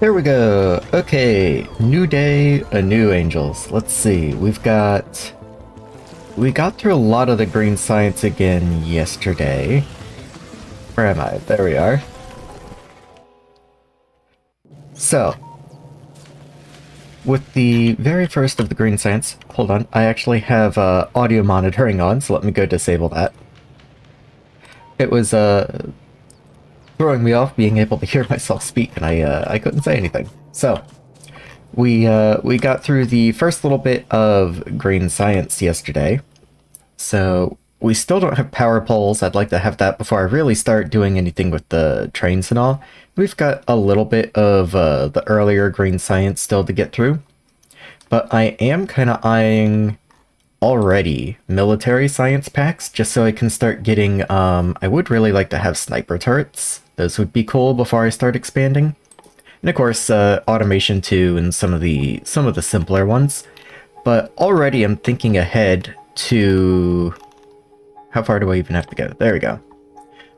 There we go. Okay, new day, a new angels. Let's see. We got through a lot of the green science again yesterday. Where am I? There we are. So, with the very first of the green science, hold on, I actually have audio monitoring on, so let me go disable that. It was throwing me off being able to hear myself speak, and I couldn't say anything. So, we got through the first little bit of green science yesterday. So, we still don't have power poles. I'd like to have that before I really start doing anything with the trains and all. We've got a little bit of the earlier green science still to get through. But I am kind of eyeing already military science packs, just so I can start getting, I would really like to have sniper turrets. Those would be cool before I start expanding. And of course, automation too, and some of the simpler ones. But already I'm thinking ahead to... How far do I even have to go? There we go.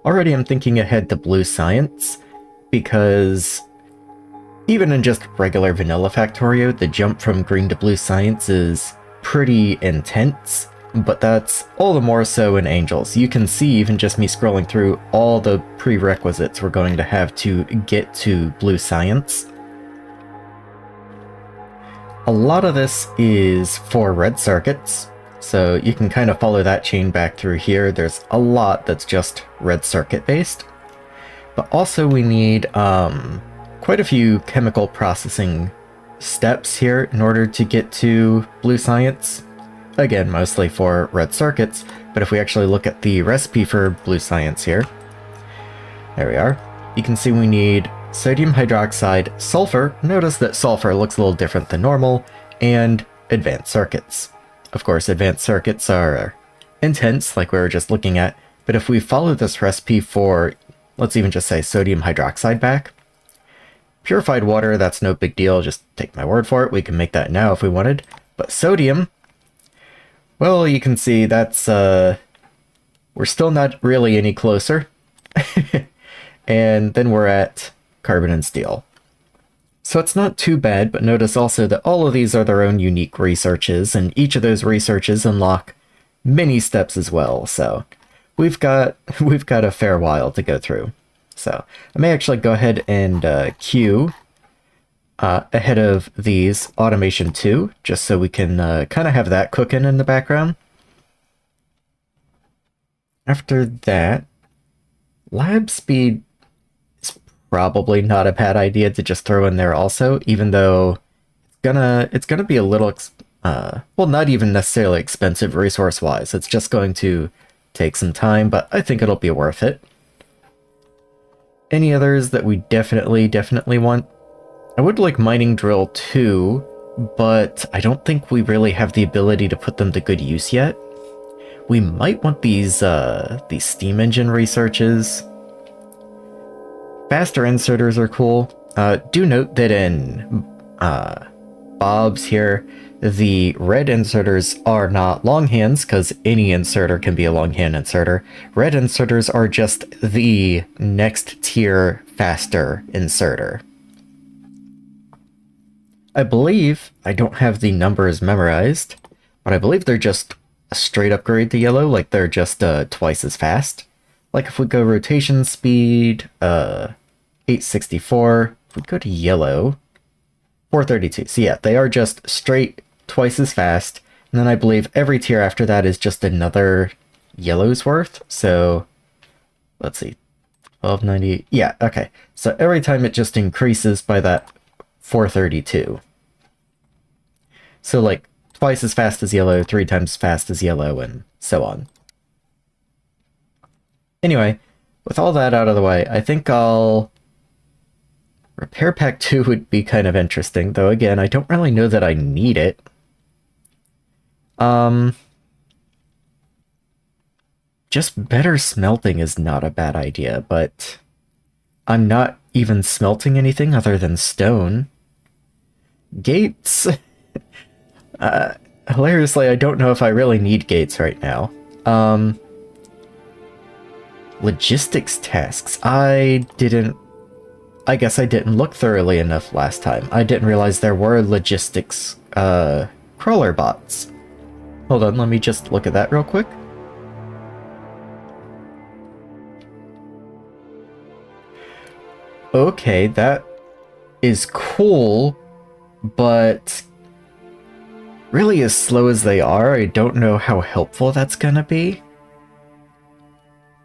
Already I'm thinking ahead to blue science, because even in just regular vanilla Factorio, the jump from green to blue science is pretty intense, but that's all the more so in Angels. You can see, even just me scrolling through, all the prerequisites we're going to have to get to blue science. A lot of this is for red circuits, so you can kind of follow that chain back through here. There's a lot that's just red circuit based. But also we need quite a few chemical processing steps here in order to get to blue science. Again, mostly for red circuits, but if we actually look at the recipe for blue science here, there we are. You can see we need sodium hydroxide, sulfur, notice that sulfur looks a little different than normal, and advanced circuits. Of course, advanced circuits are intense, like we were just looking at, but if we follow this recipe for, let's even just say sodium hydroxide back, purified water, that's no big deal, just take my word for it, we can make that now if we wanted. But sodium, well, you can see that's, we're still not really any closer. And then we're at carbon and steel. So it's not too bad, but notice also that all of these are their own unique researches, and each of those researches unlock many steps as well, so we've got a fair while to go through. So I may actually go ahead and queue ahead of these automation 2, just so we can kind of have that cooking in the background. After that, lab speed is probably not a bad idea to just throw in there also, even though it's gonna be a little well, not even necessarily expensive resource wise. It's just going to take some time, but I think it'll be worth it. Any others that we definitely want? I would like mining drill too, but I don't think we really have the ability to put them to good use yet. We might want these steam engine researches. Faster inserters are cool. Do note that in Bob's here, the red inserters are not longhands, because any inserter can be a longhand inserter. Red inserters are just the next tier faster inserter. I believe, I don't have the numbers memorized, but I believe they're just a straight upgrade to yellow, like they're just twice as fast. Like if we go rotation speed, 864, if we go to yellow, 432. So yeah, they are just straight twice as fast, and then I believe every tier after that is just another yellow's worth. So let's see, 1290. Yeah, okay. So every time it just increases by that 432. So like twice as fast as yellow, 3 times as fast as yellow, and so on. Anyway, with all that out of the way, I think I'll... Repair Pack 2 would be kind of interesting, though again, I don't really know that I need it. Just better smelting is not a bad idea, but I'm not even smelting anything other than stone. Gates? Hilariously, I don't know if I really need gates right now. Logistics tasks. I didn't I guess I didn't look thoroughly enough last time. I didn't realize there were logistics, crawler bots. Hold on, let me just look at that real quick. Okay, that is cool, but really as slow as they are, I don't know how helpful that's gonna be.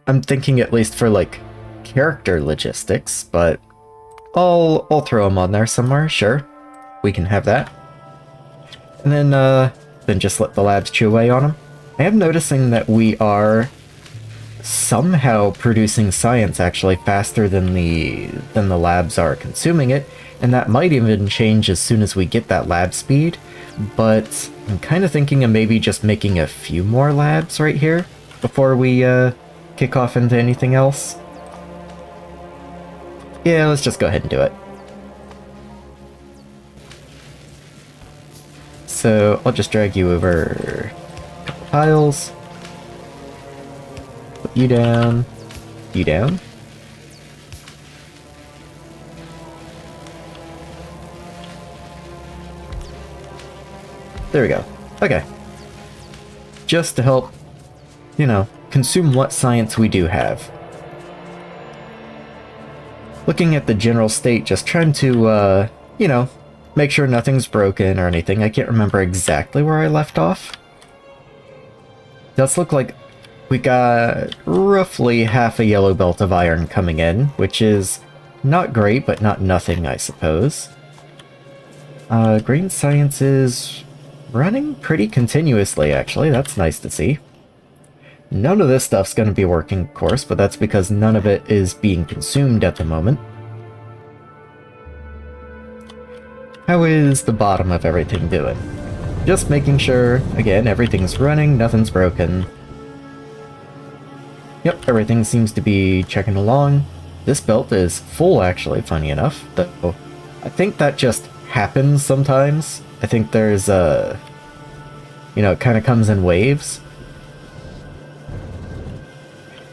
I'm thinking at least for, like, character logistics, but I'll throw them on there somewhere, sure. We can have that. And then just let the labs chew away on them. I am noticing that we are somehow producing science actually faster than the labs are consuming it, and that might even change as soon as we get that lab speed, but I'm kind of thinking of maybe just making a few more labs right here before we kick off into anything else. Yeah, let's just go ahead and do it. So I'll just drag you over a couple tiles. Put you down. You down. There we go. Okay. Just to help, you know, consume what science we do have. Looking at the general state, just trying to, you know, make sure nothing's broken or anything. I can't remember exactly where I left off. Does look like we got roughly half a yellow belt of iron coming in, which is not great, but not nothing, I suppose. Green science is running pretty continuously, actually. That's nice to see. None of this stuff's going to be working, of course, but that's because none of it is being consumed at the moment. How is the bottom of everything doing? Just making sure, again, everything's running, nothing's broken. Yep, everything seems to be checking along. This belt is full, actually, funny enough, though I think that just happens sometimes. I think there's a... you know, it kind of comes in waves.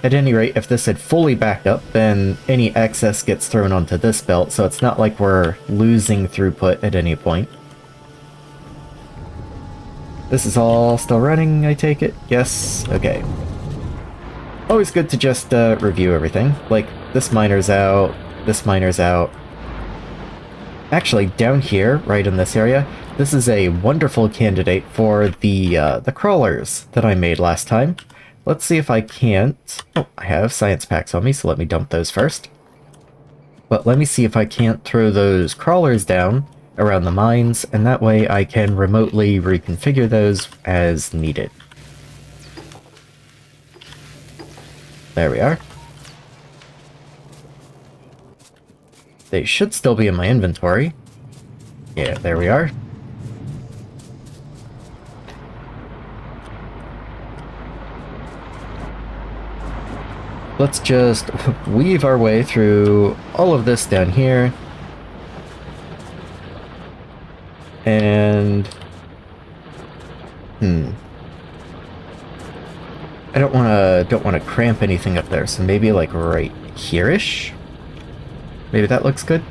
At any rate, if this had fully backed up, then any excess gets thrown onto this belt, so it's not like we're losing throughput at any point. This is all still running, I take it? Yes? Okay. Always good to just review everything. Like, this miner's out, this miner's out. Actually, down here, right in this area, this is a wonderful candidate for the crawlers that I made last time. Let's see if I can't... Oh, I have science packs on me, so let me dump those first. But let me see if I can't throw those crawlers down around the mines, and that way I can remotely reconfigure those as needed. There we are. They should still be in my inventory. Yeah, there we are. Let's just weave our way through all of this down here. And... I don't wanna cramp anything up there, so maybe like right here-ish? Maybe that looks good?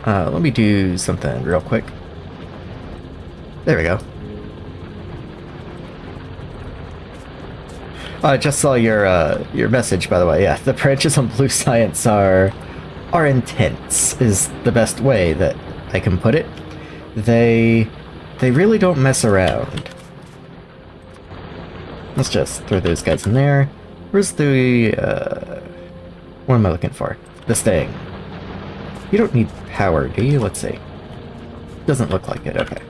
Let me do something real quick. There we go. I just saw your message, by the way. Yeah, the branches on blue science are intense, is the best way that I can put it. They really don't mess around. Let's just throw those guys in there. Where's the, what am I looking for? This thing. You don't need power, do you? Let's see. Doesn't look like it, okay.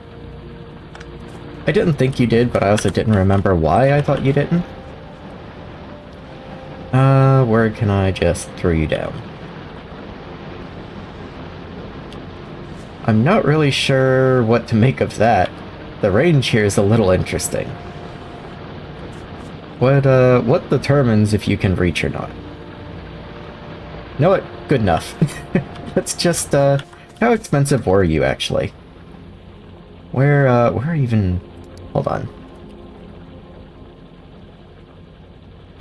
I didn't think you did, but I also didn't remember why I thought you didn't. Where can I just throw you down? I'm not really sure what to make of that. The range here is a little interesting. What determines if you can reach or not? Know it? Good enough. Let's just, how expensive were you, actually? Where even... Hold on.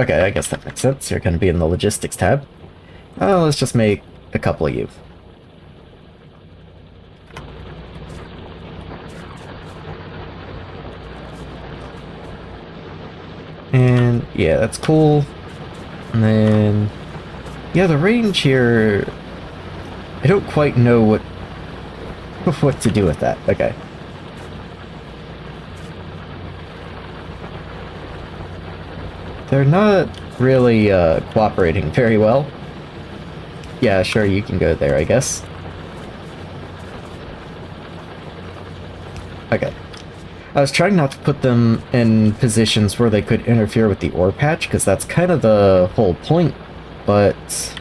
Okay, I guess that makes sense. You're going to be in the logistics tab. Oh, let's just make a couple of you. And yeah, that's cool. And then, yeah, the range here, I don't quite know what to do with that. Okay. They're not really cooperating very well. Yeah, sure, you can go there, I guess. Okay. I was trying not to put them in positions where they could interfere with the ore patch, because that's kind of the whole point, but...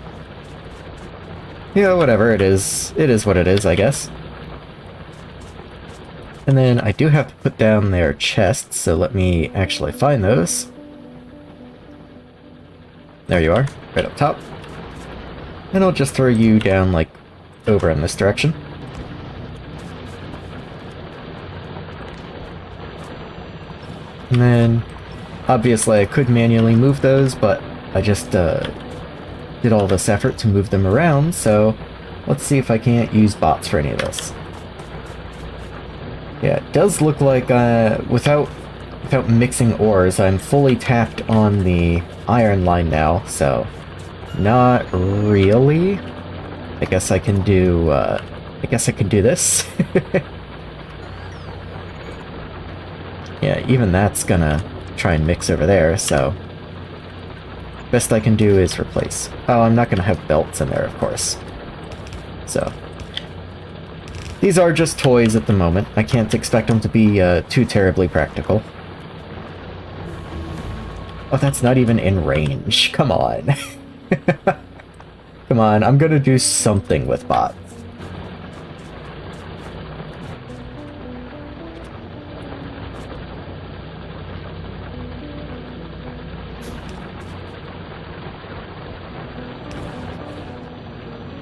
yeah, whatever, it is what it is, I guess. And then I do have to put down their chests, so let me actually find those. There you are, right up top. And I'll just throw you down, like, over in this direction. And then, obviously I could manually move those, but I just did all this effort to move them around, so let's see if I can't use bots for any of this. Yeah, it does look like without mixing ores, I'm fully tapped on the iron line now, so not really. I guess I can do this. Yeah, even that's gonna try and mix over there, so best I can do is replace. Oh, I'm not gonna have belts in there, of course. So these are just toys at the moment. I can't expect them to be too terribly practical. Oh, that's not even in range. Come on. Come on, I'm gonna do something with bots.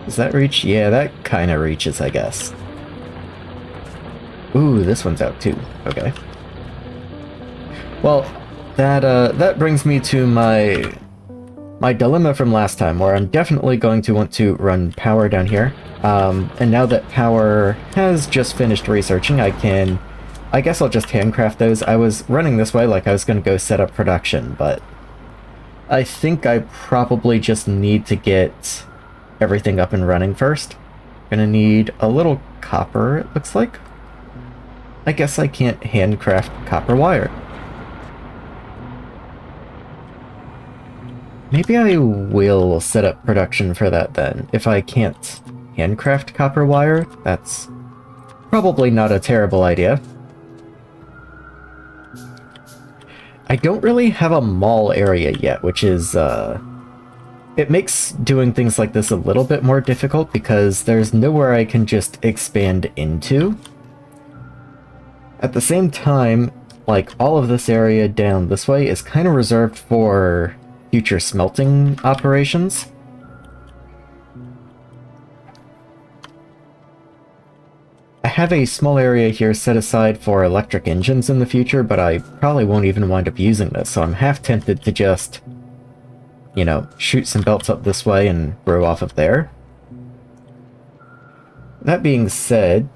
Does that reach? Yeah, that kind of reaches, I guess. Ooh, this one's out too. Okay. Well, that brings me to my dilemma from last time, where I'm definitely going to want to run power down here. And now that power has just finished researching, I guess I'll just handcraft those. I was running this way like I was going to go set up production, but I think I probably just need to get everything up and running first. Gonna need a little copper, it looks like. I guess I can't handcraft copper wire. Maybe I will set up production for that then. If I can't handcraft copper wire, that's probably not a terrible idea. I don't really have a mall area yet, which is, it makes doing things like this a little bit more difficult because there's nowhere I can just expand into. At the same time, like, all of this area down this way is kind of reserved for future smelting operations. I have a small area here set aside for electric engines in the future, but I probably won't even wind up using this, so I'm half tempted to just, you know, shoot some belts up this way and grow off of there. That being said,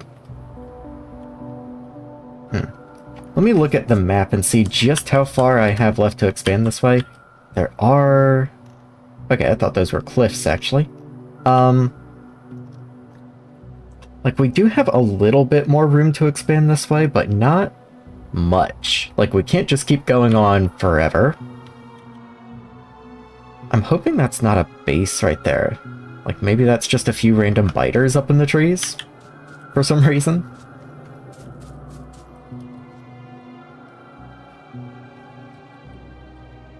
let me look at the map and see just how far I have left to expand this way. There are... okay, I thought those were cliffs, actually. Like, we do have a little bit more room to expand this way, but not much. Like, we can't just keep going on forever. I'm hoping that's not a base right there. Like, maybe that's just a few random biters up in the trees for some reason.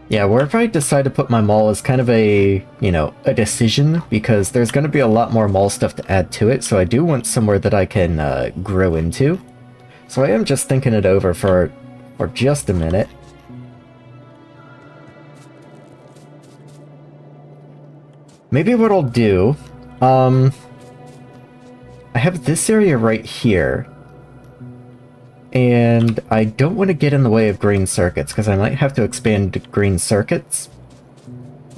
Yeah, wherever I decide to put my mall is kind of a, you know, a decision, because there's going to be a lot more mall stuff to add to it, so I do want somewhere that I can grow into. So I am just thinking it over for just a minute. Maybe what I'll do, I have this area right here, and I don't want to get in the way of green circuits, because I might have to expand green circuits.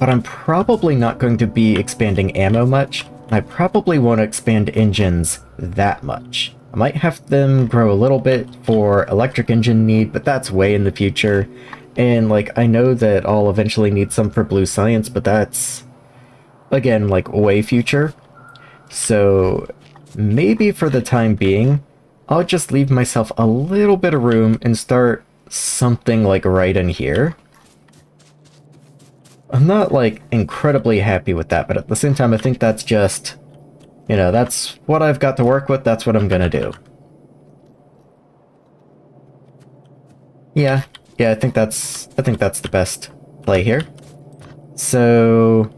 but I'm probably not going to be expanding ammo much. I probably won't expand engines that much. I might have them grow a little bit for electric engine need, but that's way in the future. And, like, I know that I'll eventually need some for blue science, but that's, again, like, way future. So, maybe for the time being, I'll just leave myself a little bit of room and start something, like, right in here. I'm not, like, incredibly happy with that, but at the same time, I think that's just, you know, that's what I've got to work with, that's what I'm gonna do. Yeah, I think that's the best play here. So,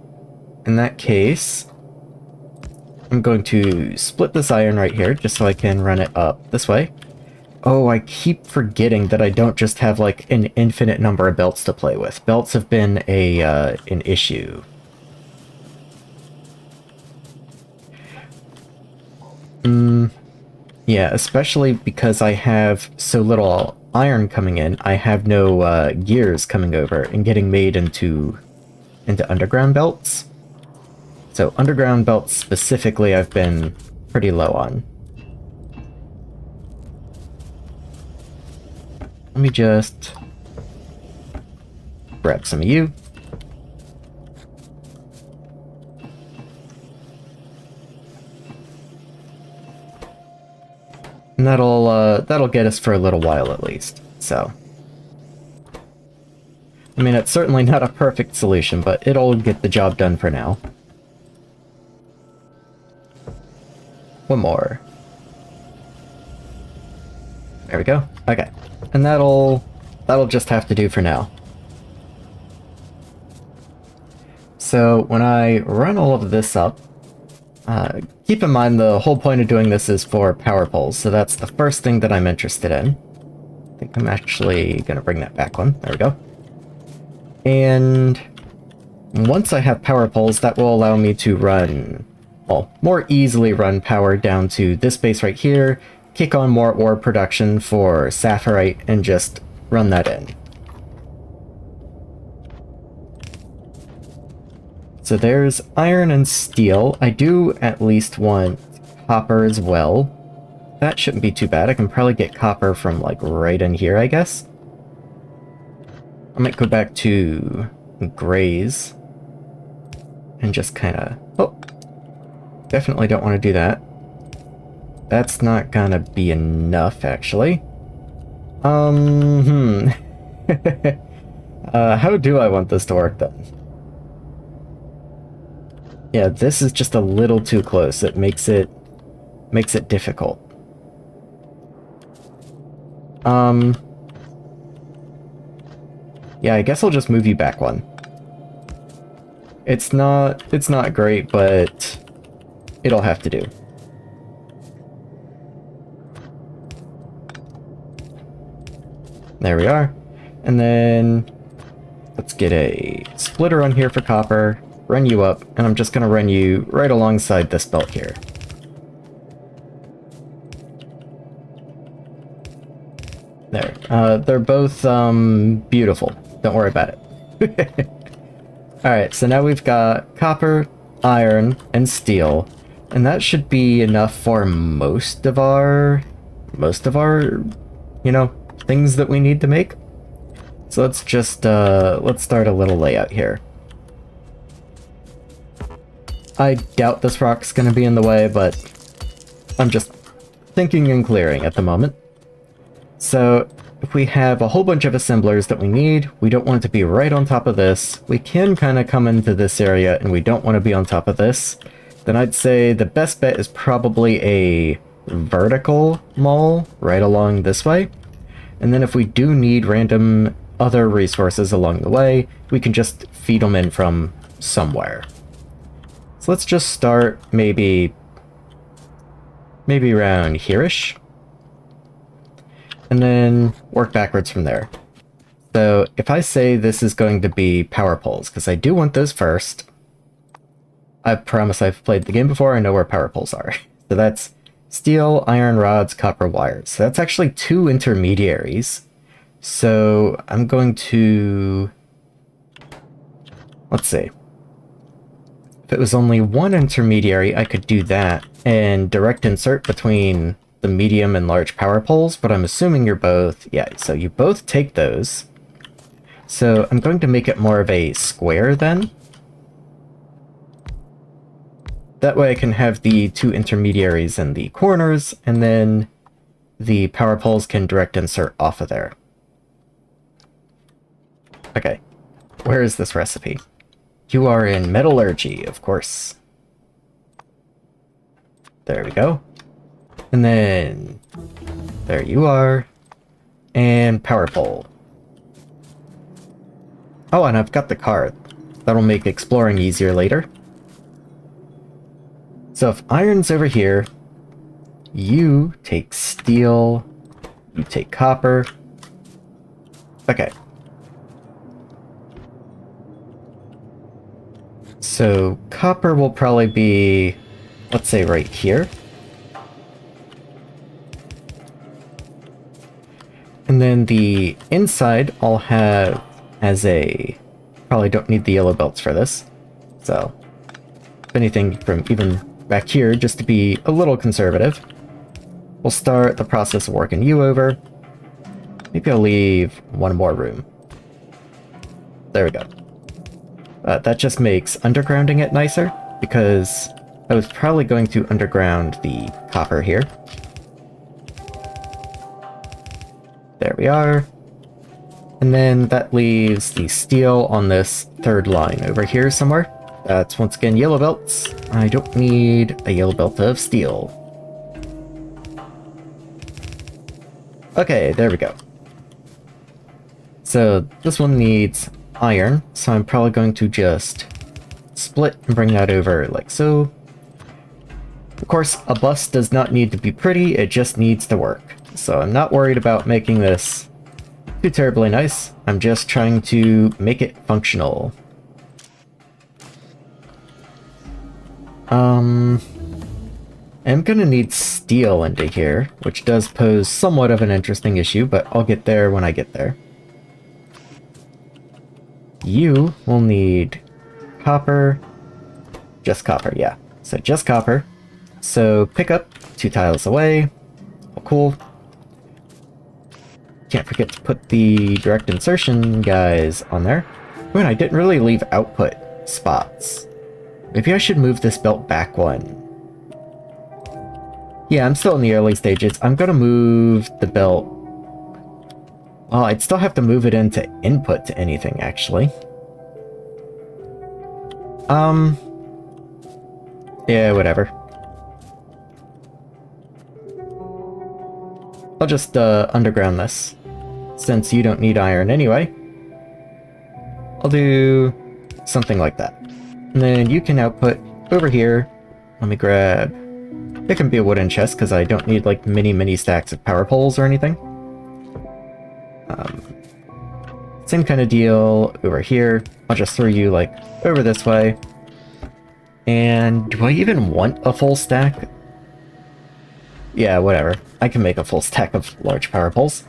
in that case, I'm going to split this iron right here, just so I can run it up this way. Oh, I keep forgetting that I don't just have, like, an infinite number of belts to play with. Belts have been an issue. Yeah, especially because I have so little iron coming in, I have no gears coming over and getting made into underground belts. So underground belts specifically I've been pretty low on. Let me just grab some of you. And that'll get us for a little while at least, so. I mean, it's certainly not a perfect solution, but it'll get the job done for now. One more. There we go. Okay. And that'll just have to do for now. So when I run all of this up, keep in mind the whole point of doing this is for power poles, so that's the first thing that I'm interested in. I think I'm actually going to bring that back one. There we go. And once I have power poles, that will allow me to run, well, more easily run power down to this base right here, kick on more ore production for Saphirite, and just run that in. So there's iron and steel. I do at least want copper as well. That shouldn't be too bad. I can probably get copper from, like, right in here, I guess. I might go back to grays and just kind of... Oh! Definitely don't want to do that. That's not gonna be enough, actually. How do I want this to work, then? Yeah, this is just a little too close. It makes it difficult. Yeah, I guess I'll just move you back one. It's not great, but it'll have to do. There we are. And then let's get a splitter on here for copper, run you up, and I'm just going to run you right alongside this belt here. There. They're both beautiful. Don't worry about it. Alright, so now we've got copper, iron, and steel, and that should be enough for most of our, you know, things that we need to make. So let's just, let's start a little layout here. I doubt this rock's gonna be in the way, but I'm just thinking and clearing at the moment. So, if we have a whole bunch of assemblers that we need, we don't want it to be right on top of this, we can kind of come into this area and we don't want to be on top of this, then I'd say the best bet is probably a vertical mall right along this way. And then if we do need random other resources along the way, we can just feed them in from somewhere. So let's just start maybe around here-ish. And then work backwards from there. So if I say this is going to be power poles, because I do want those first. I promise I've played the game before, I know where power poles are. So that's steel, iron rods, copper wires. So that's actually 2 intermediaries. So I'm going to... let's see. If it was only one intermediary, I could do that and direct insert between the medium and large power poles, but I'm assuming you're both... Yeah, so you both take those. So I'm going to make it more of a square then. That way I can have the two intermediaries in the corners, and then the power poles can direct insert off of there. Okay, where is this recipe? You are in metallurgy, of course. There we go. And then there you are. And power pole. Oh, and I've got the card. That'll make exploring easier later. So if iron's over here, you take steel, you take copper. Okay. So copper will probably be, let's say right here. And then the inside I'll have as a... Probably don't need the yellow belts for this. So, if anything from even back here, just to be a little conservative, we'll start the process of working you over. Maybe I'll leave one more room. There we go. That just makes undergrounding it nicer, because I was probably going to underground the copper here. There we are. And then that leaves the steel on this third line over here somewhere. That's once again yellow belts. I don't need a yellow belt of steel. Okay, there we go. So this one needs iron, so I'm probably going to just split and bring that over like so. Of course, a bus does not need to be pretty, it just needs to work. So I'm not worried about making this too terribly nice. I'm just trying to make it functional. I'm gonna need steel into here, which does pose somewhat of an interesting issue, but I'll get there when I get there. You will need copper. Just copper, yeah. So just copper. So pick up 2 tiles away. Oh, cool. Can't forget to put the direct insertion guys on there. Oh, and I didn't really leave output spots. Maybe I should move this belt back one. Yeah, I'm still in the early stages. I'm gonna move the belt. Well, I'd still have to move it into input to anything, actually. Yeah, whatever. I'll just, underground this. Since you don't need iron anyway. I'll do something like that. And then you can output over here. Let me grab... It can be a wooden chest, because I don't need, like, many stacks of power poles or anything. Same kind of deal over here. I'll just throw you, like, over this way. And do I even want a full stack? Yeah, whatever. I can make a full stack of large power poles.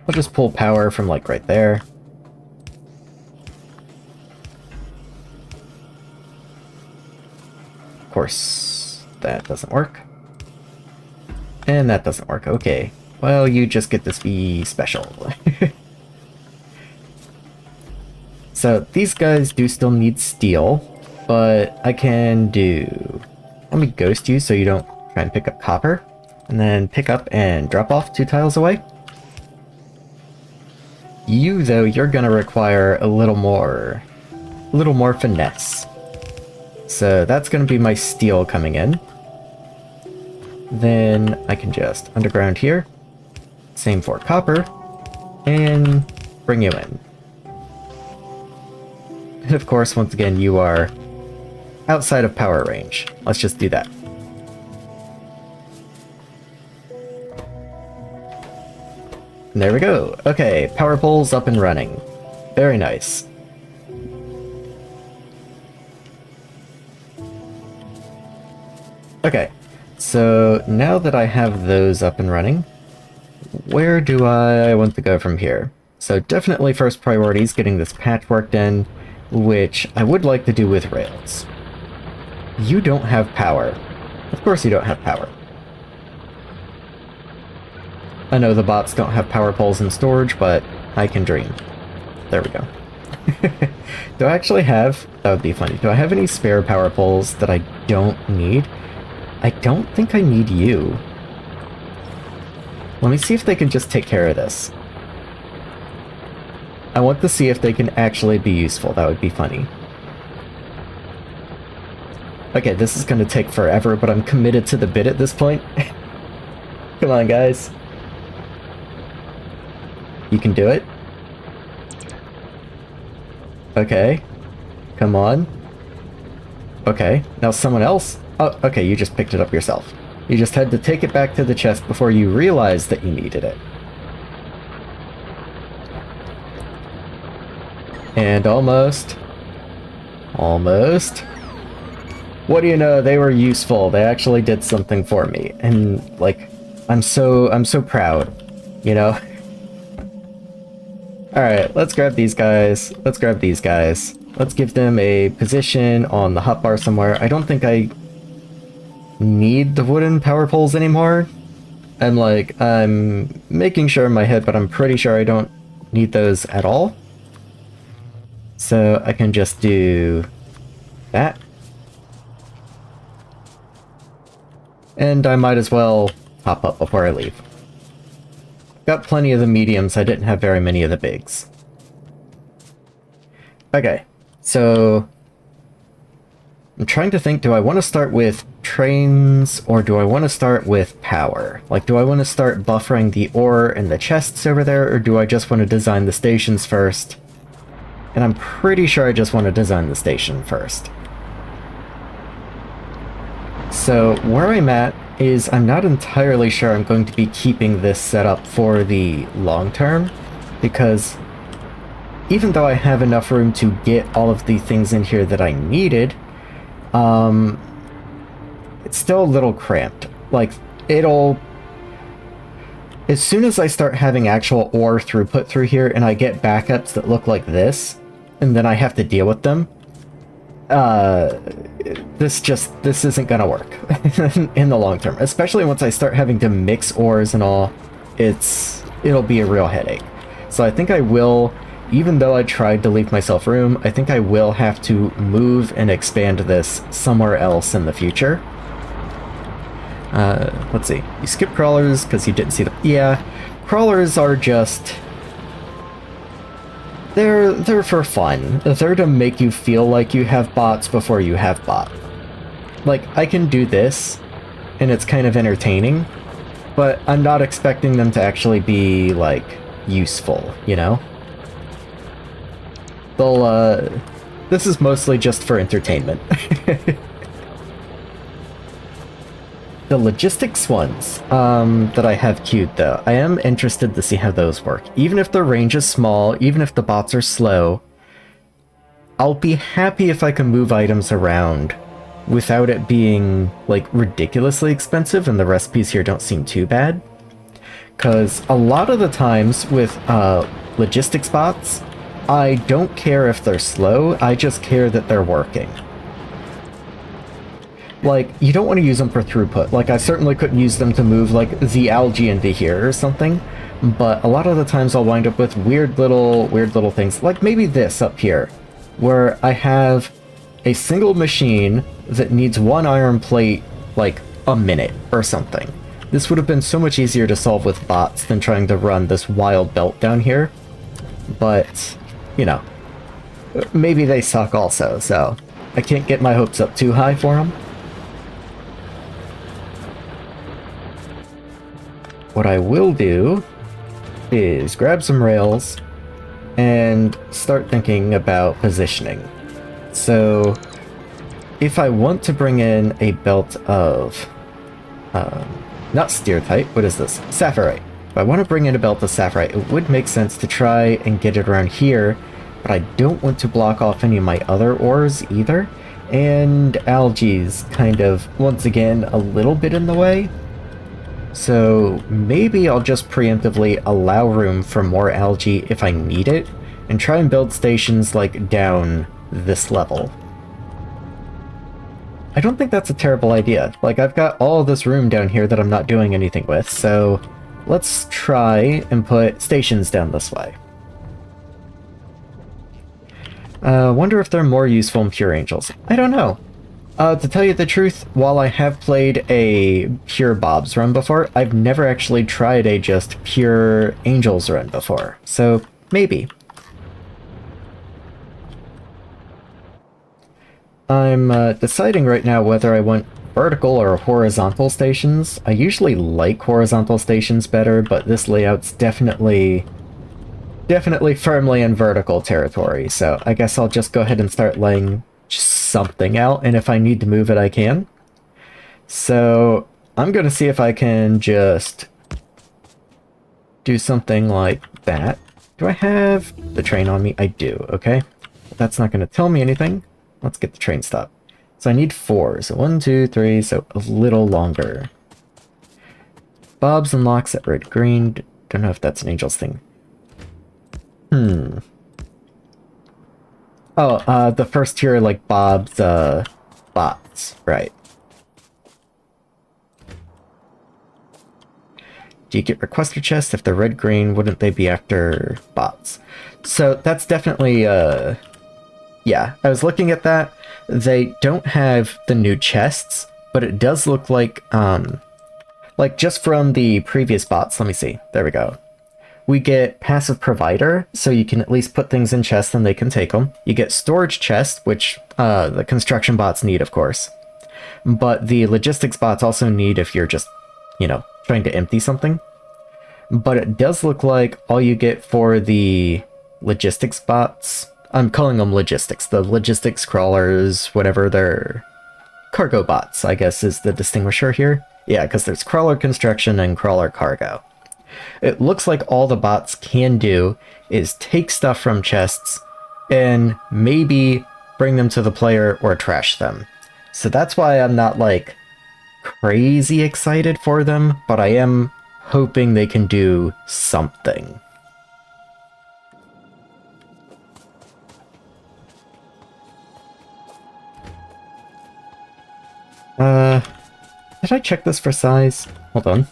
I'll just pull power from, like, right there. Of course, that doesn't work. And that doesn't work. Okay. Well, you just get to be special. So, these guys do still need steel, but I can do... Let me ghost you so you don't try and pick up copper. And then pick up and drop off 2 tiles away. You, though, you're gonna require a little more finesse. So that's gonna be my steel coming in. Then I can just underground here. Same for copper. And bring you in. And of course, once again, you are outside of power range. Let's just do that. And there we go. Okay, power poles up and running. Very nice. Okay, so now that I have those up and running, where do I want to go from here? So definitely first priority is getting this patch worked in, which I would like to do with rails. You don't have power. Of course you don't have power. I know the bots don't have power poles in storage, but I can dream. There we go. Do I actually have... That would be funny. Do I have any spare power poles that I don't need? I don't think I need you. Let me see if they can just take care of this. I want to see if they can actually be useful. That would be funny. Okay, this is going to take forever, but I'm committed to the bit at this point. Come on, guys. You can do it. Okay. Come on. Okay, now someone else? Oh, okay, you just picked it up yourself. You just had to take it back to the chest before you realized that you needed it. And almost. Almost. What do you know? They were useful. They actually did something for me. And, like, I'm so proud. You know? Alright, let's grab these guys. Let's grab these guys. Let's give them a position on the hotbar somewhere. I don't think I need the wooden power poles anymore. I'm making sure in my head, but I'm pretty sure I don't need those at all. So I can just do that. And I might as well hop up before I leave. Got plenty of the mediums, I didn't have very many of the bigs. Okay, so I'm trying to think, do I want to start with trains or do I want to start with power? Like, do I want to start buffering the ore and the chests over there, or do I just want to design the stations first? And I'm pretty sure I just want to design the station first. So where I'm at is I'm not entirely sure I'm going to be keeping this set up for the long term, because even though I have enough room to get all of the things in here that I needed, it's still a little cramped. Like, as soon as I start having actual ore throughput through here and I get backups that look like this, and then I have to deal with them, this isn't gonna work in the long term. Especially once I start having to mix ores and all, it'll be a real headache. So I think I will, even though I tried to leave myself room, I think I will have to move and expand this somewhere else in the future. Let's see. You skip crawlers because you didn't see them. Yeah, crawlers are just... They're for fun. They're to make you feel like you have bots before you have bot. Like, I can do this, and it's kind of entertaining, but I'm not expecting them to actually be, like, useful, you know? This is mostly just for entertainment. The logistics ones that I have queued, though, I am interested to see how those work. Even if the range is small, even if the bots are slow, I'll be happy if I can move items around without it being, like, ridiculously expensive, and the recipes here don't seem too bad. Because a lot of the times with logistics bots, I don't care if they're slow, I just care that they're working. Like, you don't want to use them for throughput. Like, I certainly couldn't use them to move, like, the algae into here or something, but a lot of the times I'll wind up with weird little things, like maybe this up here, where I have a single machine that needs one iron plate, like, a minute or something. This would have been so much easier to solve with bots than trying to run this wild belt down here, but, you know, maybe they suck also, so I can't get my hopes up too high for them. What I will do is grab some rails and start thinking about positioning. So if I want to bring in a belt of, not steertite, what is this? Saphirite. If I want to bring in a belt of Saphirite, it would make sense to try and get it around here, but I don't want to block off any of my other ores either, and algae's kind of, once again, a little bit in the way. So maybe I'll just preemptively allow room for more algae if I need it, and try and build stations like down this level. I don't think that's a terrible idea. Like, I've got all this room down here that I'm not doing anything with, so let's try and put stations down this way. Wonder if they're more useful in Pure Angels. I don't know. To tell you the truth, while I have played a pure Bob's run before, I've never actually tried a just pure Angels run before, so maybe. I'm deciding right now whether I want vertical or horizontal stations. I usually like horizontal stations better, but this layout's definitely firmly in vertical territory, so I guess I'll just go ahead and start laying something out, and if I need to move it, I can. So I'm going to see if I can just do something like that. Do I have the train on me? I do, okay. That's not going to tell me anything. Let's get the train stopped. So I need 4, so 1, 2, 3, so a little longer. Bobs and locks at red green. Don't know if that's an Angel's thing. Oh, the first tier, like, Bob's, bots, right. Do you get requester chests? If they're red-green, wouldn't they be after bots? So, that's definitely, yeah, I was looking at that. They don't have the new chests, but it does look like just from the previous bots, let me see, there we go. We get passive provider, so you can at least put things in chests and they can take them. You get storage chest, which the construction bots need, of course. But the logistics bots also need if you're just, you know, trying to empty something. But it does look like all you get for the logistics bots, I'm calling them logistics, the logistics crawlers, whatever they're... Cargo bots, I guess, is the distinguisher here. Yeah, because there's crawler construction and crawler cargo. It looks like all the bots can do is take stuff from chests and maybe bring them to the player or trash them. So that's why I'm not, like, crazy excited for them, but I am hoping they can do something. Did I check this for size? Hold on.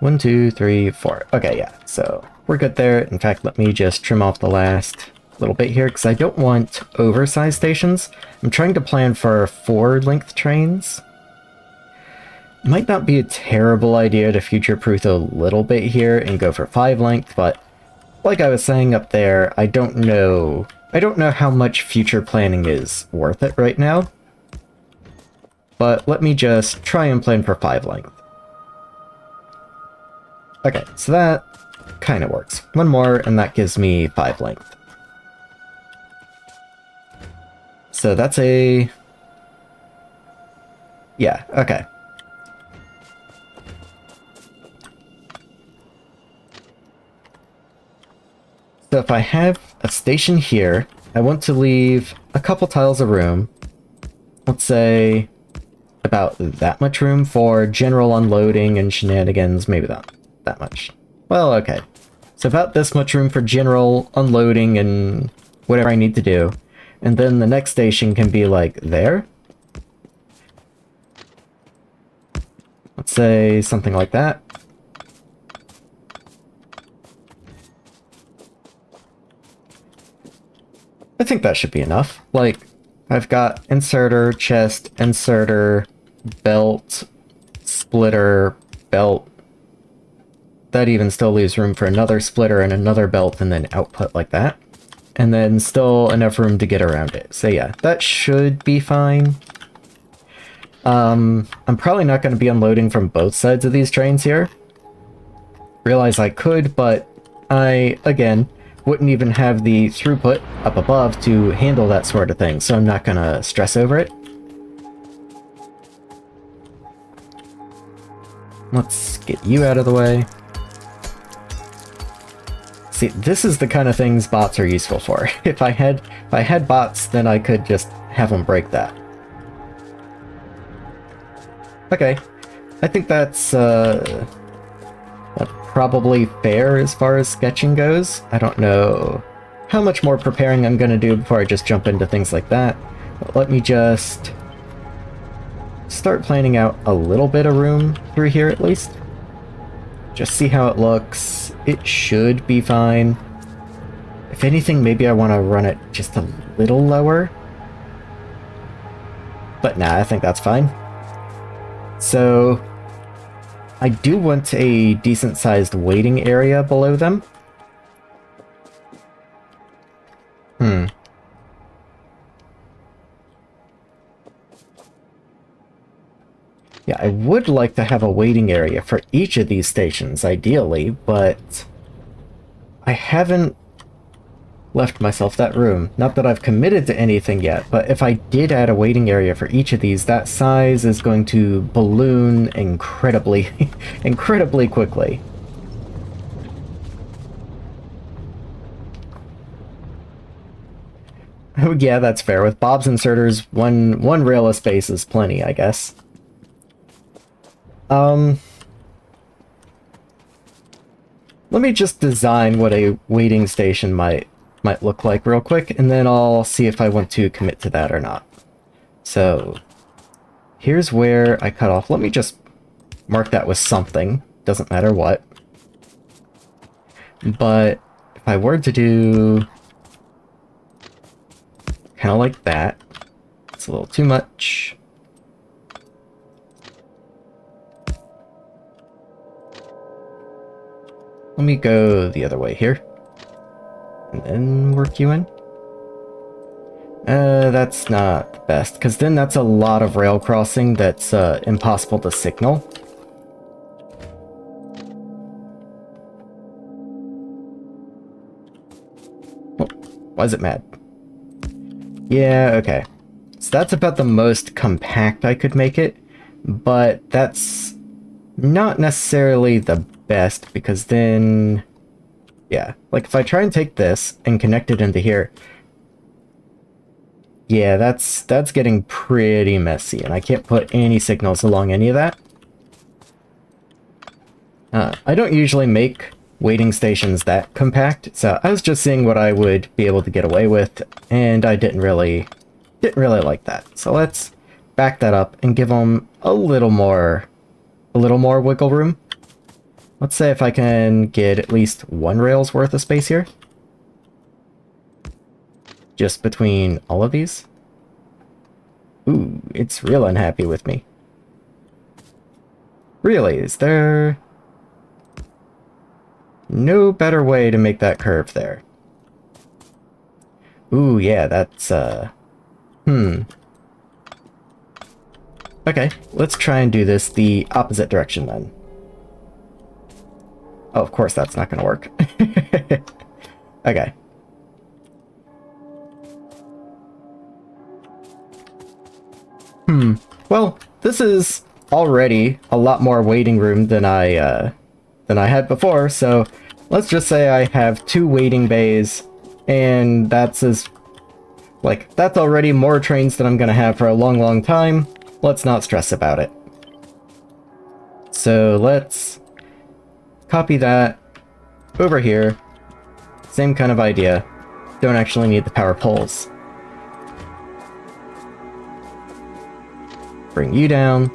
1, 2, 3, 4. Okay, yeah, so we're good there. In fact, let me just trim off the last little bit here, because I don't want oversized stations. I'm trying to plan for 4-length trains. Might not be a terrible idea to future-proof a little bit here and go for 5-length, but like I was saying up there, I don't know how much future planning is worth it right now. But let me just try and plan for 5-length. Okay, so that kind of works. One more, and that gives me 5-length. So that's a... yeah, okay. So if I have a station here, I want to leave a couple tiles of room. Let's say about that much room for general unloading and shenanigans, maybe not that much. Well, okay. So about this much room for general unloading and whatever I need to do. And then the next station can be like there. Let's say something like that. I think that should be enough. Like, I've got inserter, chest, inserter, belt, splitter, belt. That even still leaves room for another splitter and another belt and then output like that. And then still enough room to get around it. So yeah, that should be fine. I'm probably not going to be unloading from both sides of these trains here. Realize I could, but I, again, wouldn't even have the throughput up above to handle that sort of thing, so I'm not going to stress over it. Let's get you out of the way. See, this is the kind of things bots are useful for. If I had bots, then I could just have them break that. Okay. I think that's probably fair as far as sketching goes. I don't know how much more preparing I'm going to do before I just jump into things like that. But let me just start planning out a little bit of room through here at least. Just see how it looks. It should be fine. If anything, maybe I want to run it just a little lower. But nah, I think that's fine. So I do want a decent-sized waiting area below them. Yeah, I would like to have a waiting area for each of these stations, ideally, but I haven't left myself that room. Not that I've committed to anything yet, but if I did add a waiting area for each of these, that size is going to balloon incredibly, incredibly quickly. Oh yeah, that's fair. With Bob's inserters, one rail of space is plenty, I guess. Let me just design what a waiting station might look like real quick, and then I'll see if I want to commit to that or not. So here's where I cut off. Let me just mark that with something. Doesn't matter what. But if I were to do kind of like that, it's a little too much. Let me go the other way here. And then work you in. That's not the best, because then that's a lot of rail crossing that's impossible to signal. Oh, why is it mad? Yeah, okay. So that's about the most compact I could make it, but that's not necessarily the best, because then, yeah, like if I try and take this and connect it into here, yeah, that's getting pretty messy, and I can't put any signals along any of that. I don't usually make waiting stations that compact, so I was just seeing what I would be able to get away with, and I didn't really like that. So let's back that up and give them a little more wiggle room. Let's say if I can get at least one rail's worth of space here. Just between all of these. Ooh, it's real unhappy with me. Really, is there no better way to make that curve there? Ooh, yeah, that's, Okay, let's try and do this the opposite direction then. Oh, of course that's not gonna work. Okay. Well, this is already a lot more waiting room than I had before, so let's just say I have 2 waiting bays, and that's already more trains than I'm gonna have for a long, long time. Let's not stress about it. So let's copy that over here. Same kind of idea. Don't actually need the power poles. Bring you down.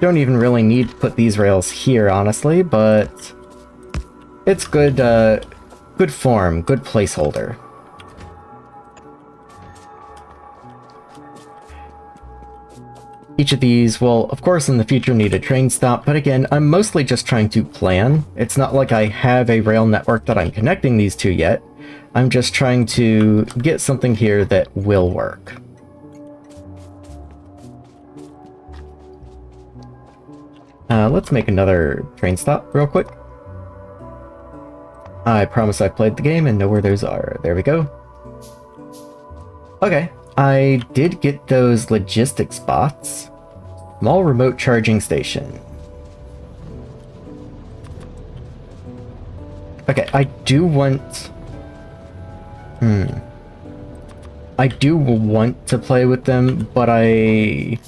Don't even really need to put these rails here, honestly, but it's good, good form, good placeholder. Each of these will, of course, in the future need a train stop, but again, I'm mostly just trying to plan. It's not like I have a rail network that I'm connecting these to yet. I'm just trying to get something here that will work. Let's make another train stop real quick. I promise I've played the game and know where those are. There we go. Okay, I did get those logistic spots. Small remote charging station. Okay, I do want... I do want to play with them, but I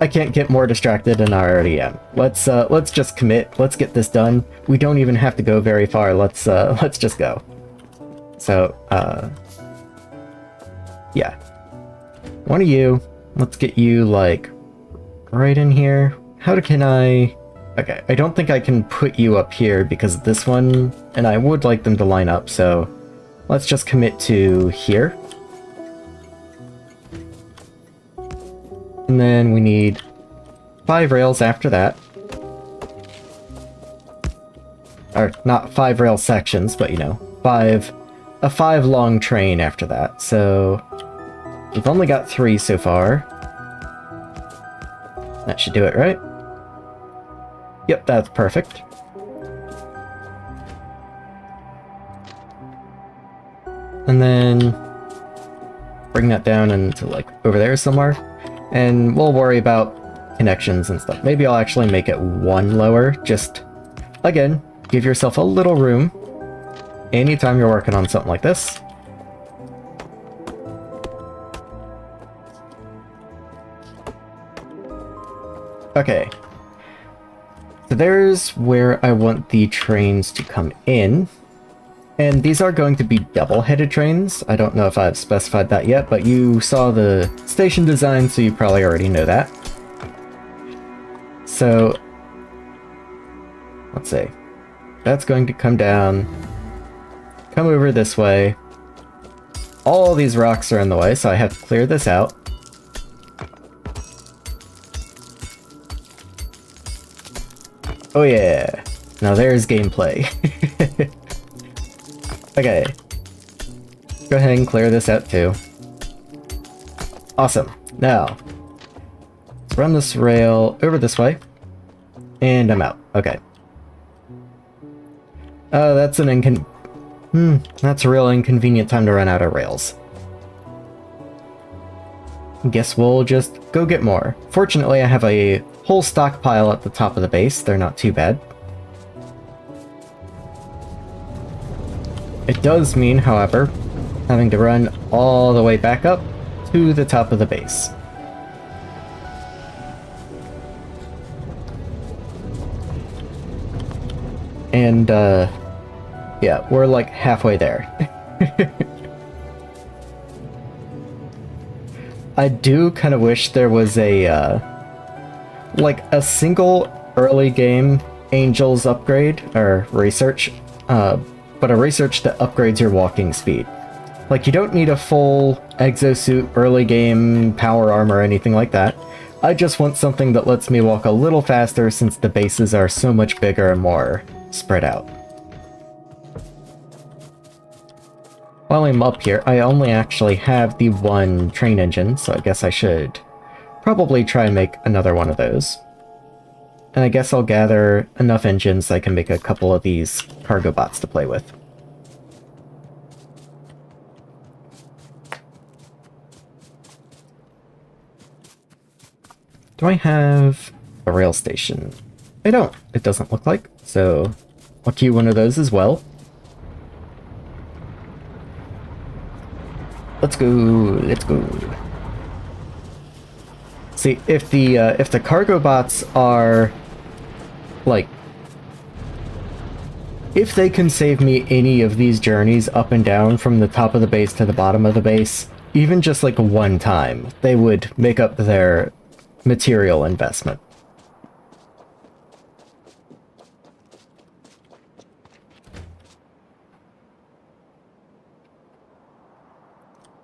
I can't get more distracted than I already am. Let's just commit. Let's get this done. We don't even have to go very far. Let's just go. So, yeah. One of you, let's get you, like, right in here. How can I... Okay, I don't think I can put you up here because of this one, and I would like them to line up, so let's just commit to here. And then we need 5 rails after that. Or, not 5 rail sections, but, you know, a 5 long train after that. So, we've only got 3 so far. That should do it, right? Yep, that's perfect. And then bring that down into, like, over there somewhere. And we'll worry about connections and stuff. Maybe I'll actually make it 1 lower. Just, again, give yourself a little room anytime you're working on something like this. Okay. So there's where I want the trains to come in. And these are going to be double-headed trains. I don't know if I've specified that yet, but you saw the station design, so you probably already know that. So, let's see. That's going to come down, come over this way. All these rocks are in the way, so I have to clear this out. Oh yeah, now there's gameplay. Okay, go ahead and clear this out too. Awesome, now, let's run this rail over this way, and I'm out, okay. That's that's a real inconvenient time to run out of rails. Guess we'll just go get more. Fortunately, I have a whole stockpile at the top of the base. They're not too bad. It does mean, however, having to run all the way back up to the top of the base. And, yeah, we're like halfway there. I do kind of wish there was a, like a single early game Angels upgrade, or research, but a research that upgrades your walking speed. Like, you don't need a full exosuit, early game, power armor, or anything like that. I just want something that lets me walk a little faster since the bases are so much bigger and more spread out. While I'm up here, I only actually have the 1 train engine, so I guess I should probably try and make another one of those. And I guess I'll gather enough engines so I can make a couple of these cargo bots to play with. Do I have a rail station? I don't. It doesn't look like, so I'll queue one of those as well. Let's go, let's go. See, if the cargo bots are, like, if they can save me any of these journeys up and down from the top of the base to the bottom of the base, even just like 1 time, they would make up their material investment.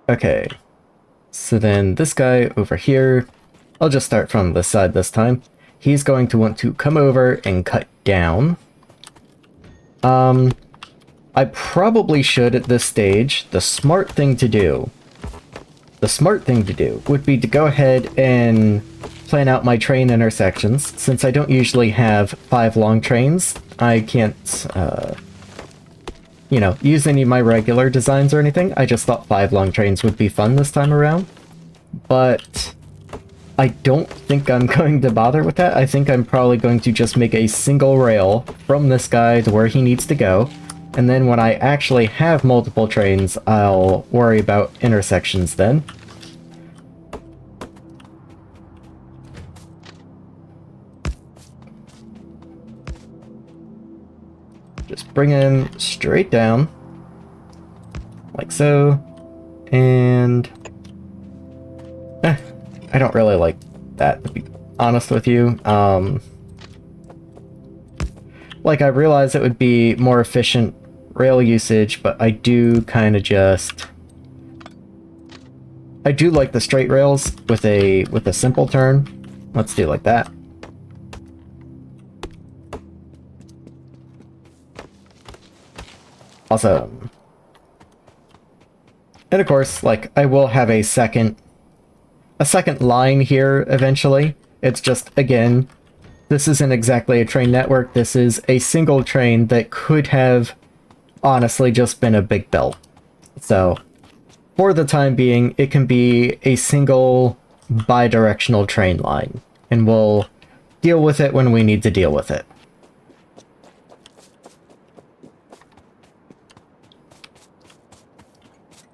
Okay, so then this guy over here, I'll just start from this side this time. He's going to want to come over and cut down. I probably should at this stage. The smart thing to do would be to go ahead and plan out my train intersections. Since I don't usually have 5 long trains, I can't, you know, use any of my regular designs or anything. I just thought 5 long trains would be fun this time around. But I don't think I'm going to bother with that. I think I'm probably going to just make a single rail from this guy to where he needs to go. And then when I actually have multiple trains, I'll worry about intersections then. bring him straight down, like so, and I don't really like that, to be honest with you. Like, I realize it would be more efficient rail usage, but I do kind of just... I do like the straight rails with a simple turn. Let's do like that. Awesome. And of course, like, I will have a second line here eventually. It's just, again, this isn't exactly a train network. This is a single train that could have honestly just been a big belt. So, for the time being, it can be a single bi-directional train line, and we'll deal with it when we need to deal with it.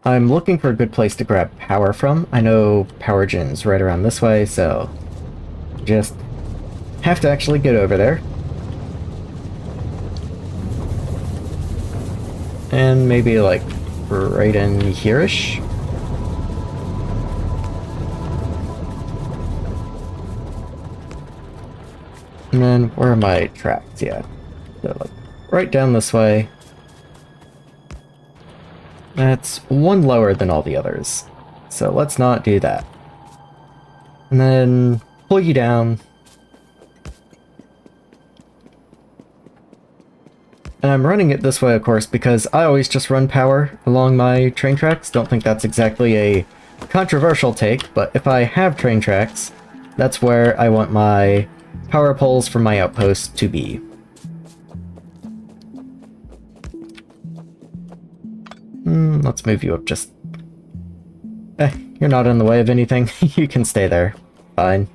I'm looking for a good place to grab power from. I know power gen's right around this way, so just have to actually get over there. And maybe like right in here-ish. And then where are my tracks? Yeah. So like right down this way. That's one lower than all the others. So let's not do that. And then pull you down. And I'm running it this way, of course, because I always just run power along my train tracks. Don't think that's exactly a controversial take, but if I have train tracks, that's where I want my power poles for my outpost to be. Let's move you up just... you're not in the way of anything. You can stay there. Fine.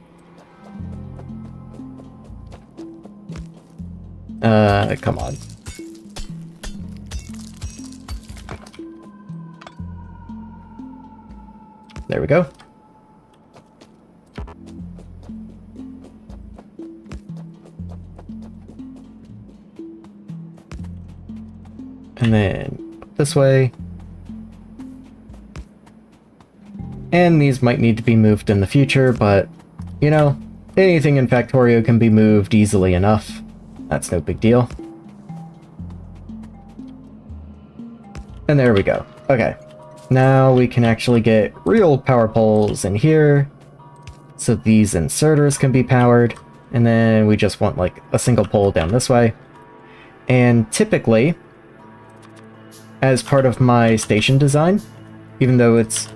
Come on. There we go. And then this way. And these might need to be moved in the future, but, you know, anything in Factorio can be moved easily enough. That's no big deal. And there we go. Okay. Now we can actually get real power poles in here. So these inserters can be powered. And then we just want like a single pole down this way. And typically, as part of my station design, even though it's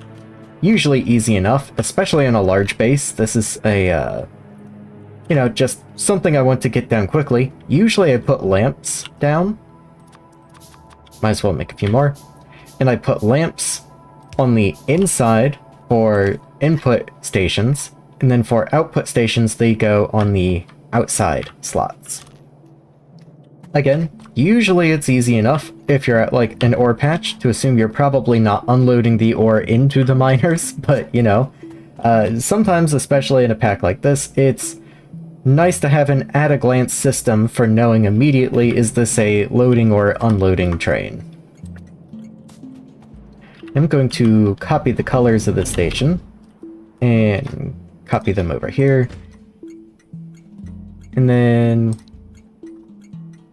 usually easy enough, especially on a large base, this is a, you know, just something I want to get down quickly. Usually I put lamps down. Might as well make a few more. And I put lamps on the inside for input stations, and then for output stations, they go on the outside slots. Again, usually it's easy enough if you're at like an ore patch to assume you're probably not unloading the ore into the miners, but you know, sometimes, especially in a pack like this, it's nice to have an at-a-glance system for knowing immediately, is this a loading or unloading train? I'm going to copy the colors of the station and copy them over here. And then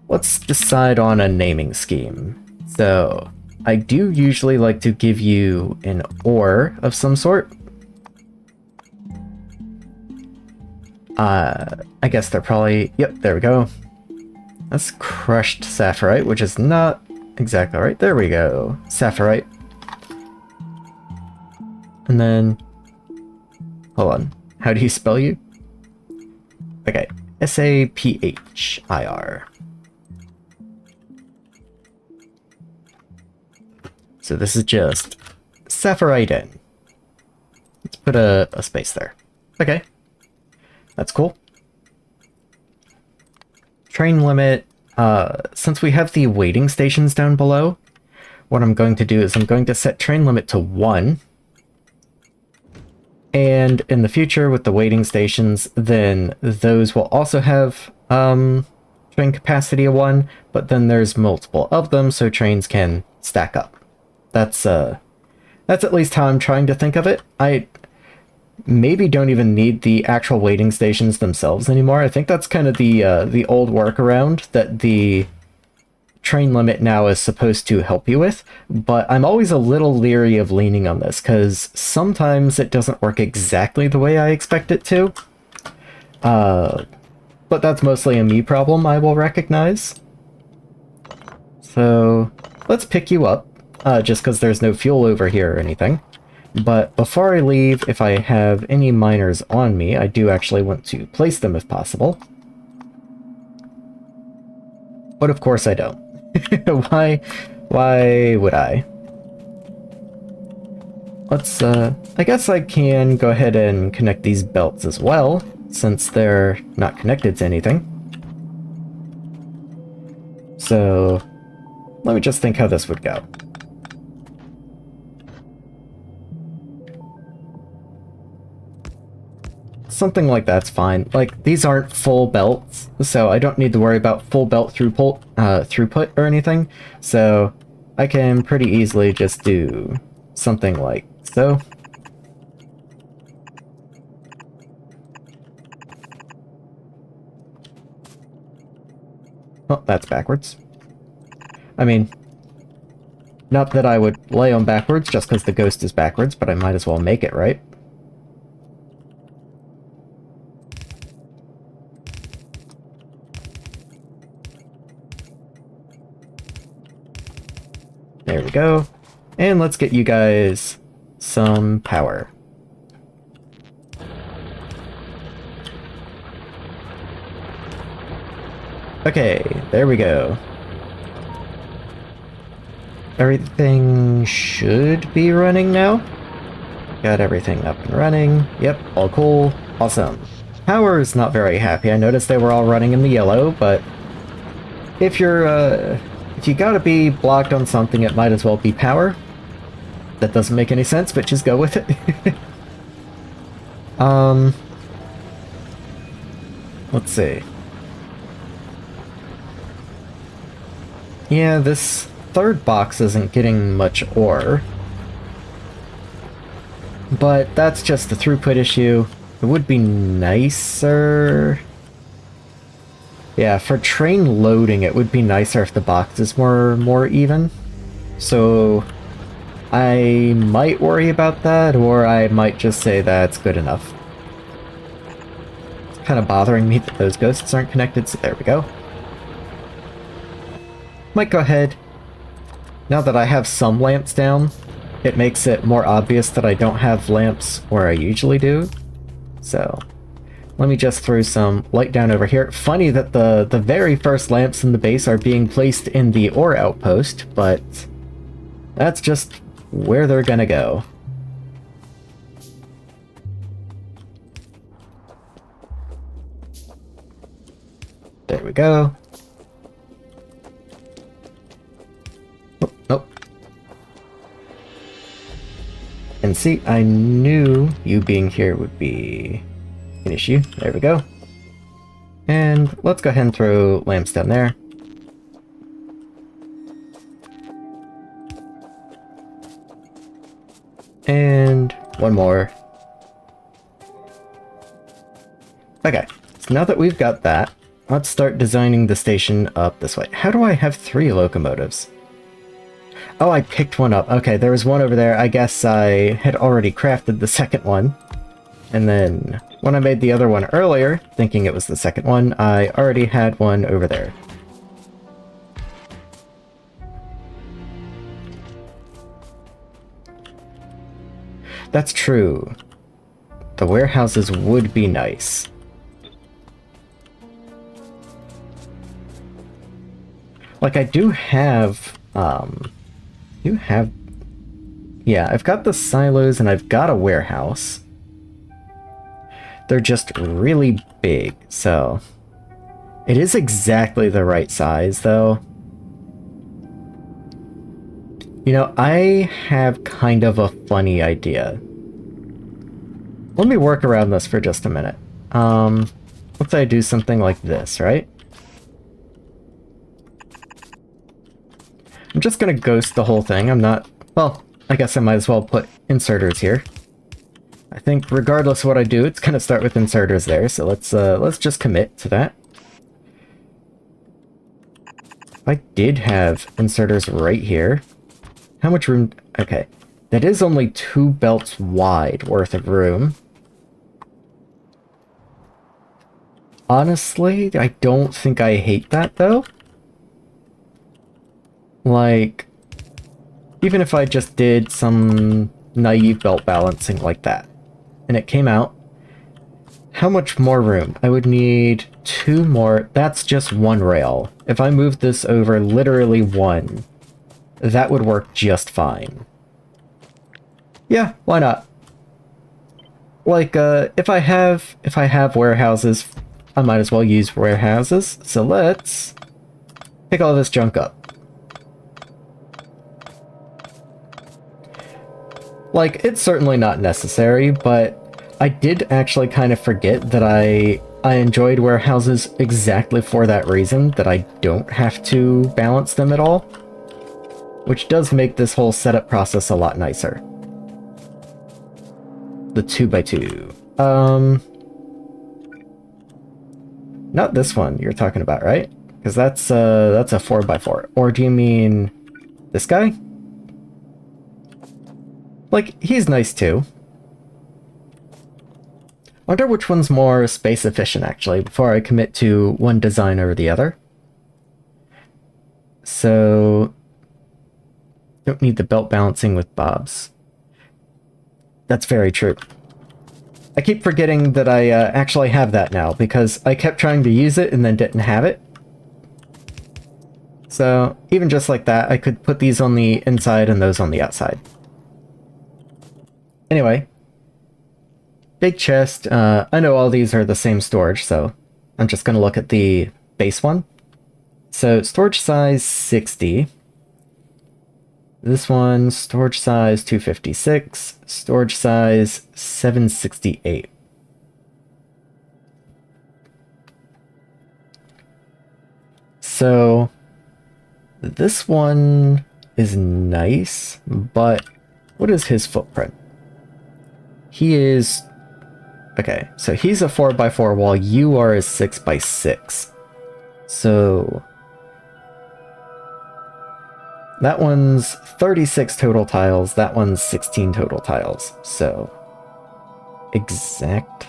let's decide on a naming scheme. So I do usually like to give you an ore of some sort. I guess they're probably... Yep, there we go. That's crushed Saphirite, which is not exactly right. There we go. Saphirite. And then... Hold on. How do you spell you? Okay. S-A-P-H-I-R. So this is just Saphirite in. Let's put a space there. Okay. That's cool. Train limit. Since we have the waiting stations down below, what I'm going to do is I'm going to set train limit to 1. And in the future with the waiting stations, then those will also have train capacity of one, but then there's multiple of them, so trains can stack up. That's at least how I'm trying to think of it. I maybe don't even need the actual waiting stations themselves anymore. I think that's kind of the old workaround that the train limit now is supposed to help you with, but I'm always a little leery of leaning on this, because sometimes it doesn't work exactly the way I expect it to. But that's mostly a me problem, I will recognize. So, let's pick you up, just because there's no fuel over here or anything. But before I leave, if I have any miners on me, I do actually want to place them if possible. But of course I don't. Why would I? Let's, I guess I can go ahead and connect these belts as well, since they're not connected to anything. So, let me just think how this would go. Something like that's fine. Like, these aren't full belts, so I don't need to worry about full belt throughput or anything. So I can pretty easily just do something like so. Oh, that's backwards. I mean, not that I would lay them backwards just because the ghost is backwards, but I might as well make it, right? There we go. And let's get you guys some power. Okay, there we go. Everything should be running now. Got everything up and running. Yep, all cool. Awesome. Power is not very happy. I noticed they were all running in the yellow, but if you gotta be blocked on something, it might as well be power. That doesn't make any sense, but just go with it. Let's see. Yeah, this third box isn't getting much ore. But that's just a throughput issue. It would be nicer... Yeah, for train loading, it would be nicer if the boxes were more even. So I might worry about that, or I might just say that's good enough. It's kind of bothering me that those ghosts aren't connected, so there we go. Might go ahead. Now that I have some lamps down, it makes it more obvious that I don't have lamps where I usually do. So... let me just throw some light down over here. Funny that the very first lamps in the base are being placed in the ore outpost, but that's just where they're gonna go. There we go. Oh, nope. And see, I knew you being here would be an issue. There we go. And let's go ahead and throw lamps down there. And one more. Okay, so now that we've got that, let's start designing the station up this way. How do I have 3 locomotives? Oh, I picked one up. Okay, there was one over there. I guess I had already crafted the second one. And then when I made the other one earlier, thinking it was the second one, I already had one over there. That's true. The warehouses would be nice. Like, I do have, yeah, I've got the silos and I've got a warehouse. They're just really big, so... It is exactly the right size, though. You know, I have kind of a funny idea. Let me work around this for just a minute. Let's say I do something like this, right? I'm just gonna ghost the whole thing. I'm not... Well, I guess I might as well put inserters here. I think regardless of what I do, it's gonna start with inserters there, so let's just commit to that. If I did have inserters right here, how much room... Okay, that is only 2 belts wide worth of room. Honestly, I don't think I hate that, though. Like, even if I just did some naive belt balancing like that, and it came out, how much more room? I would need 2 more. That's just 1 rail. If I moved this over literally 1, that would work just fine. Yeah, why not? Like, if I have warehouses, I might as well use warehouses. So let's pick all this junk up. Like, it's certainly not necessary, but I did actually kind of forget that I enjoyed warehouses exactly for that reason, that I don't have to balance them at all. Which does make this whole setup process a lot nicer. The 2x2. Not this one you're talking about, right? Because that's a 4x4. Or do you mean this guy? Like, he's nice too. Wonder which one's more space efficient, actually, before I commit to one design over the other. So... don't need the belt balancing with bobs. That's very true. I keep forgetting that I actually have that now, because I kept trying to use it and then didn't have it. So, even just like that, I could put these on the inside and those on the outside. Anyway. Big chest. I know all these are the same storage, so I'm just going to look at the base one. So, storage size 60. This one, storage size 256, storage size 768. So, this one is nice, but what is his footprint? He is... okay, so he's a 4x4 while you are a 6x6. So... that one's 36 total tiles, that one's 16 total tiles, so... exact...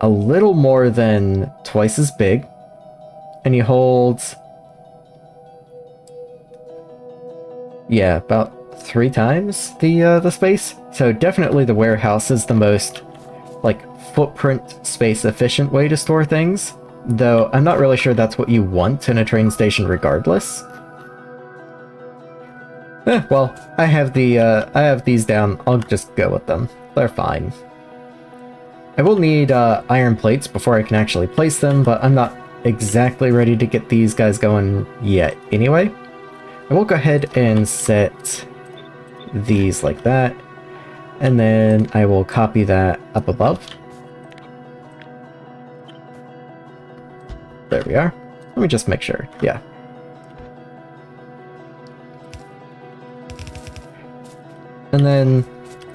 a little more than twice as big, and he holds... yeah, about 3 times the space. So definitely the warehouse is the most, like, footprint space efficient way to store things, though I'm not really sure that's what you want in a train station regardless. Well, I have these down. I'll just go with them. They're fine. I will need iron plates before I can actually place them, but I'm not exactly ready to get these guys going yet anyway. I will go ahead and set these like that, and then I will copy that up above. There we are. Let me just make sure. Yeah. And then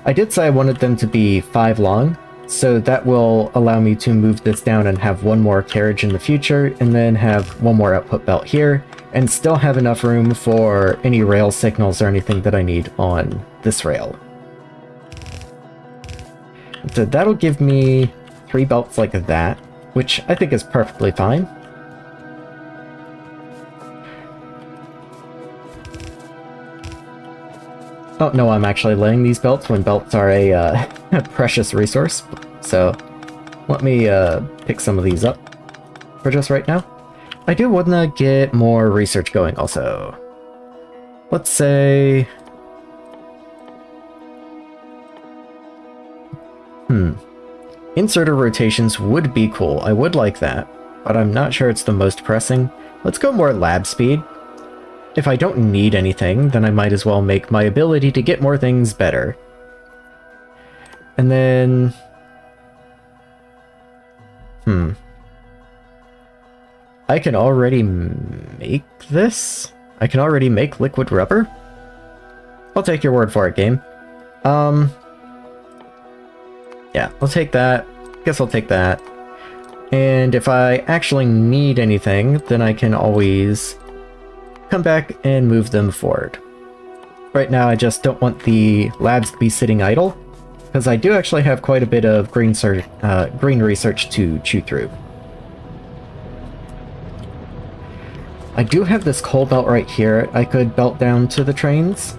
I did say I wanted them to be 5 long, so that will allow me to move this down and have 1 more carriage in the future, and then have 1 more output belt here, and still have enough room for any rail signals or anything that I need on this rail. So that'll give me 3 belts like that, which I think is perfectly fine. Oh, no, I'm actually laying these belts when belts are a precious resource. So, let me pick some of these up for just right now. I do want to get more research going also. Let's say... inserter rotations would be cool. I would like that, but I'm not sure it's the most pressing. Let's go more lab speed. If I don't need anything, then I might as well make my ability to get more things better. And then... I can already make this? I can already make liquid rubber? I'll take your word for it, game. Yeah, I'll take that. Guess I'll take that. And if I actually need anything, then I can always come back and move them forward. Right now, I just don't want the labs to be sitting idle, because I do actually have quite a bit of green research to chew through. I do have this coal belt right here I could belt down to the trains.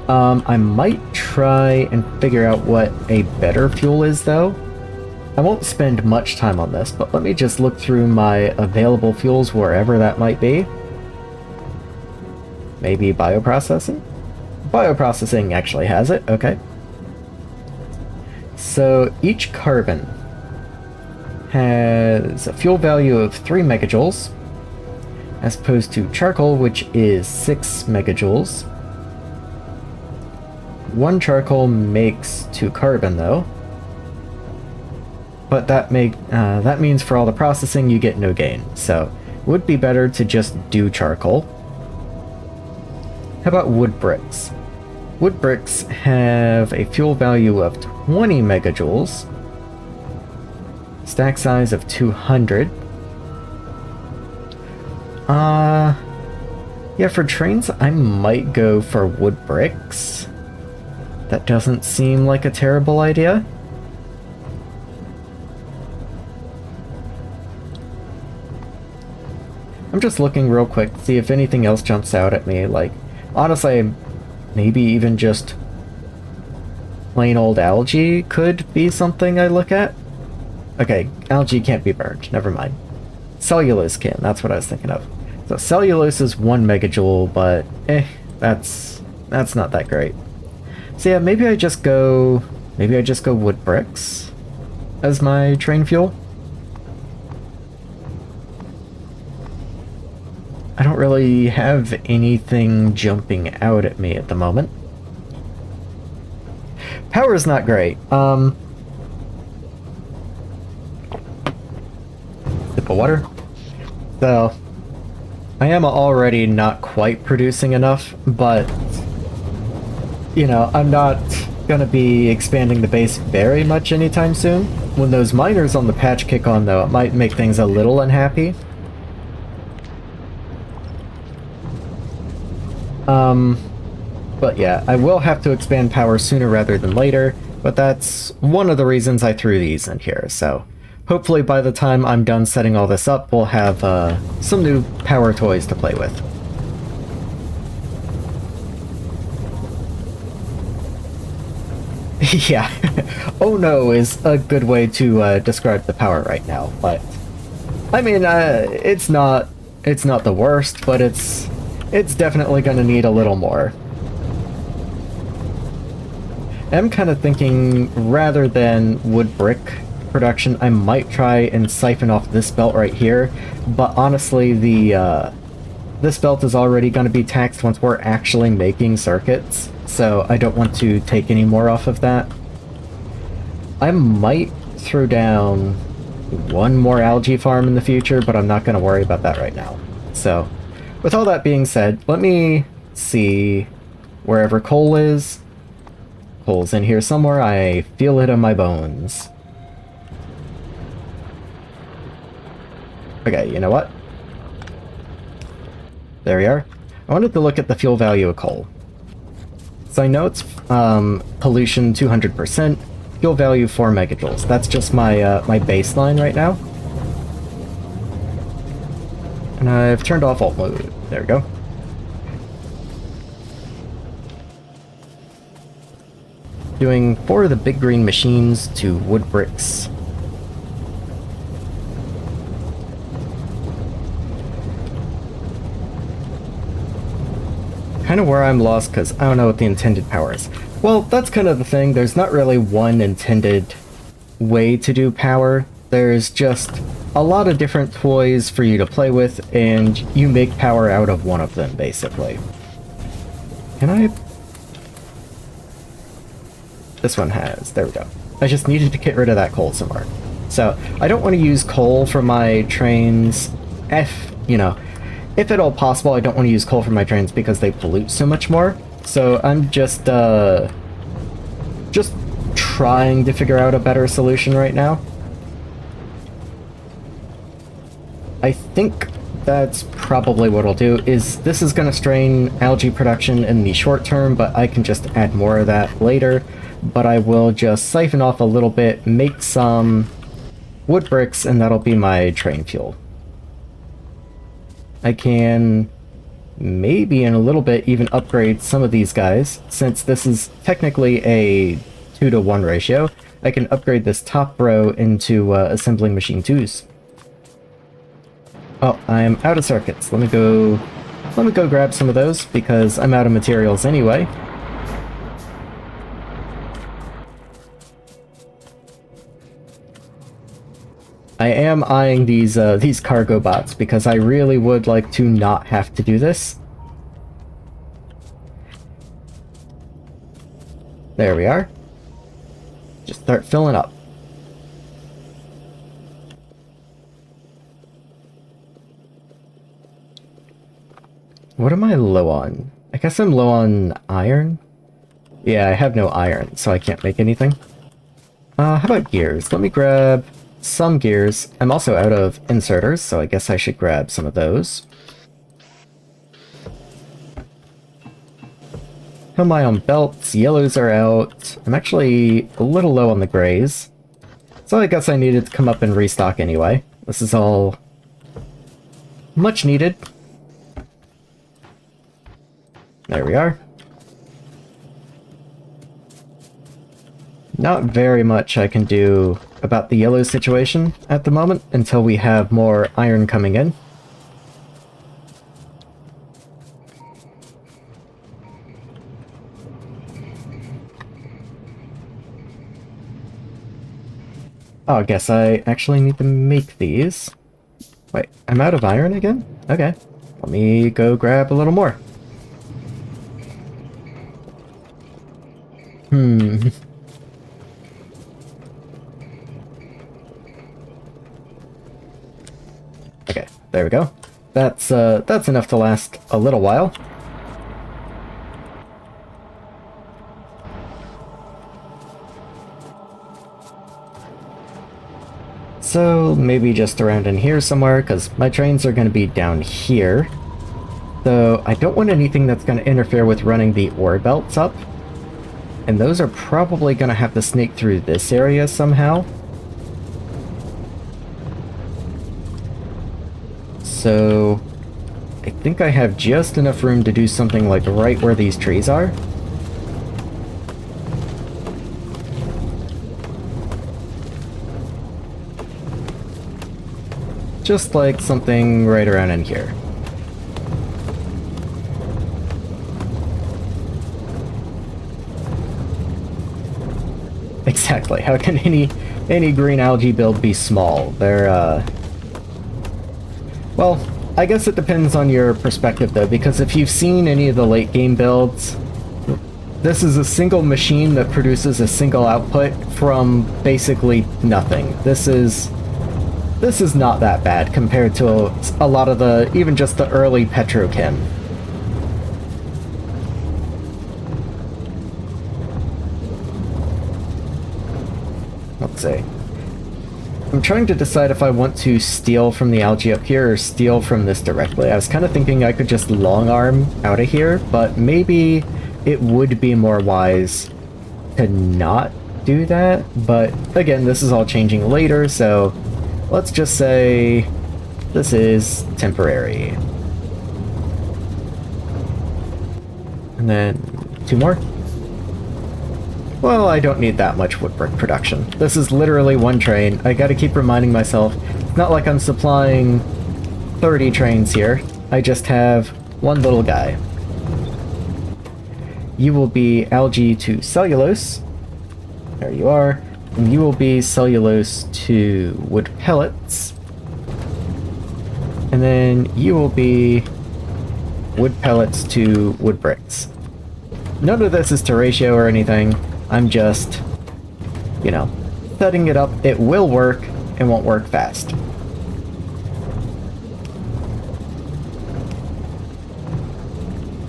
I might try and figure out what a better fuel is, though. I won't spend much time on this, but let me just look through my available fuels wherever that might be. Maybe bioprocessing? Bioprocessing actually has it, okay. So each carbon has a fuel value of 3 megajoules, as opposed to charcoal, which is 6 megajoules. 1 charcoal makes 2 carbon, though. But that means for all the processing you get no gain, so it would be better to just do charcoal. How about wood bricks? Wood bricks have a fuel value of 20 megajoules, stack size of 200. Yeah, for trains I might go for wood bricks. That doesn't seem like a terrible idea. I'm just looking real quick to see if anything else jumps out at me. Like, honestly, maybe even just plain old algae could be something I look at. Okay, algae can't be burned. Never mind. Cellulose can. That's what I was thinking of. So cellulose is 1 megajoule, but that's not that great. So yeah, maybe I just go wood bricks as my train fuel. I don't really have anything jumping out at me at the moment. Power is not great. Sip of water. So, I am already not quite producing enough, but, you know, I'm not gonna be expanding the base very much anytime soon. When those miners on the patch kick on, though, it might make things a little unhappy. But yeah, I will have to expand power sooner rather than later, but that's one of the reasons I threw these in here, so hopefully by the time I'm done setting all this up, we'll have some new power toys to play with. Yeah, oh no is a good way to describe the power right now, but I mean, it's not the worst, but it's definitely going to need a little more. I'm kind of thinking, rather than wood brick production, I might try and siphon off this belt right here, but honestly, this belt is already going to be taxed once we're actually making circuits, so I don't want to take any more off of that. I might throw down one more algae farm in the future, but I'm not going to worry about that right now. So, with all that being said, let me see wherever coal is. Coal's in here somewhere. I feel it in my bones. Okay, you know what? There we are. I wanted to look at the fuel value of coal. So I know it's pollution 200%, fuel value 4 megajoules. That's just my my baseline right now. And I've turned off alt mode. There we go. Doing 4 of the big green machines to wood bricks. Kind of where I'm lost because I don't know what the intended power is. Well, that's kind of the thing. There's not really one intended way to do power. There's just a lot of different toys for you to play with, and you make power out of one of them, basically. Can I... This one has. There we go. I just needed to get rid of that coal somewhere. So, I don't want to use coal for my trains. if at all possible, I don't want to use coal for my trains because they pollute so much more. So I'm just trying to figure out a better solution right now. I think that's probably what I'll do. This is going to strain algae production in the short term, but I can just add more of that later. But I will just siphon off a little bit, make some wood bricks, and that'll be my train fuel. I can maybe in a little bit even upgrade some of these guys, since this is technically a 2-to-1 ratio. I can upgrade this top row into assembling machine 2s. Oh, I'm out of circuits. Let me go grab some of those, because I'm out of materials anyway. I am eyeing these cargo bots, because I really would like to not have to do this. There we are. Just start filling up. What am I low on? I guess I'm low on iron? Yeah, I have no iron, so I can't make anything. How about gears? Let me grab some gears. I'm also out of inserters, so I guess I should grab some of those. How am I on belts? Yellows are out. I'm actually a little low on the grays. So I guess I needed to come up and restock anyway. This is all much needed. There we are. Not very much I can do about the yellow situation at the moment until we have more iron coming in. Oh, I guess I actually need to make these. Wait, I'm out of iron again? Okay. Let me go grab a little more. Okay, there we go. That's enough to last a little while. So maybe just around in here somewhere, because my trains are going to be down here. So I don't want anything that's going to interfere with running the ore belts up. And those are probably going to have to sneak through this area somehow. So I think I have just enough room to do something like right where these trees are. Just like something right around in here. Exactly. How can any green algae build be small? They're, well, I guess it depends on your perspective, though, because if you've seen any of the late game builds, this is a single machine that produces a single output from basically nothing. This is not that bad compared to a lot of the, even just the early Petrochem. Let's see. I'm trying to decide if I want to steal from the algae up here or steal from this directly. I was kind of thinking I could just long arm out of here, but maybe it would be more wise to not do that. But again, this is all changing later, so let's just say this is temporary. And then 2 more. Well, I don't need that much wood brick production. This is literally 1 train. I gotta keep reminding myself, it's not like I'm supplying 30 trains here. I just have 1 little guy. You will be algae to cellulose. There you are. And you will be cellulose to wood pellets. And then you will be wood pellets to wood bricks. None of this is to ratio or anything. I'm just, you know, setting it up. It will work. It won't work fast.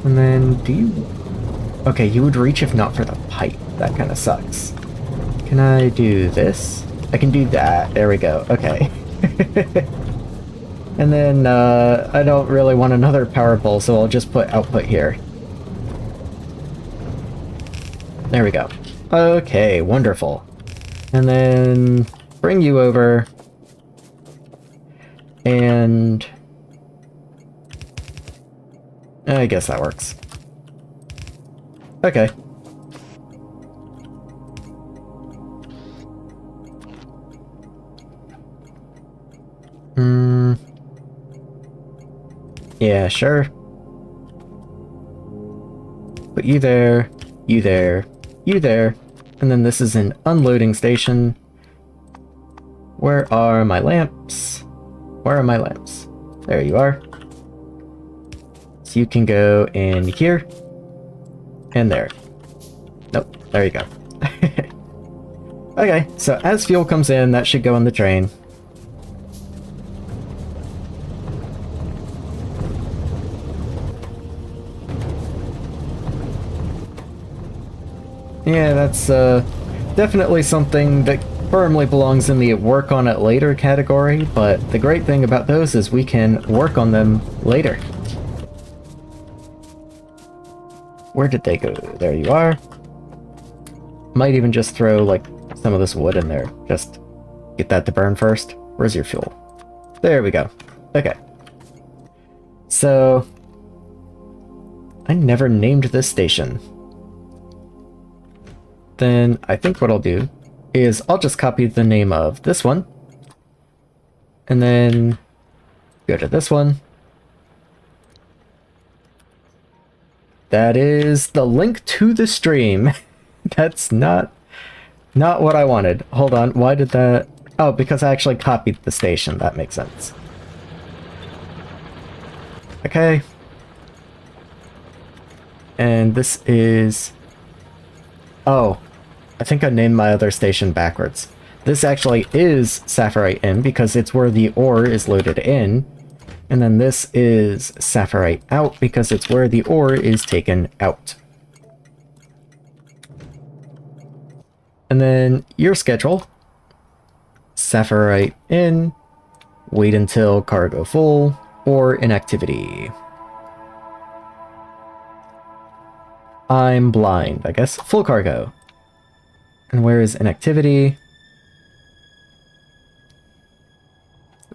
And then, do you... Okay, you would reach if not for the pipe. That kind of sucks. Can I do this? I can do that. There we go. Okay. And then, I don't really want another power pole, so I'll just put output here. There we go. Okay, wonderful. And then bring you over. And I guess that works. Okay. Yeah, sure. Put you there, you there, you there, and then this is an unloading station. Where are my lamps? Where are my lamps? There you are. So you can go in here, and there. Nope, there you go. Okay, so as fuel comes in, that should go on the train. Yeah, that's definitely something that firmly belongs in the work on it later category, but the great thing about those is we can work on them later. Where did they go? There you are. Might even just throw, like, some of this wood in there. Just get that to burn first. Where's your fuel? There we go. Okay. So, I never named this station. Then I think what I'll do is I'll just copy the name of this one, and then go to this one. That is the link to the stream. That's not what I wanted. Hold on, why did that... Oh, because I actually copied the station. That makes sense. Okay. And this is... Oh, I think I named my other station backwards. This actually is Saphirite in because it's where the ore is loaded in. And then this is Saphirite out because it's where the ore is taken out. And then your schedule. Saphirite in, wait until cargo full, or inactivity. I'm blind, I guess. Full cargo. And where is inactivity?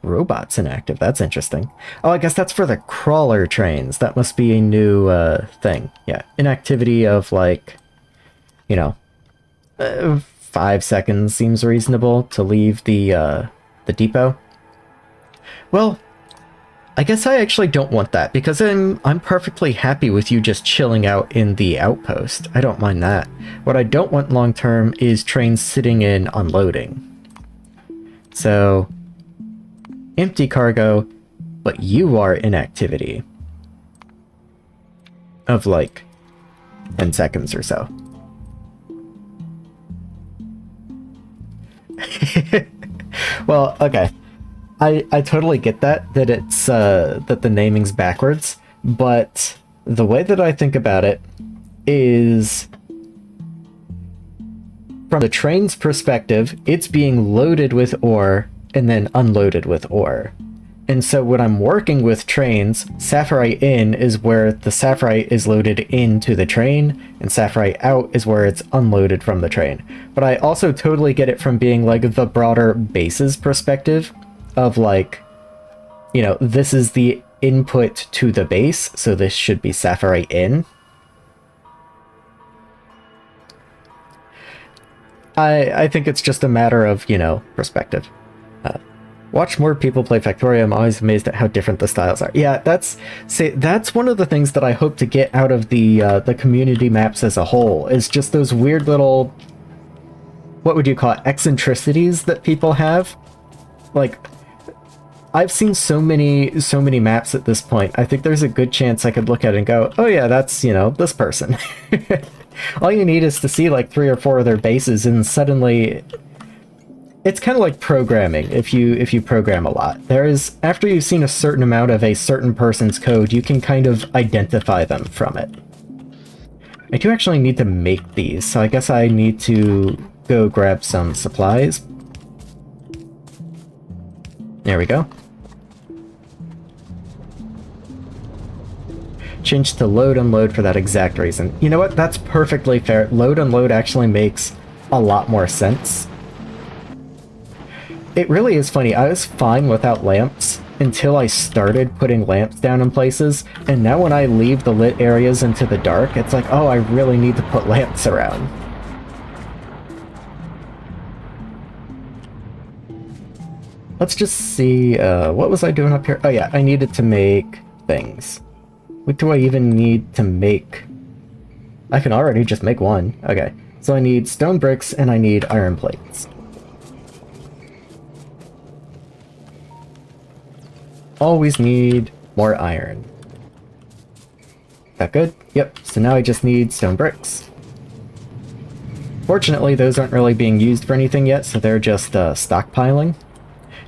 Robots inactive, that's interesting. Oh, I guess that's for the crawler trains. That must be a new thing. Yeah, inactivity of like, you know, 5 seconds seems reasonable to leave the depot. Well, I guess I actually don't want that, because I'm perfectly happy with you just chilling out in the outpost. I don't mind that. What I don't want long term is trains sitting in unloading. So, empty cargo, but you are in activity. Of like 10 seconds or so. Well, okay. I totally get that it's that the naming's backwards, but the way that I think about it is from the train's perspective, it's being loaded with ore and then unloaded with ore. And so when I'm working with trains, Saphirite in is where the Saphirite is loaded into the train, and Saphirite out is where it's unloaded from the train. But I also totally get it from being like the broader base's perspective of like, you know, this is the input to the base, so this should be Saphirite in. I think it's just a matter of, you know, perspective. Watch more people play Factorio. I'm always amazed at how different the styles are. Yeah, that's one of the things that I hope to get out of the community maps as a whole, is just those weird little, what would you call it, eccentricities that people have. Like, I've seen so many maps at this point. I think there's a good chance I could look at it and go, oh yeah, that's, you know, this person. All you need is to see like 3 or 4 of their bases, and suddenly it's kind of like programming. If you program a lot, there's after you've seen a certain amount of a certain person's code, you can kind of identify them from it. I do actually need to make these, so I guess I need to go grab some supplies. There we go. Change to load unload for that exact reason. You know what? That's perfectly fair. Load unload actually makes a lot more sense. It really is funny. I was fine without lamps until I started putting lamps down in places, and now when I leave the lit areas into the dark, it's like, oh, I really need to put lamps around. Let's just see, what was I doing up here? Oh yeah, I needed to make things. What do I even need to make? I can already just make one. Okay, so I need stone bricks and I need iron plates. Always need more iron. That good? Yep, so now I just need stone bricks. Fortunately, those aren't really being used for anything yet, so they're just stockpiling.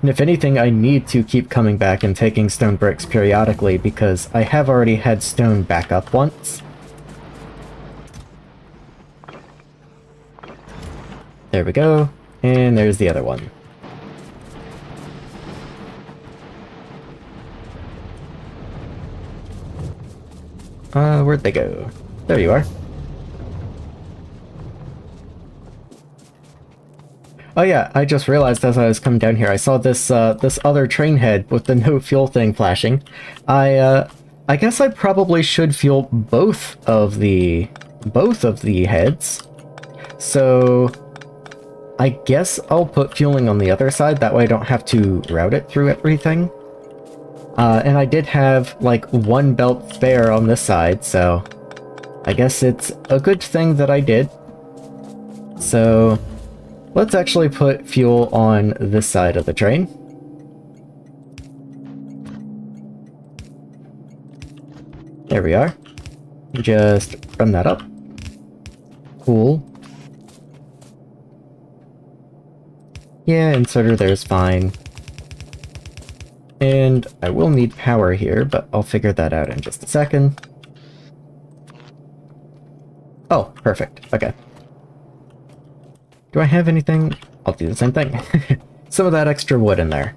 And if anything, I need to keep coming back and taking stone bricks periodically because I have already had stone back up once. There we go. And there's the other one. Where'd they go? There you are. Oh yeah, I just realized as I was coming down here, I saw this this other train head with the no fuel thing flashing. I guess I probably should fuel both of the heads. So I guess I'll put fueling on the other side, that way I don't have to route it through everything. And I did have like one belt spare on this side, so I guess it's a good thing that I did. So let's actually put fuel on this side of the train. There we are. Just run that up. Cool. Yeah, inserter there's fine. And I will need power here, but I'll figure that out in just a second. Oh, perfect. Okay. Do I have anything? I'll do the same thing. Some of that extra wood in there.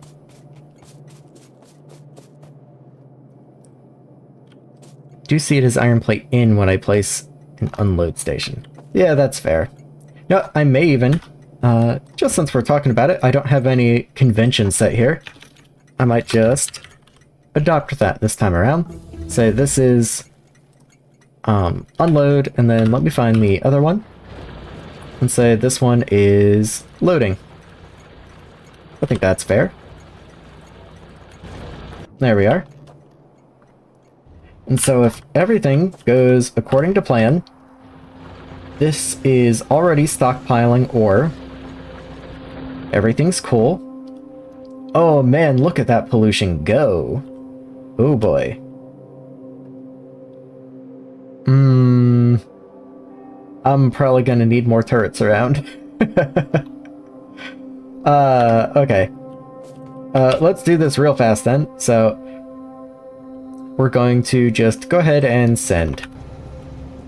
Do see it as iron plate in when I place an unload station. Yeah, that's fair. No, I may even, just since we're talking about it, I don't have any convention set here. I might just adopt that this time around. Say this is unload, and then let me find the other one. And say this one is loading. I think that's fair. There we are. And so if everything goes according to plan, this is already stockpiling ore. Everything's cool. Oh man, look at that pollution go. Oh boy. I'm probably gonna need more turrets around. Okay. Let's do this real fast then. So, we're going to just go ahead and send.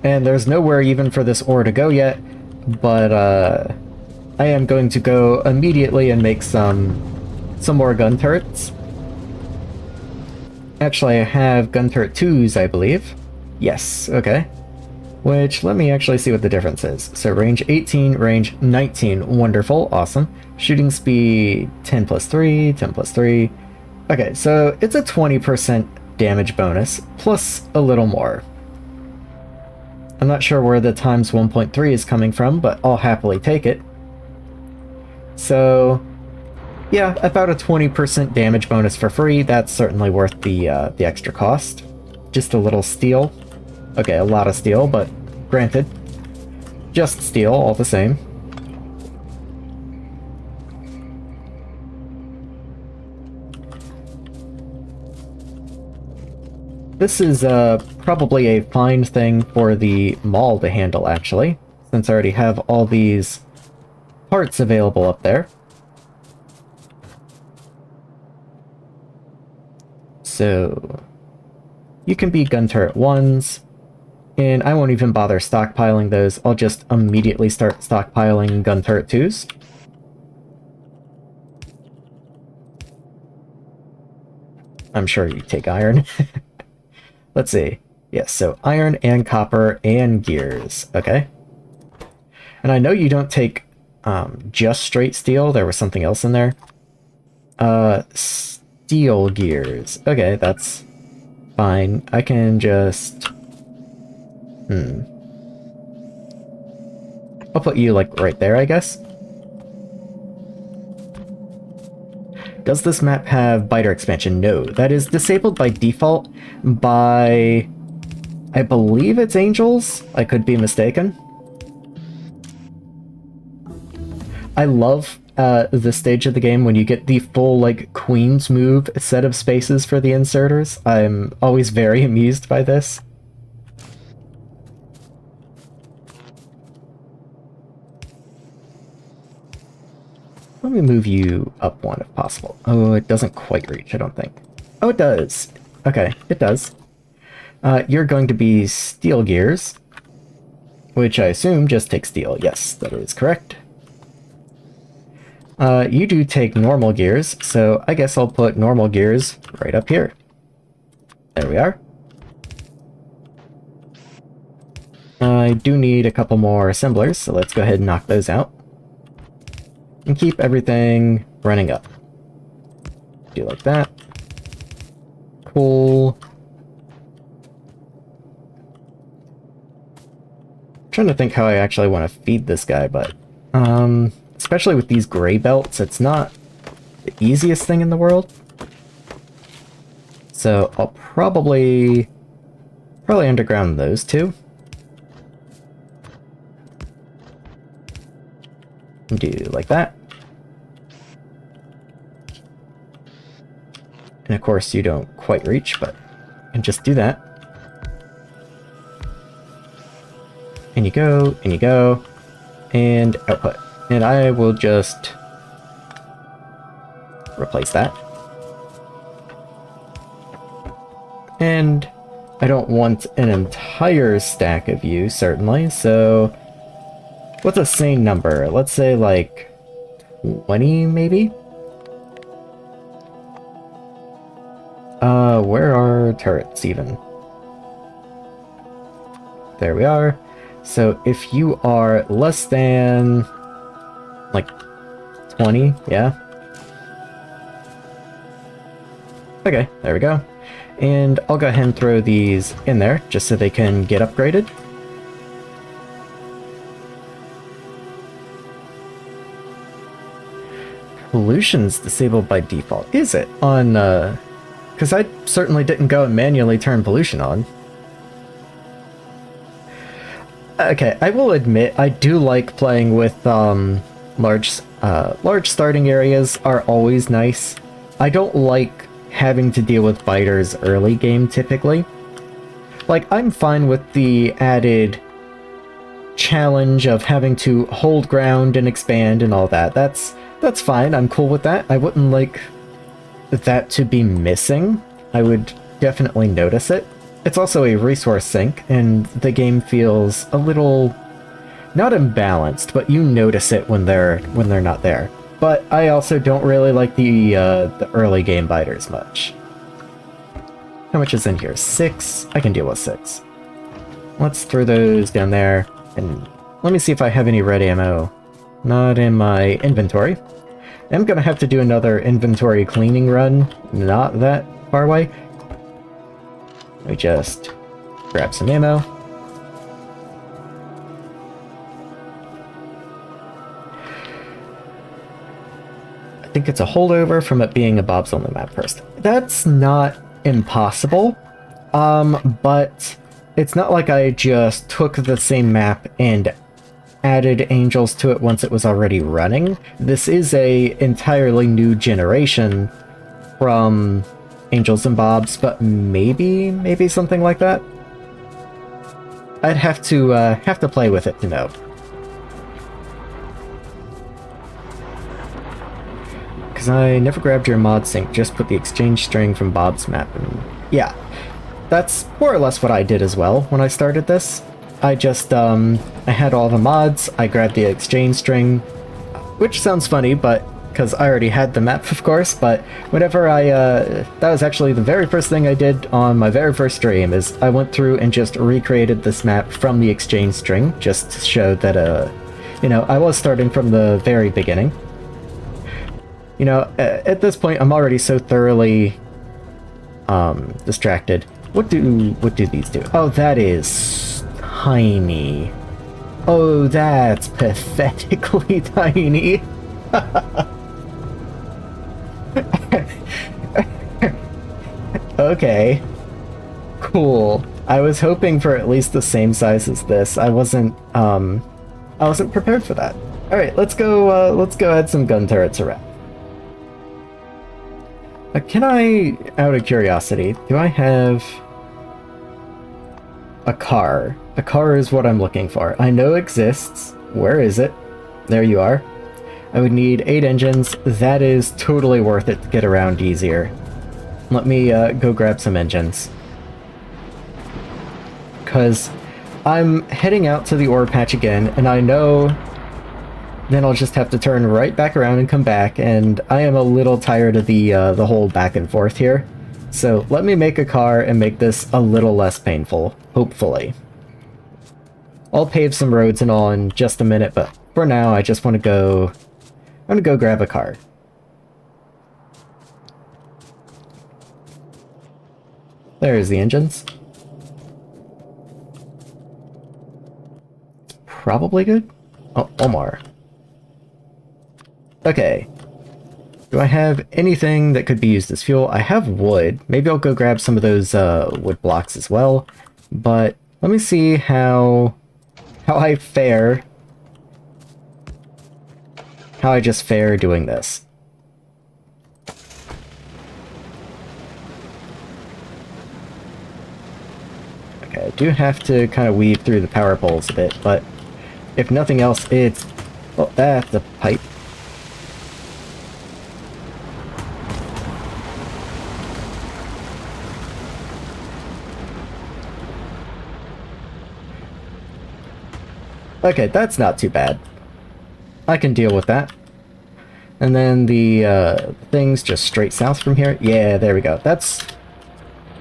And there's nowhere even for this ore to go yet, but I am going to go immediately and make some more gun turrets. Actually, I have gun turret 2s, I believe. Yes, okay. Which, let me actually see what the difference is. So range 18, range 19. Wonderful, awesome. Shooting speed 10 plus 3, 10 plus 3. Okay, so it's a 20% damage bonus, plus a little more. I'm not sure where the times 1.3 is coming from, but I'll happily take it. So yeah, about a 20% damage bonus for free. That's certainly worth the extra cost. Just a little steel. Okay, a lot of steel, but granted, just steel all the same. This is probably a fine thing for the mall to handle, actually, since I already have all these parts available up there. So you can be gun turret 1s, and I won't even bother stockpiling those. I'll just immediately start stockpiling gun turret 2s. I'm sure you take iron. Let's see. Yes, so iron and copper and gears. Okay. And I know you don't take just straight steel. There was something else in there. Steel gears. Okay, that's fine. I can just... I'll put you, like, right there, I guess. Does this map have biter expansion? No. That is disabled by default by... I believe it's angels? I could be mistaken. I love this stage of the game when you get the full, like, Queen's move set of spaces for the inserters. I'm always very amused by this. Let me move you up one if possible. Oh, it doesn't quite reach, I don't think. Oh, it does. Okay, it does. You're going to be steel gears, which I assume just takes steel. Yes, that is correct. You do take normal gears, so I guess I'll put normal gears right up here. There we are. I do need a couple more assemblers, so let's go ahead and knock those out. And keep everything running up. Do like that. Cool. I'm trying to think how I actually want to feed this guy, but especially with these gray belts, it's not the easiest thing in the world. So I'll probably underground those two. Do like that. And of course you don't quite reach, but you can just do that. And you go, and output. And I will just replace that. And I don't want an entire stack of you, certainly, so what's a sane number? Let's say like 20, maybe? Where are turrets even? There we are. So if you are less than like 20, yeah. Okay, there we go. And I'll go ahead and throw these in there just so they can get upgraded. Pollution's disabled by default. Is it? On, because I certainly didn't go and manually turn pollution on. Okay, I will admit, I do like playing with, large starting areas are always nice. I don't like having to deal with biters early game, typically. Like, I'm fine with the added challenge of having to hold ground and expand and all that. That's fine, I'm cool with that. I wouldn't like that to be missing. I would definitely notice it. It's also a resource sink, and the game feels a little not imbalanced, but you notice it when they're not there. But I also don't really like the early game biters much. How much is in here? 6? I can deal with 6. Let's throw those down there, and let me see if I have any red ammo. Not in my inventory. I'm gonna have to do another inventory cleaning run, not that far away. Let me just grab some ammo. I think it's a holdover from it being a Bob's Only map first. That's not impossible, but it's not like I just took the same map and added angels to it once it was already running. This is a entirely new generation from Angels and Bobs, but maybe something like that. I'd have to play with it to know. because I never grabbed your mod sync, just put the exchange string from Bob's map. And yeah, that's more or less what I did as well when I started this. I just, I had all the mods, I grabbed the exchange string, which sounds funny, but because I already had the map, of course, but whenever that was actually the very first thing I did on my very first stream, is I went through and just recreated this map from the exchange string, just to show that, you know, I was starting from the very beginning. You know, at this point, I'm already so thoroughly, distracted. What do these do? Oh, that is tiny. Oh, that's pathetically tiny. Okay. Cool. I was hoping for at least the same size as this. I wasn't prepared for that. Alright, let's go add some gun turrets around. Can I, out of curiosity, do I have a car? A car is what I'm looking for. I know it exists. Where is it? There you are. I would need 8 engines. That is totally worth it to get around easier. Let me go grab some engines. Because I'm heading out to the ore patch again, and I know then I'll just have to turn right back around and come back, and I am a little tired of the whole back and forth here. So let me make a car and make this a little less painful, hopefully. I'll pave some roads and all in just a minute, but for now I just want to go... I'm gonna go grab a car. There's the engines. Probably good. Oh, Omar. Okay. Do I have anything that could be used as fuel? I have wood. Maybe I'll go grab some of those wood blocks as well. But let me see how I fare. How I just fare doing this. Okay, I do have to kind of weave through the power poles a bit, but if nothing else, it's... Oh, that's a pipe. Okay, that's not too bad. I can deal with that. And then the things just straight south from here. Yeah, there we go. That's...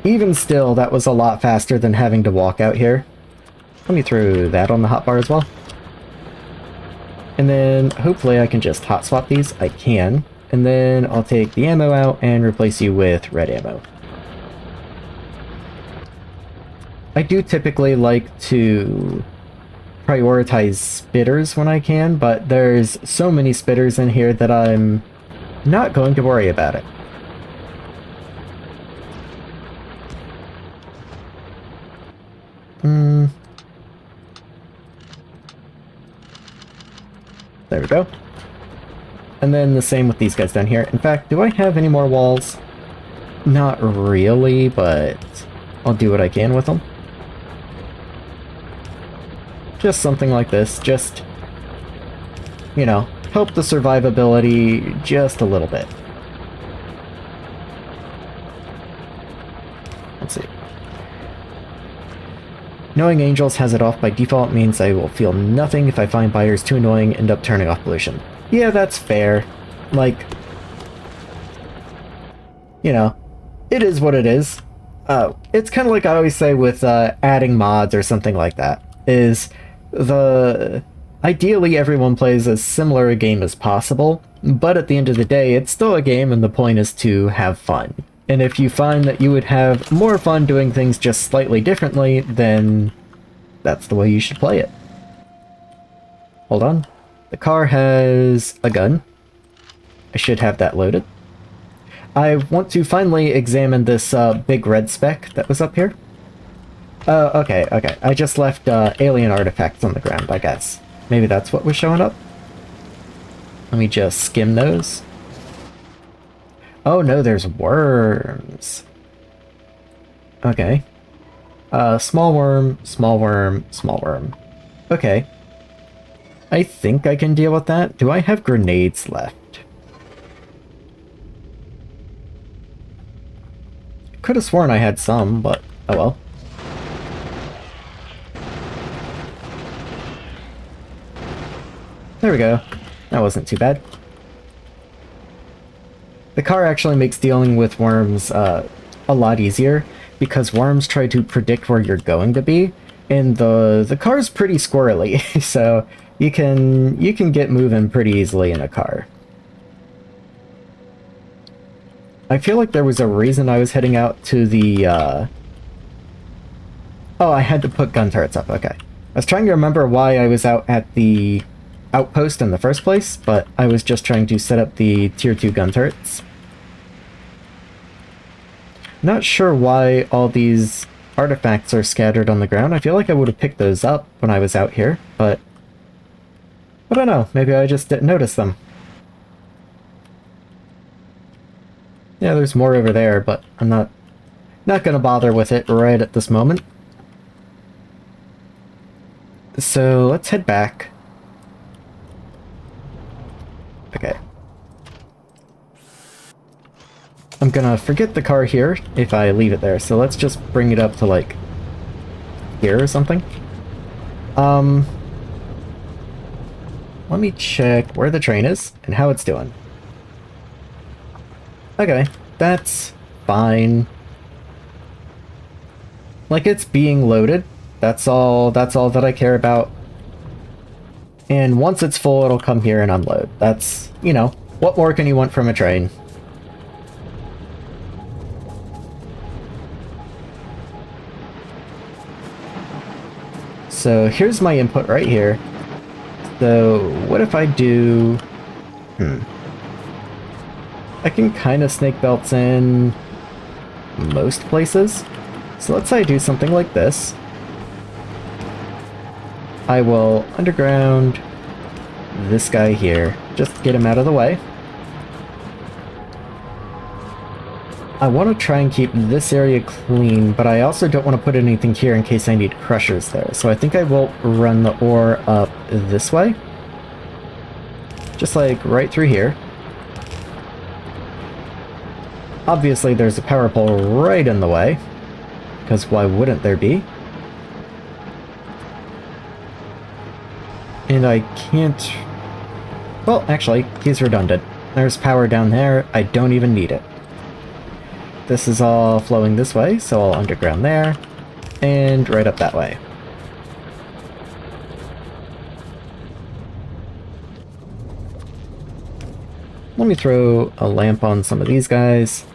Even still, that was a lot faster than having to walk out here. Let me throw that on the hotbar as well. And then hopefully I can just hot swap these. I can. And then I'll take the ammo out and replace you with red ammo. I do typically like to prioritize spitters when I can, but there's so many spitters in here that I'm not going to worry about it. There we go. And then the same with these guys down here. In fact, do I have any more walls? Not really, but I'll do what I can with them. Just something like this, just, you know, help the survivability just a little bit. Let's see. Knowing Angels has it off by default means I will feel nothing if I find buyers too annoying and end up turning off pollution. Yeah, that's fair. Like, you know, it is what it is. It's kind of like I always say with adding mods or something like that, is ideally everyone plays as similar a game as possible, but at the end of the day, it's still a game and the point is to have fun. And if you find that you would have more fun doing things just slightly differently, then that's the way you should play it. Hold on. The car has a gun. I should have that loaded. I want to finally examine this big red speck that was up here. Okay. I just left alien artifacts on the ground, I guess. Maybe that's what was showing up? Let me just skim those. Oh no, there's worms. Okay. Small worm, small worm, small worm. Okay. I think I can deal with that. Do I have grenades left? could have sworn I had some, but oh well. There we go. That wasn't too bad. The car actually makes dealing with worms a lot easier, because worms try to predict where you're going to be, and the car's pretty squirrely, so you can get moving pretty easily in a car. I feel like there was a reason I was heading out to the Oh, I had to put gun turrets up, okay. I was trying to remember why I was out at the outpost in the first place, but I was just trying to set up the tier 2 gun turrets. Not sure why all these artifacts are scattered on the ground. I feel like I would have picked those up when I was out here, but I don't know, maybe I just didn't notice them. Yeah, there's more over there, but I'm not gonna bother with it right at this moment. So let's head back. Okay. I'm gonna forget the car here if I leave it there, so let's just bring it up to, like, here or something. Let me check where the train is and how it's doing. Okay, that's fine. Like, it's being loaded. That's all that I care about. And once it's full, it'll come here and unload. That's, you know, what more can you want from a train? So here's my input right here. So what if I do... I can kind of snake belts in most places. So let's say I do something like this. I will underground this guy here, just to get him out of the way. I want to try and keep this area clean, but I also don't want to put anything here in case I need crushers there. So I think I will run the ore up this way. Just like right through here. Obviously there's a power pole right in the way, because why wouldn't there be? And I can't... Well, actually, he's redundant. There's power down there, I don't even need it. This is all flowing this way, so I'll underground there, and right up that way. Let me throw a lamp on some of these guys.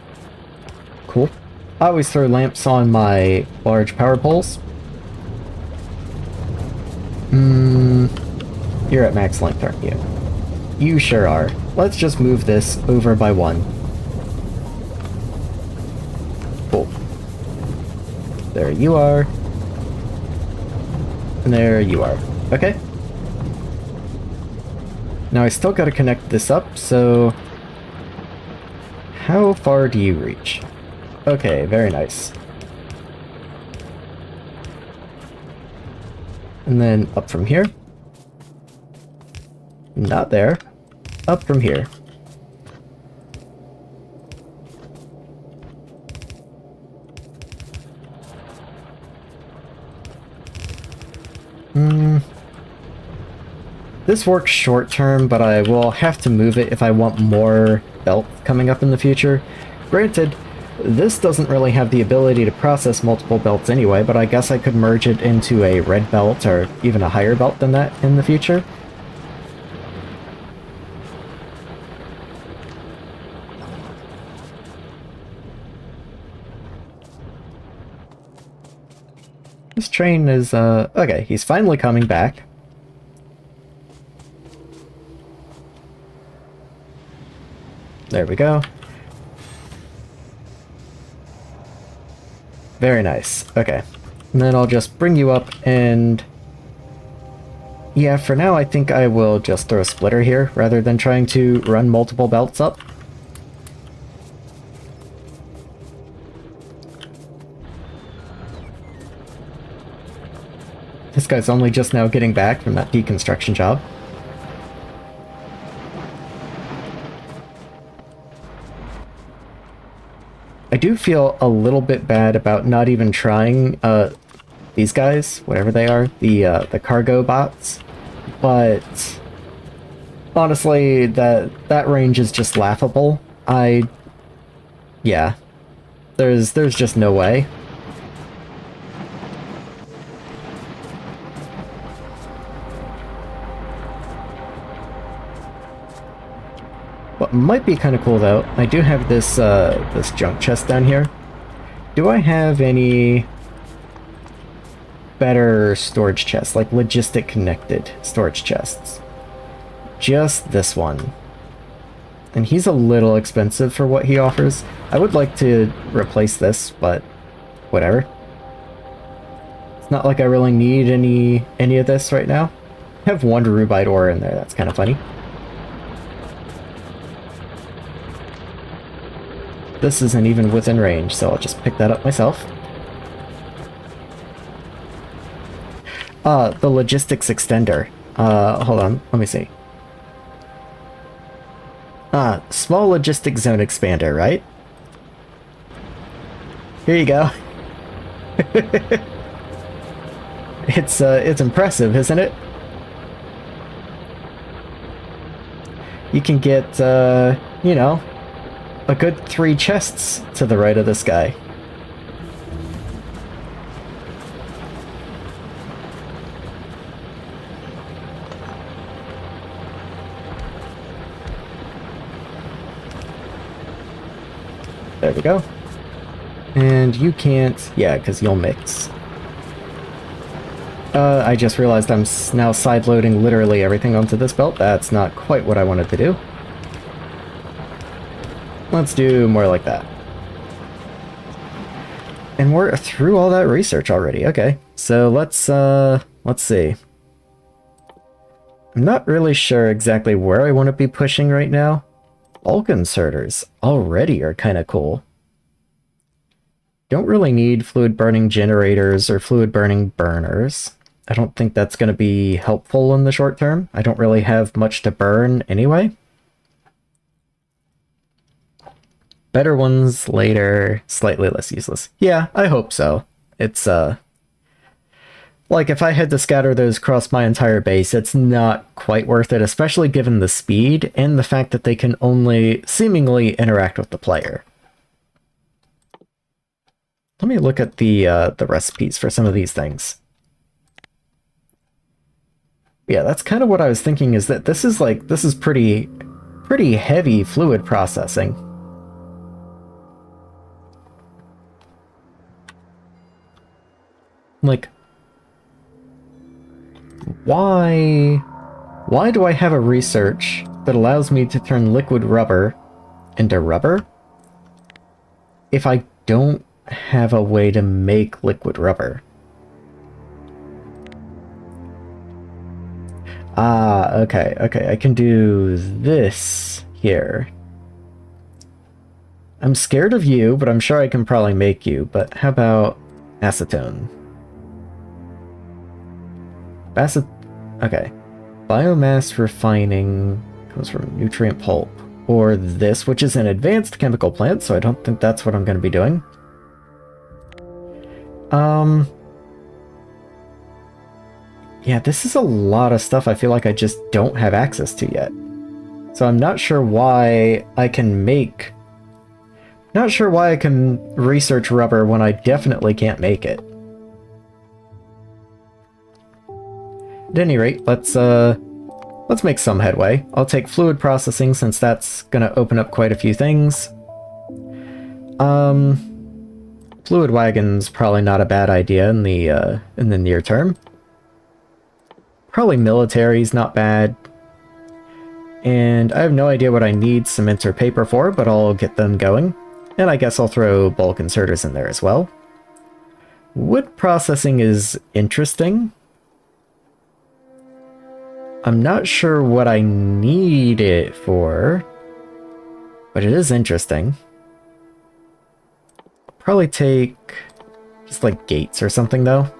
Cool. I always throw lamps on my large power poles. You're at max length, aren't you? You sure are. Let's just move this over by one. Cool. There you are. And there you are. Okay. Now I still gotta connect this up, so... How far do you reach? Okay, very nice. And then up from here. Not there. Up from here. This works short term, but I will have to move it if I want more belt coming up in the future. Granted, this doesn't really have the ability to process multiple belts anyway, but I guess I could merge it into a red belt or even a higher belt than that in the future. This train is, okay, he's finally coming back. There we go. Very nice. Okay. And then I'll just bring you up and... Yeah, for now I think I will just throw a splitter here rather than trying to run multiple belts up. This guy's only just now getting back from that deconstruction job. I do feel a little bit bad about not even trying these guys, whatever they are, the cargo bots, but honestly, that range is just laughable. Yeah, there's just no way. What might be kind of cool though, I do have this this junk chest down here. Do I have any better storage chests, like logistic connected storage chests? Just this one. And he's a little expensive for what he offers. I would like to replace this, but whatever. It's not like I really need any of this right now. I have one rubite ore in there, that's kind of funny. This isn't even within range, so I'll just pick that up myself. The logistics extender. Hold on, let me see. Small logistic zone expander, right? Here you go. It's impressive, isn't it? You can get, you know, a good 3 chests to the right of this guy. There we go. And you can't... yeah, because you'll mix. I just realized I'm now side-loading literally everything onto this belt. That's not quite what I wanted to do. Let's do more like that. And we're through all that research already. Okay, so let's see. I'm not really sure exactly where I want to be pushing right now. Bulk inserters already are kind of cool. Don't really need fluid burning generators or fluid burning burners. I don't think that's going to be helpful in the short term. I don't really have much to burn anyway. Better ones later, slightly less useless. Yeah, I hope so. It's, like, if I had to scatter those across my entire base, it's not quite worth it, especially given the speed and the fact that they can only seemingly interact with the player. Let me look at the recipes for some of these things. Yeah, that's kind of what I was thinking, is that this is pretty heavy fluid processing. Like, why do I have a research that allows me to turn liquid rubber into rubber if I don't have a way to make liquid rubber? Okay, I can do this here. I'm scared of you, but I'm sure I can probably make you. But how about acetone? Okay. Biomass refining comes from nutrient pulp. Or this, which is an advanced chemical plant, so I don't think that's what I'm going to be doing. Yeah, this is a lot of stuff I feel like I just don't have access to yet. So I'm not sure why I can make... not sure why I can research rubber when I definitely can't make it. At any rate, let's make some headway. I'll take fluid processing since that's gonna open up quite a few things. Fluid wagon's probably not a bad idea in the near term. Probably military's not bad. And I have no idea what I need cement or paper for, but I'll get them going. And I guess I'll throw bulk inserters in there as well. Wood processing is interesting. I'm not sure what I need it for, but it is interesting. I'll probably take just like gates or something though.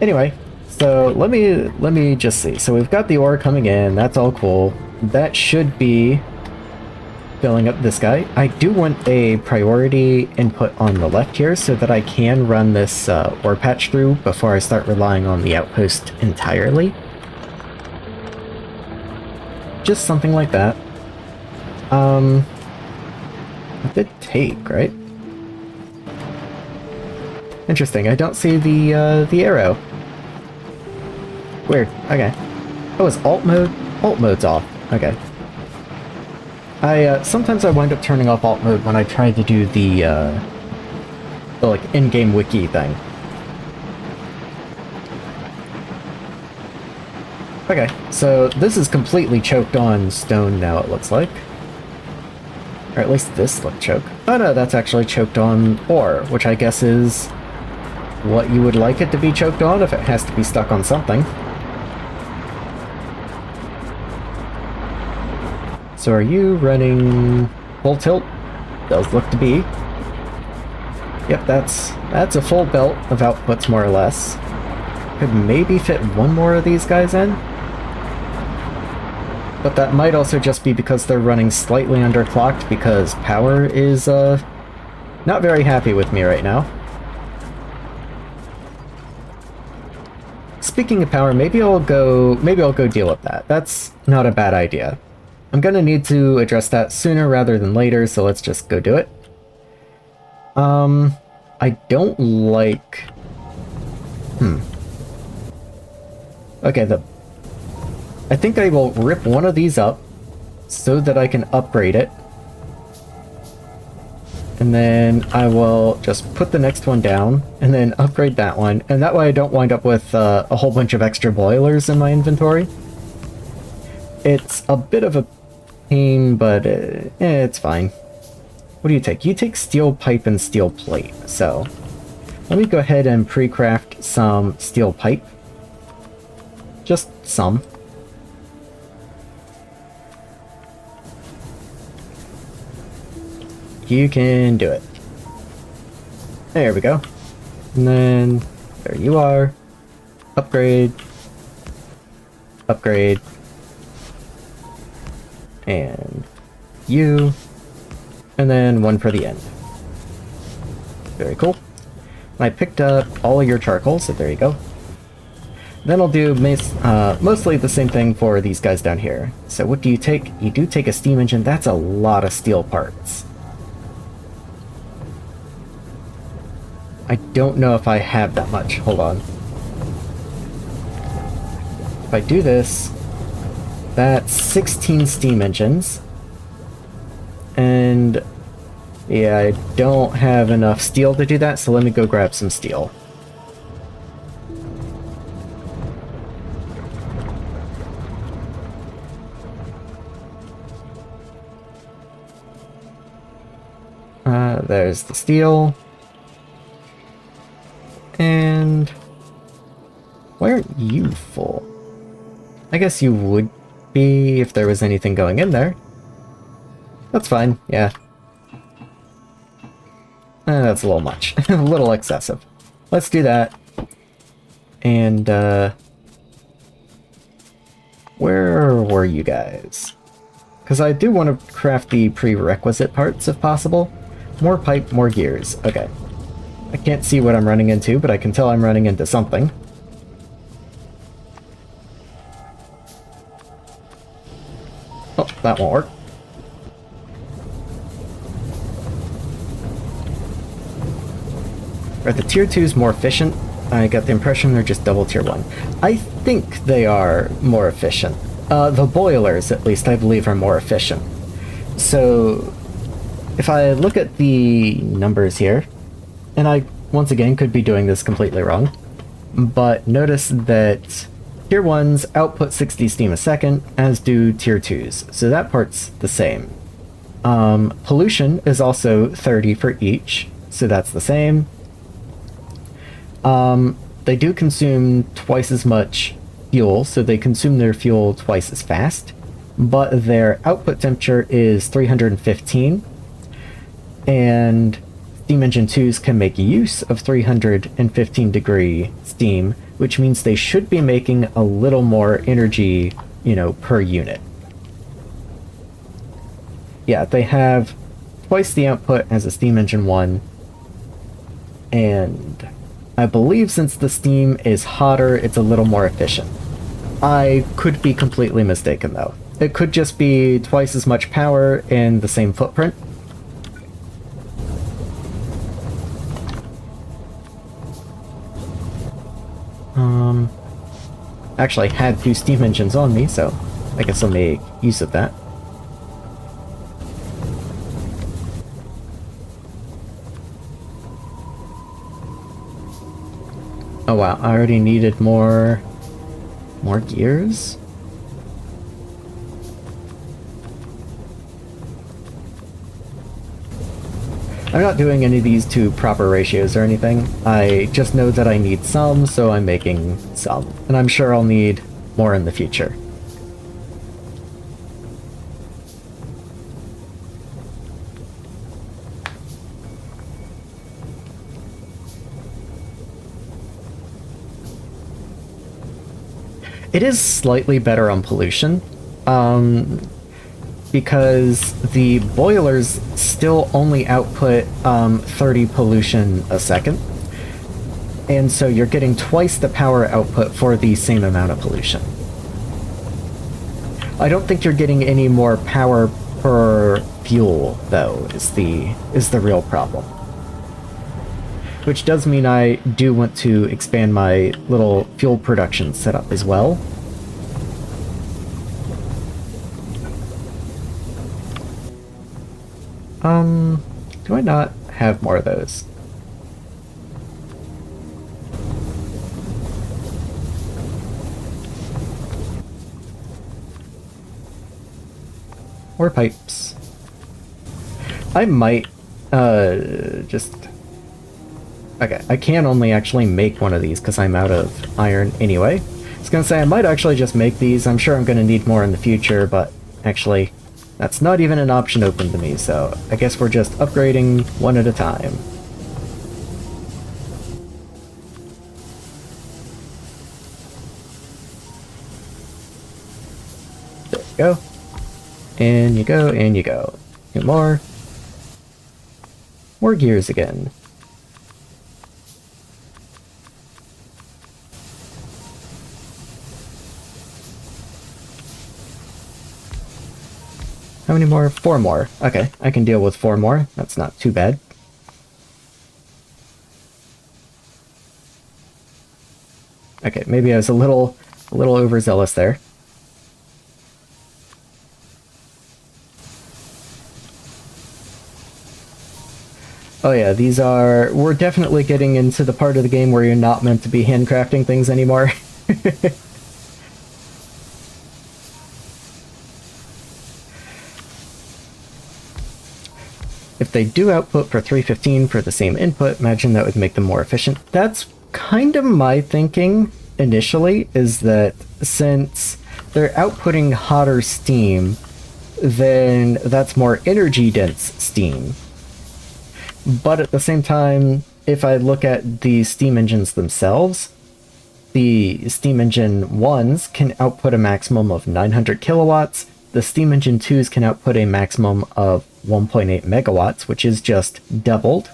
Anyway, so let me just see. So we've got the ore coming in. That's all cool. That should be filling up this guy. I do want a priority input on the left here so that I can run this ore patch through before I start relying on the outpost entirely. Just something like that. A bit take, right? Interesting, I don't see the arrow. Weird, okay. Oh, it's alt mode? Alt mode's off, okay. Sometimes I wind up turning off alt mode when I try to do the like, in-game wiki thing. Okay, so this is completely choked on stone now, it looks like. Or at least this looked choked. Oh no, that's actually choked on ore, which I guess is what you would like it to be choked on if it has to be stuck on something. So are you running full tilt? Does look to be. Yep, that's a full belt of outputs more or less. Could maybe fit one more of these guys in. But that might also just be because they're running slightly underclocked because power is not very happy with me right now. Speaking of power, maybe I'll go deal with that. That's not a bad idea. I'm gonna need to address that sooner rather than later, so let's just go do it. I don't like... Okay, I think I will rip one of these up so that I can upgrade it. And then I will just put the next one down and then upgrade that one. And that way I don't wind up with a whole bunch of extra boilers in my inventory. It's a bit of a pain, but it's fine. What do you take? You take steel pipe and steel plate. So let me go ahead and pre-craft some steel pipe. Just some. You can do it. There we go. And then there you are. Upgrade. Upgrade. And you. And then one for the end. Very cool. I picked up all of your charcoal, so there you go. Then I'll do mostly the same thing for these guys down here. So what do you take? You do take a steam engine. That's a lot of steel parts. I don't know if I have that much. Hold on. If I do this, that's 16 steam engines. And yeah, I don't have enough steel to do that, so let me go grab some steel. There's the steel. And why aren't you full? I guess you would be if there was anything going in there. That's fine, yeah. That's a little much. A little excessive. Let's do that. And, where were you guys? Because I do want to craft the prerequisite parts if possible. More pipe, more gears. Okay. I can't see what I'm running into, but I can tell I'm running into something. Oh, that won't work. Are the tier 2s more efficient? I got the impression they're just double tier 1. I think they are more efficient. The boilers, at least, I believe are more efficient. So, if I look at the numbers here, and I, once again, could be doing this completely wrong, but notice that tier 1s output 60 steam a second, as do tier 2s, so that part's the same. Pollution is also 30 for each, so that's the same. They do consume twice as much fuel, so they consume their fuel twice as fast, but their output temperature is 315, and steam engine 2s can make use of 315 degree steam, which means they should be making a little more energy, you know, per unit. Yeah, they have twice the output as a steam engine 1, and I believe since the steam is hotter, it's a little more efficient. I could be completely mistaken, though. It could just be twice as much power in the same footprint. Actually had 2 steam engines on me, so I guess I'll make use of that. Oh wow, I already needed more gears? I'm not doing any of these to proper ratios or anything. I just know that I need some, so I'm making some. And I'm sure I'll need more in the future. It is slightly better on pollution. Because the boilers still only output 30 pollution a second. And so you're getting twice the power output for the same amount of pollution. I don't think you're getting any more power per fuel, though, is the real problem. Which does mean I do want to expand my little fuel production setup as well. Do I not have more of those? Or pipes. I might, just... Okay, I can only actually make one of these because I'm out of iron anyway. I was gonna say, I might actually just make these. I'm sure I'm gonna need more in the future, but actually... that's not even an option open to me, so I guess we're just upgrading one at a time. There you go. And you go, and you go. Get more. More gears again. How many more? 4 more. Okay, I can deal with 4 more. That's not too bad. Okay, maybe I was a little overzealous there. Oh yeah, these are... we're definitely getting into the part of the game where you're not meant to be handcrafting things anymore. If they do output for 315 for the same input, imagine that would make them more efficient. That's kind of my thinking initially, is that since they're outputting hotter steam, then that's more energy-dense steam. But at the same time, if I look at the steam engines themselves, the steam engine 1s can output a maximum of 900 kilowatts, the steam engine 2s can output a maximum of 1.8 megawatts, which is just doubled.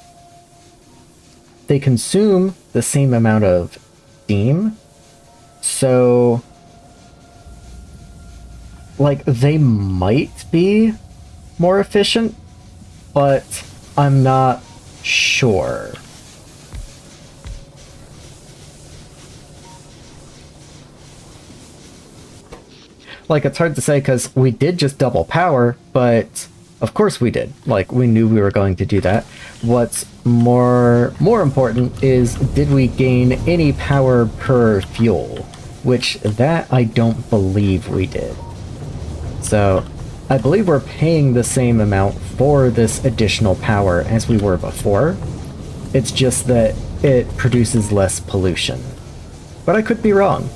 They consume the same amount of steam, so like they might be more efficient, but I'm not sure. Like, it's hard to say because we did just double power, but of course we did. Like, we knew we were going to do that. What's more important is, did we gain any power per fuel? Which, that I don't believe we did. So, I believe we're paying the same amount for this additional power as we were before. It's just that it produces less pollution. But I could be wrong.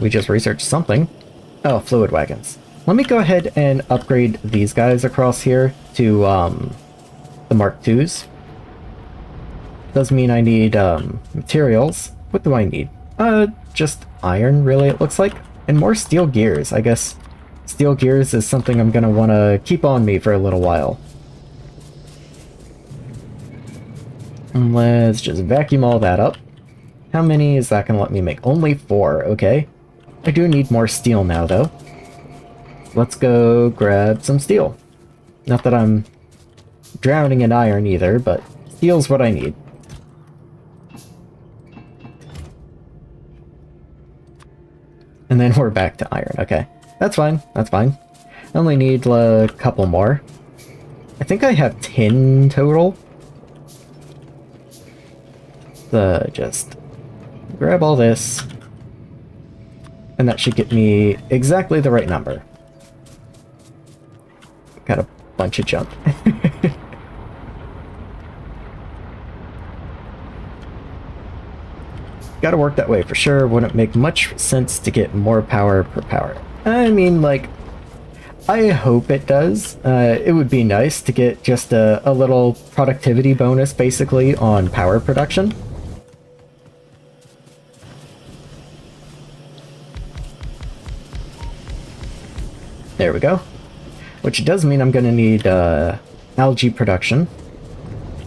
We just researched something. Oh, fluid wagons. Let me go ahead and upgrade these guys across here to, the Mark IIs. Does mean I need materials. What do I need? Just iron, really, it looks like. And more steel gears. I guess steel gears is something I'm gonna want to keep on me for a little while. And let's just vacuum all that up. How many is that gonna let me make? Only 4, okay. I do need more steel now, though. Let's go grab some steel. Not that I'm drowning in iron either, but steel's what I need. And then we're back to iron, okay. That's fine, that's fine. I only need a couple more. I think I have 10 total. So just grab all this. And that should get me exactly the right number. Got a bunch of junk. Gotta work that way for sure. Wouldn't make much sense to get more power per power. I mean, like, I hope it does. It would be nice to get just a little productivity bonus, basically, on power production. There we go. Which does mean I'm going to need algae production.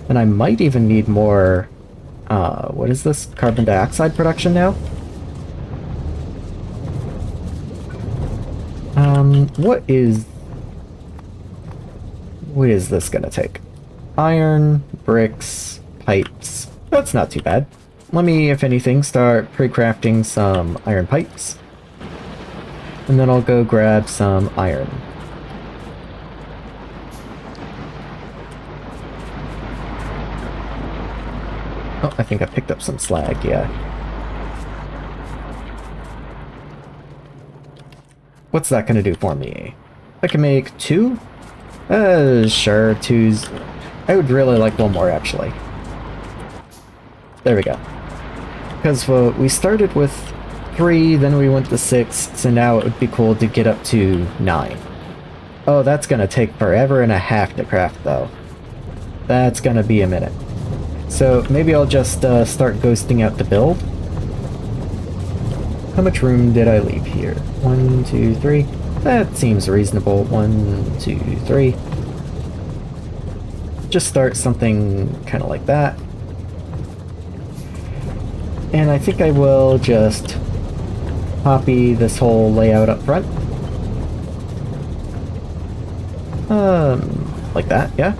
And I might even need more... what is this? Carbon dioxide production now? What is this gonna take? Iron, bricks, pipes. That's not too bad. Let me, if anything, start pre-crafting some iron pipes. And then I'll go grab some iron. Oh, I think I picked up some slag, yeah. What's that gonna do for me? I can make 2? Sure, 2's... I would really like one more, actually. There we go. Because we started with 3, then we went to 6, so now it would be cool to get up to 9. Oh, that's gonna take forever and a half to craft, though. That's gonna be a minute. So maybe I'll just start ghosting out the build. How much room did I leave here? 1, 2, 3. That seems reasonable. 1, 2, 3. Just start something kind of like that. And I think I will just copy this whole layout up front. Like that, yeah?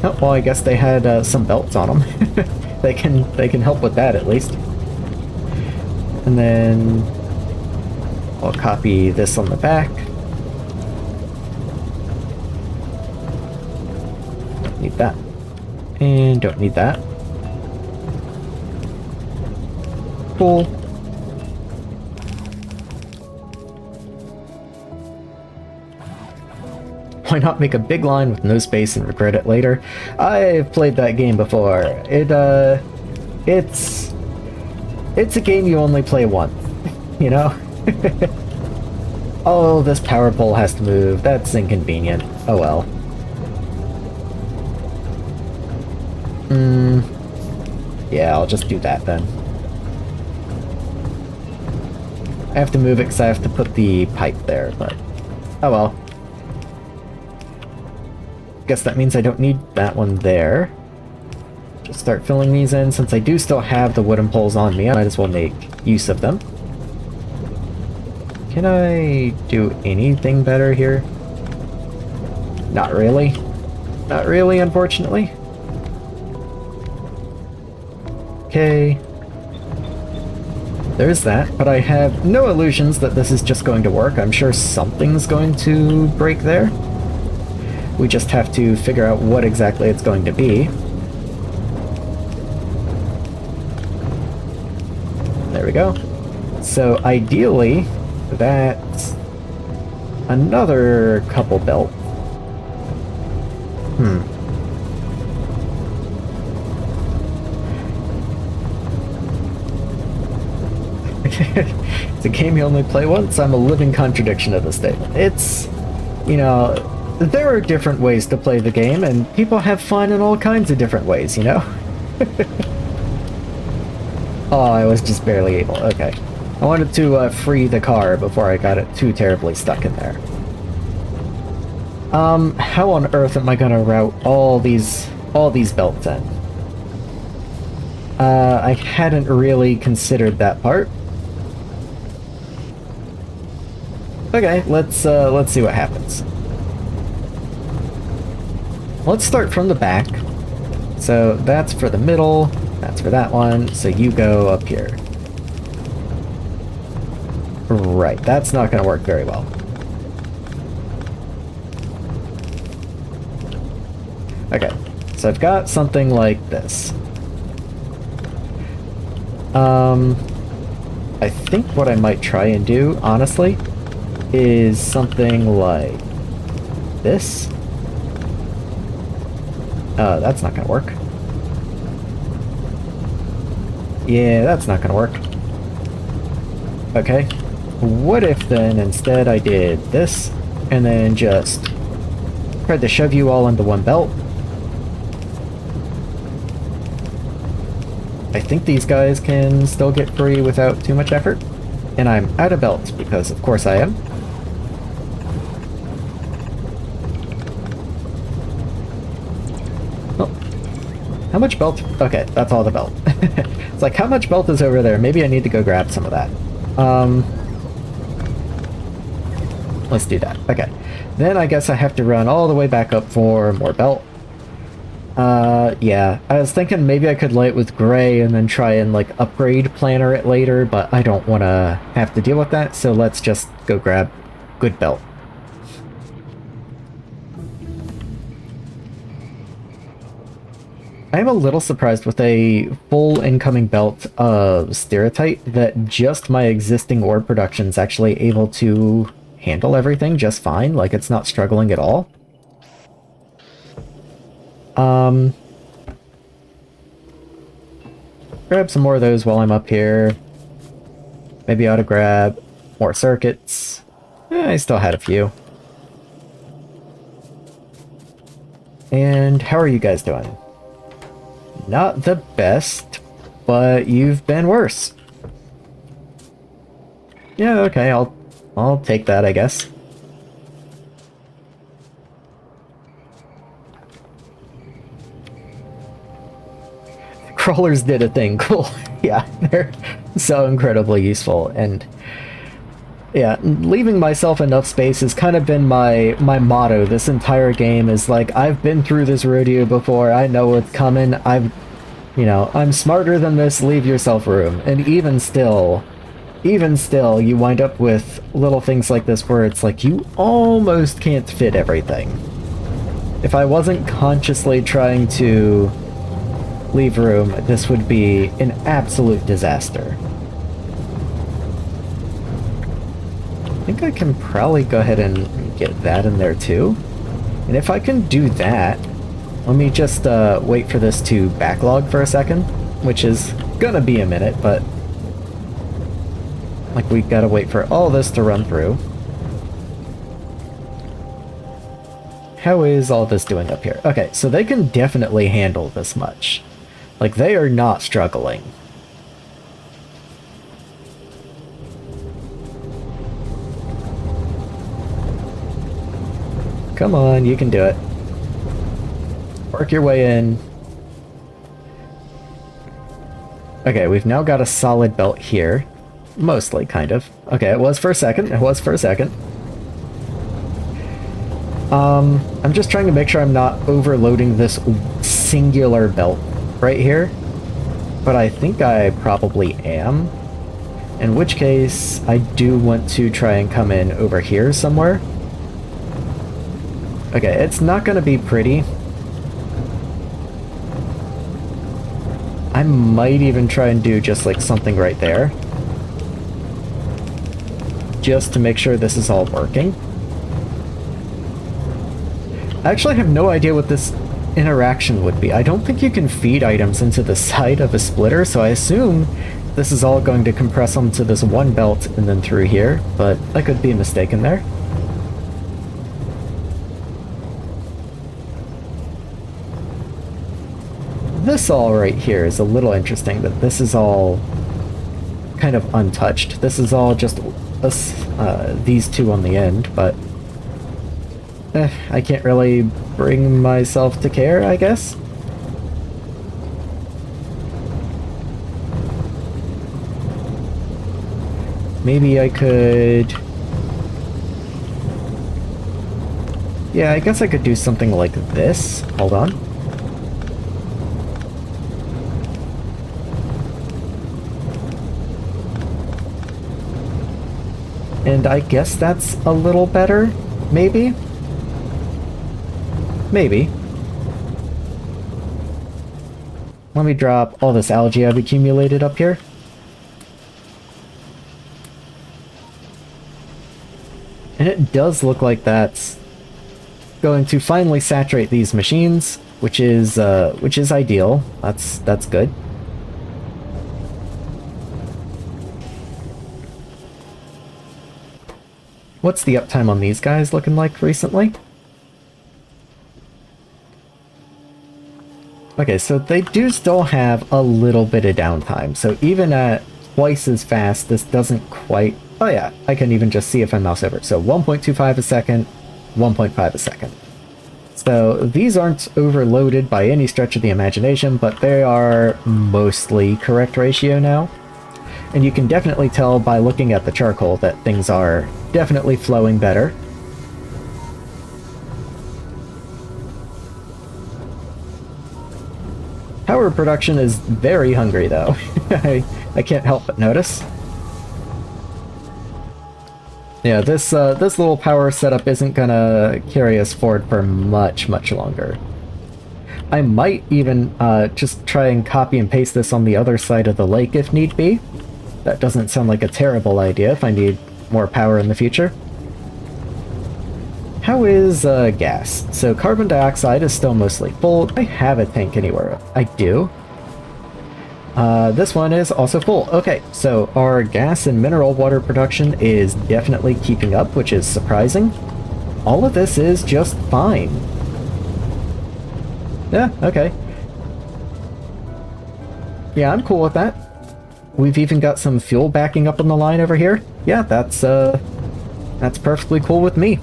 Oh, well, I guess they had some belts on them. they can help with that at least. And then I'll copy this on the back. Don't need that. And don't need that. Cool. Why not make a big line with no space and regret it later? I've played that game before. It's a game you only play once, you know? Oh, this power pole has to move. That's inconvenient. Oh well. Yeah, I'll just do that then. I have to move it because I have to put the pipe there, but... oh well. Guess that means I don't need that one there. Just start filling these in. Since I do still have the wooden poles on me, I might as well make use of them. Can I do anything better here? Not really. Not really, unfortunately. Okay. There's that, but I have no illusions that this is just going to work. I'm sure something's going to break there. We just have to figure out what exactly it's going to be. There we go. So ideally, that's another couple belts. It's a game you only play once. I'm a living contradiction of the statement. It's, you know, there are different ways to play the game, and people have fun in all kinds of different ways, you know? Oh, I was just barely able. Okay. I wanted to free the car before I got it too terribly stuck in there. How on earth am I gonna route all these belts in? I hadn't really considered that part. Okay, let's see what happens. Let's start from the back. So that's for the middle, that's for that one, so you go up here. Right, that's not gonna work very well. Okay, so I've got something like this. I think what I might try and do, honestly, is something like this. That's not gonna work. Yeah, that's not gonna work. Okay. What if then instead I did this, and then just tried to shove you all into one belt? I think these guys can still get free without too much effort. And I'm out of belts, because of course I am. Oh. How much belt? Okay, that's all the belt. It's like, how much belt is over there? Maybe I need to go grab some of that. Let's do that. Okay. Then I guess I have to run all the way back up for more belt. Yeah. I was thinking maybe I could light it with gray and then try and, like, upgrade planner it later, but I don't want to have to deal with that, so let's just go grab good belt. I am a little surprised with a full incoming belt of Saphirite that just my existing ore production's actually able to handle everything just fine, like it's not struggling at all. Grab some more of those while I'm up here. Maybe I ought to grab more circuits. I still had a few. And how are you guys doing? Not the best, but you've been worse. Yeah, okay, I'll take that, I guess. Crawlers did a thing, cool. Yeah, they're so incredibly useful, and yeah, leaving myself enough space has kind of been my motto this entire game. Is like, I've been through this rodeo before, I know what's coming, I'm smarter than this, leave yourself room. And even still, you wind up with little things like this where it's like, you almost can't fit everything. If I wasn't consciously trying to leave room, this would be an absolute disaster. I think I can probably go ahead and get that in there too. And if I can do that, let me just wait for this to backlog for a second, which is gonna be a minute, but like, we gotta wait for all this to run through. How is all this doing up here? Okay, so they can definitely handle this much. Like, they are not struggling. Come on, you can do it. Work your way in. Okay, we've now got a solid belt here. Mostly, kind of. Okay, it was for a second. I'm just trying to make sure I'm not overloading this singular belt right here. But I think I probably am. In which case, I do want to try and come in over here somewhere. Okay, it's not going to be pretty. I might even try and do just like something right there. Just to make sure this is all working. I actually have no idea what this interaction would be. I don't think you can feed items into the side of a splitter, so I assume this is all going to compress onto this one belt and then through here, but I could be mistaken there. this all right here is a little interesting, that this is all kind of untouched. This is all just us, these two on the end, but I can't really bring myself to care, I guess. Maybe I could... Yeah, I guess I could do something like this. Hold on. And I guess that's a little better, maybe? Maybe. Let me drop all this algae I've accumulated up here. And it does look like that's going to finally saturate these machines, which is ideal. That's good. What's the uptime on these guys looking like recently? Okay, so they do still have a little bit of downtime, so even at twice as fast, this doesn't quite... Oh yeah, I can even just see if I mouse over. So 1.25 a second, 1.5 a second. So these aren't overloaded by any stretch of the imagination, but they are mostly correct ratio now. And you can definitely tell by looking at the charcoal that things are definitely flowing better. Power production is very hungry though. I can't help but notice. Yeah, this little power setup isn't gonna carry us forward for much longer. I might even just try and copy and paste this on the other side of the lake if need be. That doesn't sound like a terrible idea if I need more power in the future. How is gas? So carbon dioxide is still mostly full. Do I have a tank anywhere? I do. This one is also full. Okay, so our gas and mineral water production is definitely keeping up, which is surprising. All of this is just fine. Yeah, okay. Yeah, I'm cool with that. We've even got some fuel backing up on the line over here. Yeah, that's perfectly cool with me.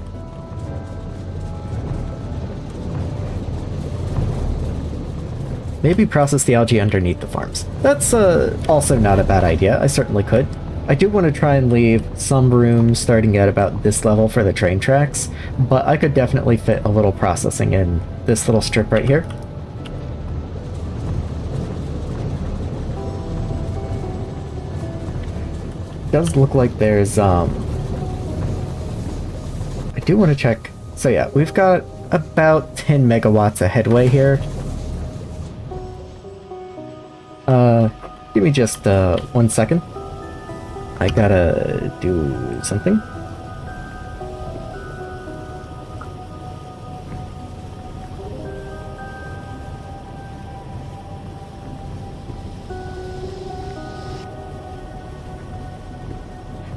Maybe process the algae underneath the farms. That's also not a bad idea. I certainly could. I do want to try and leave some room starting at about this level for the train tracks, but I could definitely fit a little processing in this little strip right here. Does look like there's I do want to check. So yeah, we've got about 10 megawatts of headway here. Give me just 1 second. I gotta do something.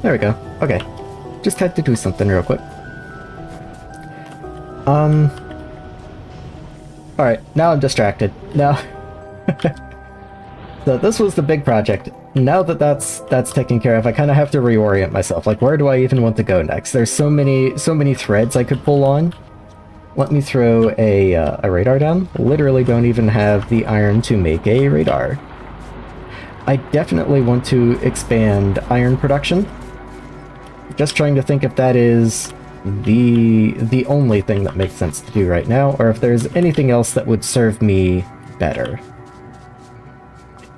There we go. Okay. Just had to do something real quick. Alright, now I'm distracted. Now... So this was the big project. Now that that's taken care of, I kind of have to reorient myself. Like, where do I even want to go next? There's so many threads I could pull on. Let me throw a radar down. Literally don't even have the iron to make a radar. I definitely want to expand iron production. Just trying to think if that is the only thing that makes sense to do right now, or if there's anything else that would serve me better.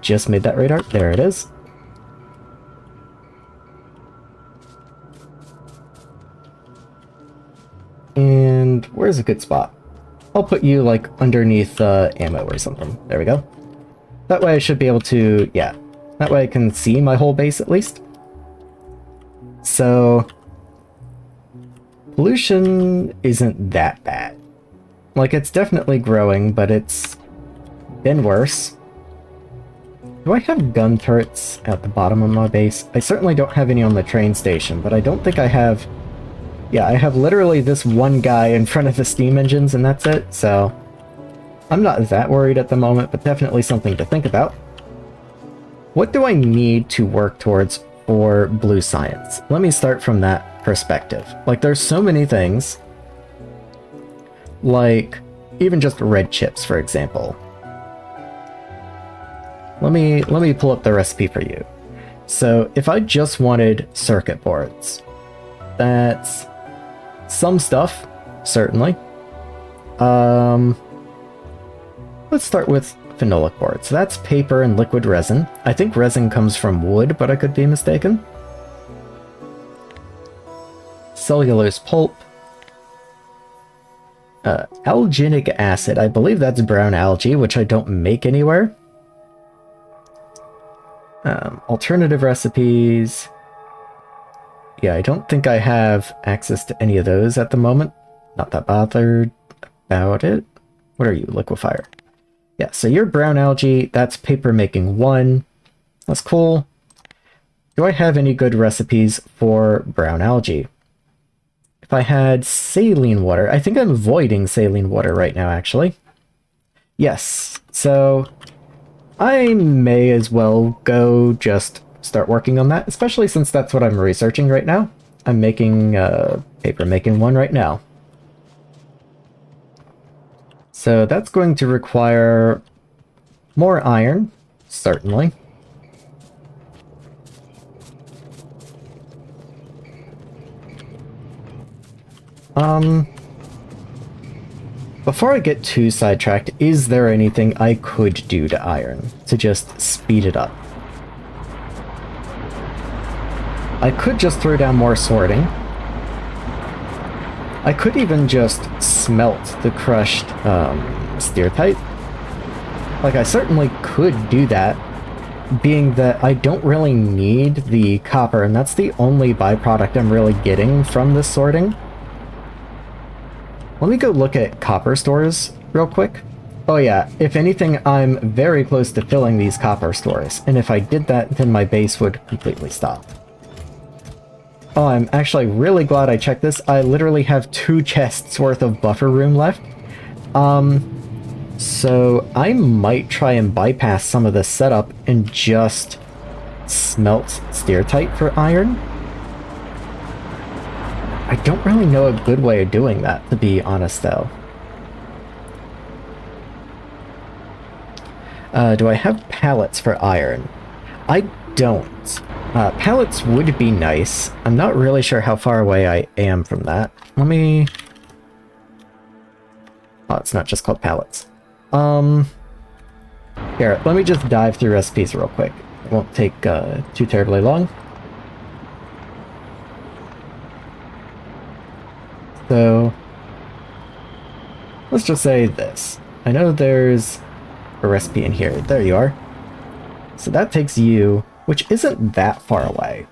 Just made that radar. There it is. And where's a good spot? I'll put you like underneath ammo or something. There we go. That way I should be able to, yeah. That way I can see my whole base at least. So pollution isn't that bad. Like, it's definitely growing, but it's been worse. Do I have gun turrets at the bottom of my base? I certainly don't have any on the train station, but I don't think I have... Yeah, I have literally this one guy in front of the steam engines, and that's it, so... I'm not that worried at the moment, but definitely something to think about. What do I need to work towards for blue science? Let me start from that perspective. Like, there's so many things. Like, even just red chips, for example. Let me pull up the recipe for you. So, if I just wanted circuit boards, that's some stuff, certainly. Let's start with phenolic boards. So that's paper and liquid resin. I think resin comes from wood, but I could be mistaken. Cellulose pulp. Alginic acid. I believe that's brown algae, which I don't make anywhere. Alternative recipes. Yeah, I don't think I have access to any of those at the moment. Not that bothered about it. What are you? Liquefier. Yeah, so you're brown algae. That's paper making 1. That's cool. Do I have any good recipes for brown algae? If I had saline water, I think I'm avoiding saline water right now, actually. Yes, so I may as well go just start working on that, especially since that's what I'm researching right now. I'm making paper making 1 right now. So that's going to require more iron, certainly. Before I get too sidetracked, is there anything I could do to iron to just speed it up? I could just throw down more sorting. I could even just smelt the crushed steatite. Like, I certainly could do that, being that I don't really need the copper, and that's the only byproduct I'm really getting from this sorting. Let me go look at copper stores real quick. Oh yeah, if anything, I'm very close to filling these copper stores, and if I did that, then my base would completely stop. Oh, I'm actually really glad I checked this. I literally have 2 chests worth of buffer room left. So I might try and bypass some of this setup and just smelt steatite for iron. I don't really know a good way of doing that, to be honest, though. Do I have pallets for iron? I don't. Pallets would be nice. I'm not really sure how far away I am from that. Let me... Oh, it's not just called pallets. Here, let me just dive through recipes real quick. It won't take too terribly long. So, let's just say this. I know there's a recipe in here. There you are. So that takes you, which isn't that far away.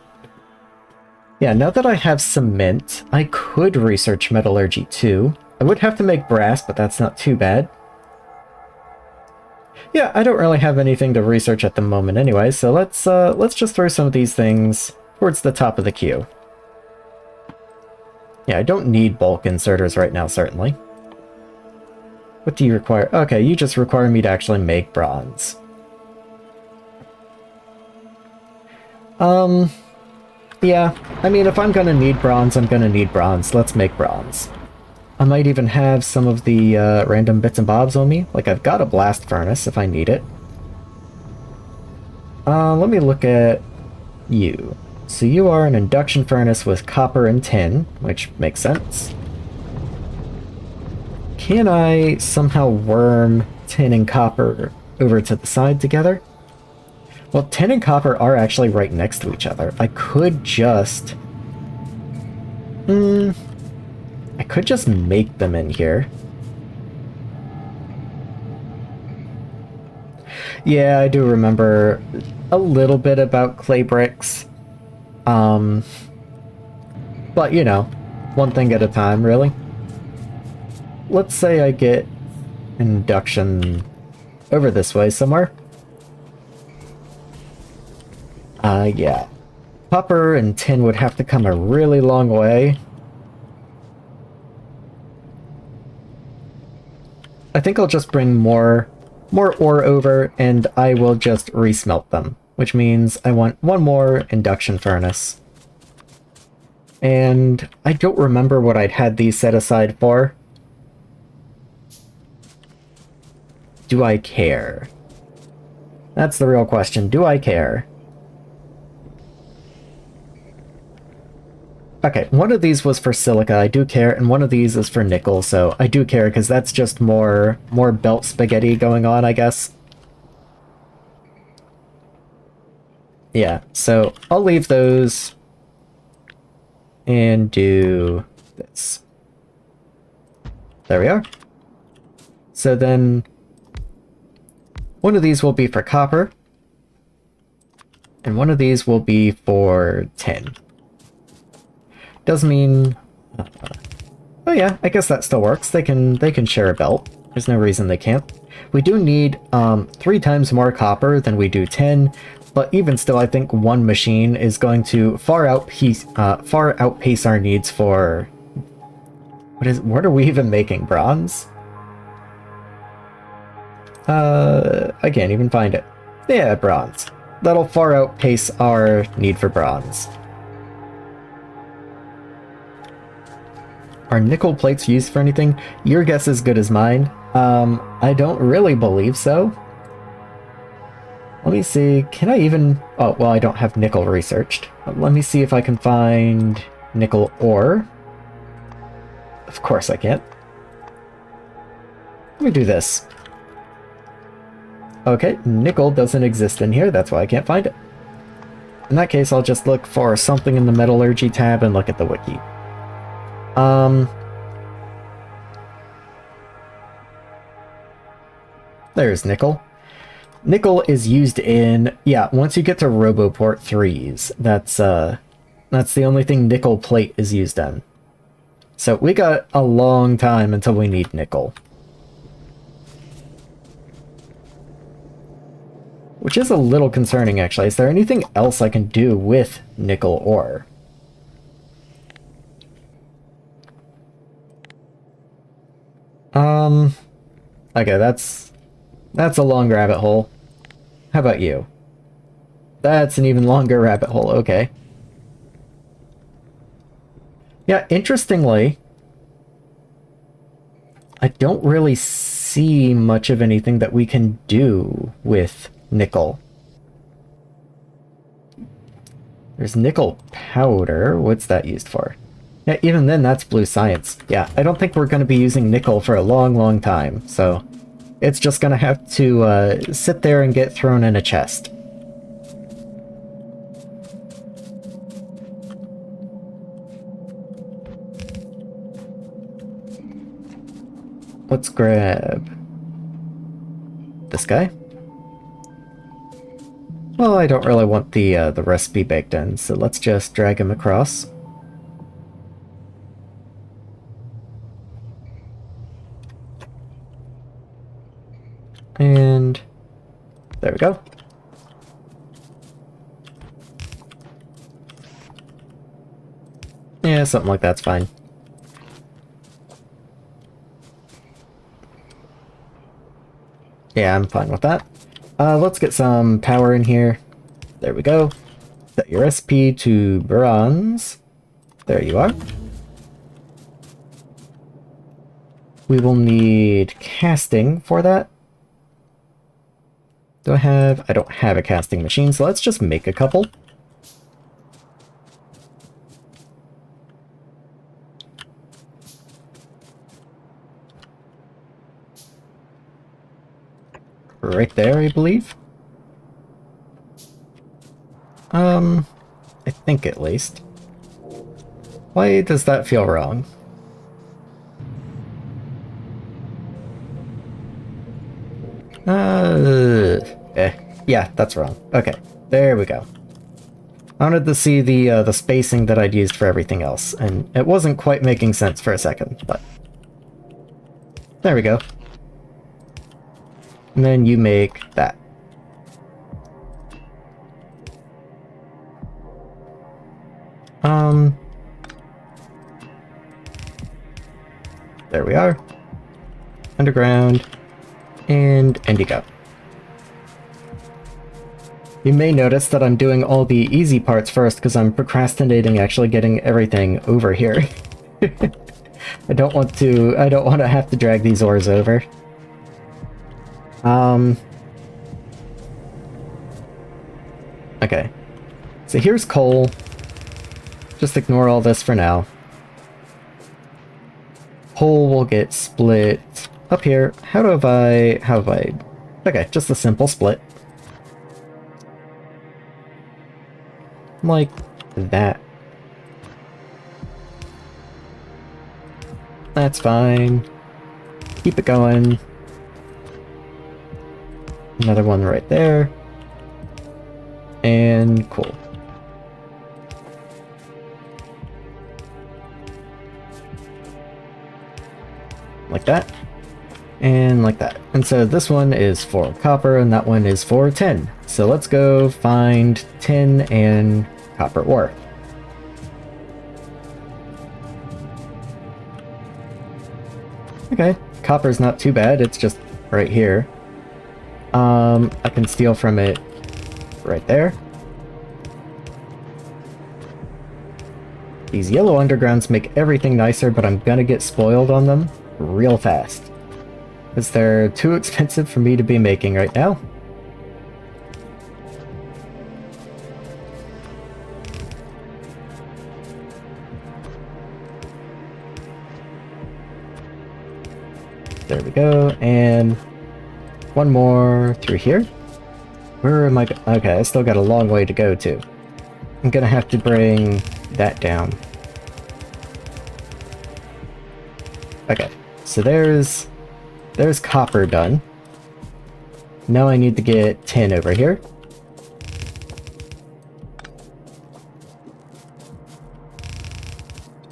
Yeah, now that I have cement, I could research metallurgy too. I would have to make brass, but that's not too bad. Yeah, I don't really have anything to research at the moment anyway, so let's just throw some of these things towards the top of the queue. Yeah, I don't need bulk inserters right now, certainly. What do you require? Okay, you just require me to actually make bronze. Yeah, I mean, if I'm gonna need bronze, I'm gonna need bronze. Let's make bronze. I might even have some of the random bits and bobs on me. Like, I've got a blast furnace if I need it. Let me look at you. So you are an induction furnace with copper and tin, which makes sense. Can I somehow worm tin and copper over to the side together? Well, tin and copper are actually right next to each other. I could just... I could just make them in here. Yeah, I do remember a little bit about clay bricks. But, you know, one thing at a time, really. Let's say I get induction over this way somewhere. Yeah. Copper and tin would have to come a really long way. I think I'll just bring more ore over, and I will just resmelt them, which means I want one more induction furnace. And I don't remember what I'd had these set aside for. Do I care? That's the real question. Do I care? Okay, one of these was for silica, I do care, and one of these is for nickel, so I do care, because that's just more belt spaghetti going on, I guess. Yeah, so I'll leave those and do this. There we are. So then one of these will be for copper, and one of these will be for tin. Does mean... oh yeah, I guess that still works. They can share a belt. There's no reason they can't. We do need 3 times more copper than we do tin, but even still, I think one machine is going to far outpace our needs for... what are we even making? Bronze? I can't even find it. Yeah, bronze. That'll far outpace our need for bronze. Are nickel plates used for anything? Your guess is good as mine. I don't really believe so. Let me see, can I even... oh, well, I don't have nickel researched. Let me see if I can find nickel ore. Of course I can't. Let me do this. Okay, nickel doesn't exist in here, that's why I can't find it. In that case, I'll just look for something in the metallurgy tab and look at the wiki. There's nickel. Nickel is used in... yeah, once you get to Roboport 3s, that's the only thing nickel plate is used in. So we got a long time until we need nickel. Which is a little concerning, actually. Is there anything else I can do with nickel ore? Okay, that's a long rabbit hole. How about you? That's an even longer rabbit hole, okay. Yeah, interestingly, I don't really see much of anything that we can do with nickel. There's nickel powder. What's that used for? Yeah, even then, that's blue science. Yeah, I don't think we're going to be using nickel for a long, long time, so it's just going to have to sit there and get thrown in a chest. Let's grab this guy. Well, I don't really want the recipe baked in, so let's just drag him across. And there we go. Yeah, something like that's fine. Yeah, I'm fine with that. Let's get some power in here. There we go. Set your SP to bronze. There you are. We will need casting for that. Do I have... I don't have a casting machine, so let's just make a couple. Right there, I believe. I think at least. Why does that feel wrong? Yeah, that's wrong. Okay, there we go. I wanted to see the spacing that I'd used for everything else, and it wasn't quite making sense for a second, but... there we go. And then you make that. There we are. underground, and indigo. You may notice that I'm doing all the easy parts first because I'm procrastinating actually getting everything over here. I don't want to have to drag these ores over. Okay. So here's coal. Just ignore all this for now. Coal will get split up here. How have I... Okay, just a simple split. Like that. That's fine. Keep it going. Another one right there. And cool. Like that. And like that. And so this one is for copper and that one is for tin. So let's go find tin and copper ore. Okay, copper's not too bad, it's just right here. I can steal from it right there. These yellow undergrounds make everything nicer, but I'm gonna get spoiled on them real fast. Because they're too expensive for me to be making right now. There we go, and one more through here. Where am I okay, I still got a long way to go too. I'm gonna have to bring that down. Okay, so there's copper done. Now I need to get tin over here.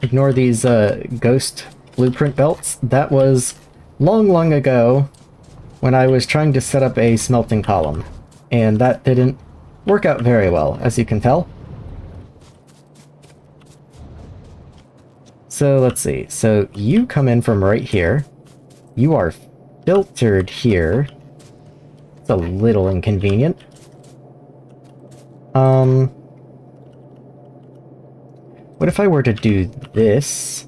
Ignore these ghost blueprint belts. That was long ago when I was trying to set up a smelting column, and that didn't work out very well, as you can tell. So let's see, so you come in from right here, you are filtered here. It's a little inconvenient. What if I were to do this?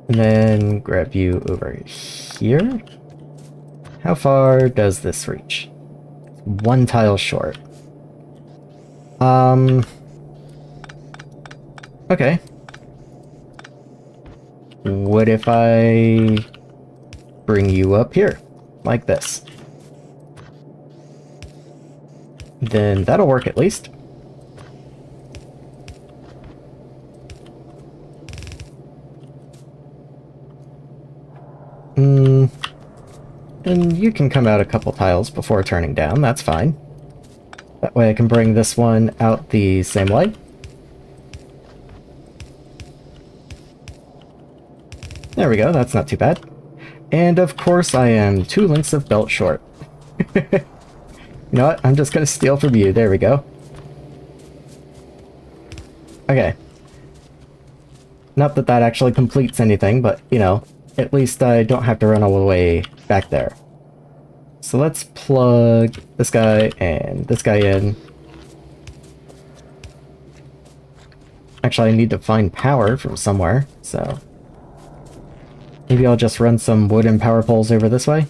And then grab you over here? How far does this reach? One tile short. Okay. What if I bring you up here? Like this. Then that'll work at least. And you can come out a couple tiles before turning down, that's fine. That way I can bring this one out the same way. There we go, that's not too bad. And of course I am 2 lengths of belt short. You know what, I'm just gonna steal from you, there we go. Okay. Not that that actually completes anything, but, you know, at least I don't have to run all the way back there. So let's plug this guy and this guy in. Actually, I need to find power from somewhere, so... maybe I'll just run some wooden power poles over this way.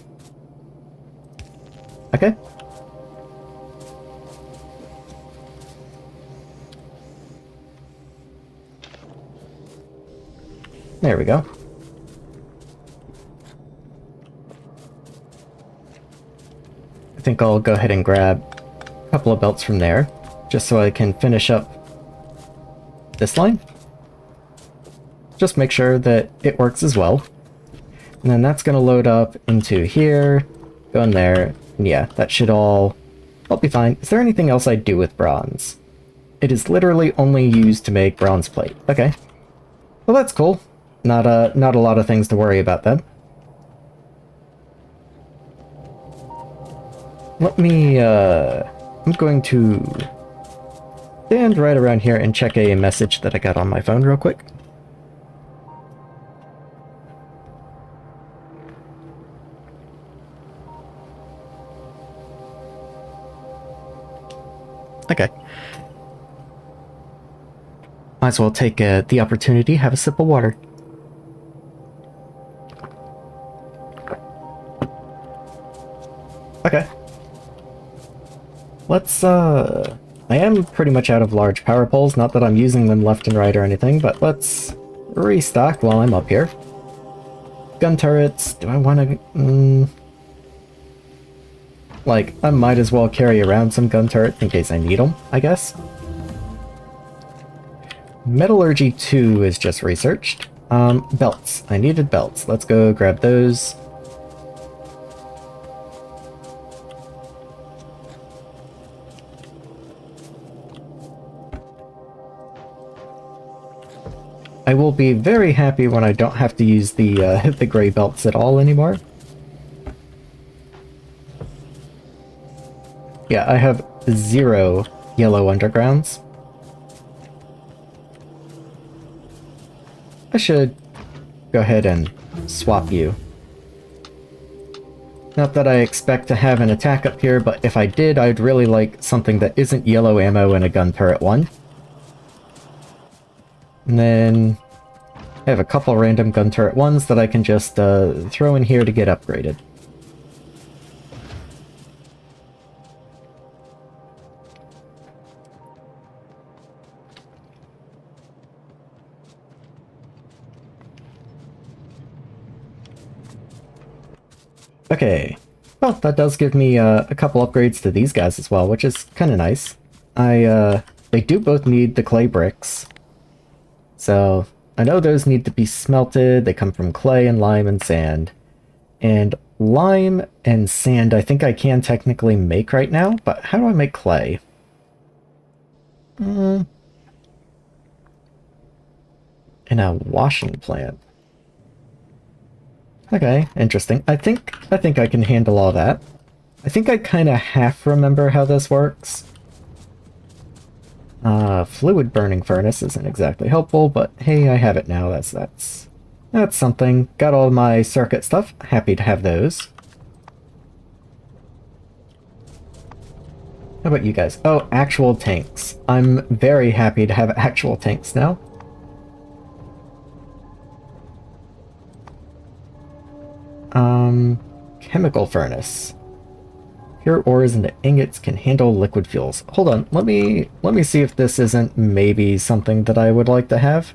Okay. There we go. I think I'll go ahead and grab a couple of belts from there, just so I can finish up this line. Just make sure that it works as well. And then that's going to load up into here, go in there, and yeah, that should all be fine. Is there anything else I do with bronze? It is literally only used to make bronze plate. Okay. Well, that's cool. Not a lot of things to worry about then. Let me, I'm going to stand right around here and check a message that I got on my phone real quick. Okay. Might as well take the opportunity, have a sip of water. Okay. Let's, I am pretty much out of large power poles, not that I'm using them left and right or anything, but let's restock while I'm up here. Gun turrets, do I want to... like, I might as well carry around some gun turrets in case I need them, I guess. Metallurgy 2 is just researched. Belts. I needed belts. Let's go grab those. I will be very happy when I don't have to use the the gray belts at all anymore. Yeah, I have 0 yellow undergrounds. I should go ahead and swap you. Not that I expect to have an attack up here, but if I did, I'd really like something that isn't yellow ammo in a gun turret 1. And then I have a couple random gun turret 1s that I can just throw in here to get upgraded. Okay, well, that does give me a couple upgrades to these guys as well, which is kind of nice. They do both need the clay bricks, so I know those need to be smelted. They come from clay and lime and sand. And lime and sand I think I can technically make right now, but how do I make clay? In a washing plant. Okay, interesting. I think I can handle all that. I think I kind of half remember how this works. Fluid burning furnace isn't exactly helpful, but hey, I have it now. That's something. Got all my circuit stuff. Happy to have those. How about you guys? Oh, actual tanks. I'm very happy to have actual tanks now. Chemical furnace. Pure ores into ingots can handle liquid fuels. Hold on, let me see if this isn't maybe something that I would like to have.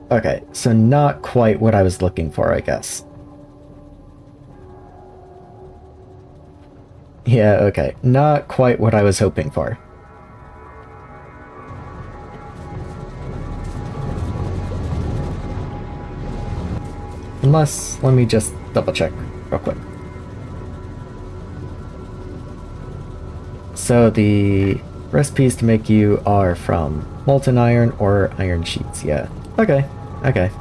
Okay, so not quite what I was looking for, I guess. Yeah, okay, not quite what I was hoping for. Unless, let me just double check real quick. So the recipes to make you are from molten iron or iron sheets, yeah. Okay, okay.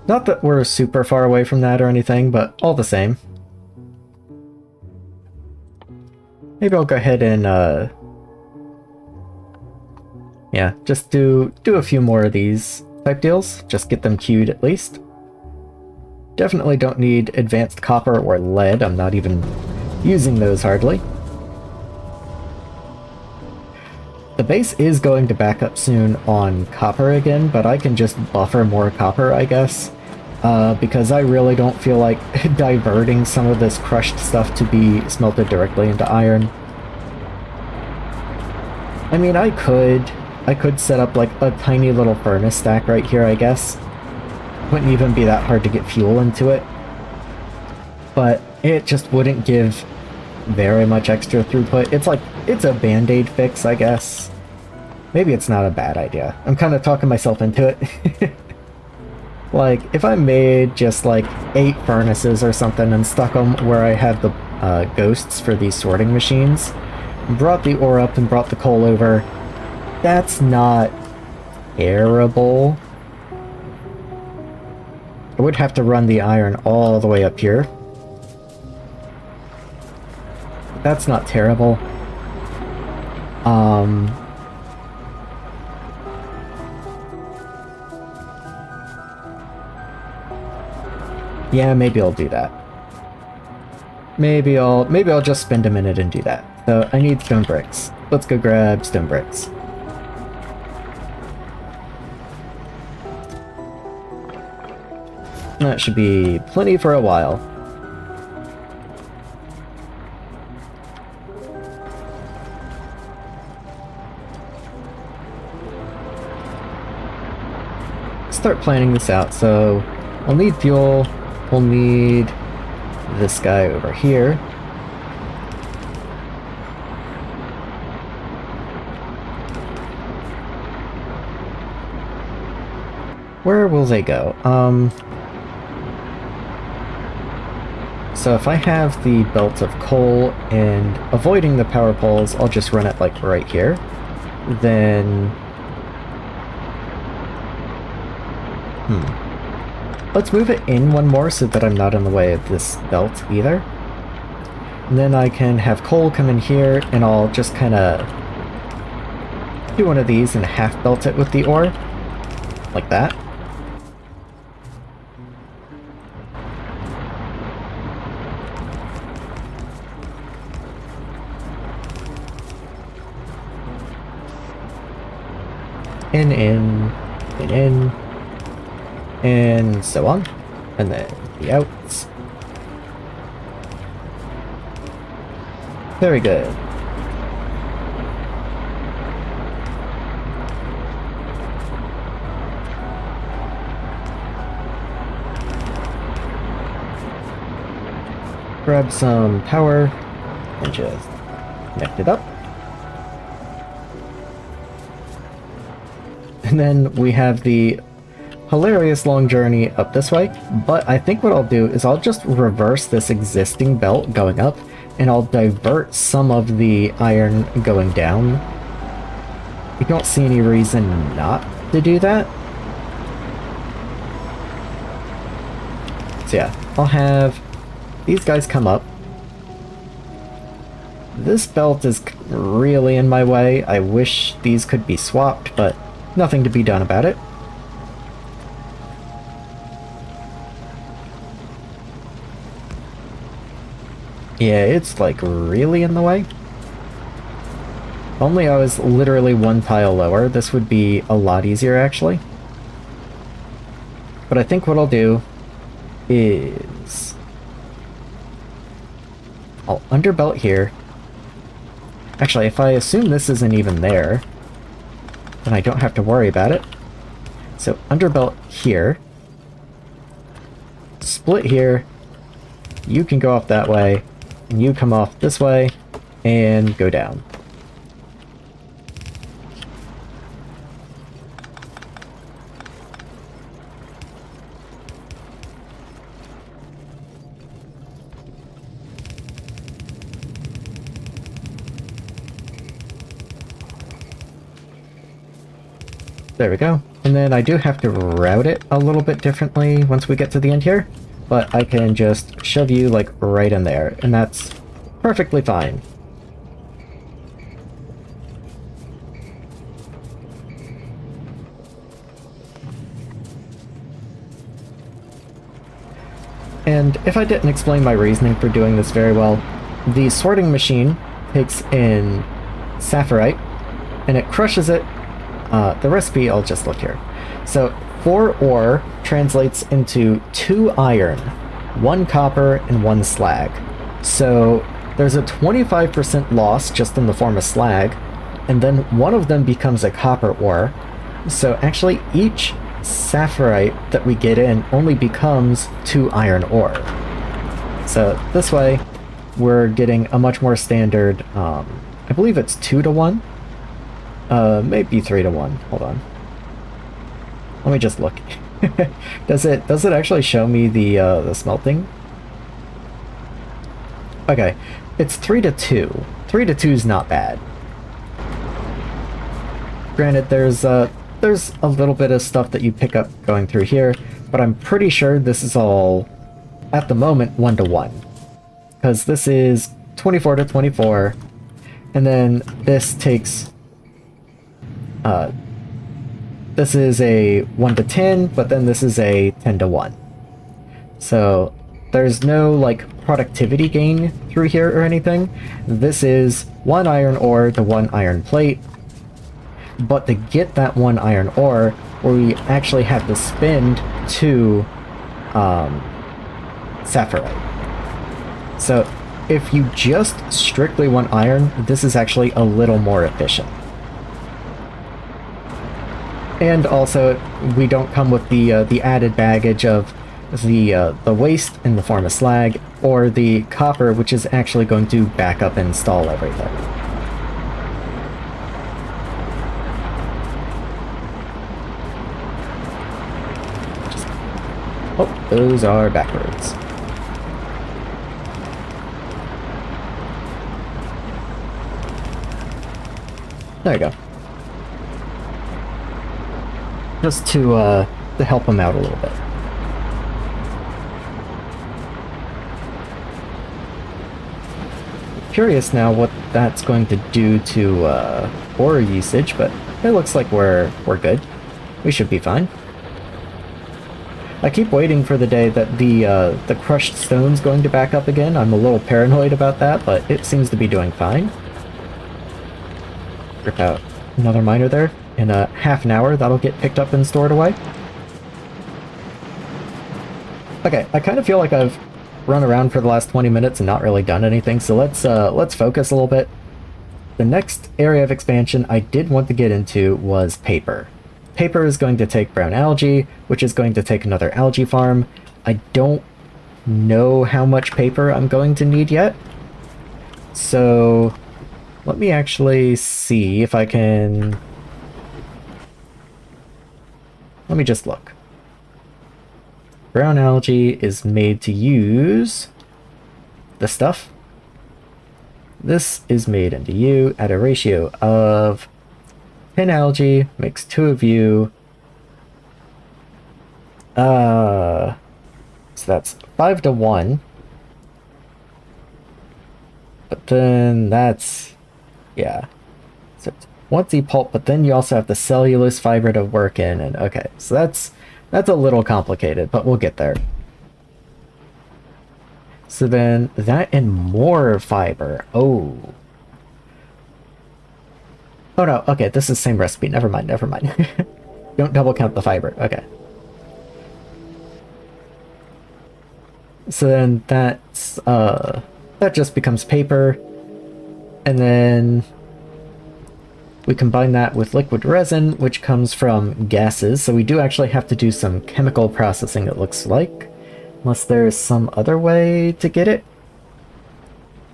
Not that we're super far away from that or anything, but all the same. Maybe I'll go ahead and, yeah, just do a few more of these type deals. Just get them queued at least. Definitely don't need advanced copper or lead. I'm not even using those hardly. The base is going to back up soon on copper again, but I can just buffer more copper, I guess. Because I really don't feel like diverting some of this crushed stuff to be smelted directly into iron. I mean, I could set up like a tiny little furnace stack right here, I guess. Wouldn't even be that hard to get fuel into it. But it just wouldn't give very much extra throughput. It's a band-aid fix, I guess. Maybe it's not a bad idea. I'm kind of talking myself into it. Like, if I made just like 8 furnaces or something and stuck them where I had the ghosts for these sorting machines, brought the ore up and brought the coal over, that's not terrible. I would have to run the iron all the way up here. That's not terrible. Yeah, maybe I'll do that. Maybe I'll just spend a minute and do that. So I need stone bricks. Let's go grab stone bricks. That should be plenty for a while. Start planning this out. So I'll need fuel. We'll need this guy over here. Where will they go? So if I have the belt of coal and avoiding the power poles, I'll just run it like right here. Then... let's move it in one more so that I'm not in the way of this belt either. And then I can have coal come in here and I'll just kind of do one of these and half belt it with the ore. Like that. In, and so on. And then the outs. Very good. Grab some power and just connect it up. And then we have the hilarious long journey up this way, but I think what I'll do is I'll just reverse this existing belt going up, and I'll divert some of the iron going down. I don't see any reason not to do that. So yeah, I'll have these guys come up. This belt is really in my way. I wish these could be swapped, but nothing to be done about it. Yeah, it's like really in the way. If only I was literally one tile lower, this would be a lot easier actually. But I think what I'll do is I'll underbelt here. Actually, if I assume this isn't even there, then I don't have to worry about it. So underbelt here, split here, you can go off that way, and you come off this way, and go down. There we go. And then I do have to route it a little bit differently once we get to the end here, but I can just shove you like right in there, and that's perfectly fine. And if I didn't explain my reasoning for doing this very well, the sorting machine takes in Saphirite, and it crushes it. The recipe, I'll just look here. So 4 ore translates into 2 iron, 1 copper, and 1 slag. So there's a 25% loss just in the form of slag, and then one of them becomes a copper ore. So actually each Saphirite that we get in only becomes 2 iron ore. So this way we're getting a much more standard, I believe it's 2 to 1. Maybe 3 to 1. Hold on. Let me just look. Does it actually show me the smelting? Okay, it's 3 to 2. 3 to 2 is not bad. Granted, there's a little bit of stuff that you pick up going through here, but I'm pretty sure this is all, at the moment, 1 to 1. Because this is 24 to 24, and then this takes... this is a 1 to 10, but then this is a 10 to 1. So there's no like productivity gain through here or anything. This is 1 iron ore to 1 iron plate. But to get that 1 iron ore, we actually have to spend 2 Saphirite. So if you just strictly want iron, this is actually a little more efficient. And also, we don't come with the added baggage of the waste in the form of slag, or the copper, which is actually going to back up and install everything. Oh, those are backwards. There you go. Just to help him out a little bit. Curious now what that's going to do to ore usage, but it looks like we're good. We should be fine. I keep waiting for the day that the crushed stone's going to back up again. I'm a little paranoid about that, but it seems to be doing fine. Rip out another miner there. In a half an hour, that'll get picked up and stored away. Okay, I kind of feel like I've run around for the last 20 minutes and not really done anything, so let's focus a little bit. The next area of expansion I did want to get into was paper. Paper is going to take brown algae, which is going to take another algae farm. I don't know how much paper I'm going to need yet, so let me actually see if I can... Let me just look. Brown algae is made to use this stuff. This is made into you at a ratio of 10 algae makes 2 of you. So that's 5 to 1. But then that's... yeah. So it's 1 pulp, but then you also have the cellulose fiber to work in, and okay, so that's a little complicated, but we'll get there. So then that and more fiber. Oh no, okay, this is the same recipe. Never mind. Don't double count the fiber. Okay. So then that's that just becomes paper, and then we combine that with liquid resin, which comes from gases, so we do actually have to do some chemical processing, it looks like. Unless there's some other way to get it.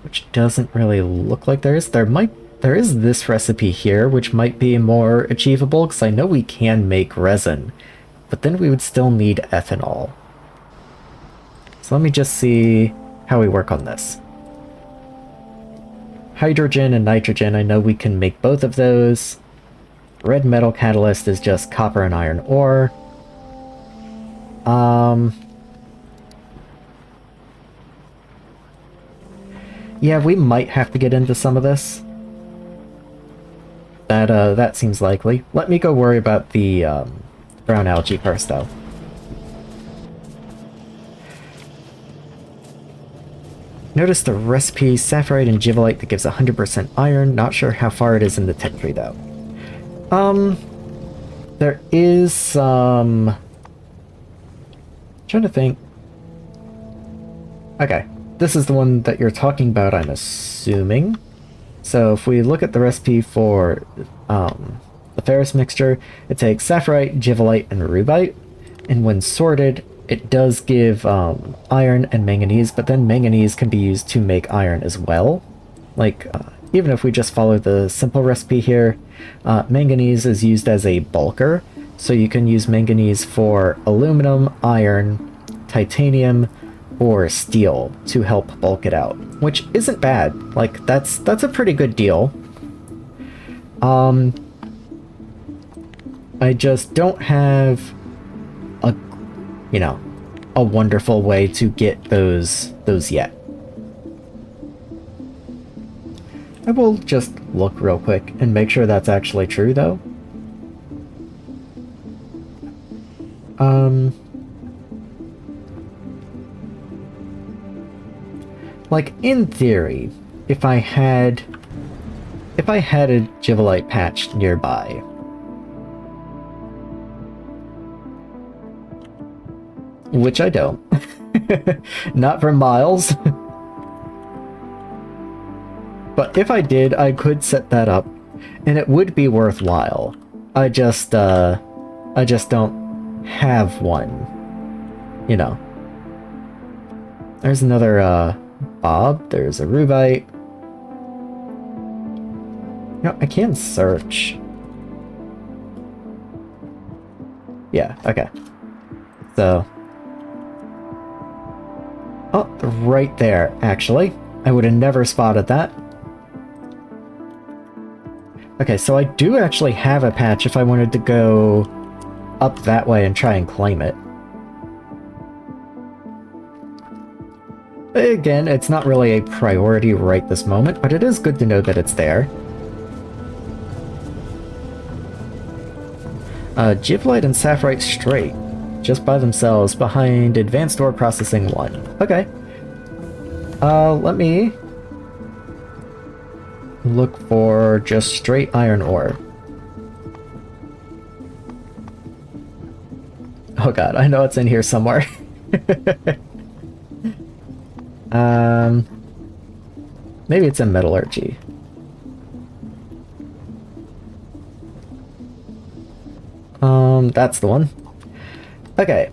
Which doesn't really look like there is. There is this recipe here, which might be more achievable, because I know we can make resin. But then we would still need ethanol. So let me just see how we work on this. Hydrogen and nitrogen, I know we can make both of those. Red metal catalyst is just copper and iron ore. Yeah, we might have to get into some of this. That seems likely. Let me go worry about the brown algae first, though. Notice the recipe, Saphirite and Givolite that gives 100% iron. Not sure how far it is in the tech tree, though. There is some... trying to think. Okay, this is the one that you're talking about, I'm assuming. So if we look at the recipe for the ferrous mixture, it takes Saphirite, Givolite, and Rubite. And when sorted, it does give iron and manganese, but then manganese can be used to make iron as well. Like, even if we just follow the simple recipe here, manganese is used as a bulker, so you can use manganese for aluminum, iron, titanium, or steel to help bulk it out, which isn't bad. Like, that's a pretty good deal. I just don't have a wonderful way to get those yet. I will just look real quick and make sure that's actually true, though. Like, in theory, if I had a Givelite patch nearby, which I don't, not for miles, but if I did, I could set that up, and it would be worthwhile. I just don't have one, you know. There's another, Bob, there's a Rubite. You know, I can search. Yeah, okay. So... oh, right there, actually. I would have never spotted that. Okay, so I do actually have a patch if I wanted to go up that way and try and claim it. Again, it's not really a priority right this moment, but it is good to know that it's there. Givelite and Saphirite straight, just by themselves, behind Advanced Ore Processing 1. Okay. Let me look for just straight iron ore. Oh god, I know it's in here somewhere. Maybe it's in metallurgy. That's the one. Okay.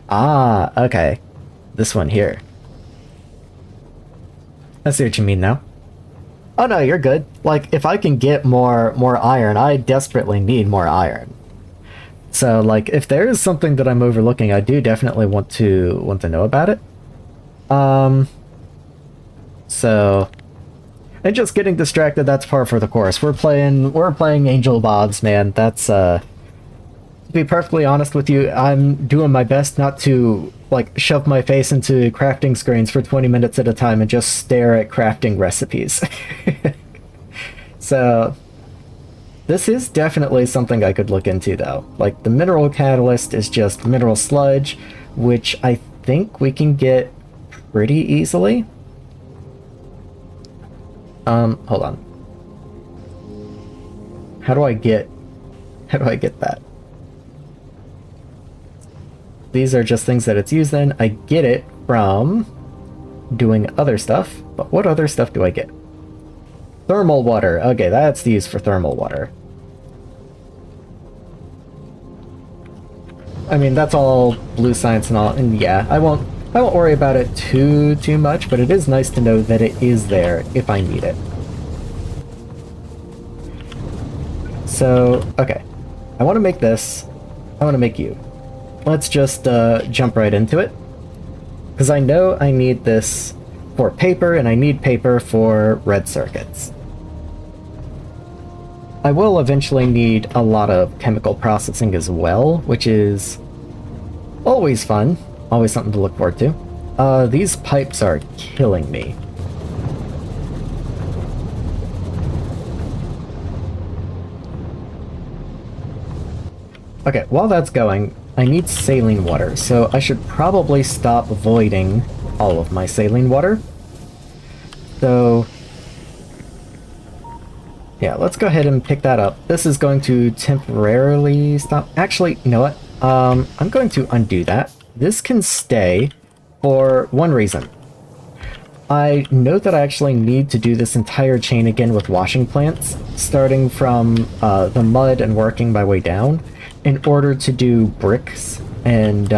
Ah, okay. This one here. I see what you mean now. Oh no, you're good. Like, if I can get more iron, I desperately need more iron. So, like, if there is something that I'm overlooking, I do definitely want to know about it. So, and just getting distracted, that's par for the course. We're playing Angel Bobs, man. That's to be perfectly honest with you, I'm doing my best not to like shove my face into crafting screens for 20 minutes at a time and just stare at crafting recipes. So this is definitely something I could look into though. Like the mineral catalyst is just mineral sludge, which I think we can get pretty easily. Hold on. How do I get that? These are just things that it's used in. I get it from doing other stuff, but what other stuff do I get? Thermal water. Okay, that's used for thermal water. I mean, that's all blue science and all, and yeah, I won't worry about it too much, but it is nice to know that it is there if I need it. So, okay. I want to make this. I want to make you. Let's just jump right into it. Because I know I need this for paper, and I need paper for red circuits. I will eventually need a lot of chemical processing as well, which is always fun. Always something to look forward to. These pipes are killing me. Okay, while that's going, I need saline water, so I should probably stop voiding all of my saline water. So, yeah, let's go ahead and pick that up. This is going to temporarily stop. Actually, you know what? I'm going to undo that. This can stay for one reason. I know that I actually need to do this entire chain again with washing plants, starting from the mud and working my way down, in order to do bricks and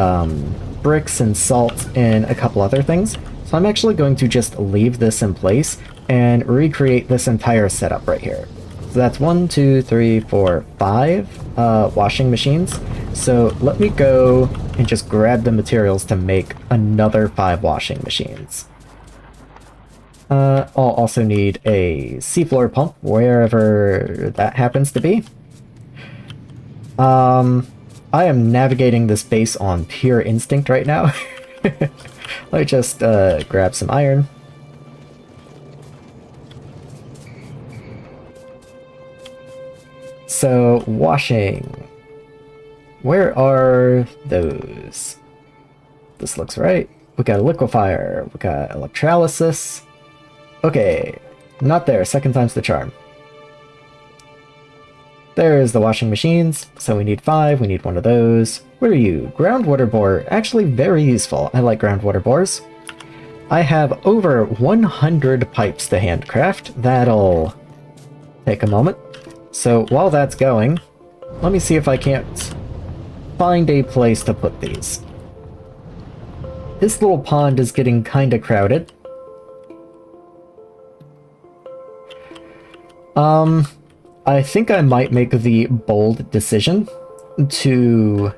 salt and a couple other things. So I'm actually going to just leave this in place and recreate this entire setup right here. So that's 1, 2, 3, 4, 5 washing machines. So let me go and just grab the materials to make another 5 washing machines. I'll also need a seafloor pump, wherever that happens to be. I am navigating this base on pure instinct right now. Let me just grab some iron. So, washing. Where are those? This looks right. We got a liquefier. We got electrolysis. Okay. Not there. Second time's the charm. There's the washing machines. So we need 5. We need one of those. What are you? Groundwater bore. Actually very useful. I like groundwater bores. I have over 100 pipes to handcraft. That'll take a moment. So while that's going, let me see if I can't find a place to put these. This little pond is getting kinda crowded. I think I might make the bold decision to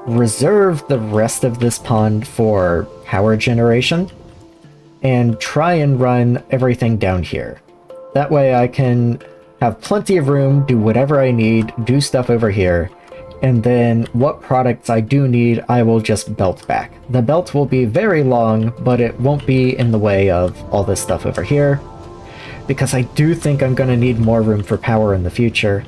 reserve the rest of this pond for power generation and try and run everything down here. That way I can have plenty of room, do whatever I need, do stuff over here, and then what products I do need, I will just belt back. The belt will be very long, but it won't be in the way of all this stuff over here, because I do think I'm going to need more room for power in the future.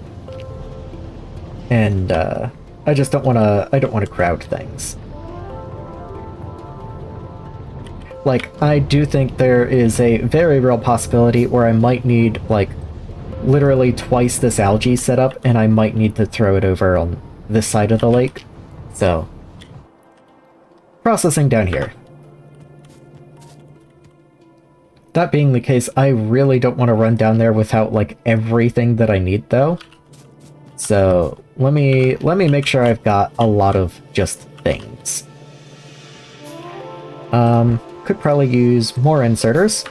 And I just don't want to crowd things. Like, I do think there is a very real possibility where I might need, like, literally twice this algae setup, and I might need to throw it over on this side of the lake. So, processing down here. That being the case, I really don't want to run down there without, like, everything that I need, though. So, let me make sure I've got a lot of just things. Could probably use more inserters.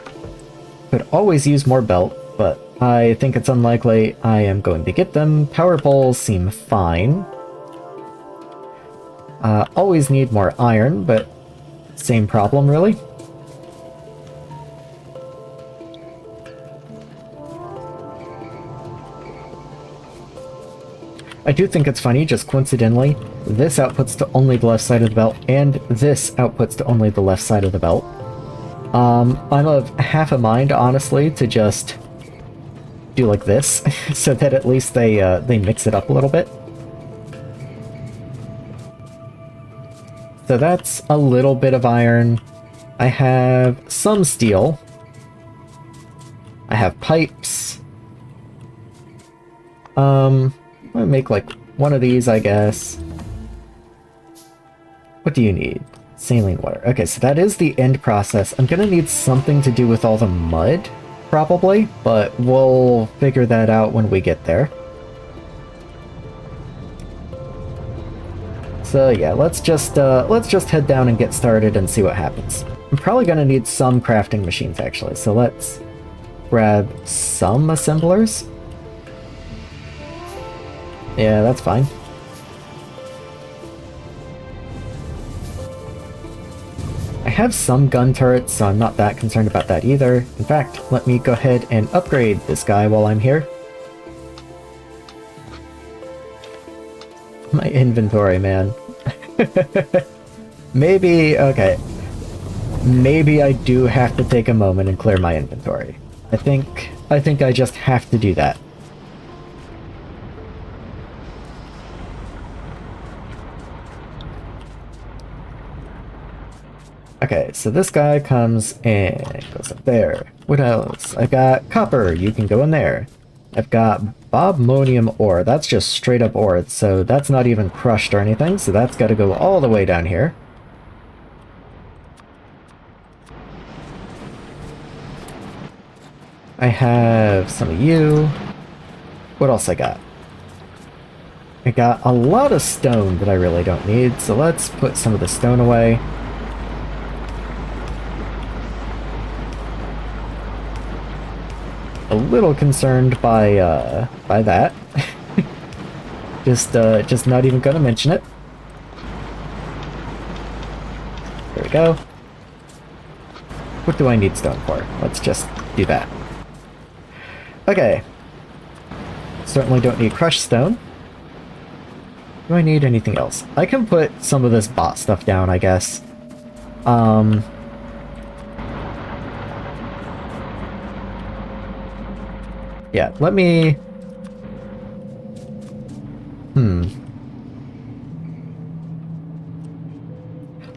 Could always use more belt, but I think it's unlikely I am going to get them. Power poles seem fine. Always need more iron, but same problem, really. I do think it's funny, just coincidentally, this outputs to only the left side of the belt, and this outputs to only the left side of the belt. I'm of half a mind, honestly, to just do like this, so that at least they mix it up a little bit. So that's a little bit of iron. I have some steel. I have pipes. I'm gonna make like one of these, I guess. What do you need? Saline water. Okay, so that is the end process. I'm gonna need something to do with all the mud, probably, but we'll figure that out when we get there. So yeah, let's just head down and get started and see what happens. I'm probably gonna need some crafting machines, actually, so let's grab some assemblers. Yeah, that's fine. I have some gun turrets, so I'm not that concerned about that either. In fact, let me go ahead and upgrade this guy while I'm here. My inventory, man. Maybe, okay. Maybe I do have to take a moment and clear my inventory. I think I just have to do that. Okay, so this guy comes and goes up there. What else? I've got copper, you can go in there. I've got bobmonium ore, that's just straight up ore, so that's not even crushed or anything, so that's got to go all the way down here. I have some of you. What else I got? I got a lot of stone that I really don't need, so let's put some of the stone away. A little concerned by that. just not even gonna mention it. There we go. What do I need stone for? Let's just do that. Okay. Certainly don't need crushed stone. Do I need anything else? I can put some of this bot stuff down, I guess. Yeah, let me...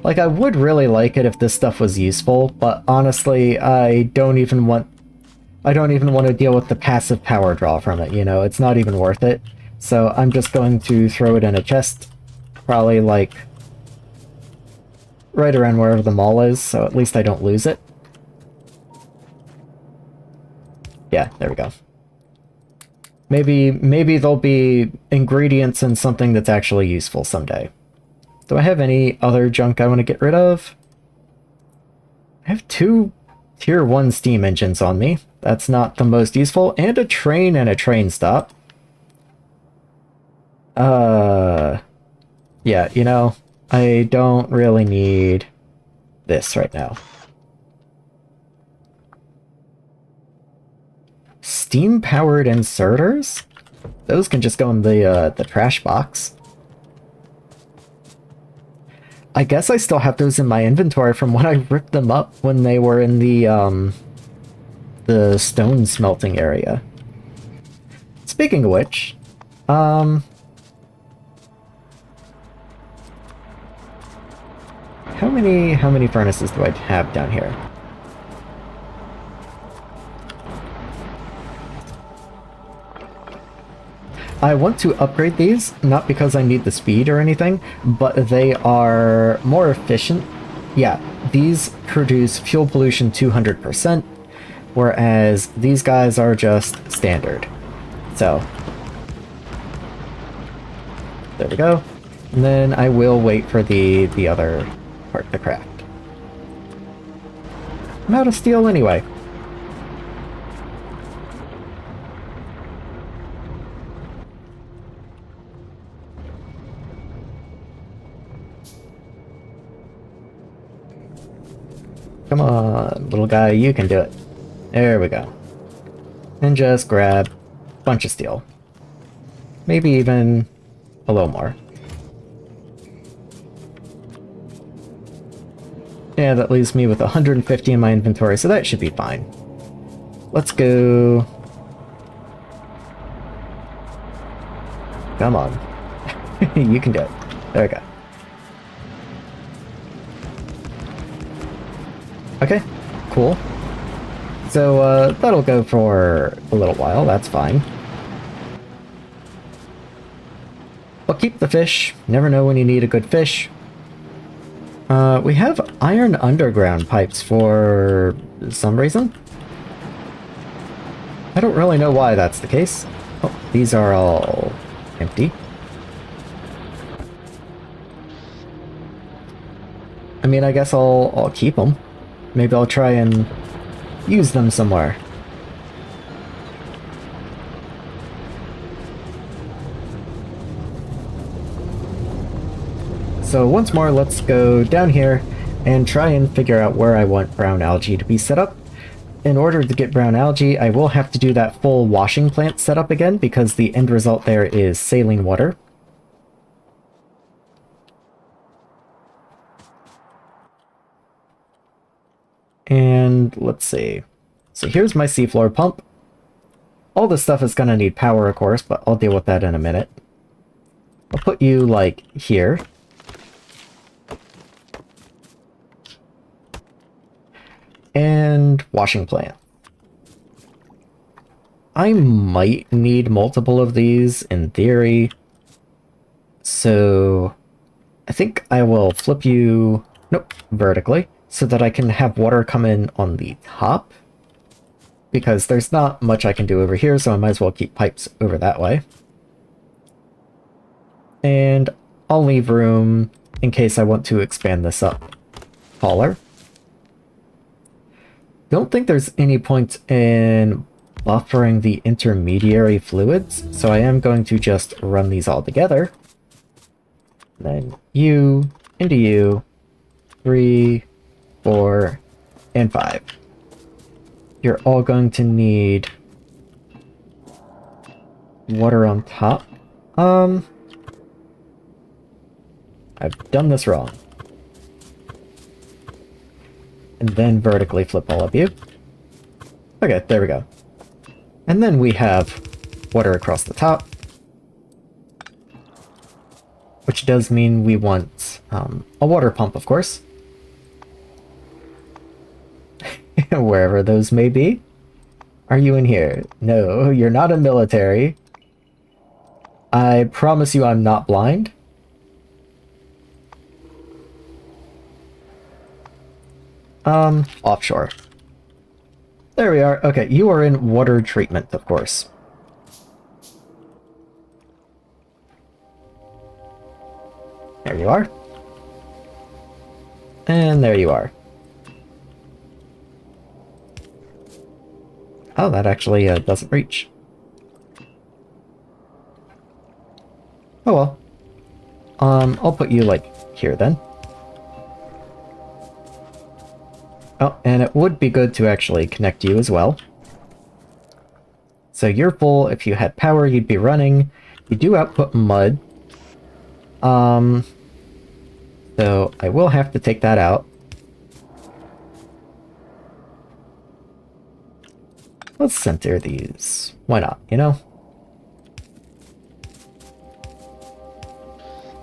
Like, I would really like it if this stuff was useful, but honestly, I don't even want to deal with the passive power draw from it, you know? It's not even worth it. So I'm just going to throw it in a chest, probably, like, right around wherever the mall is, so at least I don't lose it. Yeah, there we go. Maybe there'll be ingredients in something that's actually useful someday. Do I have any other junk I want to get rid of? I have 2 Tier 1 steam engines on me. That's not the most useful. And a train stop. Yeah, you know, I don't really need this right now. Steam-powered inserters? Those can just go in the trash box. I guess I still have those in my inventory from when I ripped them up when they were in the stone smelting area. Speaking of which, how many furnaces do I have down here? I want to upgrade these, not because I need the speed or anything, but they are more efficient. Yeah, these produce fuel pollution 200%, whereas these guys are just standard. So, there we go. And then I will wait for the other part to craft. I'm out of steel anyway. Come on, little guy, you can do it. There we go. And just grab a bunch of steel. Maybe even a little more. Yeah, that leaves me with 150 in my inventory, so that should be fine. Let's go... Come on. You can do it. There we go. Okay, cool. So, that'll go for a little while, that's fine. But keep the fish. Never know when you need a good fish. We have iron underground pipes for some reason. I don't really know why that's the case. Oh, these are all empty. I mean, I guess I'll keep them. Maybe I'll try and use them somewhere. So once more, let's go down here and try and figure out where I want brown algae to be set up. In order to get brown algae, I will have to do that full washing plant setup again because the end result there is saline water. And let's see. So here's my seafloor pump. All this stuff is going to need power, of course, but I'll deal with that in a minute. I'll put you, like, here. And washing plant. I might need multiple of these in theory. So I think I will flip you, nope, vertically, so that I can have water come in on the top. Because there's not much I can do over here, so I might as well keep pipes over that way. And I'll leave room in case I want to expand this up taller. Don't think there's any point in buffering the intermediary fluids, so I am going to just run these all together. Then you, into you, 3, 4, and 5. You're all going to need water on top. I've done this wrong. and then vertically flip all of you. Okay, there we go. And then we have water across the top, which does mean we want a water pump, of course. Wherever those may be. Are you in here? No, you're not a military. I promise you I'm not blind. Offshore. There we are. Okay, you are in water treatment, of course. There you are. And there you are. Oh, that actually doesn't reach. Oh well. I'll put you, like, here then. Oh, and it would be good to actually connect you as well. So you're full. If you had power, you'd be running. You do output mud. So I will have to take that out. Let's center these. Why not, you know?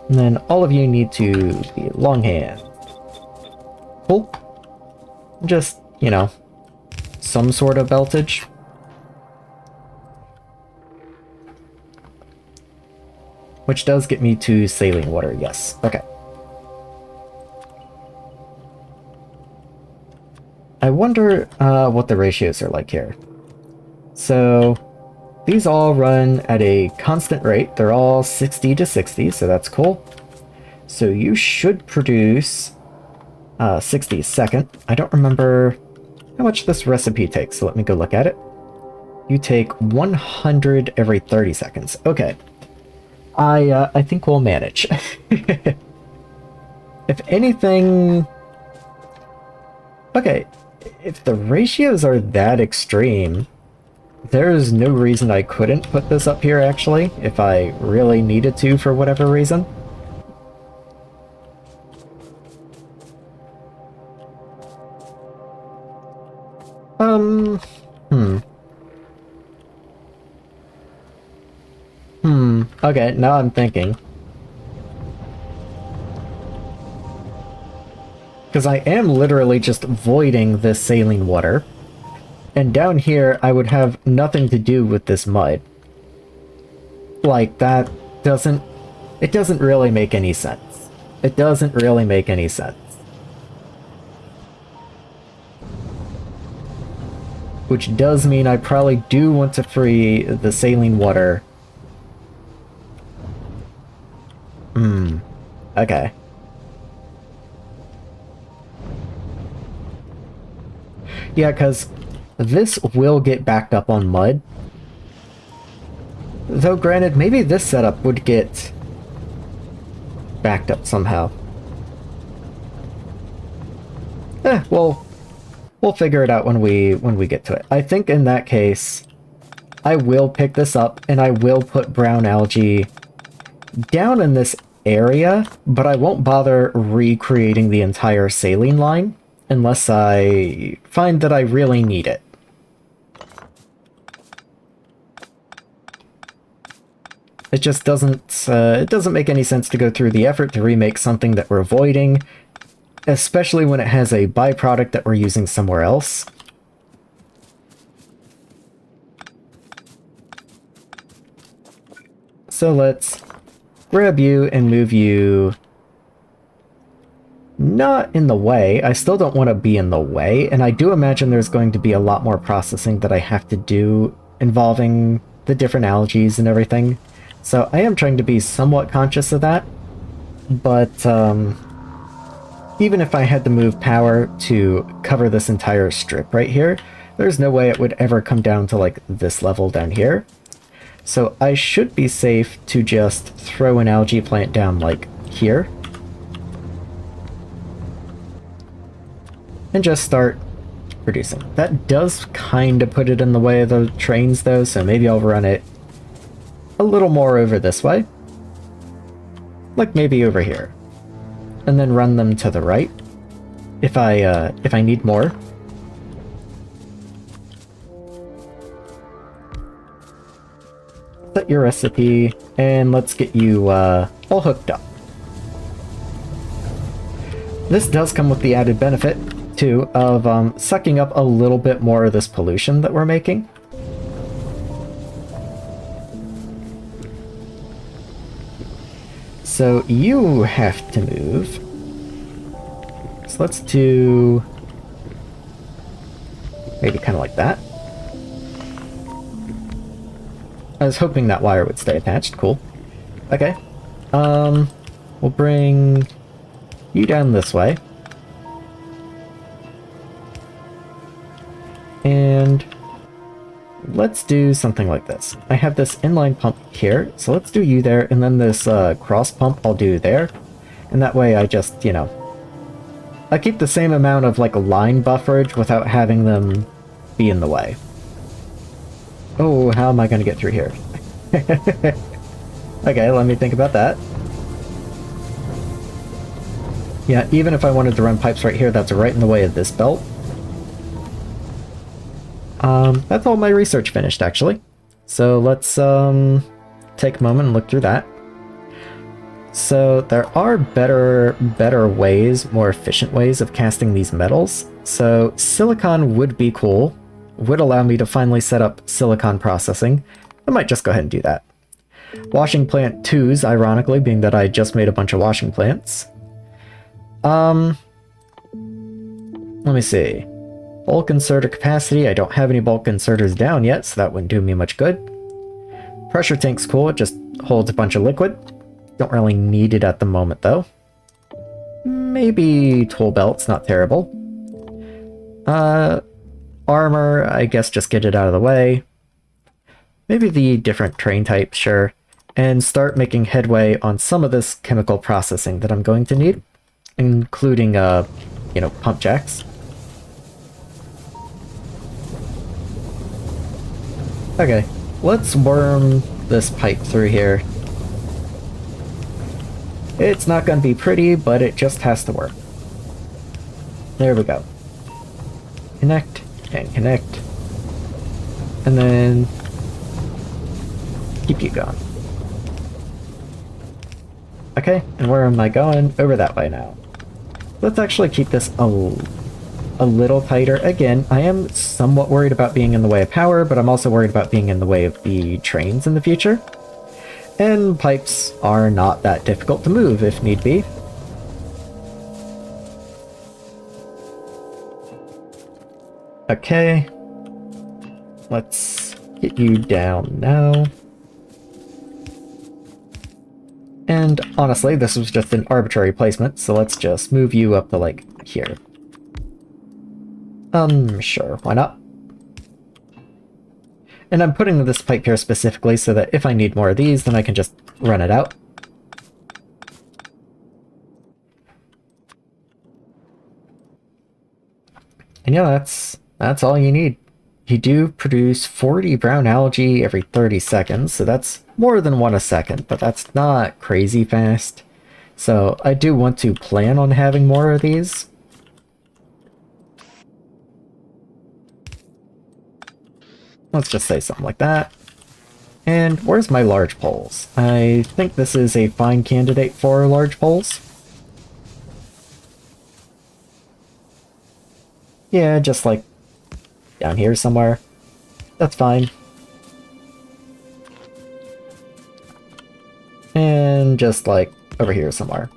And then all of you need to be longhand. Cool. Just, you know, some sort of beltage. Which does get me to saline water, yes. Okay. I wonder what the ratios are like here. So, these all run at a constant rate. They're all 60 to 60, so that's cool. So you should produce 60 a second. I don't remember how much this recipe takes, so let me go look at it. You take 100 every 30 seconds. Okay. I think we'll manage. If anything... Okay, if the ratios are that extreme, there's no reason I couldn't put this up here, actually, if I really needed to for whatever reason. Okay, now I'm thinking. Because I am literally just voiding this saline water. And down here, I would have nothing to do with this mud. Like, that doesn't... It doesn't really make any sense. It doesn't really make any sense. Which does mean I probably do want to free the saline water. Okay. Yeah, because this will get backed up on mud. Though granted, maybe this setup would get backed up somehow. We'll figure it out when we get to it. I think in that case, I will pick this up and I will put brown algae down in this area, but I won't bother recreating the entire saline line unless I find that I really need it. It just doesn't make any sense to go through the effort to remake something that we're avoiding, especially when it has a byproduct that we're using somewhere else. So let's grab you and move you not in the way. I still don't want to be in the way, and I do imagine there's going to be a lot more processing that I have to do involving the different algae and everything. So I am trying to be somewhat conscious of that, but even if I had to move power to cover this entire strip right here, there's no way it would ever come down to like this level down here. So I should be safe to just throw an algae plant down like here. And just start producing. That does kind of put it in the way of the trains though, so maybe I'll run it a little more over this way. Like maybe over here. And then run them to the right. if I need more. Set your recipe, and let's get you all hooked up. This does come with the added benefit, too, of sucking up a little bit more of this pollution that we're making. So you have to move. So let's do maybe kind of like that. I was hoping that wire would stay attached. Cool. Okay. We'll bring you down this way. And let's do something like this. I have this inline pump here, so let's do you there, and then this cross pump I'll do there. And that way I just, you know, I keep the same amount of like line bufferage without having them be in the way. Oh, how am I going to get through here? Okay, let me think about that. Yeah, even if I wanted to run pipes right here, that's right in the way of this belt. That's all my research finished, actually. So let's take a moment and look through that. So there are better ways, more efficient ways of casting these metals. So silicon would be cool. Would allow me to finally set up silicon processing. I might just go ahead and do that. Washing plant 2s, ironically, being that I just made a bunch of washing plants. Let me see. Bulk inserter capacity, I don't have any bulk inserters down yet, so that wouldn't do me much good. Pressure tank's cool, it just holds a bunch of liquid. Don't really need it at the moment, though. Maybe tool belt's not terrible. Armor, I guess just get it out of the way. Maybe the different train type, sure. And start making headway on some of this chemical processing that I'm going to need. Including, you know, pump jacks. Okay, let's worm this pipe through here. It's not going to be pretty, but it just has to work. There we go. Connect, and connect. And then keep you going. Okay, and where am I going? Over that way now. Let's actually keep this a little tighter. Again, I am somewhat worried about being in the way of power, but I'm also worried about being in the way of the trains in the future. And pipes are not that difficult to move if need be. Okay. Let's get you down now. And honestly, this was just an arbitrary placement, so let's just move you up to, like, here. Sure, why not? And I'm putting this pipe here specifically so that if I need more of these, then I can just run it out. And yeah, that's all you need. You do produce 40 brown algae every 30 seconds, so that's more than one a second, but that's not crazy fast. So I do want to plan on having more of these. Let's just say something like that. And where's my large poles? I think this is a fine candidate for large poles. Yeah, just like down here somewhere. That's fine. And just like over here somewhere.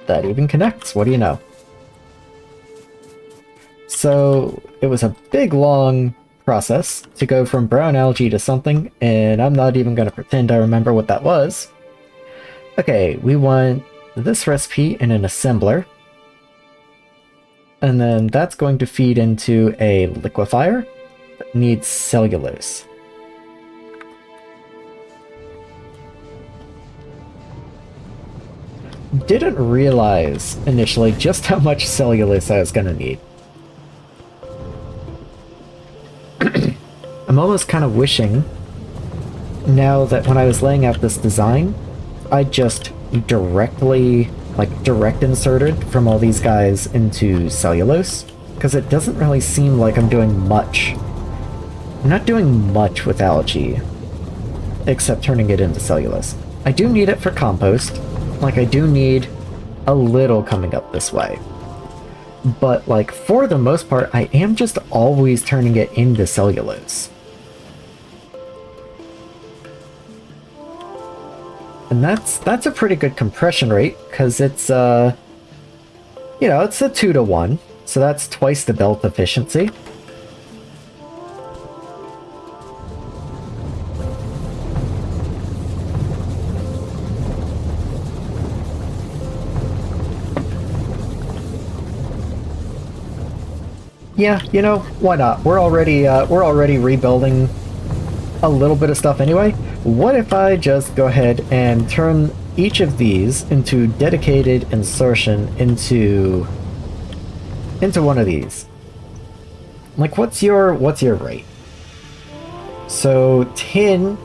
That even connects, what do you know? So it was a big long process to go from brown algae to something, and I'm not even going to pretend I remember what that was. Okay, we want this recipe in an assembler. And then that's going to feed into a liquefier that needs cellulose. Didn't realize initially just how much cellulose I was going to need. I'm almost kind of wishing now that when I was laying out this design, I just directly like direct inserted from all these guys into cellulose, because it doesn't really seem like I'm doing much. I'm not doing much with algae, except turning it into cellulose. I do need it for compost, like I do need a little coming up this way. But like for the most part, I am just always turning it into cellulose. And that's a pretty good compression rate, because it's you know, it's a 2-to-1, so that's twice the belt efficiency. Yeah, you know, why not? We're already rebuilding a little bit of stuff anyway. What if I just go ahead and turn each of these into dedicated insertion into one of these? Like, what's your rate? So 10,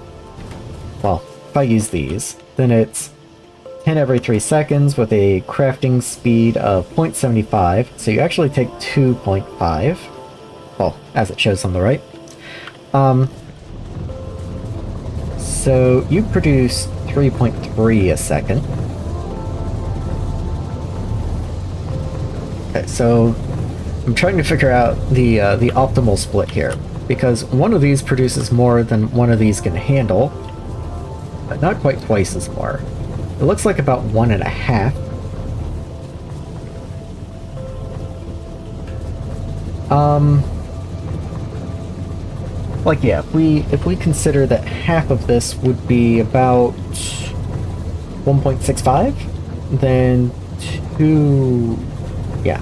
well, if I use these, then it's 10 every 3 seconds with a crafting speed of 0.75, so you actually take 2.5, well, as it shows on the right. So you produce 3.3 a second. Okay, so I'm trying to figure out the optimal split here, because one of these produces more than one of these can handle, but not quite twice as more. It looks like about 1.5. Like, yeah, if we consider that half of this would be about 1.65, then 2, yeah.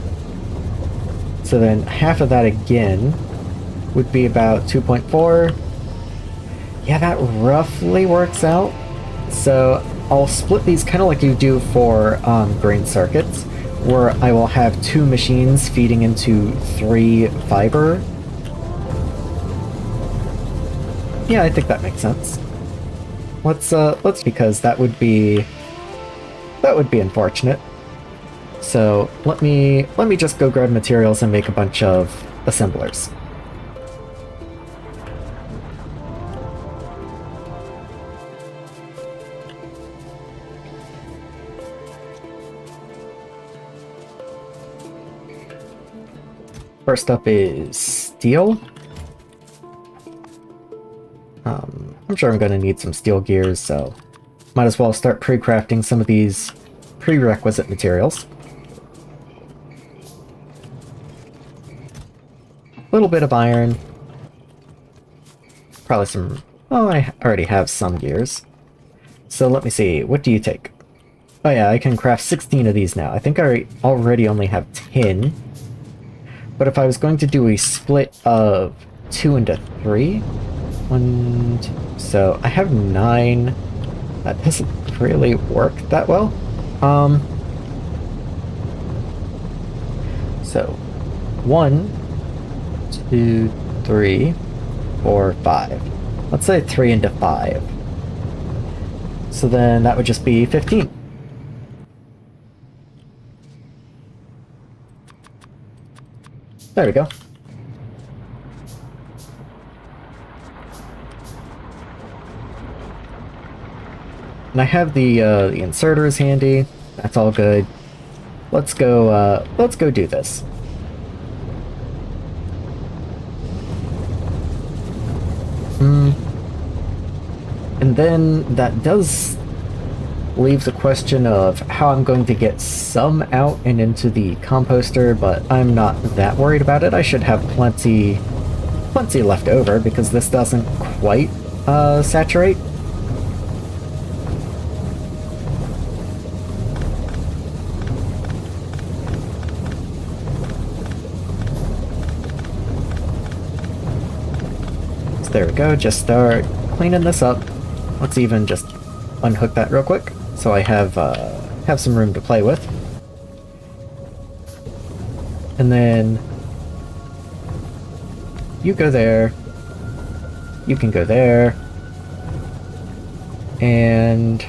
So then half of that again would be about 2.4. Yeah, that roughly works out. So I'll split these kind of like you do for grain circuits, where I will have 2 machines feeding into 3 fiber. Yeah, I think that makes sense. Let's because that would be unfortunate. So let me just go grab materials and make a bunch of assemblers. First up is steel. I'm sure I'm going to need some steel gears, so might as well start pre-crafting some of these prerequisite materials. A little bit of iron. Probably some... oh, I already have some gears. So let me see, what do you take? Oh yeah, I can craft 16 of these now. I think I already only have 10. But if I was going to do a split of 2 into 3... so I have 9. That doesn't really work that well. So 1, 2, 3, 4, 5. Let's say 3 into 5. So then that would just be 15. There we go. And I have the inserters handy. That's all good. Let's go do this. And then that does leave the question of how I'm going to get some out and into the composter, but I'm not that worried about it. I should have plenty left over because this doesn't quite saturate. So there we go, just start cleaning this up. Let's even just unhook that real quick so I have some room to play with. And then you go there, you can go there, and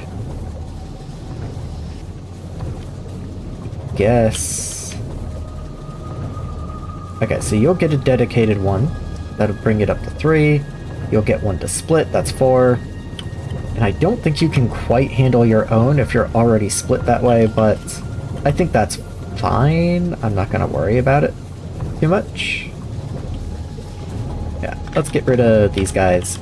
guess... Okay, so you'll get a dedicated one. That'll bring it up to 3. You'll get one to split, that's 4. And I don't think you can quite handle your own if you're already split that way, but I think that's fine. I'm not going to worry about it too much. Yeah, let's get rid of these guys.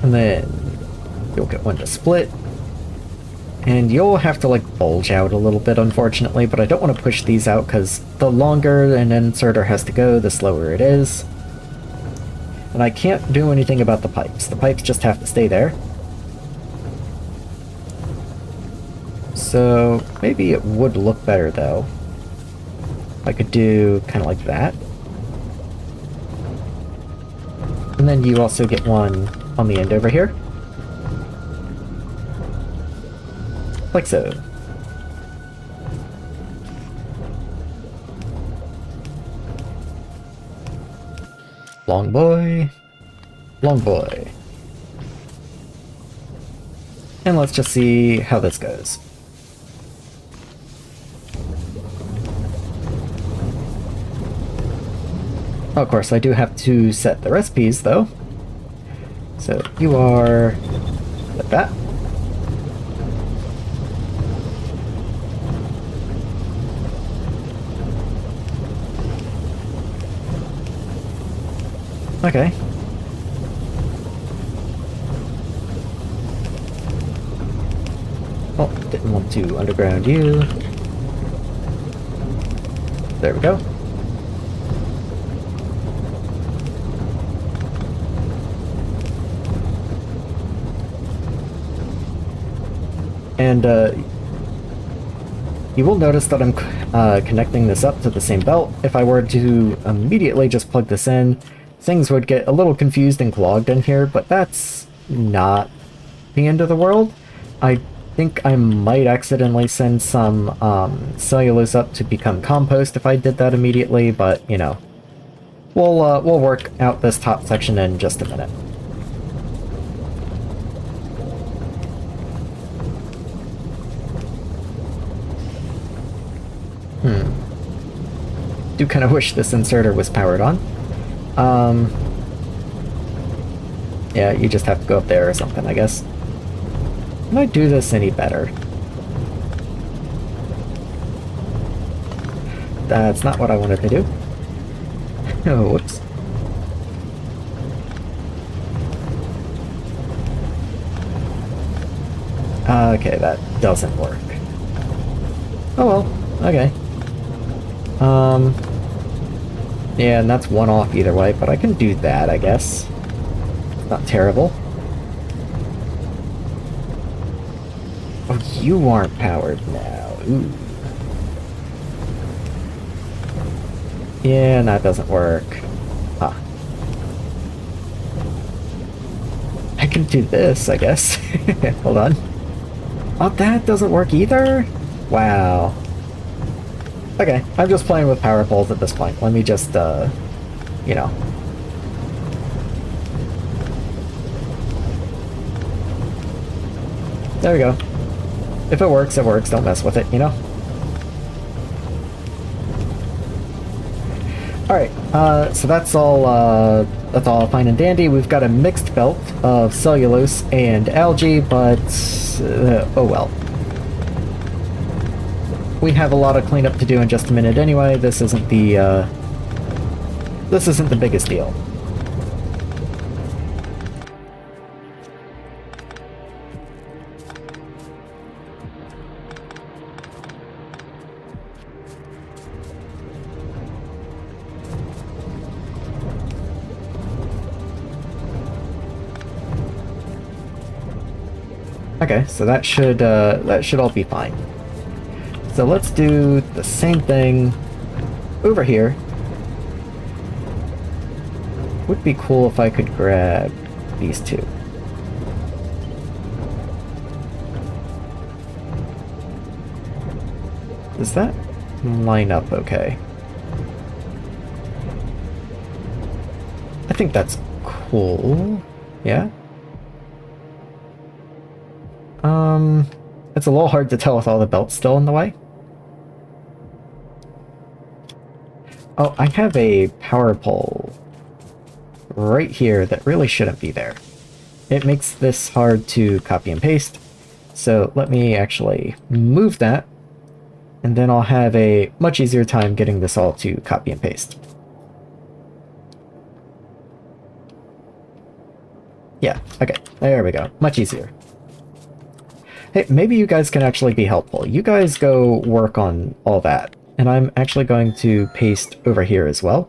And then you'll get one to split. And you'll have to, like, bulge out a little bit, unfortunately, but I don't want to push these out because the longer an inserter has to go, the slower it is. And I can't do anything about the pipes. The pipes just have to stay there. So maybe it would look better, though. I could do kind of like that. And then you also get one on the end over here. Like so. Long boy. Long boy. And let's just see how this goes. Oh, of course, I do have to set the recipes, though. So you are like that. Okay. Oh, didn't want to underground you. There we go. And, you will notice that I'm connecting this up to the same belt. If I were to immediately just plug this in, things would get a little confused and clogged in here, but that's not the end of the world. I think I might accidentally send some cellulose up to become compost if I did that immediately, but, you know, we'll work out this top section in just a minute. Do kind of wish this inserter was powered on. Yeah, you just have to go up there or something, I guess. Can I do this any better? That's not what I wanted to do. Oh, whoops. Okay, that doesn't work. Oh well, okay. Yeah, and that's one off either way, but I can do that, I guess. Not terrible. Oh, you aren't powered now. Ooh. Yeah, and that doesn't work. Huh. I can do this, I guess. Hold on. Oh, that doesn't work either? Wow. Okay, I'm just playing with power poles at this point. Let me just, you know. There we go. If it works, it works. Don't mess with it, you know? Alright, so that's all fine and dandy. We've got a mixed belt of cellulose and algae, but, oh well. We have a lot of cleanup to do in just a minute anyway. This isn't the biggest deal. Okay, so that should all be fine. So let's do the same thing over here. Would be cool if I could grab these two. Does that line up okay? I think that's cool. Yeah? It's a little hard to tell with all the belts still in the way. Oh, I have a power pole right here that really shouldn't be there. It makes this hard to copy and paste. So let me actually move that, and then I'll have a much easier time getting this all to copy and paste. Yeah, okay, there we go. Much easier. Hey, maybe you guys can actually be helpful. You guys go work on all that, and I'm actually going to paste over here as well.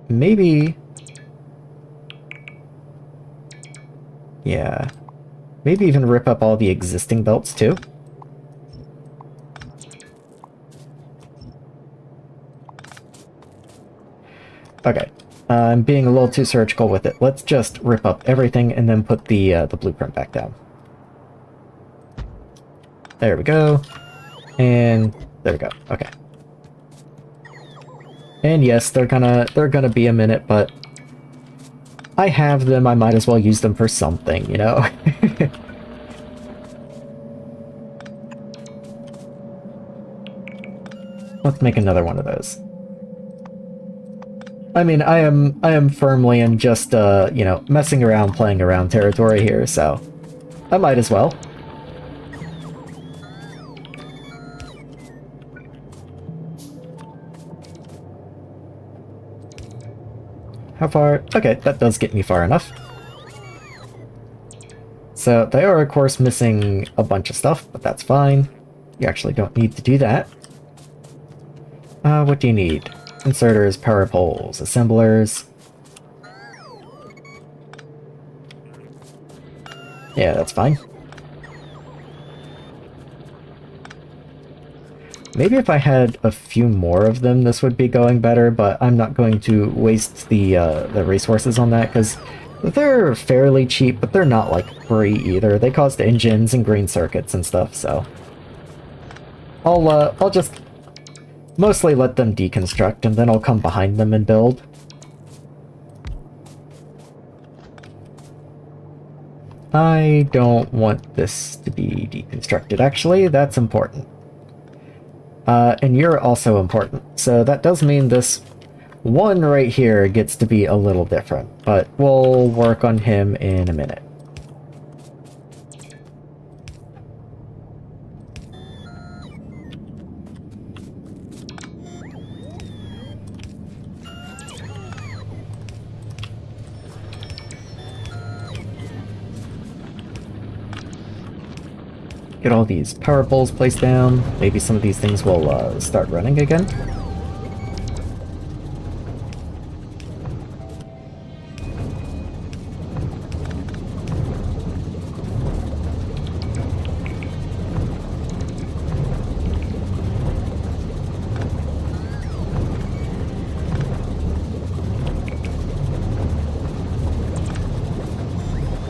Maybe... yeah. Maybe even rip up all the existing belts too. Okay. I'm being a little too surgical with it. Let's just rip up everything and then put the blueprint back down. There we go. And there we go. Okay. And yes, they're gonna be a minute, but I have them, I might as well use them for something, you know? Let's make another one of those. I mean, I am firmly in just, you know, messing around, playing around territory here, so I might as well. How far? Okay, that does get me far enough. So they are, of course, missing a bunch of stuff, but that's fine. You actually don't need to do that. What do you need? Inserters, power poles, assemblers. Yeah, that's fine. Maybe if I had a few more of them, this would be going better, but I'm not going to waste the resources on that, because they're fairly cheap, but they're not, like, free either. They cost engines and green circuits and stuff, so... I'll just mostly let them deconstruct, and then I'll come behind them and build. I don't want this to be deconstructed, actually. That's important. And you're also important. So that does mean this one right here gets to be a little different, but we'll work on him in a minute. Get all these power poles placed down. Maybe some of these things will start running again.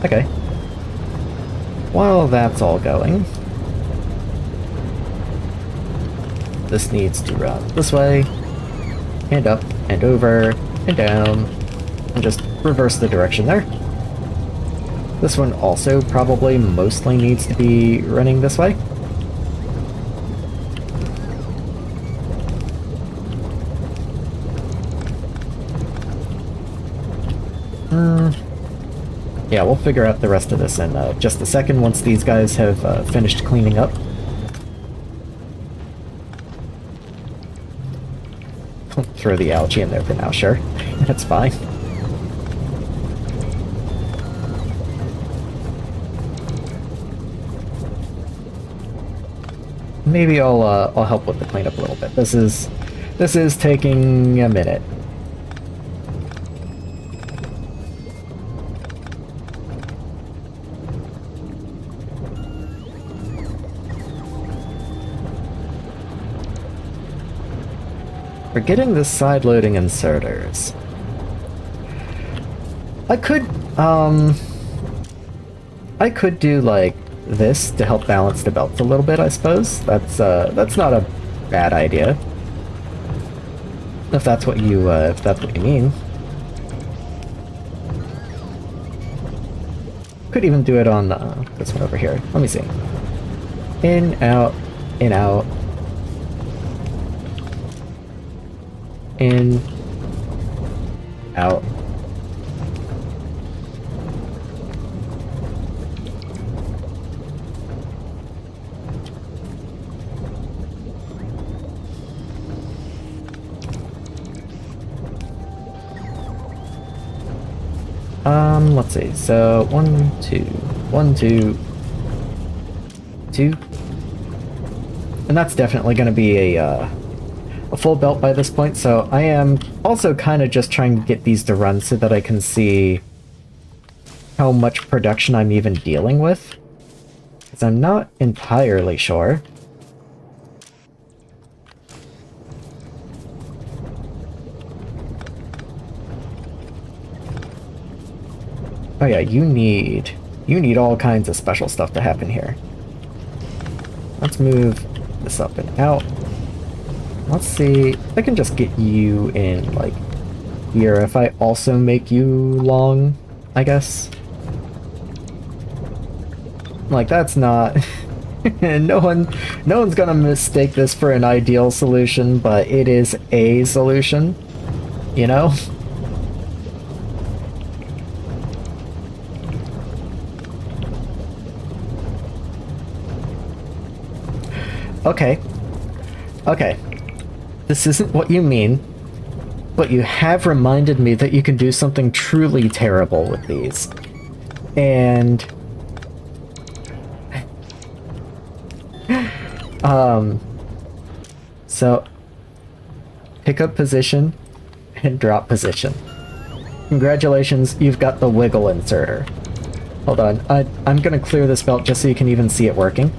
Okay. While that's all going, this needs to run this way, and up, and over, and down, and just reverse the direction there. This one also probably mostly needs to be running this way. Yeah, we'll figure out the rest of this in just a second once these guys have finished cleaning up. Throw the algae in there for now, sure. That's fine. Maybe I'll help with the cleanup a little bit. This is taking a minute. We're getting the side-loading inserters. I could do like this to help balance the belts a little bit, I suppose. That's not a bad idea. If that's what you mean. could even do it on this one over here. Let me see. In, out, in, out. In, out. Let's see. So 1, 2, 1, 2, 2, and that's definitely going to be a full belt by this point. So I am also kind of just trying to get these to run so that I can see how much production I'm even dealing with, because I'm not entirely sure. Oh yeah, you need all kinds of special stuff to happen here. Let's move this up and out. Let's see if I can just get you in, like, here if I also make you long, I guess. Like, that's not... no one's gonna mistake this for an ideal solution, but it is a solution, you know? Okay. Okay. This isn't what you mean, but you have reminded me that you can do something truly terrible with these. And... so... pick up position and drop position. Congratulations, you've got the wiggle inserter. Hold on, I'm gonna clear this belt just so you can even see it working.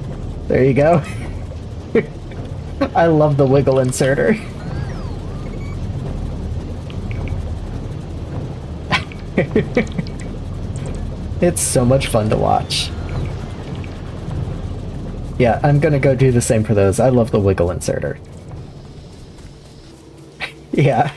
There you go. I love the wiggle inserter. It's so much fun to watch. Yeah, I'm gonna go do the same for those. I love the wiggle inserter. Yeah.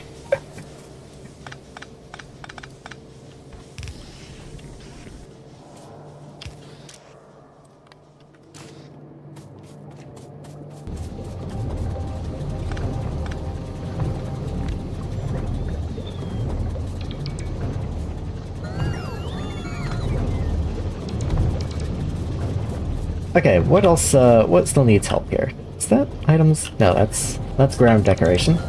Okay, what else, what still needs help here? Is that items? No, that's ground decoration.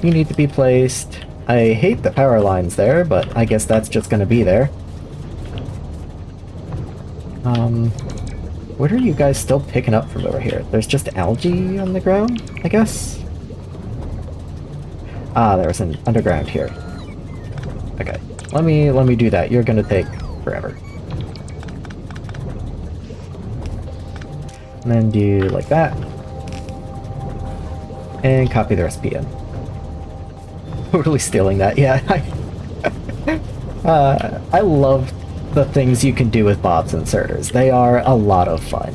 You need to be placed. I hate the power lines there, but I guess that's just gonna be there. What are you guys still picking up from over here? There's just algae on the ground, I guess? Ah, there's an underground here. Okay, let me do that. You're gonna take forever. And then do like that. And copy the recipe in. Totally stealing that, yeah. I love the things you can do with Bob's inserters. They are a lot of fun.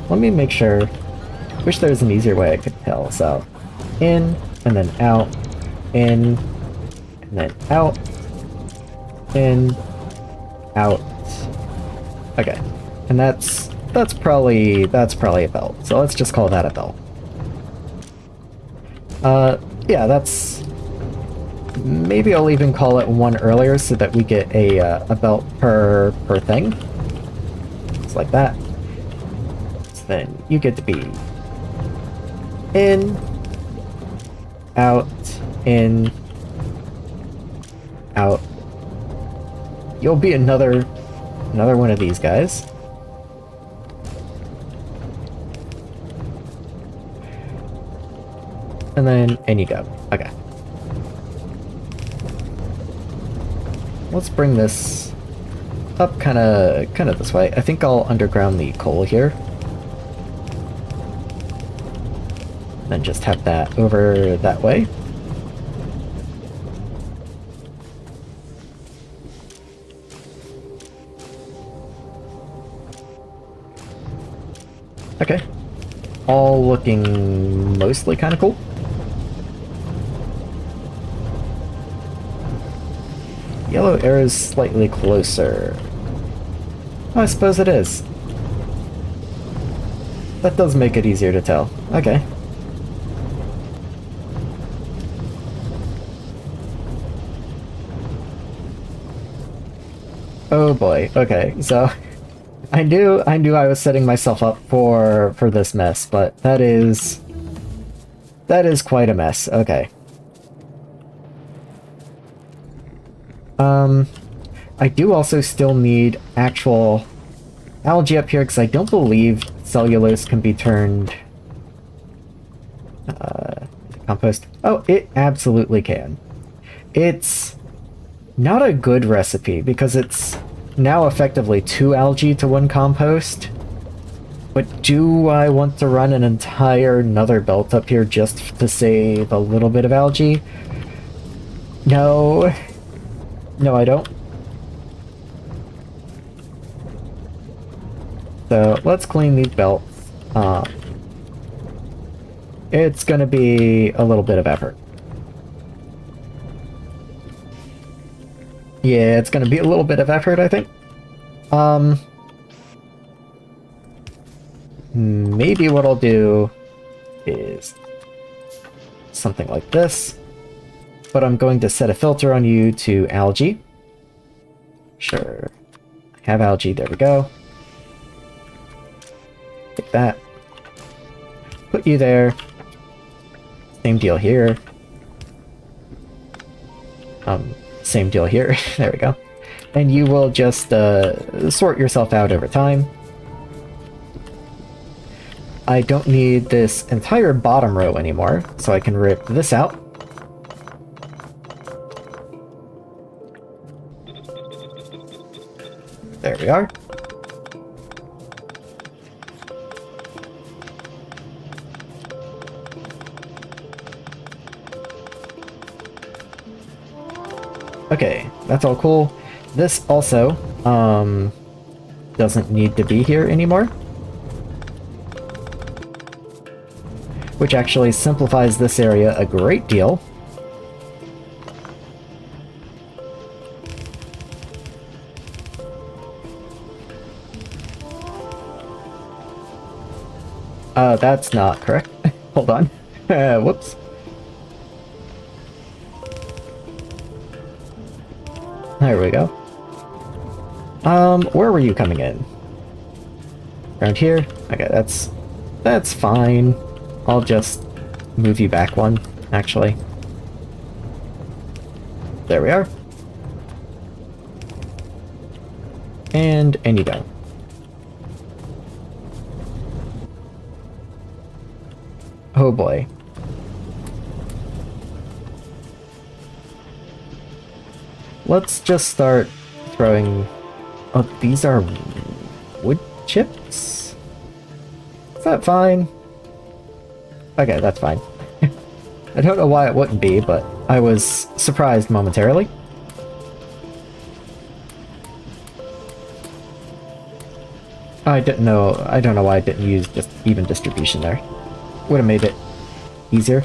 Let me make sure. Wish there was an easier way I could tell. So, in, and then out, in, and then out, in, out. Okay, and that's probably a belt. So let's just call that a belt. Yeah, that's... Maybe I'll even call it one earlier so that we get a belt per thing. Just like that. So then you get to be in, out, in, out. You'll be another one of these guys. And then in you go. Okay. Let's bring this up kind of this way. I think I'll underground the coal here. And then just have that over that way. Okay. All looking mostly kind of cool. Yellow arrow is slightly closer. Oh, I suppose it is. That does make it easier to tell. Okay. Oh boy. Okay, so I knew I was setting myself up for this mess, but that is quite a mess. Okay. I do also still need actual algae up here because I don't believe cellulose can be turned compost. Oh, it absolutely can. It's not a good recipe because it's now effectively 2 algae to 1 compost. But do I want to run an entire another belt up here just to save a little bit of algae? No. No, I don't. So let's clean these belts. It's gonna be a little bit of effort. Yeah, it's gonna be a little bit of effort, I think. Maybe what I'll do is something like this. But I'm going to set a filter on you to algae. Sure. Have algae, there we go. Take that. Put you there. Same deal here. Same deal here. There we go. And you will just sort yourself out over time. I don't need this entire bottom row anymore, so I can rip this out. There we are. Okay, that's all cool. This also, doesn't need to be here anymore. Which actually simplifies this area a great deal. That's not correct. Hold on. Whoops. There we go. Where were you coming in? Around here? Okay, that's fine. I'll just move you back one, actually. There we are. And you don't. Oh boy. Let's just start throwing... Oh, these are wood chips? Is that fine? Okay, that's fine. I don't know why it wouldn't be, but I was surprised momentarily. I don't know why I didn't use just even distribution there. Would have made it easier.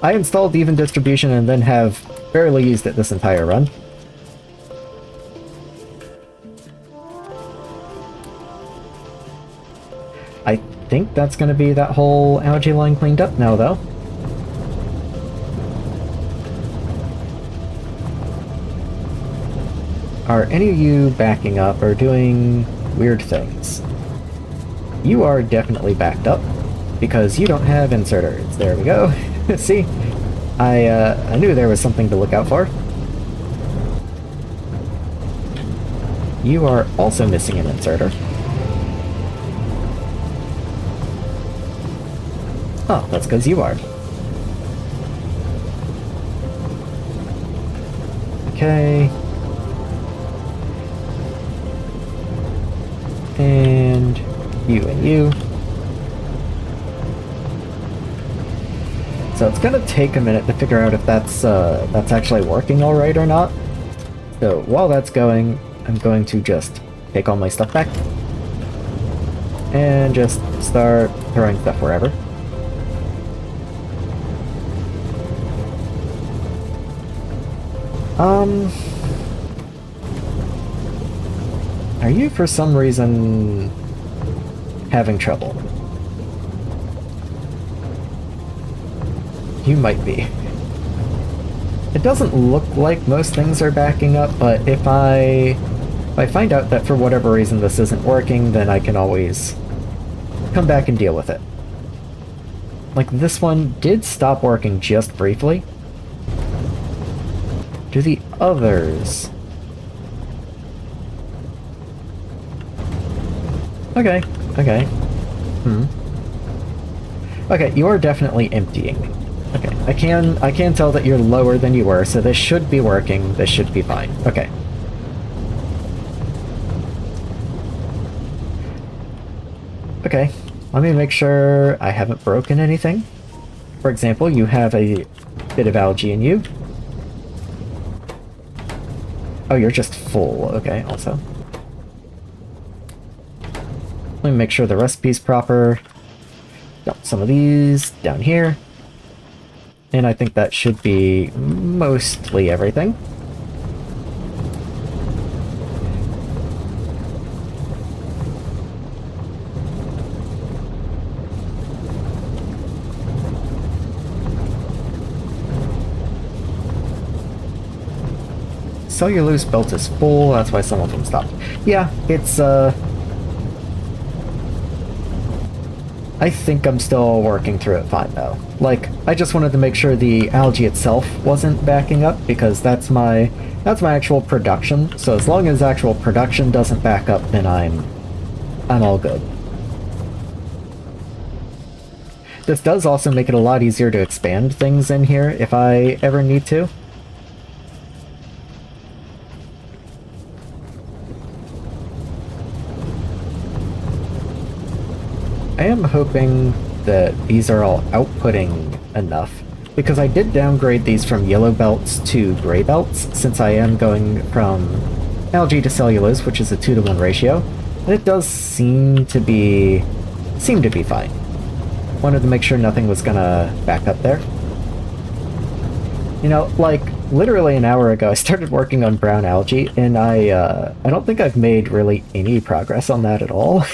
I installed even distribution and then have barely used it this entire run. I think that's going to be that whole algae line cleaned up now, though. Are any of you backing up or doing weird things? You are definitely backed up, because you don't have inserters. There we go. See? I knew there was something to look out for. You are also missing an inserter. Oh, that's because you are. Okay. And you. So it's gonna take a minute to figure out if that's actually working all right or not. So while that's going, I'm going to just take all my stuff back and just start throwing stuff wherever. Are you for some reason having trouble? You might be. It doesn't look like most things are backing up, but if I find out that for whatever reason this isn't working, then I can always come back and deal with it. Like, this one did stop working just briefly. Do the others? Okay, okay. Okay, you are definitely emptying. Okay, I can tell that you're lower than you were, so this should be working. This should be fine. Okay. Okay, let me make sure I haven't broken anything. For example, you have a bit of algae in you. Oh, you're just full. Okay, also. Let me make sure the recipe's proper. Dump some of these down here. And I think that should be mostly everything. Cellulose belt is full, that's why some of them stopped. Yeah, it's, I think I'm still working through it fine, though. Like, I just wanted to make sure the algae itself wasn't backing up, because that's my actual production. So as long as actual production doesn't back up, then I'm all good. This does also make it a lot easier to expand things in here if I ever need to. I am hoping that these are all outputting enough, because I did downgrade these from yellow belts to gray belts, since I am going from algae to cellulose, which is a 2-to-1 ratio, and it does seem to be fine. Wanted to make sure nothing was gonna back up there. You know, like, literally an hour ago I started working on brown algae, and I don't think I've made really any progress on that at all.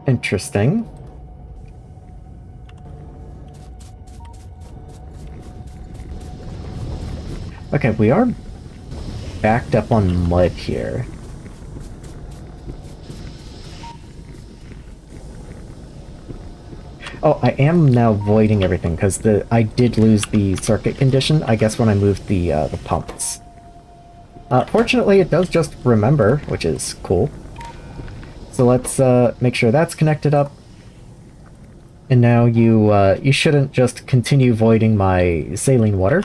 Interesting. Okay, we are backed up on mud here. Oh, I am now voiding everything because I did lose the circuit condition, I guess, when I moved the pumps. Fortunately, it does just remember, which is cool. So let's make sure that's connected up. And now you shouldn't just continue voiding my saline water.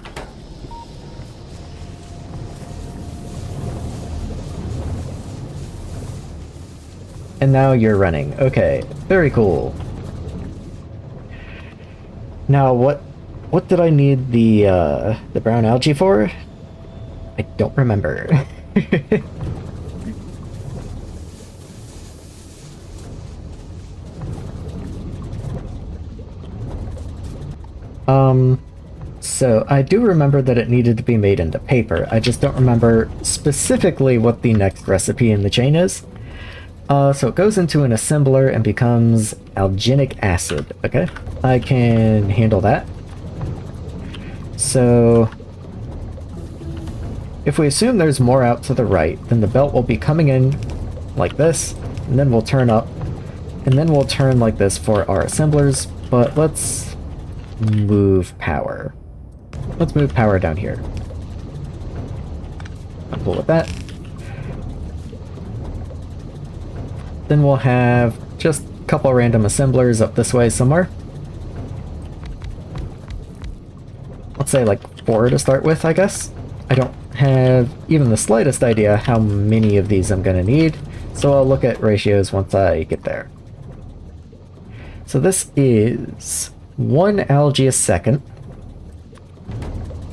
And now you're running. Okay, very cool. Now what did I need the brown algae for? I don't remember. So I do remember that it needed to be made into paper. I just don't remember specifically what the next recipe in the chain is. So it goes into an assembler and becomes alginic acid. Okay, I can handle that. So if we assume there's more out to the right, then the belt will be coming in like this, and then we'll turn up, and then we'll turn like this for our assemblers, but let's move power. Let's move power down here. I'm cool with that. Then we'll have just a couple random assemblers up this way somewhere. Let's say like 4 to start with, I guess. I don't have even the slightest idea how many of these I'm going to need, so I'll look at ratios once I get there. So this is 1 algae a second.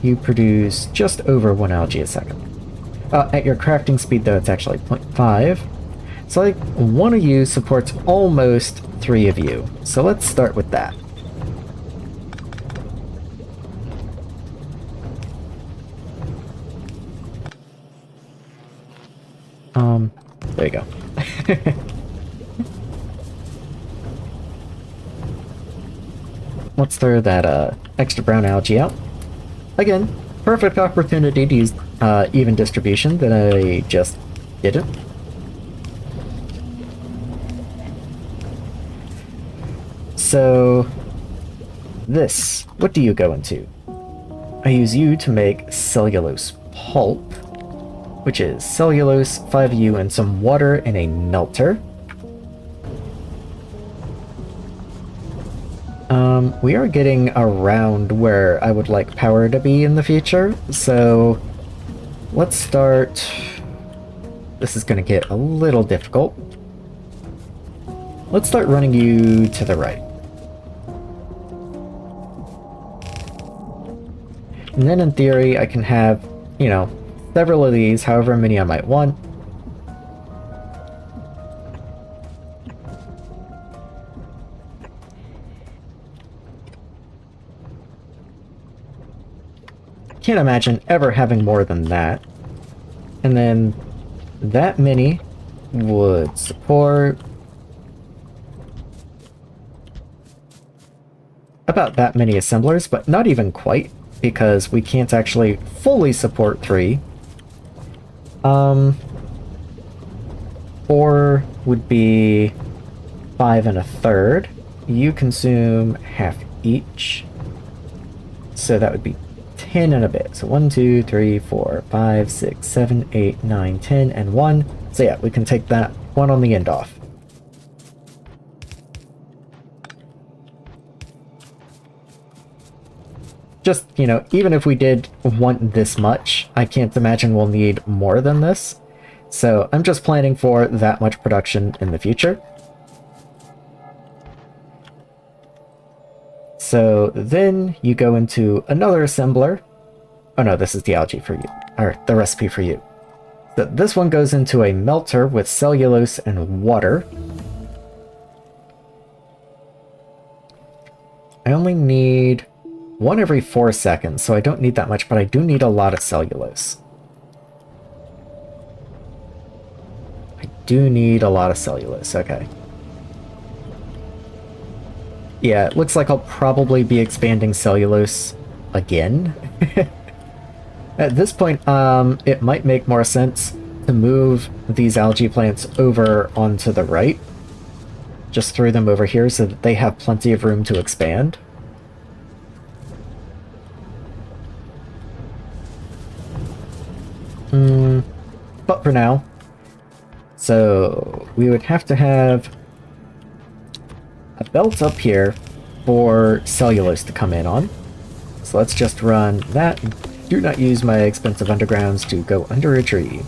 You produce just over 1 algae a second. At your crafting speed, though, it's actually 0.5. So like, one of you supports almost 3 of you. So let's start with that. There you go. Let's throw that extra brown algae out. Again, perfect opportunity to use even distribution that I just didn't. So, this, what do you go into? I use you to make cellulose pulp, which is cellulose, 5U, and some water in a melter. We are getting around where I would like power to be in the future, so let's start... This is going to get a little difficult. Let's start running you to the right. And then in theory, I can have, you know, several of these, however many I might want. Can't imagine ever having more than that. And then that many would support about that many assemblers, but not even quite, because we can't actually fully support 3. 4 would be 5 1/3. You consume half each, so that would be 10 and a bit. So 1, 2, 3, 4, 5, 6, 7, 8, 9, 10, and 1. So yeah, we can take that one on the end off. Just, you know, even if we did want this much, I can't imagine we'll need more than this. So I'm just planning for that much production in the future. So then you go into another assembler. Oh no, this is the algae for you. Or the recipe for you. So this one goes into a melter with cellulose and water. I only need 1 every 4 seconds, so I don't need that much, but I do need a lot of cellulose. I do need a lot of cellulose, okay. Yeah, it looks like I'll probably be expanding cellulose again. At this point, it might make more sense to move these algae plants over onto the right. Just throw them over here so that they have plenty of room to expand. But for now, so we would have to have a belt up here for cellulose to come in on. So let's just run that. Do not use my expensive undergrounds to go under a tree.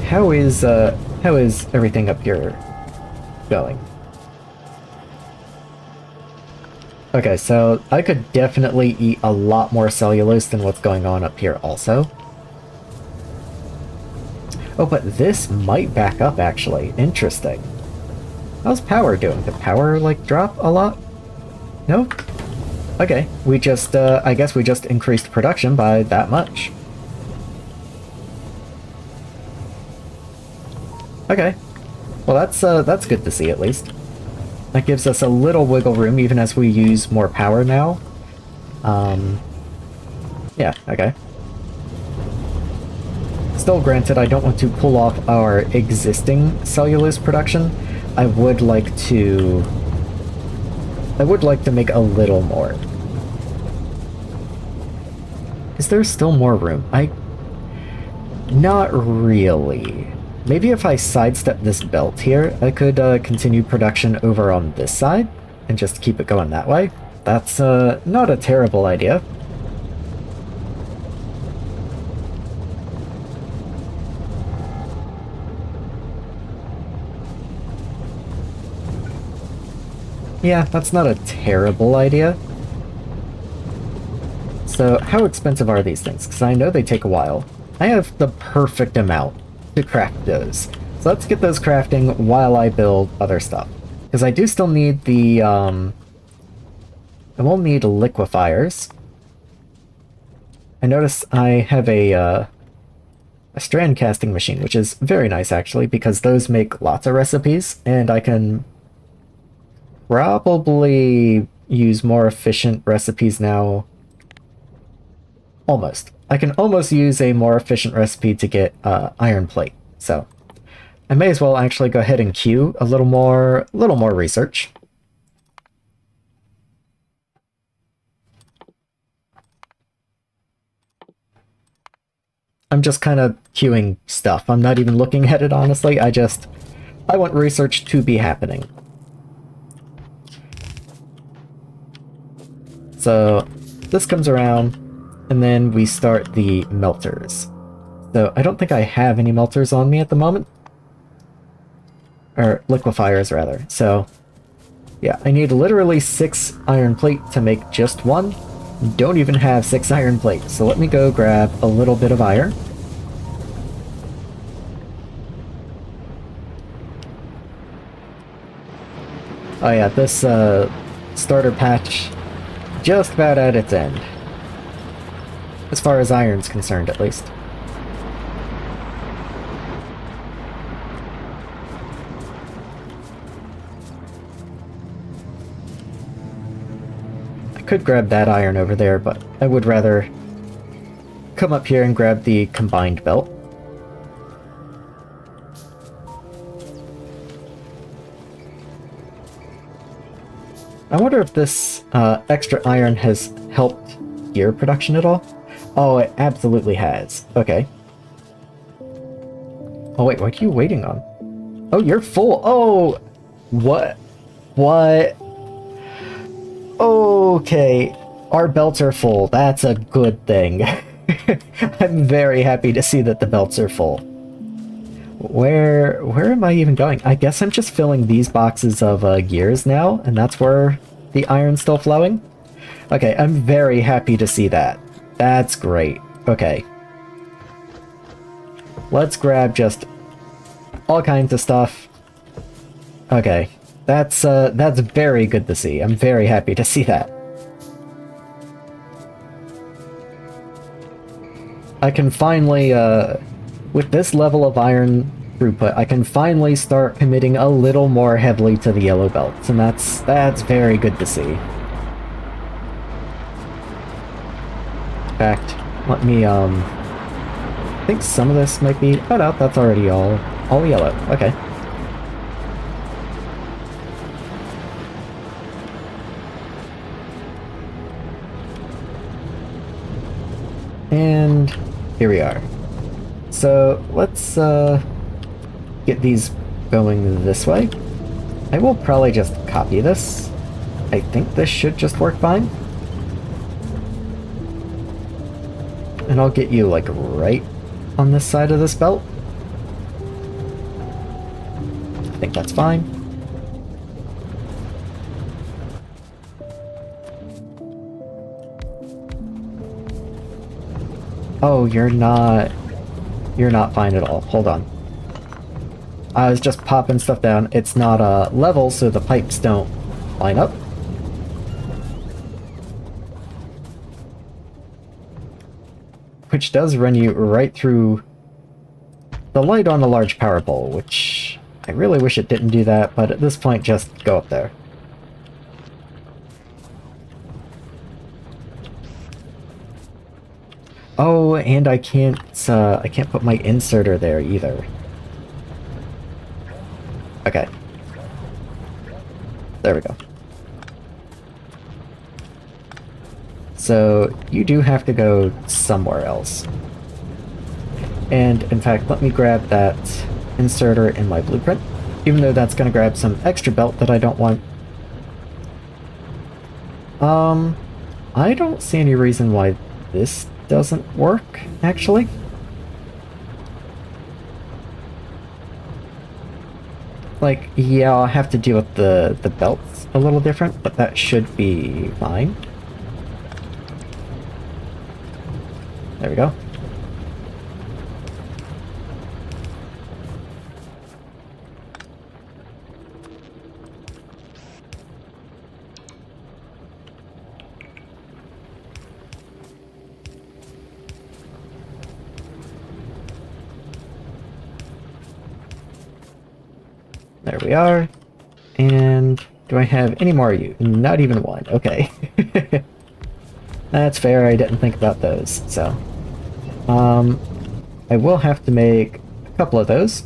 How is everything up here going? Okay, so I could definitely eat a lot more cellulose than what's going on up here also. Oh, but this might back up, actually. Interesting. How's power doing? Did power, like, drop a lot? No? Okay, we just, I guess we just increased production by that much. Okay. Well, that's good to see, at least. That gives us a little wiggle room, even as we use more power now. Yeah, okay. Still, granted, I don't want to pull off our existing cellulose production. I would like to make a little more. Is there still more room? Not really. Maybe if I sidestep this belt here, I could continue production over on this side and just keep it going that way. That's not a terrible idea. Yeah, that's not a terrible idea. So, how expensive are these things? Because I know they take a while. I have the perfect amount to craft those. So let's get those crafting while I build other stuff. Because I do still need the, I will need liquefiers. I notice I have a strand casting machine, which is very nice actually, because those make lots of recipes, and I can probably use more efficient recipes now. Almost. I can almost use a more efficient recipe to get iron plate, so I may as well actually go ahead and queue a little more research. I'm just kind of queuing stuff. I'm not even looking at it, honestly. I want research to be happening. So this comes around, and then we start the melters. So I don't think I have any melters on me at the moment. Or liquefiers, rather. So yeah, I need literally 6 iron plate to make just one. Don't even have 6 iron plates, so let me go grab a little bit of iron. Oh yeah, this starter patch just about at its end. As far as iron's concerned, at least. Could grab that iron over there, but I would rather come up here and grab the combined belt. I wonder if this extra iron has helped gear production at all? Oh, it absolutely has. Okay. Oh wait, what are you waiting on? Oh, you're full. Oh! What? What? Okay, our belts are full. That's a good thing. I'm very happy to see that the belts are full. Where am I even going? I guess I'm just filling these boxes of gears now, and that's where the iron's still flowing? Okay, I'm very happy to see that. That's great. Okay. Let's grab just all kinds of stuff. Okay. That's very good to see. I'm very happy to see that. I can finally, with this level of iron throughput, I can finally start committing a little more heavily to the yellow belts, and that's very good to see. In fact, let me, I think some of this might be, oh no, that's already all yellow. Okay. And here we are. So let's get these going this way. I will probably just copy this. I think this should just work fine. And I'll get you like right on this side of this belt. I think that's fine. Oh, you're not fine at all. Hold on. I was just popping stuff down. It's not level, so the pipes don't line up. Which does run you right through the light on the large power pole, which I really wish it didn't do that, but at this point just go up there. Oh, and I can't put my inserter there either. Okay. There we go. So, you do have to go somewhere else. And, in fact, let me grab that inserter in my blueprint, even though that's gonna grab some extra belt that I don't want. I don't see any reason why this doesn't work, actually. Like, yeah, I'll have to deal with the belts a little different, but that should be fine. There we go. There we are. And do I have any more of you? Not even one. Okay. That's fair, I didn't think about those, so. I will have to make a couple of those.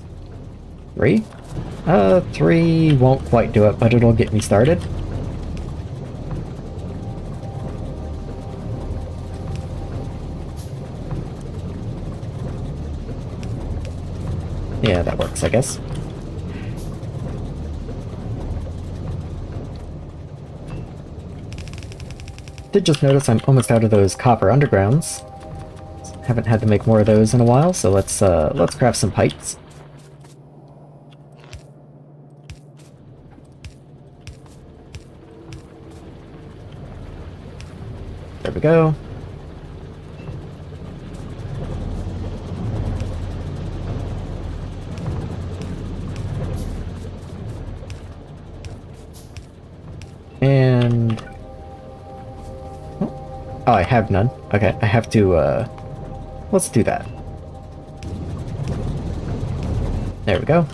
3? 3 won't quite do it, but it'll get me started. Yeah, that works, I guess. Did just notice I'm almost out of those copper undergrounds. Haven't had to make more of those in a while, so let's craft some pipes. There we go. And oh, I have none. Okay, I have to, let's do that. There we go.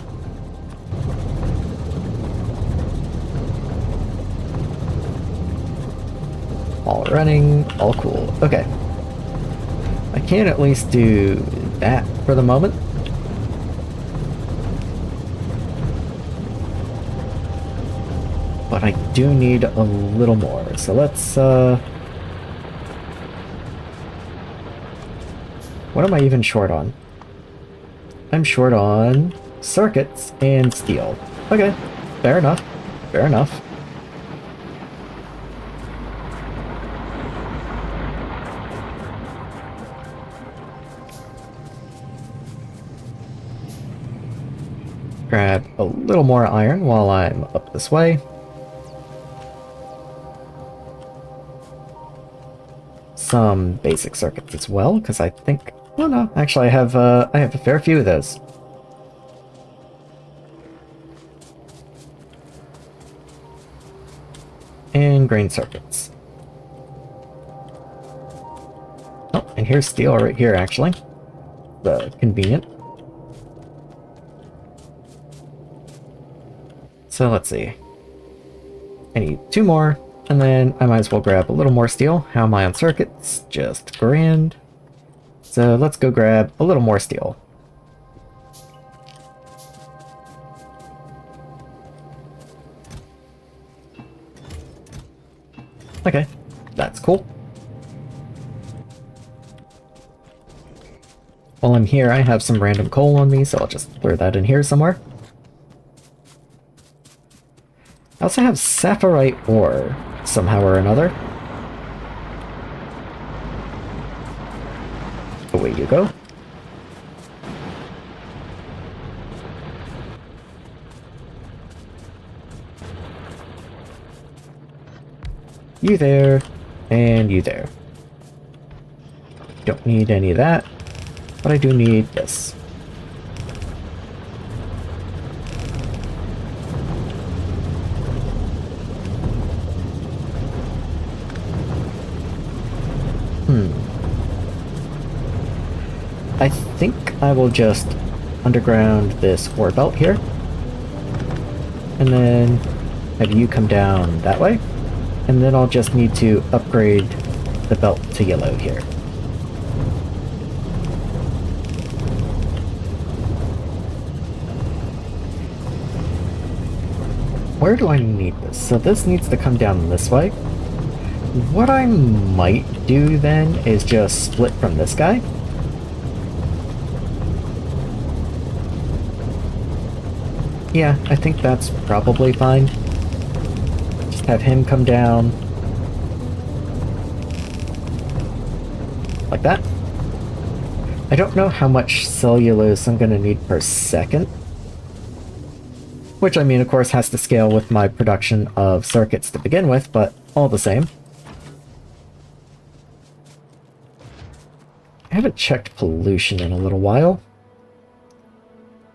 All running, all cool. Okay. I can at least do that for the moment. But I do need a little more, so let's, what am I even short on? I'm short on circuits and steel. Okay, fair enough. Fair enough. Grab a little more iron while I'm up this way. Some basic circuits as well, because I think... Oh no, actually I have a fair few of those. And grain circuits. Oh, and here's steel right here, actually. Convenient. So let's see. I need 2 more, and then I might as well grab a little more steel. How am I on circuits? Just grand. So let's go grab a little more steel. Okay, that's cool. While I'm here, I have some random coal on me, so I'll just throw that in here somewhere. I also have Saphirite ore, somehow or another. Away you go. You there, and you there. Don't need any of that, but I do need this. I think I will just underground this ore belt here. And then have you come down that way. And then I'll just need to upgrade the belt to yellow here. Where do I need this? So this needs to come down this way. What I might do then is just split from this guy. Yeah, I think that's probably fine. Just have him come down. Like that. I don't know how much cellulose I'm gonna need per second. Which, I mean, of course, has to scale with my production of circuits to begin with, but all the same. I haven't checked pollution in a little while.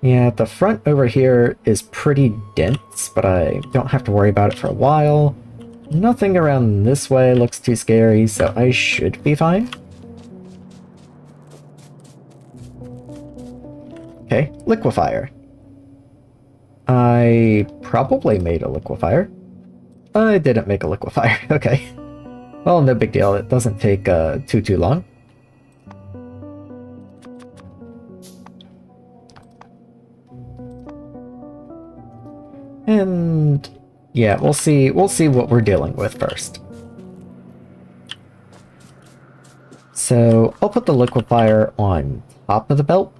Yeah, the front over here is pretty dense, but I don't have to worry about it for a while. Nothing around this way looks too scary, so I should be fine. Okay, liquefier. I probably made a liquefier. I didn't make a liquefier, okay. Well, no big deal, it doesn't take too long. And yeah, we'll see what we're dealing with first. So I'll put the liquefier on top of the belt,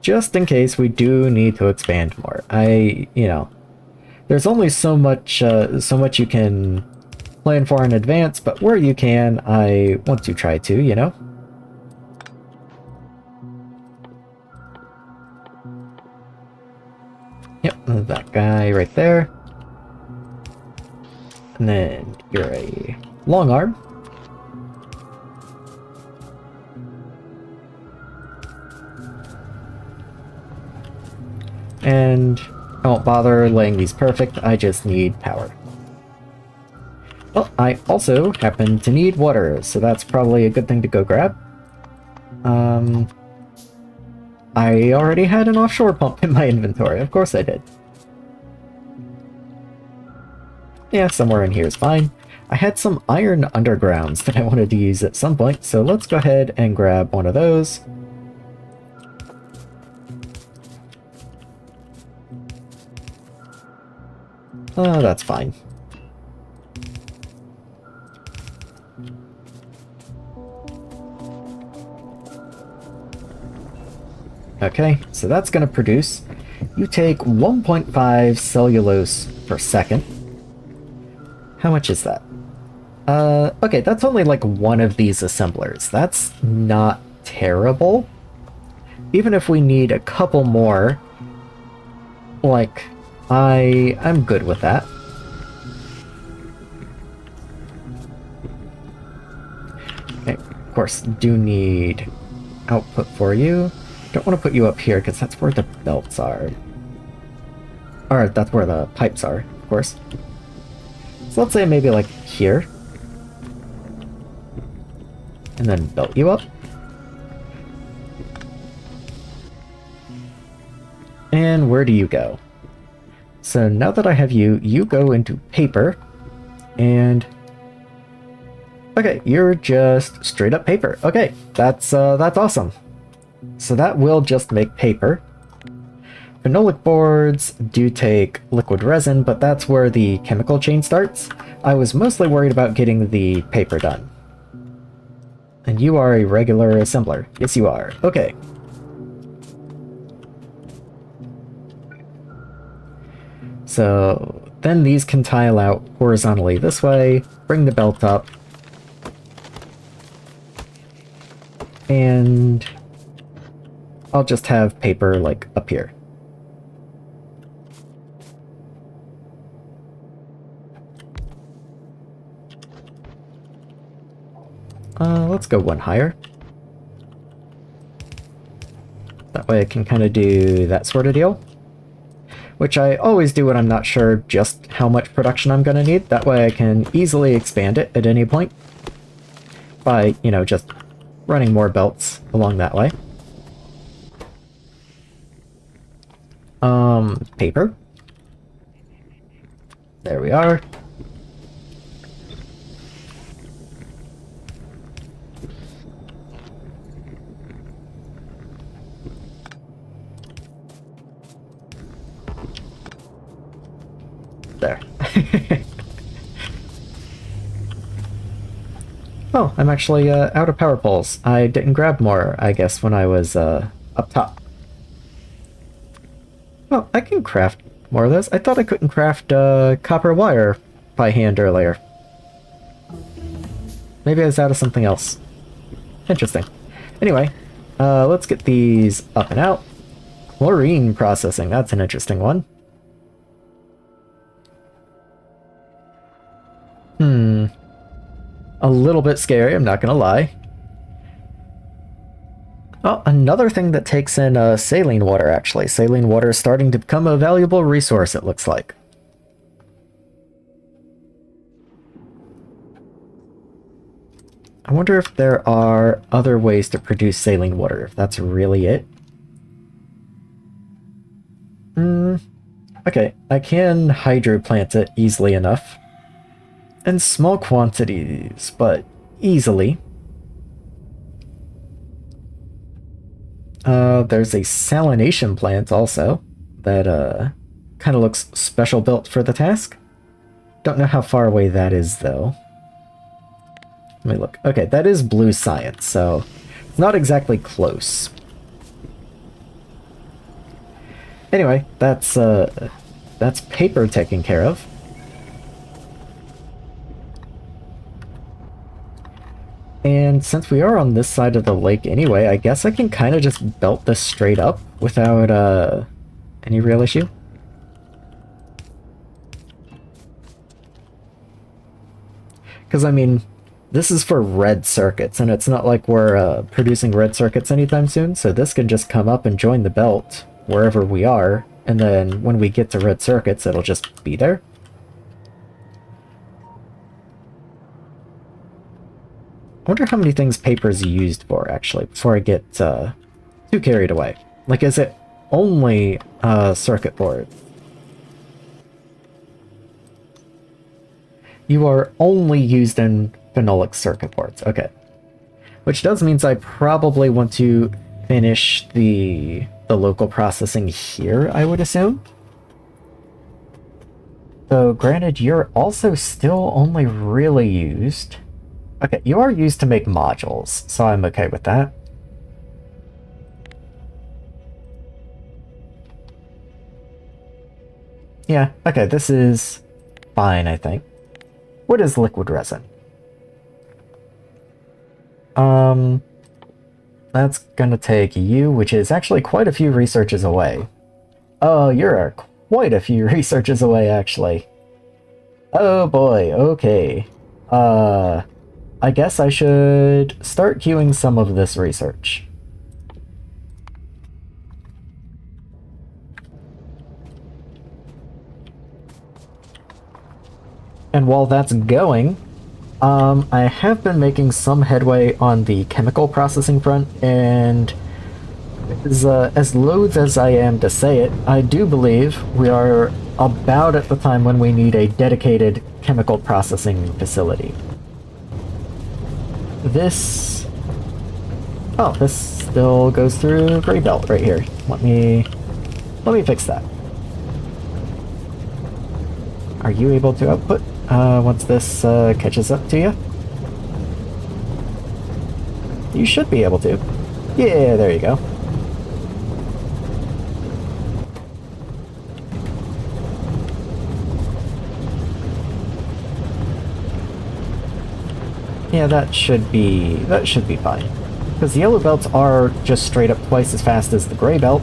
just in case we do need to expand more. There's only so much you can plan for in advance, but where you can, I want to try to, you know? Yep, that guy right there. And then you're a long arm. And I won't bother laying these perfect, I just need power. Well, I also happen to need water, so that's probably a good thing to go grab. I already had an offshore pump in my inventory, of course I did. Yeah, somewhere in here is fine. I had some iron undergrounds that I wanted to use at some point, so let's go ahead and grab one of those. Oh, that's fine. Okay, so that's going to produce... You take 1.5 cellulose per second. How much is that? Okay, that's only like one of these assemblers. That's not terrible. Even if we need a couple more, like, I'm good with that. Okay, of course, do need output for you. Don't want to put you up here because that's where the belts are. Or that's where the pipes are, of course. So let's say maybe like here. And then belt you up. And where do you go? So now that I have you, you go into paper. And okay, you're just straight up paper. Okay, that's awesome. So that will just make paper. Phenolic boards do take liquid resin, but that's where the chemical chain starts. I was mostly worried about getting the paper done. And you are a regular assembler. Yes, you are. Okay. So then these can tile out horizontally this way, bring the belt up, and I'll just have paper like up here. Let's go one higher. That way I can kind of do that sort of deal. Which I always do when I'm not sure just how much production I'm going to need. That way I can easily expand it at any point by, you know, just running more belts along that way. Paper. There we are. There. Oh, I'm actually out of power poles. I didn't grab more, I guess, when I was up top. Oh, I can craft more of those. I thought I couldn't craft copper wire by hand earlier. Maybe I was out of something else. Interesting. Anyway, let's get these up and out. Chlorine processing, that's an interesting one. a little bit scary, I'm not gonna lie. Oh, another thing that takes in saline water, actually. Saline water is starting to become a valuable resource, it looks like. I wonder if there are other ways to produce saline water, if that's really it. Okay, I can hydroplant it easily enough. In small quantities, but easily. There's a salination plant also that kind of looks special built for the task. Don't know how far away that is though. Let me look. Okay, that is blue science, so not exactly close. Anyway, that's paper taken care of. And since we are on this side of the lake anyway, I guess I can kind of just belt this straight up without any real issue. Because, I mean, this is for red circuits, and it's not like we're producing red circuits anytime soon, so this can just come up and join the belt wherever we are, and then when we get to red circuits, it'll just be there. I wonder how many things paper is used for, actually, before I get too carried away. Like, is it only circuit board? You are only used in phenolic circuit boards. Okay. Which does mean I probably want to finish the local processing here, I would assume. So, granted, you're also still only really used... Okay, you are used to make modules, so I'm okay with that. Yeah, okay, this is fine, I think. What is liquid resin? That's gonna take you, which is actually quite a few researches away. Oh, you're quite a few researches away, actually. Oh boy, okay. I guess I should start queuing some of this research. And while that's going, I have been making some headway on the chemical processing front, and as loath as I am to say it, I do believe we are about at the time when we need a dedicated chemical processing facility. This... Oh, this still goes through gray belt right here. Let me fix that. Are you able to output once this catches up to you? You should be able to. Yeah, there you go. Yeah, that should be fine. Because the yellow belts are just straight up twice as fast as the gray belt,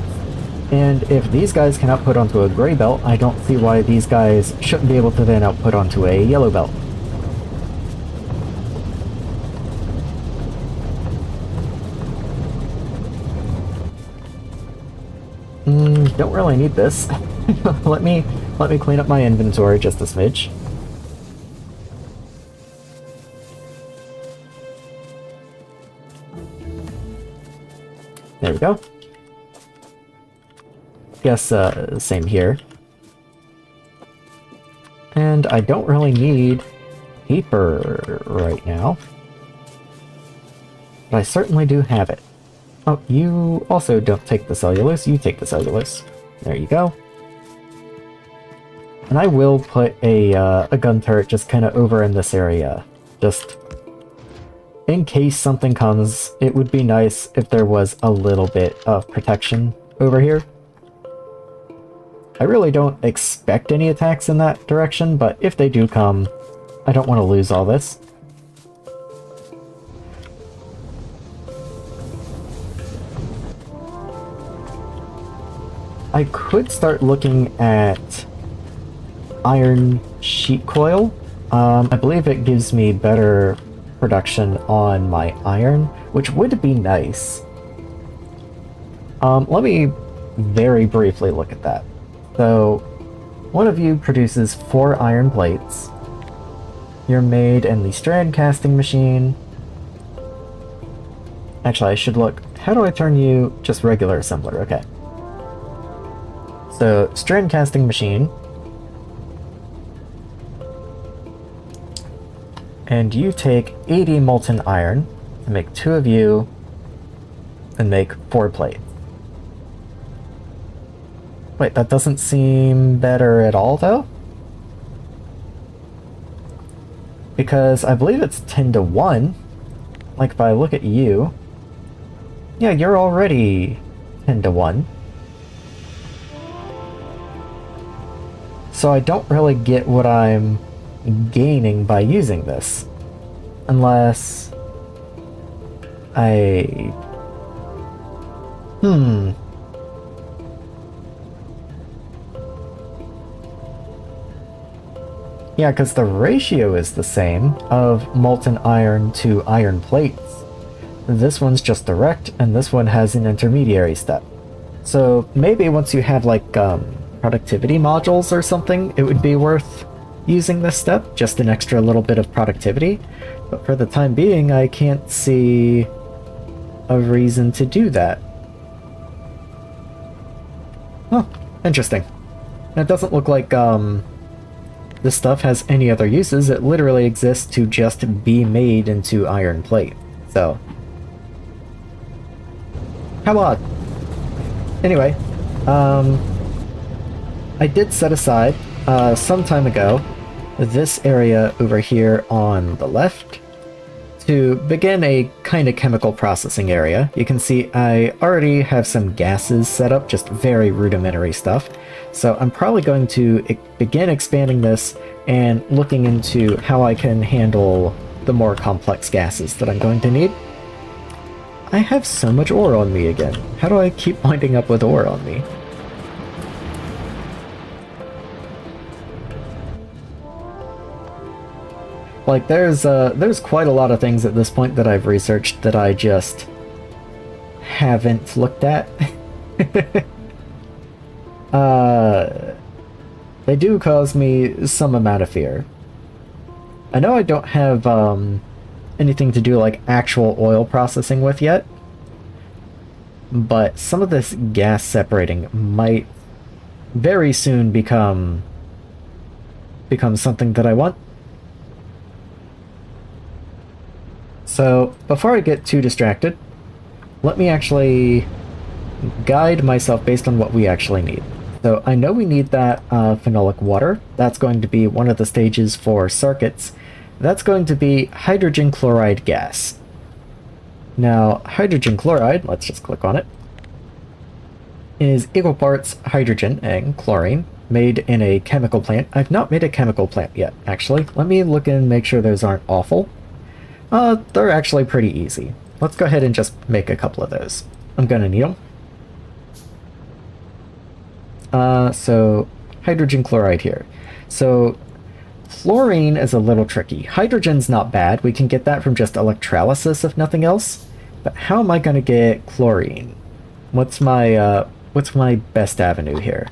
and if these guys can output onto a gray belt, I don't see why these guys shouldn't be able to then output onto a yellow belt. Don't really need this. let me clean up my inventory just a smidge. There we go. Guess, same here. And I don't really need paper right now. But I certainly do have it. Oh, you also don't take the cellulose, you take the cellulose. There you go. And I will put a gun turret just kind of over in this area. Just... in case something comes, it would be nice if there was a little bit of protection over here. I really don't expect any attacks in that direction, but if they do come, I don't want to lose all this. I could start looking at iron sheet coil. I believe it gives me better production on my iron, which would be nice. Let me very briefly look at that. So, one of you produces 4 iron plates. You're made in the strand casting machine. Actually, I should look. How do I turn you just regular assembler? Okay. So, strand casting machine. And you take 80 molten iron to make 2 of you and make 4 plates. Wait, that doesn't seem better at all, though? Because I believe it's 10 to 1. Like, if I look at you... Yeah, you're already 10 to 1. So I don't really get what I'm gaining by using this. Unless... I... Yeah, because the ratio is the same of molten iron to iron plates. This one's just direct, and this one has an intermediary step. So maybe once you have like productivity modules or something, it would be worth using this step, just an extra little bit of productivity. But for the time being, I can't see a reason to do that. Oh, interesting. It doesn't look like this stuff has any other uses. It literally exists to just be made into iron plate. So, how odd. Anyway, I did set aside some time ago this area over here on the left to begin a kind of chemical processing area. You can see I already have some gases set up, just very rudimentary stuff. So I'm probably going to begin expanding this and looking into how I can handle the more complex gases that I'm going to need. I have so much ore on me again. How do I keep winding up with ore on me? Like, there's quite a lot of things at this point that I've researched that I just haven't looked at. They do cause me some amount of fear. I know I don't have anything to do like actual oil processing with yet, but some of this gas separating might very soon become something that I want. So, before I get too distracted, let me actually guide myself based on what we actually need. So, I know we need that phenolic water. That's going to be one of the stages for circuits. That's going to be hydrogen chloride gas. Now, hydrogen chloride, let's just click on it, is equal parts hydrogen and chlorine, made in a chemical plant. I've not made a chemical plant yet, actually. Let me look and make sure those aren't awful. They're actually pretty easy. Let's go ahead and just make a couple of those. I'm gonna need them. So hydrogen chloride here. So fluorine is a little tricky. Hydrogen's not bad. We can get that from just electrolysis if nothing else. But how am I gonna get chlorine? What's my best avenue here?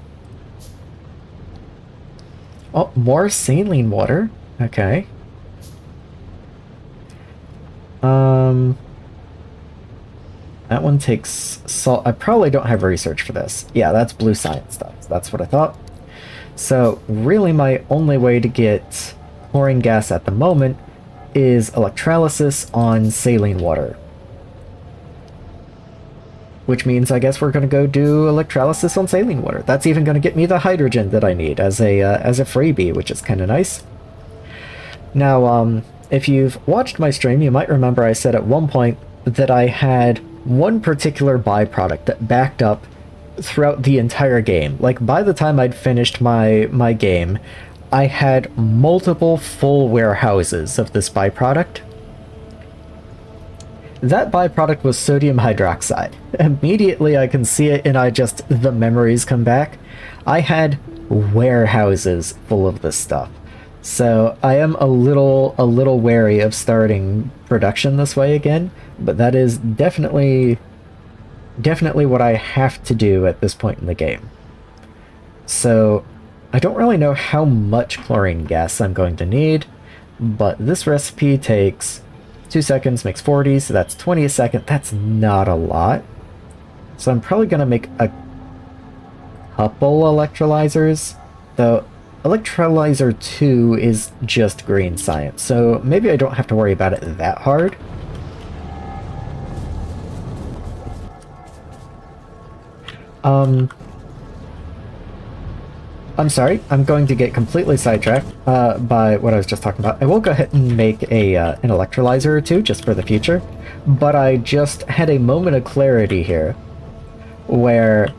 Oh, more saline water. Okay. That one takes salt. I probably don't have research for this. Yeah, that's blue science stuff. That's what I thought. So, really my only way to get chlorine gas at the moment is electrolysis on saline water. Which means I guess we're going to go do electrolysis on saline water. That's even going to get me the hydrogen that I need as a freebie, which is kind of nice. Now, if you've watched my stream, you might remember I said at one point that I had one particular byproduct that backed up throughout the entire game. Like, by the time I'd finished my game, I had multiple full warehouses of this byproduct. That byproduct was sodium hydroxide. Immediately I can see it and the memories come back. I had warehouses full of this stuff. So I am a little wary of starting production this way again, but that is definitely what I have to do at this point in the game. So I don't really know how much chlorine gas I'm going to need, but this recipe takes 2 seconds, makes 40, so that's 20 a second. That's not a lot. So I'm probably going to make a couple electrolyzers, though electrolyzer 2 is just green science, so maybe I don't have to worry about it that hard. I'm sorry, I'm going to get completely sidetracked by what I was just talking about. I will go ahead and make an electrolyzer or two just for the future, but I just had a moment of clarity here, where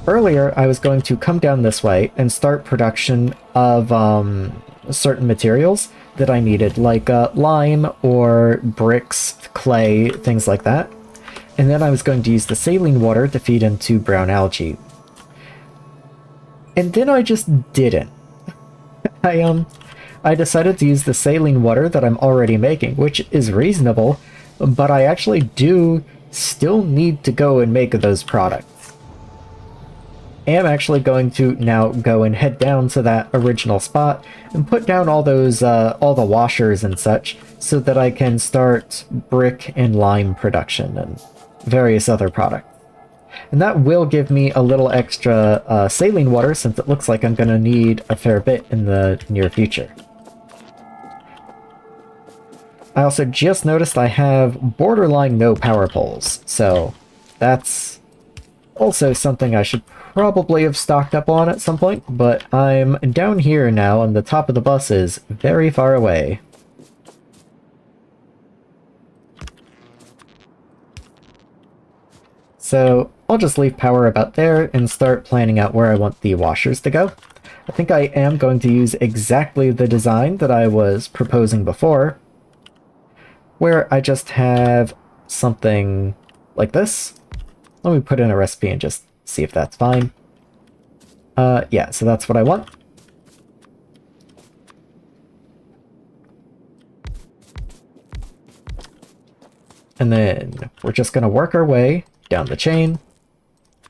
earlier I was going to come down this way and start production of certain materials that I needed, like lime or bricks, clay, things like that. And then I was going to use the saline water to feed into brown algae. And then I just didn't. I decided to use the saline water that I'm already making, which is reasonable, but I actually do still need to go and make those products. I'm actually going to now go and head down to that original spot and put down all those, all the washers and such, so that I can start brick and lime production and various other products. And that will give me a little extra saline water, since it looks like I'm going to need a fair bit in the near future. I also just noticed I have borderline no power poles, so that's also something I should probably have stocked up on at some point, but I'm down here now and the top of the bus is very far away. So I'll just leave power about there and start planning out where I want the washers to go. I think I am going to use exactly the design that I was proposing before, where I just have something like this. Let me put in a recipe and just see if that's fine. Yeah, so that's what I want. And then we're just going to work our way down the chain,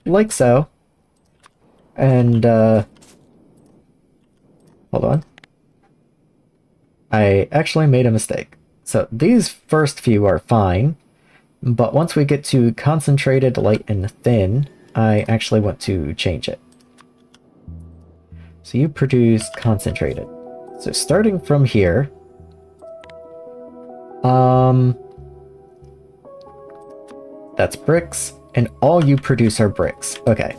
like so. And, hold on. I actually made a mistake. So these first few are fine, but once we get to concentrated, light, and thin, I actually want to change it. So you produce concentrated. So starting from here, that's bricks, and all you produce are bricks. Okay.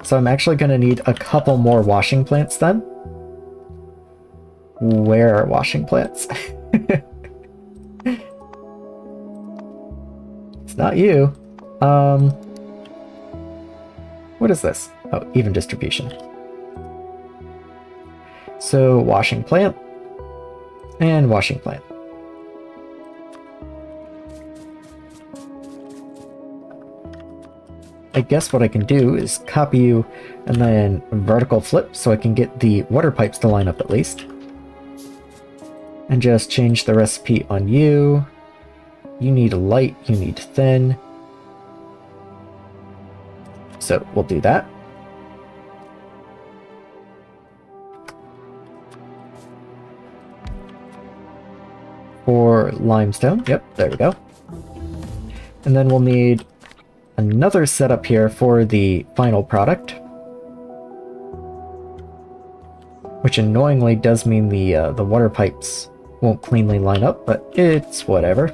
So I'm actually going to need a couple more washing plants then. Where are washing plants? It's not you. What is this? Oh, even distribution. So washing plant and washing plant. I guess what I can do is copy you and then vertical flip so I can get the water pipes to line up at least. And just change the recipe on you. You need light, you need thin. So we'll do that. For limestone, yep, there we go. And then we'll need another setup here for the final product, which annoyingly does mean the water pipes won't cleanly line up, but it's whatever.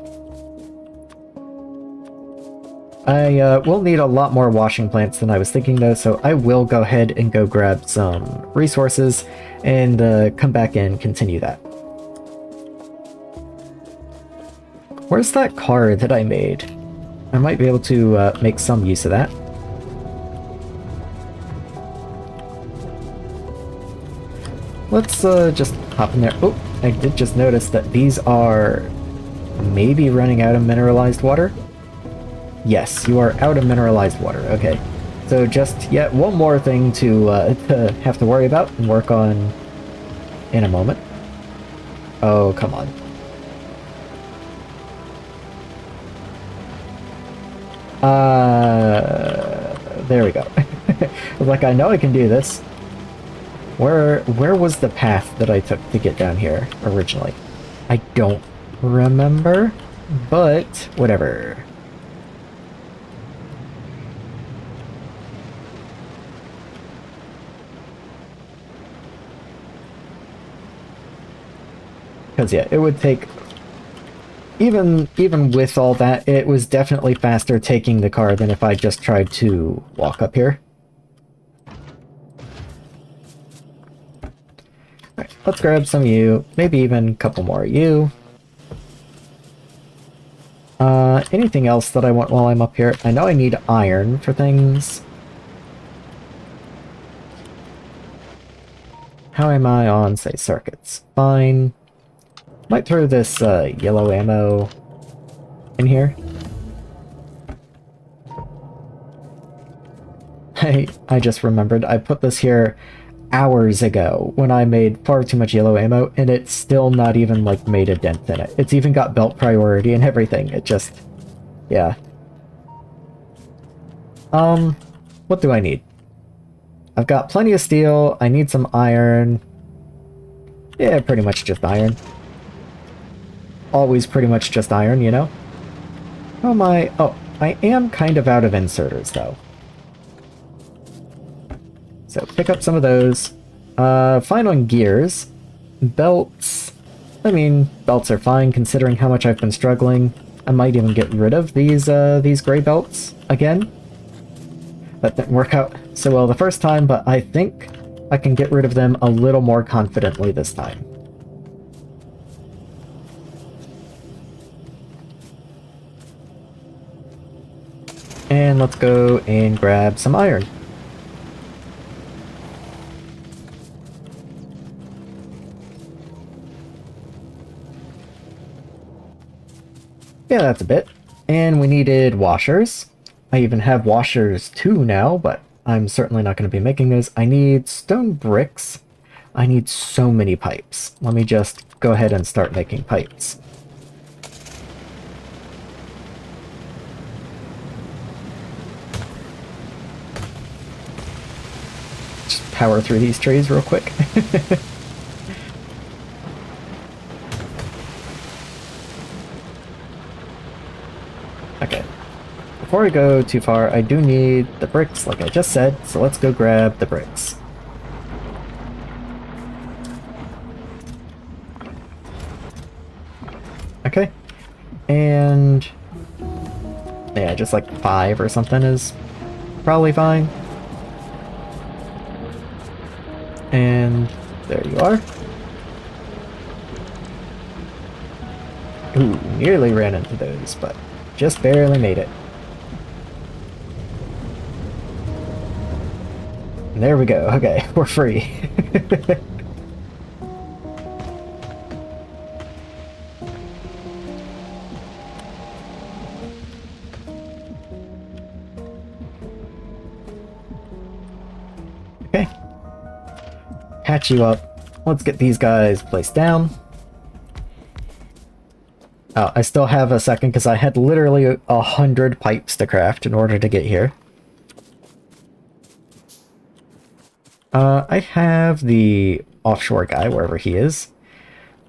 I will need a lot more washing plants than I was thinking though, so I will go ahead and go grab some resources and come back and continue that. Where's that car that I made? I might be able to make some use of that. Let's just hop in there. Oh, I did just notice that these are maybe running out of mineralized water. Yes, you are out of mineralized water. Okay, so just yet one more thing to have to worry about and work on in a moment. Oh, come on. There we go. Like, I know I can do this. Where was the path that I took to get down here originally? I don't remember, but whatever. Because yeah, it would take, even with all that, it was definitely faster taking the car than if I just tried to walk up here. Alright, let's grab some of you, maybe even a couple more of you. Anything else that I want while I'm up here? I know I need iron for things. How am I on, say, circuits? Fine. Might throw this yellow ammo in here. I just remembered I put this here hours ago when I made far too much yellow ammo, and it's still not even like made a dent in it. It's even got belt priority and everything. It just, yeah. What do I need? I've got plenty of steel. I need some iron. Yeah, pretty much just iron. Always pretty much just iron, you know? How am I? Oh, I am kind of out of inserters, though. So pick up some of those. Fine on gears. Belts. I mean, belts are fine considering how much I've been struggling. I might even get rid of these gray belts again. That didn't work out so well the first time, but I think I can get rid of them a little more confidently this time. And let's go and grab some iron. Yeah, that's a bit. And we needed washers. I even have washers too now, but I'm certainly not going to be making those. I need stone bricks. I need so many pipes. Let me just go ahead and start making pipes. Just power through these trees real quick. Okay. Before I go too far, I do need the bricks, like I just said, so let's go grab the bricks. Okay. And yeah, just like 5 or something is probably fine. And there you are. Ooh, nearly ran into those, but just barely made it. And there we go. Okay, we're free. Okay. Hatch you up. Let's get these guys placed down. Oh, I still have a second because I had literally 100 pipes to craft in order to get here. I have the offshore guy, wherever he is.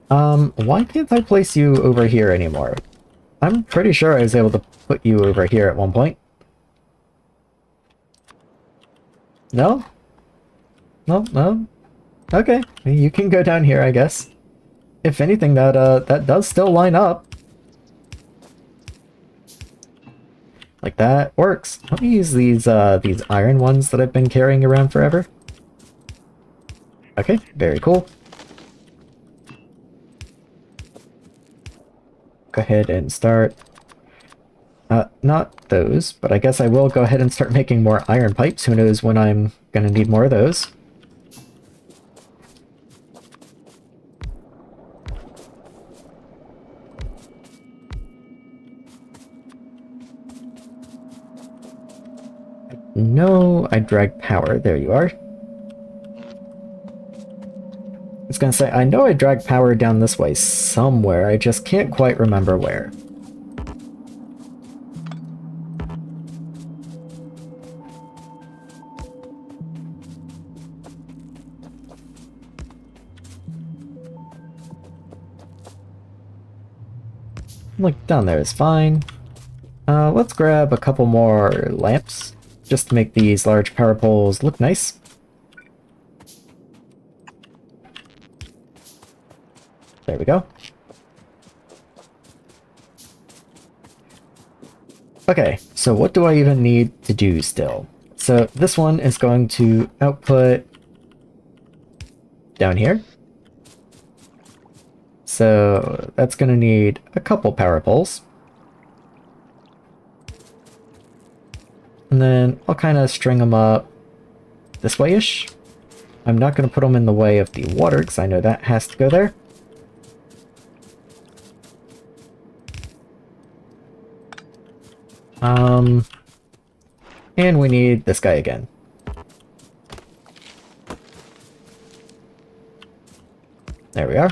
Why can't I place you over here anymore? I'm pretty sure I was able to put you over here at one point. No? No, no? Okay, you can go down here, I guess. If anything, that does still line up. Like, that works. Let me use these iron ones that I've been carrying around forever. Okay, very cool. Go ahead and start... not those, but I guess I will go ahead and start making more iron pipes. Who knows when I'm gonna need more of those. No, I dragged power. There you are. was gonna say, I know I dragged power down this way somewhere, I just can't quite remember where. Like, down there is fine. Let's grab a couple more lamps, just to make these large power poles look nice. There we go. Okay, so what do I even need to do still? So this one is going to output down here. So that's going to need a couple power poles. And then I'll kind of string them up this way-ish. I'm not going to put them in the way of the water, because I know that has to go there. And we need this guy again. There we are.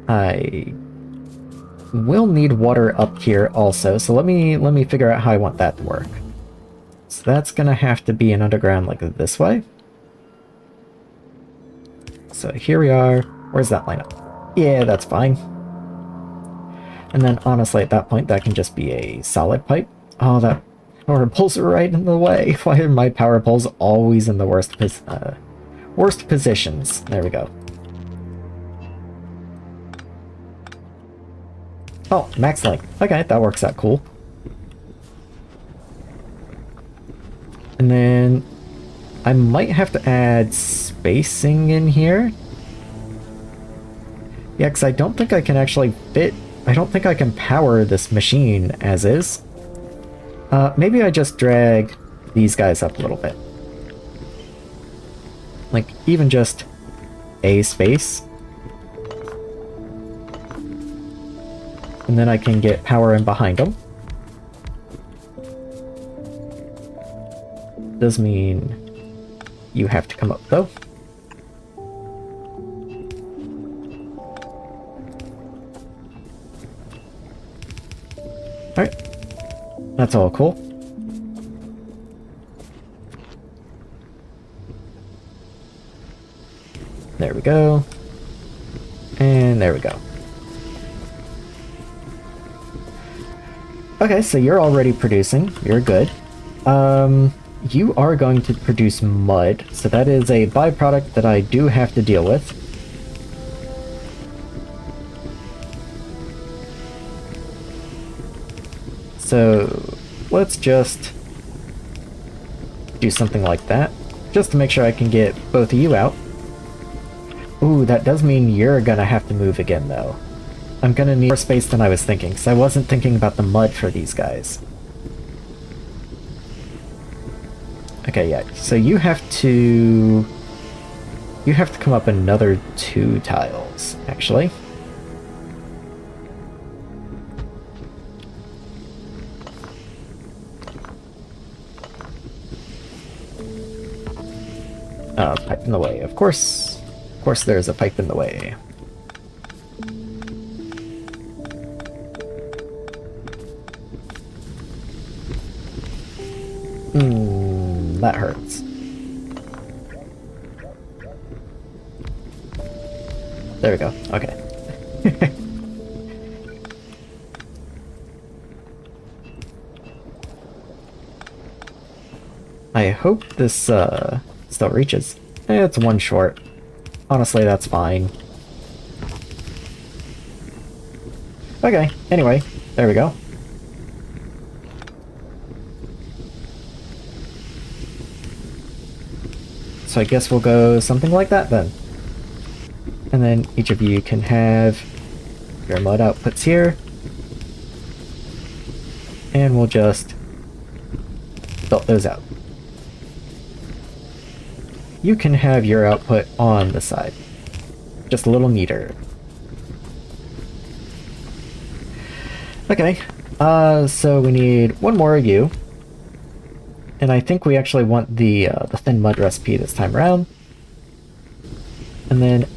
I will need water up here also, so let me figure out how I want that to work. So that's gonna have to be an underground like this way. So here we are. Where's that line up? Yeah, that's fine. And then honestly at that point that can just be a solid pipe. Oh, that power poles are right in the way. Why are my power poles always in the worst positions? There we go. Oh, max length. Okay, that works out cool. And then I might have to add spacing in here. Yeah, because I don't think I can actually fit... I don't think I can power this machine as is. Maybe I just drag these guys up a little bit. Like, even just a space. And then I can get power in behind them. Does mean you have to come up, though. Alright. That's all cool. There we go. And there we go. Okay, so you're already producing. You're good. You are going to produce mud, so that is a byproduct that I do have to deal with. So let's just do something like that, just to make sure I can get both of you out. Ooh, that does mean you're gonna have to move again, though. I'm gonna need more space than I was thinking, because I wasn't thinking about the mud for these guys. Okay, yeah, so you have to come up another 2 tiles, actually. Pipe in the way. Of course there's a pipe in the way. That hurts. There we go. Okay. I hope this still reaches. It's 1 short. Honestly, that's fine. Okay, anyway, there we go. So I guess we'll go something like that then. And then each of you can have your mud outputs here. And we'll just belt those out. You can have your output on the side. Just a little neater. Okay, so we need 1 more of you. And I think we actually want the thin mud recipe this time around. And then,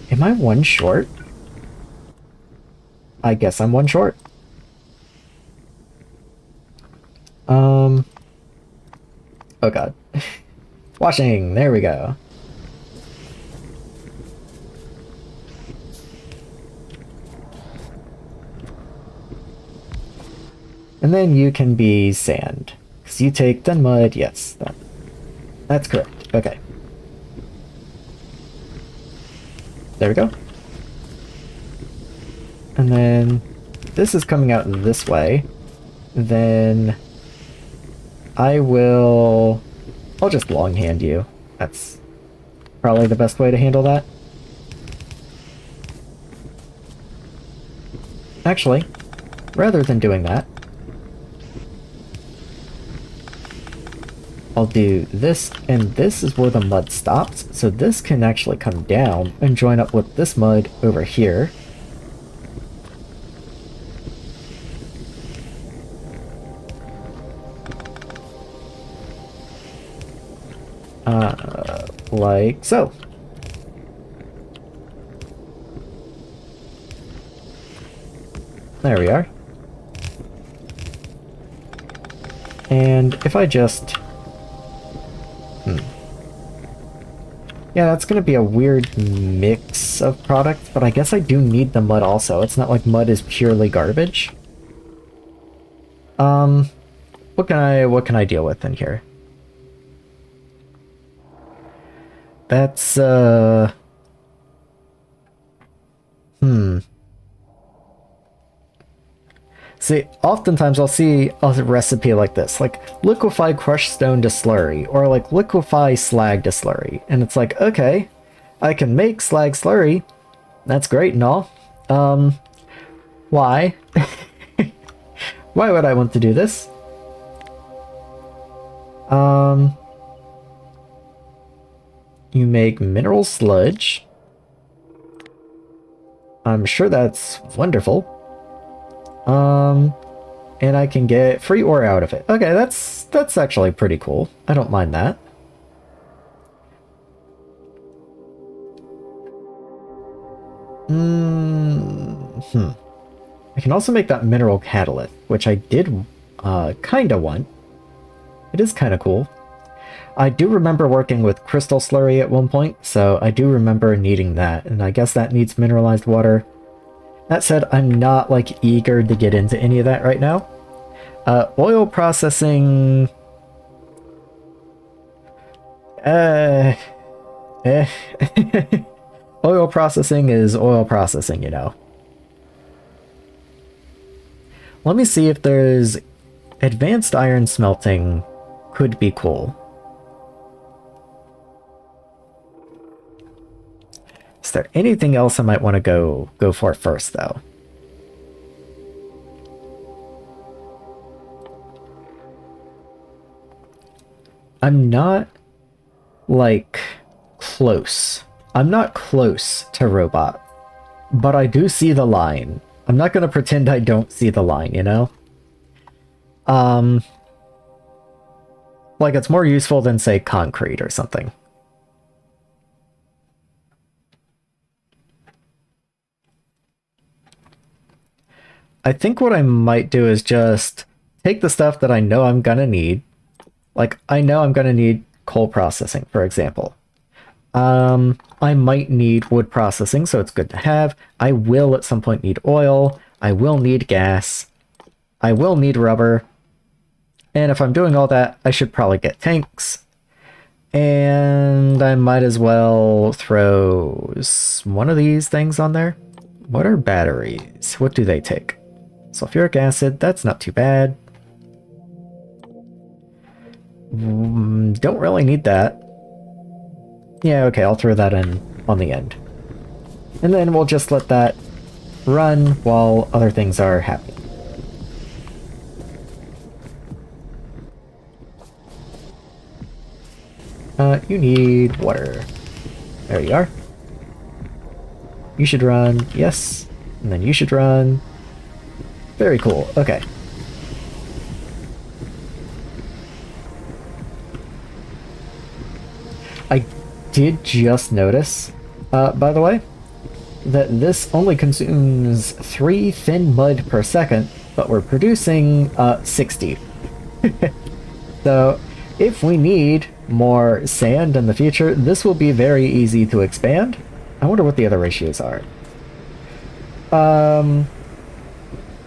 am I one short? I guess I'm one short. Oh god. Washing, there we go. And then you can be sand. Because you take thin mud, yes. That's correct. Okay. There we go. And then this is coming out this way. Then I'll just longhand you. That's probably the best way to handle that. Actually, rather than doing that, I'll do this, and this is where the mud stops, so this can actually come down and join up with this mud over here. Like so. There we are. And if I just... Yeah, that's gonna be a weird mix of products, but I guess I do need the mud also. It's not like mud is purely garbage. What can I deal with in here? That's, See, oftentimes I'll see a recipe like this, like liquefy crushed stone to slurry, or like liquefy slag to slurry, and it's like, okay, I can make slag slurry, that's great and all. Why? Why would I want to do this? You make mineral sludge. I'm sure that's wonderful. And I can get free ore out of it. Okay, that's actually pretty cool. I don't mind that. I can also make that mineral catalyst, which I did kinda want. It is kinda cool. I do remember working with crystal slurry at one point, so I do remember needing that, and I guess that needs mineralized water. That said, I'm not, like, eager to get into any of that right now. Oil processing... Oil processing is oil processing, you know. Let me see if there's... Advanced iron smelting could be cool. Is there anything else I might want to go for first, though? I'm not, like, close. I'm not close to robot, but I do see the line. I'm not going to pretend I don't see the line, you know? Like, it's more useful than, say, concrete or something. I think what I might do is just take the stuff that I know I'm gonna need. Like, I know I'm gonna need coal processing, for example. I might need wood processing, so it's good to have. I will at some point need oil. I will need gas. I will need rubber. And if I'm doing all that, I should probably get tanks. And I might as well throw one of these things on there. What are batteries? What do they take? Sulfuric acid, that's not too bad. Don't really need that. Yeah, okay, I'll throw that in on the end. And then we'll just let that run while other things are happening. You need water. There you are. You should run, yes. And then you should run. Very cool, okay. I did just notice, by the way, that this only consumes 3 thin mud per second, but we're producing 60. So if we need more sand in the future, this will be very easy to expand. I wonder what the other ratios are.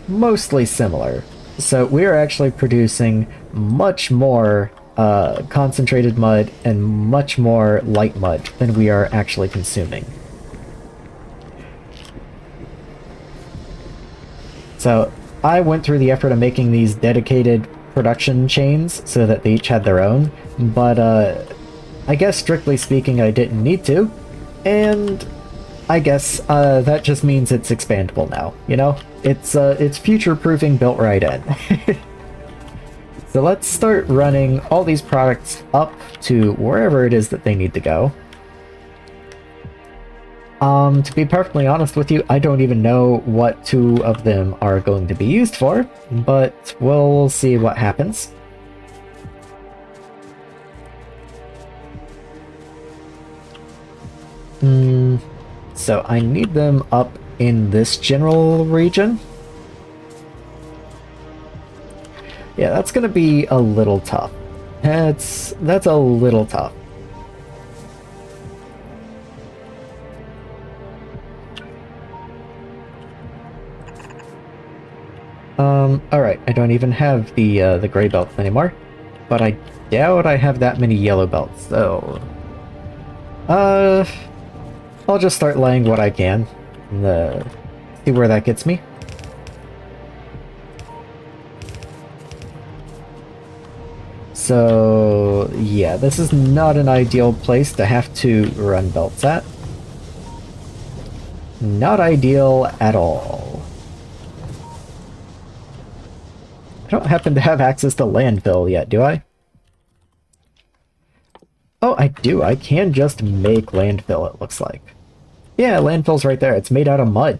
Mostly similar. So we're actually producing much more concentrated mud and much more light mud than we are actually consuming. So I went through the effort of making these dedicated production chains so that they each had their own, but I guess strictly speaking I didn't need to, and I guess that just means it's expandable now, you know? It's future-proofing built right in. So let's start running all these products up to wherever it is that they need to go. To be perfectly honest with you, I don't even know what 2 of them are going to be used for, but we'll see what happens. So I need them up in this general region. Yeah, that's gonna be a little tough. That's a little tough. Alright, I don't even have the gray belts anymore, but I doubt I have that many yellow belts, so... I'll just start laying what I can, and see where that gets me. So, yeah, this is not an ideal place to have to run belts at. Not ideal at all. I don't happen to have access to landfill yet, do I? Oh, I do. I can just make landfill, it looks like. Yeah, landfill's right there. It's made out of mud.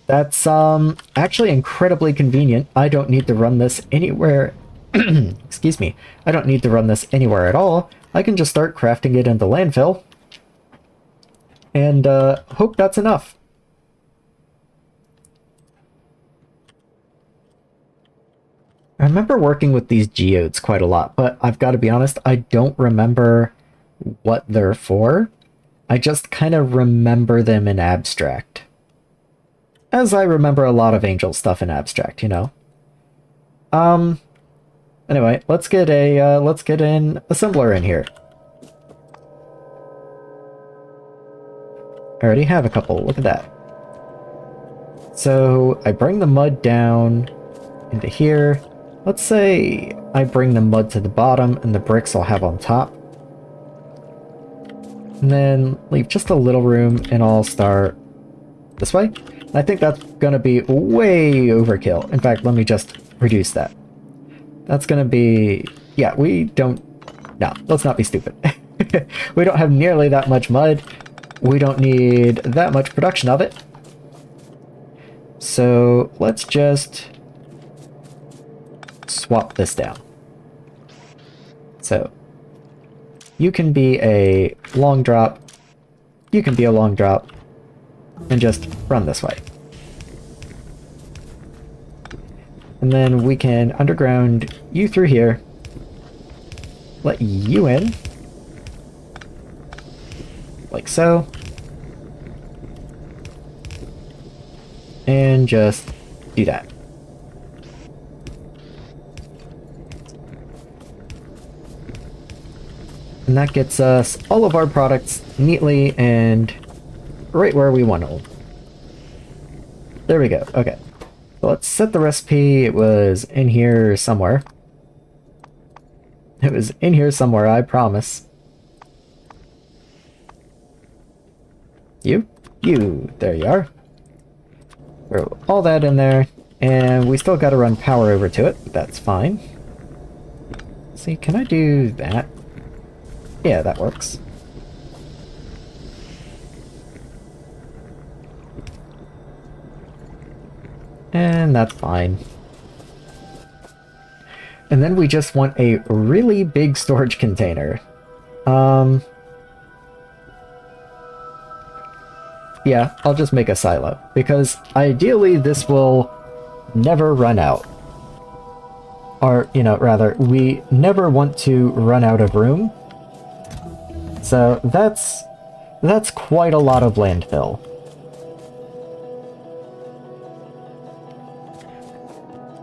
That's, actually incredibly convenient. I don't need to run this anywhere... Excuse me. I don't need to run this anywhere at all. I can just start crafting it into landfill. And, hope that's enough. I remember working with these geodes quite a lot, but I've got to be honest, I don't remember what they're for. I just kind of remember them in abstract. As I remember a lot of Angel stuff in abstract, you know. Anyway, let's get an assembler in here. I already have a couple, look at that. So, I bring the mud down into here. Let's say I bring the mud to the bottom and the bricks I'll have on top. And then leave just a little room and I'll start this way. I think that's gonna be way overkill. In fact, let me just reduce that. That's gonna be... yeah, no, let's not be stupid. We don't have nearly that much mud. We don't need that much production of it. So let's just swap this down. So you can be a long drop, you can be a long drop, and just run this way. And then we can underground you through here, let you in, like so, and just do that. And that gets us all of our products neatly and right where we want them. There we go. Okay. So let's set the recipe. It was in here somewhere. It was in here somewhere, I promise. You. There you are. Throw all that in there. And we still got to run power over to it. That's fine. See, can I do that? Yeah, that works. And that's fine. And then we just want a really big storage container. Yeah, I'll just make a silo, because ideally this will never run out. Or, you know, rather, we never want to run out of room. So that's quite a lot of landfill.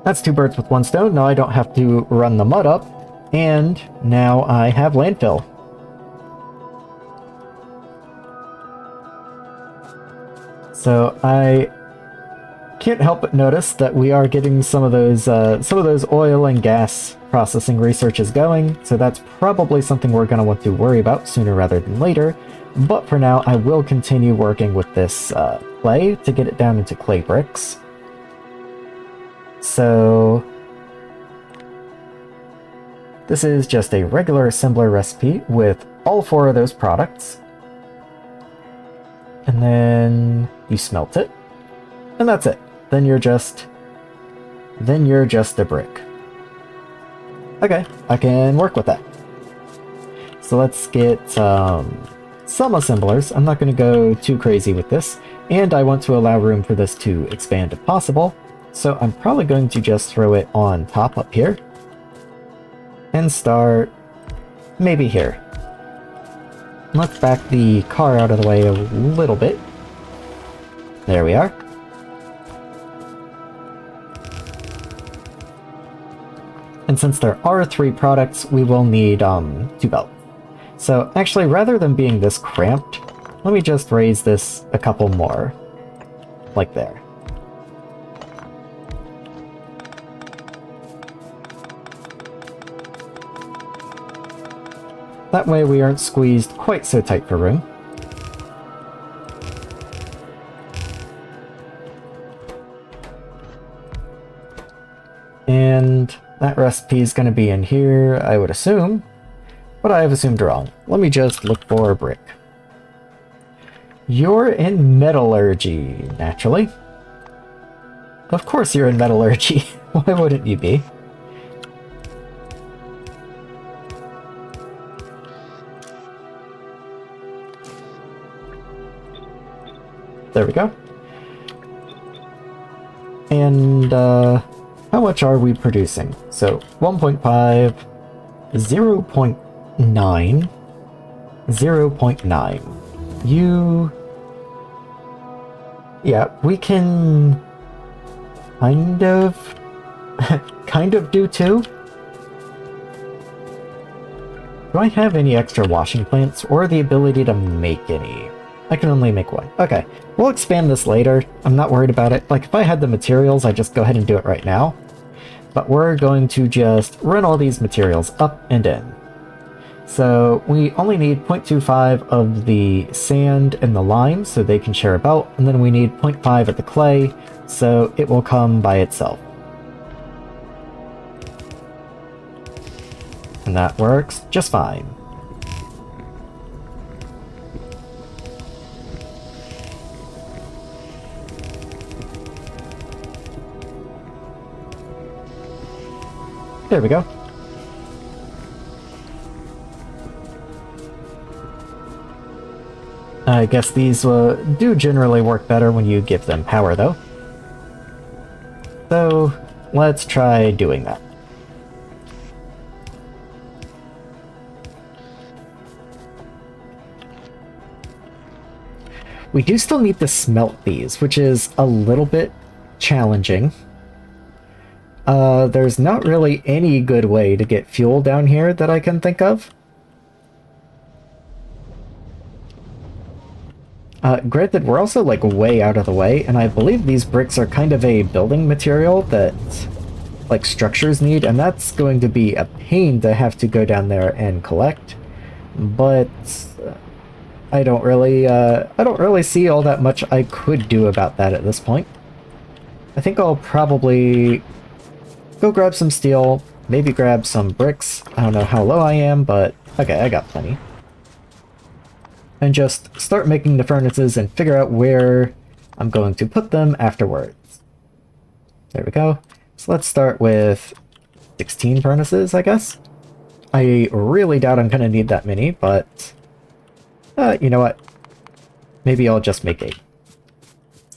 That's two birds with one stone. Now I don't have to run the mud up, and now I have landfill. So I can't help but notice that we are getting some of those oil and gas processing researches going, so that's probably something we're going to want to worry about sooner rather than later. But for now, I will continue working with this clay to get it down into clay bricks. So this is just a regular assembler recipe with all four of those products. And then you smelt it, and that's it. Then you're just a brick. Okay, I can work with that. So let's get some assemblers. I'm not going to go too crazy with this, and I want to allow room for this to expand if possible. So I'm probably going to just throw it on top up here, and start maybe here. Let's back the car out of the way a little bit. There we are. And since there are 3 products, we will need 2 belts. So actually, rather than being this cramped, let me just raise this a couple more. Like there. That way we aren't squeezed quite so tight for room. And that recipe is going to be in here, I would assume. But I have assumed wrong. Let me just look for a brick. You're in metallurgy, naturally. Of course you're in metallurgy. Why wouldn't you be? There we go. And, how much are we producing? So, 1.5, 0.9, 0.9. You... Yeah, we can... kind of... kind of do two? Do I have any extra washing plants, or the ability to make any? I can only make one. Okay, we'll expand this later. I'm not worried about it. Like, if I had the materials, I'd just go ahead and do it right now. But we're going to just run all these materials up and in. So we only need 0.25 of the sand and the lime, so they can share a belt, and then we need 0.5 of the clay, so it will come by itself. And that works just fine. There we go. I guess these do generally work better when you give them power, though. So, let's try doing that. We do still need to smelt these, which is a little bit challenging. There's not really any good way to get fuel down here that I can think of. Granted, we're also, like, way out of the way, and I believe these bricks are kind of a building material that, like, structures need, and that's going to be a pain to have to go down there and collect. But I don't really see all that much I could do about that at this point. I think I'll probably go grab some steel, maybe grab some bricks. I don't know how low I am, but okay, I got plenty. And just start making the furnaces and figure out where I'm going to put them afterwards. There we go. So let's start with 16 furnaces, I guess. I really doubt I'm gonna need that many, but you know what? Maybe I'll just make 8.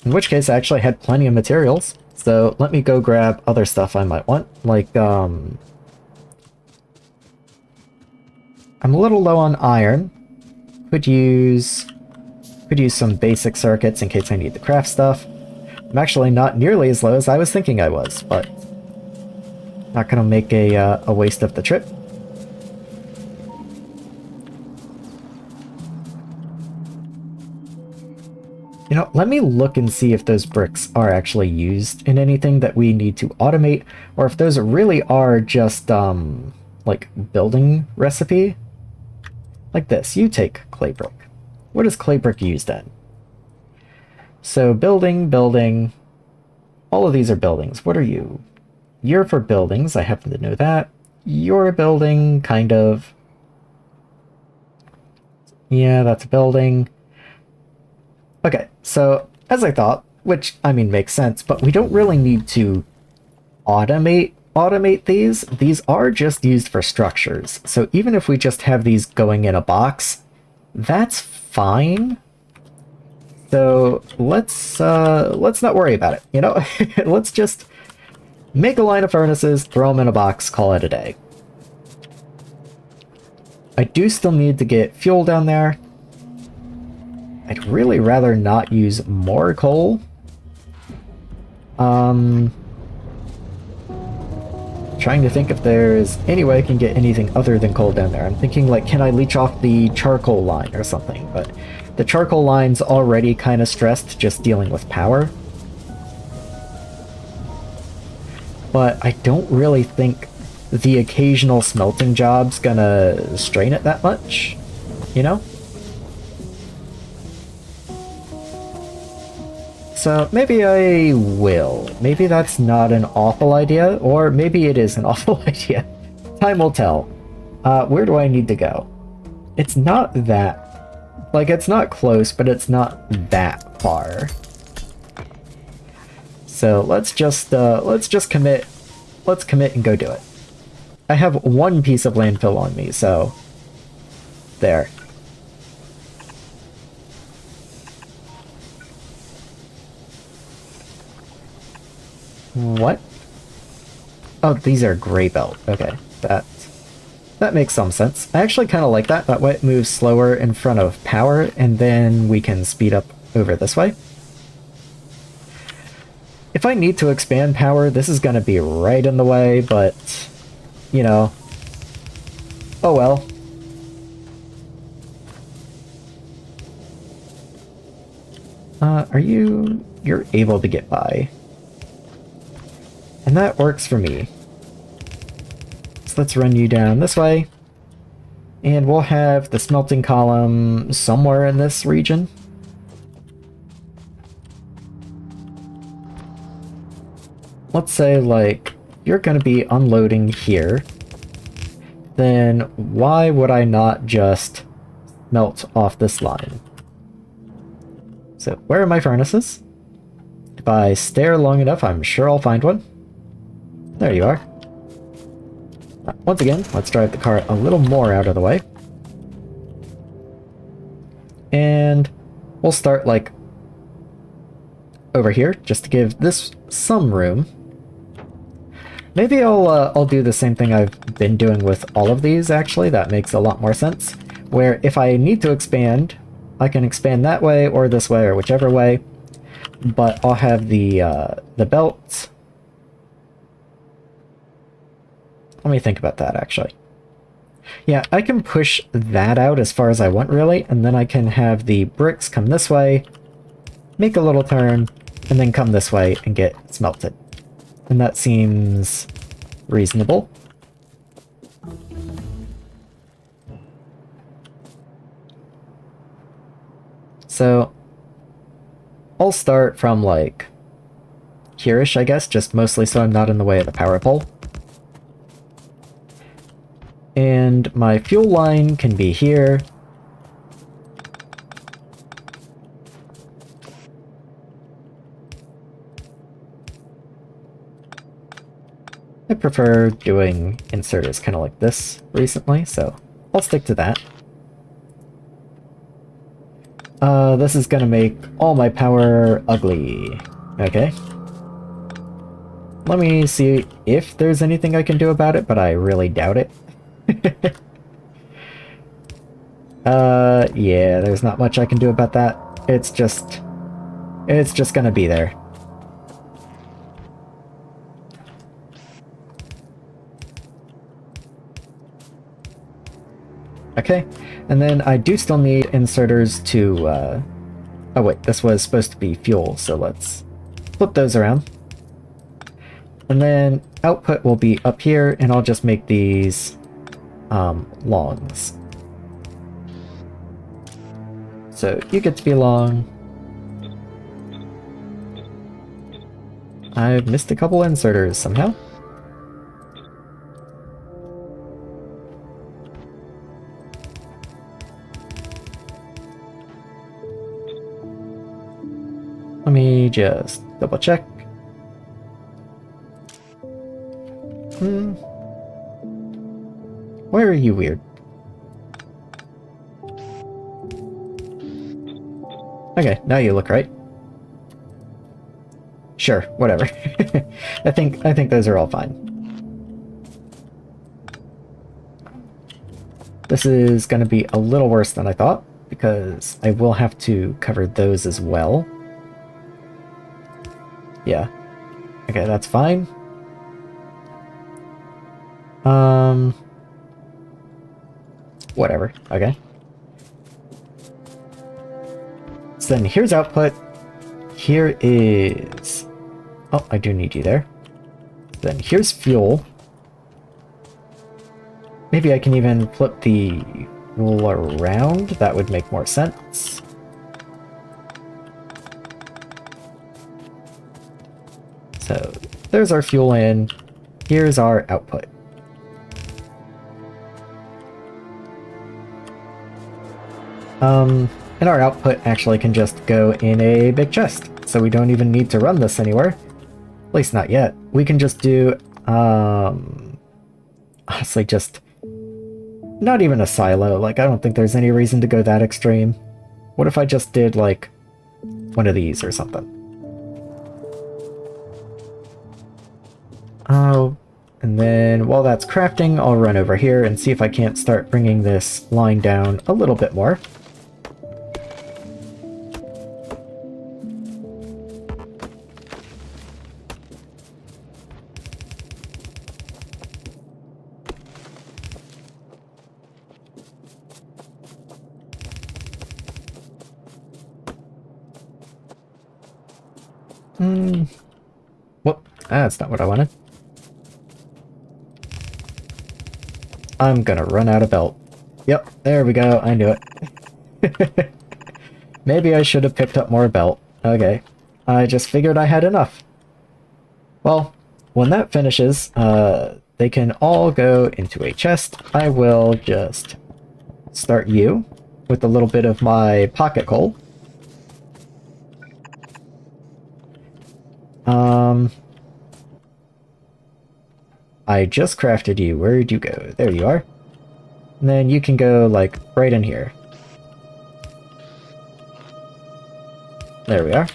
In which case, I actually had plenty of materials, so let me go grab other stuff I might want, like, I'm a little low on iron. Could use some basic circuits in case I need to craft stuff. I'm actually not nearly as low as I was thinking I was, but not gonna make a waste of the trip. You know, let me look and see if those bricks are actually used in anything that we need to automate, or if those really are just, like, building recipe. Like this, you take clay brick. What is clay brick used in? So building, building, all of these are buildings. What are you? You're for buildings, I happen to know that. You're a building, kind of. Yeah, that's a building. Okay, so as I thought, which, I mean, makes sense, but we don't really need to automate these. These are just used for structures. So even if we just have these going in a box, that's fine. So let's not worry about it, you know? Let's just make a line of furnaces, throw them in a box, call it a day. I do still need to get fuel down there. I'd really rather not use more coal. Trying to think if there's any way I can get anything other than coal down there. I'm thinking, like, can I leech off the charcoal line or something? But the charcoal line's already kind of stressed just dealing with power. But I don't really think the occasional smelting job's gonna strain it that much, you know? So maybe I will. Maybe that's not an awful idea, or maybe it is an awful idea. Time will tell. Where do I need to go? It's not that... Like, it's not close, but it's not that far. So let's just commit. Let's commit and go do it. I have one piece of landfill on me, so... There. What? Oh, these are gray belt. Okay, that makes some sense. I actually kind of like that. That way it moves slower in front of power, and then we can speed up over this way. If I need to expand power, this is going to be right in the way, but, you know, oh well. You're able to get by. And that works for me. So let's run you down this way. And we'll have the smelting column somewhere in this region. Let's say, like, you're going to be unloading here. Then why would I not just melt off this line? So where are my furnaces? If I stare long enough, I'm sure I'll find one. There you are. Once again, let's drive the car a little more out of the way. And we'll start, like, over here, just to give this some room. Maybe I'll do the same thing I've been doing with all of these, actually. That makes a lot more sense. Where if I need to expand, I can expand that way, or this way, or whichever way. But I'll have the belts. Let me think about that, actually. Yeah, I can push that out as far as I want, really, and then I can have the bricks come this way, make a little turn, and then come this way and get smelted. And that seems reasonable. So, I'll start from, like, here-ish, I guess, just mostly so I'm not in the way of the power pole. And my fuel line can be here. I prefer doing inserters kind of like this recently, so I'll stick to that. This is gonna make all my power ugly. Okay. Let me see if there's anything I can do about it, but I really doubt it. Yeah, there's not much I can do about that. It's just gonna be there. Okay, and then I do still need inserters to, oh wait, this was supposed to be fuel, so let's flip those around. And then output will be up here, and I'll just make these, longs. So you get to be long. I've missed a couple inserters somehow. Let me just double check. Why are you weird? Okay, now you look right. Sure, whatever. I think those are all fine. This is going to be a little worse than I thought, because I will have to cover those as well. Yeah. Okay, that's fine. Whatever. Okay. So then here's output. Here is... Oh, I do need you there. Then here's fuel. Maybe I can even flip the rule around. That would make more sense. So there's our fuel in. Here's our output. And our output actually can just go in a big chest, so we don't even need to run this anywhere. At least not yet. We can just do, honestly, just not even a silo. Like, I don't think there's any reason to go that extreme. What if I just did, like, one of these or something? Oh, and then while that's crafting, I'll run over here and see if I can't start bringing this line down a little bit more. Whoop, that's not what I wanted. I'm gonna run out of belt. Yep, there we go, I knew it. Maybe I should have picked up more belt. Okay, I just figured I had enough. Well, when that finishes, they can all go into a chest. I will just start you with a little bit of my pocket coal. I just crafted you. Where'd you go? There you are. And then you can go, like, right in here. There we are.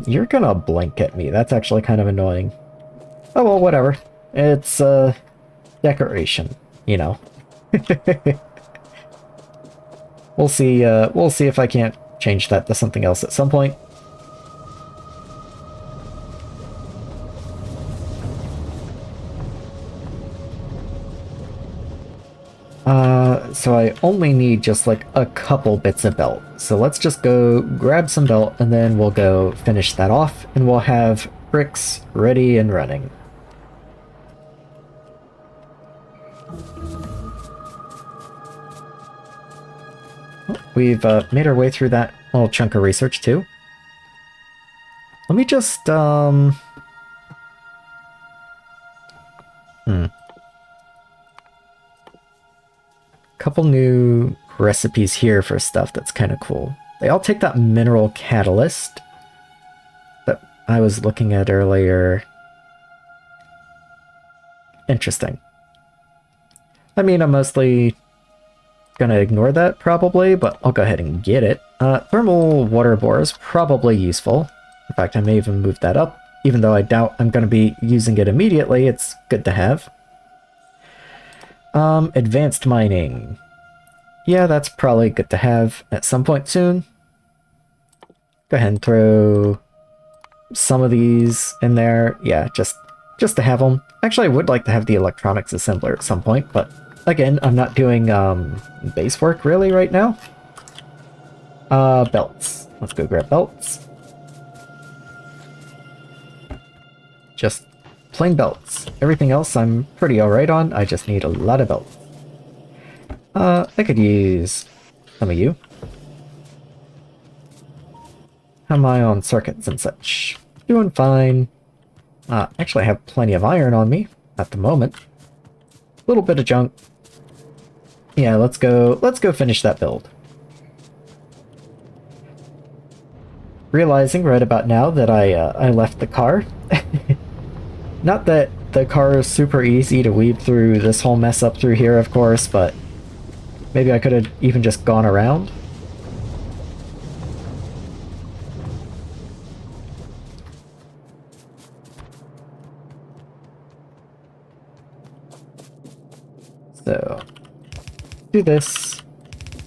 You're gonna blink at me. That's actually kind of annoying. Oh well, whatever. It's, decoration, you know. We'll see if I can't change that to something else at some point. So I only need just like a couple bits of belt. So let's just go grab some belt and then we'll go finish that off and we'll have bricks ready and running. We've made our way through that little chunk of research too. Let me just, couple new recipes here for stuff that's kind of cool. They all take that mineral catalyst. That I was looking at earlier. Interesting. I mean, I'm mostly gonna ignore that probably, but I'll go ahead and get it. Thermal water bore is probably useful. In fact, I may even move that up. Even though I doubt I'm gonna be using it immediately, it's good to have. Advanced mining. Yeah, that's probably good to have at some point soon. Go ahead and throw some of these in there. Yeah, just to have them. Actually, I would like to have the electronics assembler at some point, but again, I'm not doing base work really right now. Belts. Let's go grab belts. Just plain belts. Everything else I'm pretty alright on. I just need a lot of belts. I could use some of you. How am I on circuits and such? Doing fine. Actually, I have plenty of iron on me at the moment. A little bit of junk. Yeah, let's go finish that build. Realizing right about now that I left the car. Not that the car is super easy to weave through this whole mess up through here, of course, but maybe I could have even just gone around. So, do this,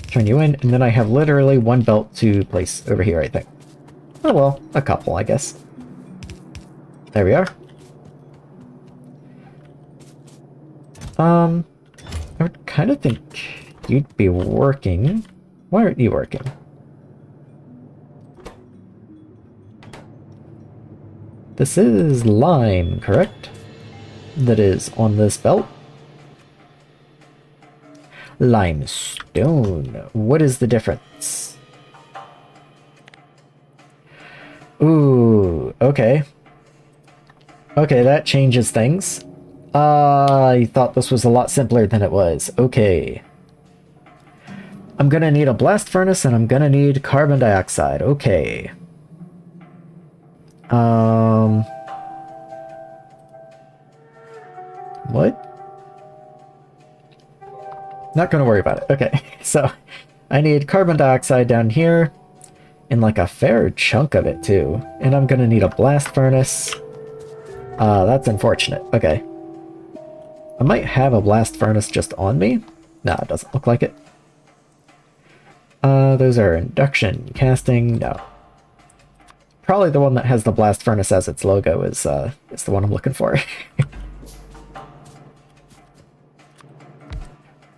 turn you in, and then I have literally one belt to place over here, I think. Oh well, a couple, I guess. There we are. I would kind of think you'd be working. Why aren't you working? This is lime, correct? That is on this belt. Limestone. What is the difference? Ooh, okay. Okay, that changes things. I thought this was a lot simpler than it was. Okay. I'm gonna need a blast furnace and I'm gonna need carbon dioxide. Okay. What? Not gonna worry about it. Okay, so I need carbon dioxide down here and like a fair chunk of it too. And I'm gonna need a blast furnace. That's unfortunate. Okay. I might have a blast furnace just on me. No, it doesn't look like it. Those are induction casting. No. Probably the one that has the blast furnace as its logo is the one I'm looking for.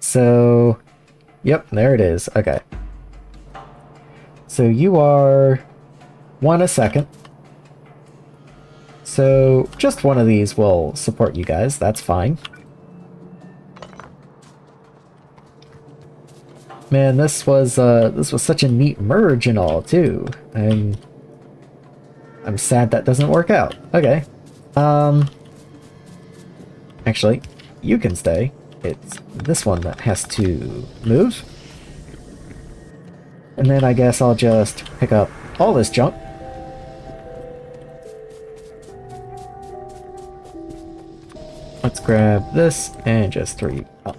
So, yep, there it is. Okay. So you are 1 a second. So just one of these will support you guys. That's fine. Man, this was such a neat merge and all too. I'm sad that doesn't work out. Okay. Actually, you can stay. It's this one that has to move. And then I guess I'll just pick up all this junk. Let's grab this and just three. Oh,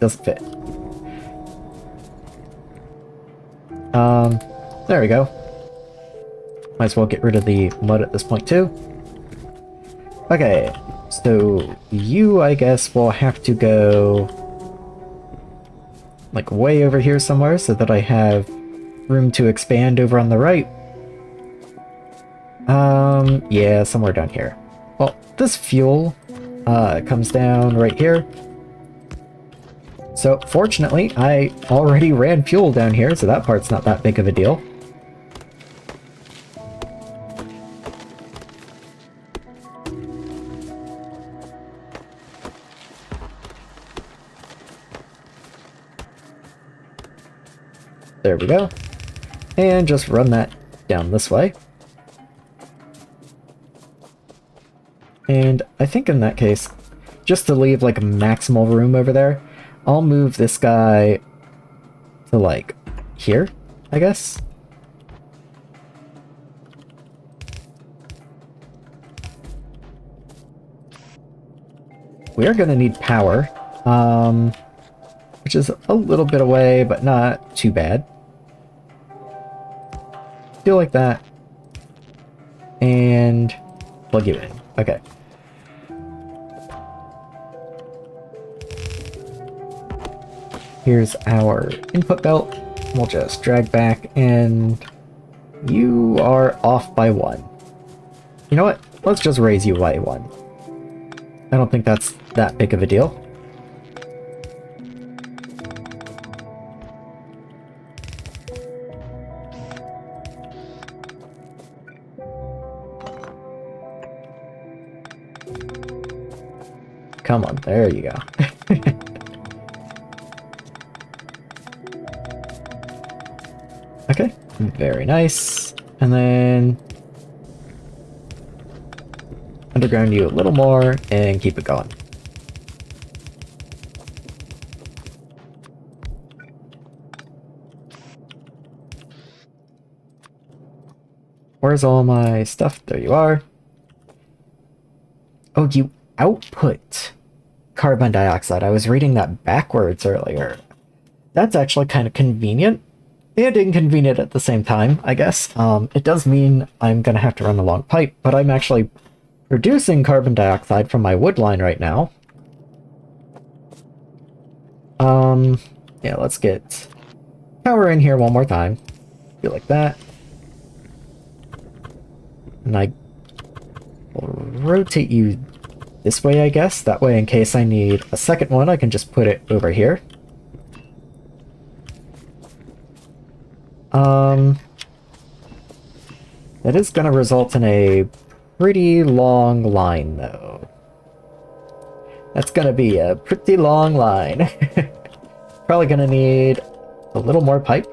doesn't fit. There we go. Might as well get rid of the mud at this point too. Okay, so you, I guess, will have to go like way over here somewhere so that I have room to expand over on the right. Yeah, somewhere down here. Well, this fuel comes down right here. So fortunately, I already ran fuel down here, so that part's not that big of a deal. There we go. And just run that down this way. And I think in that case, just to leave like maximal room over there, I'll move this guy to, like, here, I guess. we are going to need power, which is a little bit away, but not too bad. Do like that. And plug you in. Okay. Here's our input belt. We'll just drag back, and you are off by 1. You know what? Let's just raise you by 1. I don't think that's that big of a deal. Come on, there you go. Okay, very nice. And then underground you a little more and keep it going. Where's all my stuff? There you are. Oh, you output carbon dioxide. I was reading that backwards earlier. That's actually kind of convenient and inconvenient at the same time, I guess. It does mean I'm going to have to run a long pipe, but I'm actually producing carbon dioxide from my wood line right now. Yeah, let's get power in here one more time. Do like that. And I will rotate you this way, I guess. That way, in case I need a second one, I can just put it over here. That is going to result in a pretty long line, though. That's going to be a pretty long line. Probably going to need a little more pipe.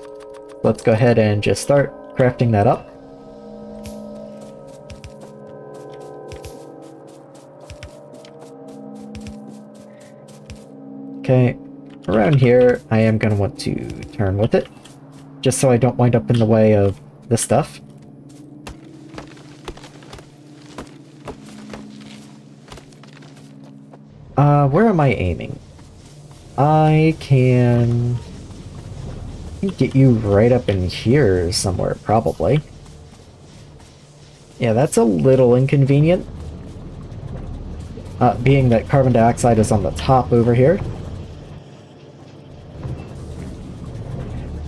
Let's go ahead and just start crafting that up. Okay, around here, I am going to want to turn with it, just so I don't wind up in the way of this stuff. Where am I aiming? I can get you right up in here somewhere, probably. Yeah, that's a little inconvenient. Being that carbon dioxide is on the top over here.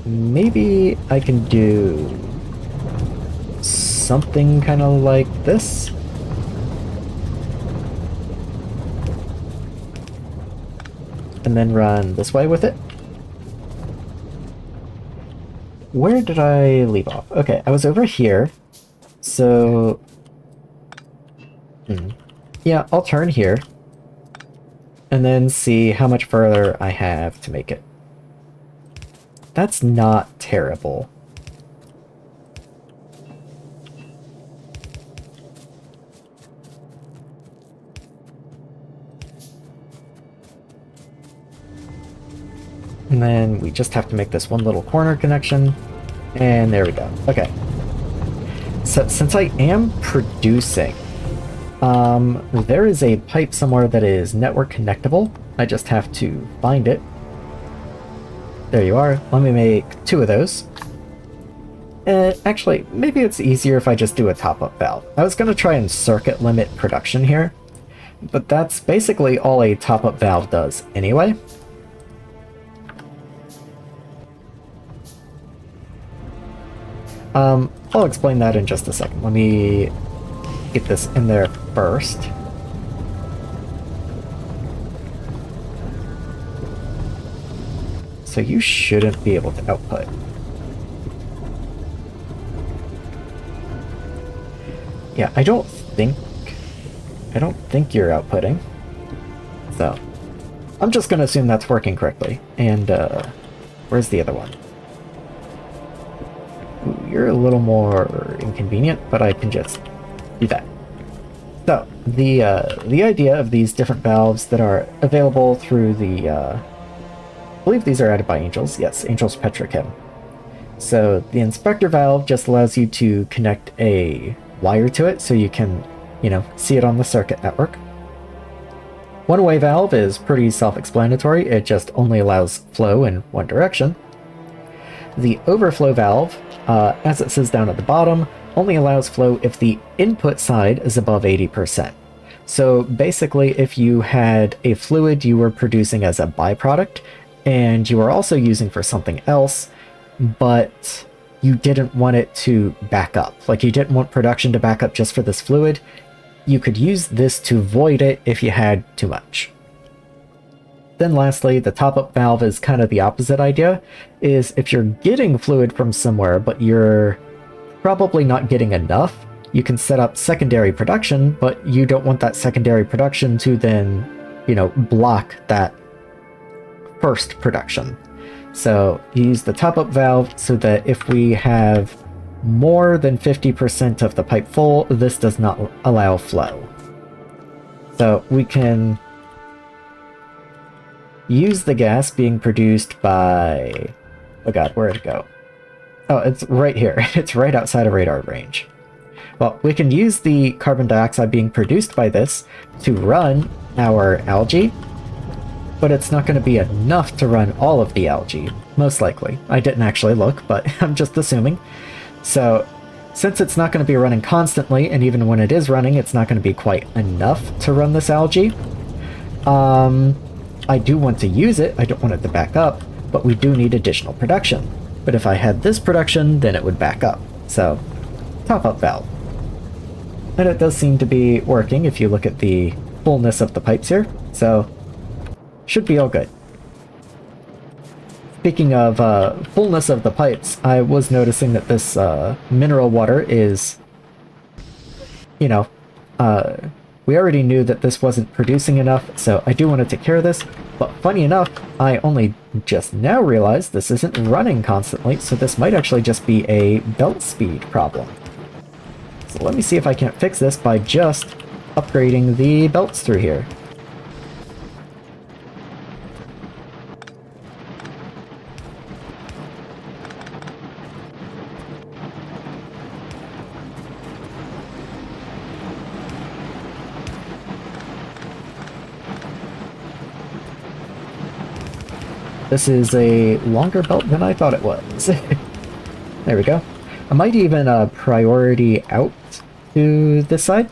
Maybe I can do something kind of like this. And then run this way with it. Where did I leave off? Okay, I was over here. So... yeah, I'll turn here. And then see how much further I have to make it. That's not terrible. And then we just have to make this one little corner connection. And there we go. Okay. So since I am producing, there is a pipe somewhere that is network connectable. I just have to find it. There you are. Let me make 2 of those. Actually, maybe it's easier if I just do a top-up valve. I was going to try and circuit limit production here, but that's basically all a top-up valve does anyway. I'll explain that in just a second. Let me get this in there first. So you shouldn't be able to output. Yeah, I don't think you're outputting. So I'm just gonna assume that's working correctly. And where's the other one? Ooh, you're a little more inconvenient, but I can just do that. So the idea of these different valves that are available through the I believe these are added by Angels. Yes, Angels Petrochem. So the inspector valve just allows you to connect a wire to it so you can, see it on the circuit network. One-way valve is pretty self-explanatory, it just only allows flow in one direction. The overflow valve, as it says down at the bottom, only allows flow if the input side is above 80%. So basically, if you had a fluid you were producing as a byproduct, and you were also using for something else, but you didn't want it to back up, like you didn't want production to back up just for this fluid, you could use this to void it if you had too much. Then lastly, the top-up valve is kind of the opposite idea, is if you're getting fluid from somewhere, but you're probably not getting enough, you can set up secondary production, but you don't want that secondary production to then, block that first production. So you use the top-up valve so that if we have more than 50% of the pipe full, this does not allow flow. So we can use the gas being produced by... oh god, where'd it go? Oh, it's right here. It's right outside of radar range. Well, we can use the carbon dioxide being produced by this to run our algae, but it's not going to be enough to run all of the algae, most likely. I didn't actually look, but I'm just assuming. So, since it's not going to be running constantly, and even when it is running, it's not going to be quite enough to run this algae, I do want to use it, I don't want it to back up, but we do need additional production. But if I had this production, then it would back up. So, top-up valve. And it does seem to be working if you look at the fullness of the pipes here, so should be all good. Speaking of fullness of the pipes, I was noticing that this mineral water is, we already knew that this wasn't producing enough, so I do want to take care of this, but funny enough, I only just now realized this isn't running constantly, so this might actually just be a belt speed problem. So let me see if I can't fix this by just upgrading the belts through here. This is a longer belt than I thought it was. There we go. I might even priority out to this side.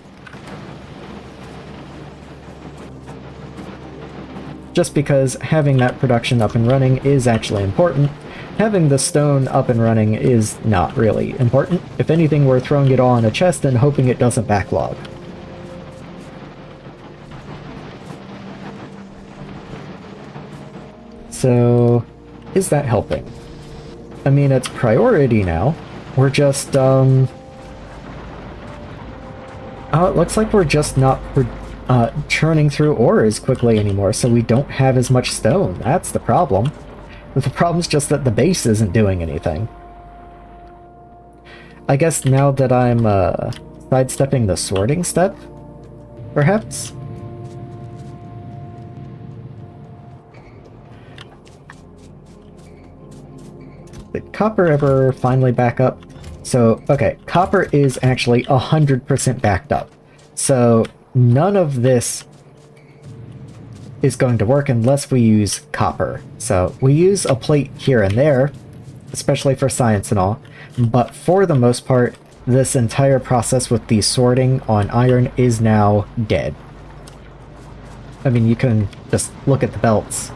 Just because having that production up and running is actually important. Having the stone up and running is not really important. If anything, we're throwing it all on a chest and hoping it doesn't backlog. So, is that helping? I mean, it's priority now. We're just, oh, it looks like we're just not churning through ore as quickly anymore, so we don't have as much stone. That's the problem. The problem's just that the base isn't doing anything. I guess now that I'm, sidestepping the sorting step, perhaps? Did copper ever finally back up? So, okay, copper is actually 100% backed up. So, none of this is going to work unless we use copper. So, we use a plate here and there, especially for science and all, but for the most part, this entire process with the sorting on iron is now dead. I mean, you can just look at the belts.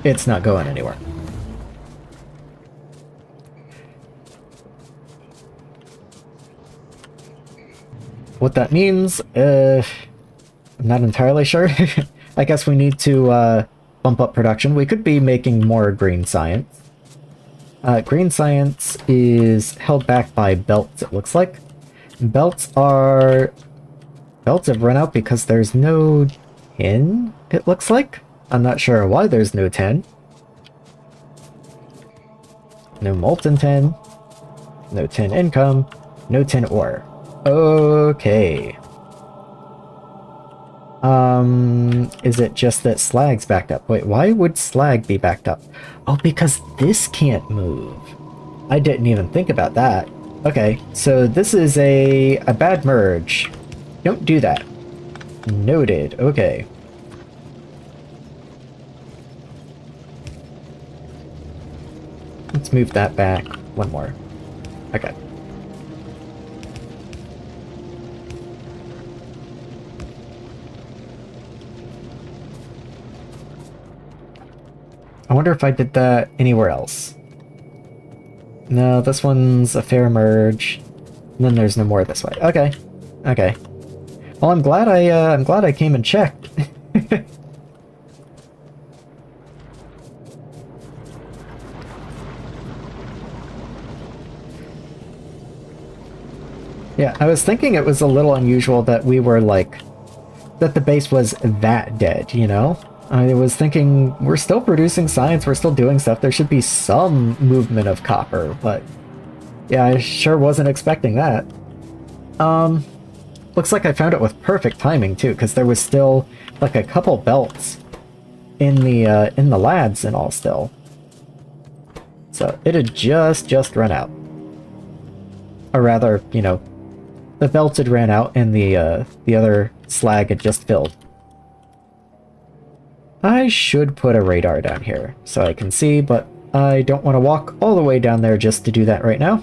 It's not going anywhere. What that means, I'm not entirely sure. I guess we need to bump up production. We could be making more green science. Green science is held back by belts, it looks like. Belts have run out because there's no tin, it looks like. I'm not sure why there's no tin. No molten tin. No tin income. No tin ore. Okay. Is it just that slag's backed up? Wait, why would slag be backed up? Oh, because this can't move. I didn't even think about that. Okay, so this is a bad merge. Don't do that. Noted, okay. let's move that back one more. Okay. I wonder if I did that anywhere else. No, this one's a fair merge. And then there's no more this way. Okay. Okay. Well, I'm glad I came and checked. Yeah, I was thinking it was a little unusual that we were like, that the base was that dead, you know? I was thinking, we're still producing science, we're still doing stuff, there should be some movement of copper, but yeah, I sure wasn't expecting that. Looks like I found it with perfect timing too, because there was still like a couple belts in the labs and all still. So it had just run out. Or rather, you know, the belts had ran out and the other slag had just filled. I should put a radar down here so I can see, but I don't want to walk all the way down there just to do that right now.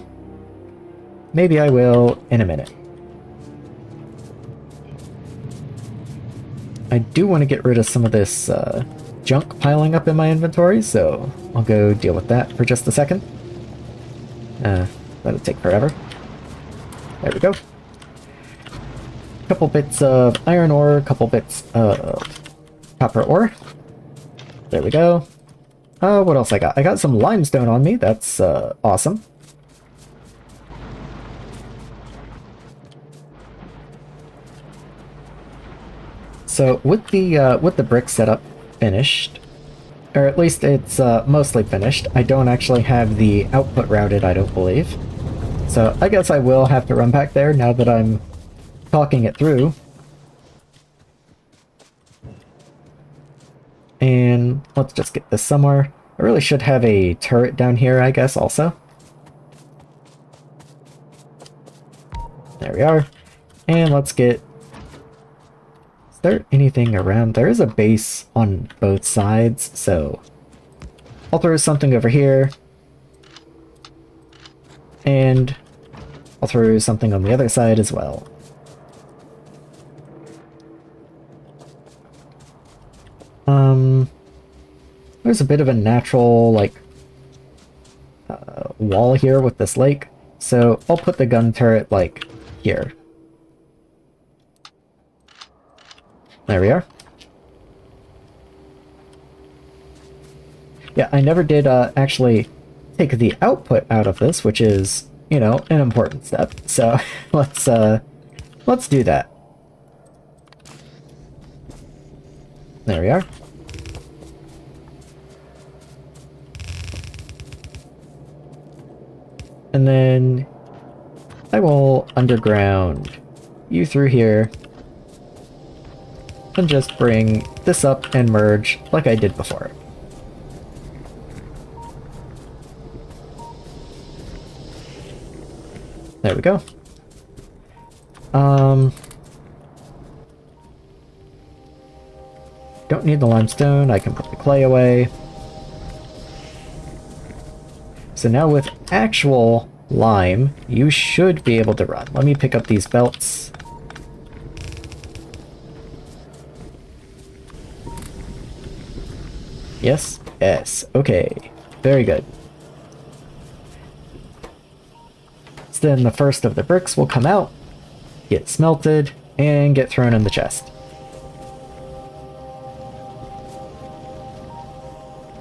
Maybe I will in a minute. I do want to get rid of some of this junk piling up in my inventory, so I'll go deal with that for just a second. That'll take forever. There we go. Couple bits of iron ore, a couple bits of copper ore. There we go. What else I got? I got some limestone on me. That's awesome. So with the brick setup finished, or at least it's mostly finished, I don't actually have the output routed, I don't believe. So I guess I will have to run back there now that I'm talking it through. And let's just get this somewhere. I really should have a turret down here, I guess, also. There we are. And let's get... Is there anything around? There is a base on both sides, so... I'll throw something over here. And I'll throw something on the other side as well. There's a bit of a natural, like, wall here with this lake, so I'll put the gun turret, like, here. There we are. Yeah, I never did, actually take the output out of this, which is, you know, an important step, so let's do that. There we are. And then I will underground you through here and just bring this up and merge like I did before. There we go. Don't need the limestone, I can put the clay away. So now with actual lime, you should be able to run. Let me pick up these belts. Yes, yes, okay, very good. So then the first of the bricks will come out, get smelted, and get thrown in the chest.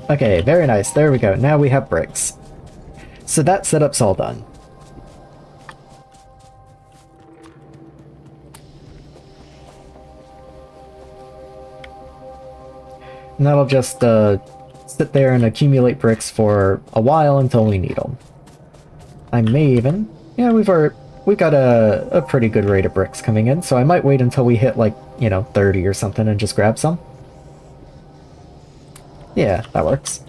Okay, very nice, there we go, now we have bricks. So that setup's all done. And that'll just sit there and accumulate bricks for a while until we need them. I may even... Yeah, we've got a pretty good rate of bricks coming in, so I might wait until we hit, like, you know, 30 or something and just grab some. Yeah, that works.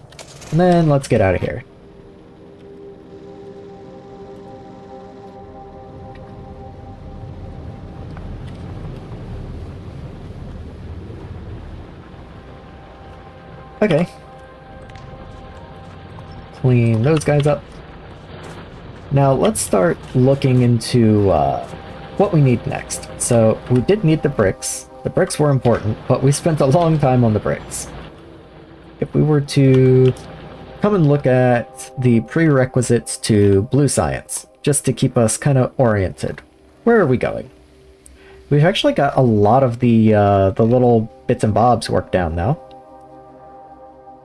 And then let's get out of here. Okay. clean those guys up. Now let's start looking into what we need next. So we did need the bricks. The bricks were important, but we spent a long time on the bricks. If we were to come and look at the prerequisites to blue science, just to keep us kind of oriented, where are we going? We've actually got a lot of the little bits and bobs worked down now.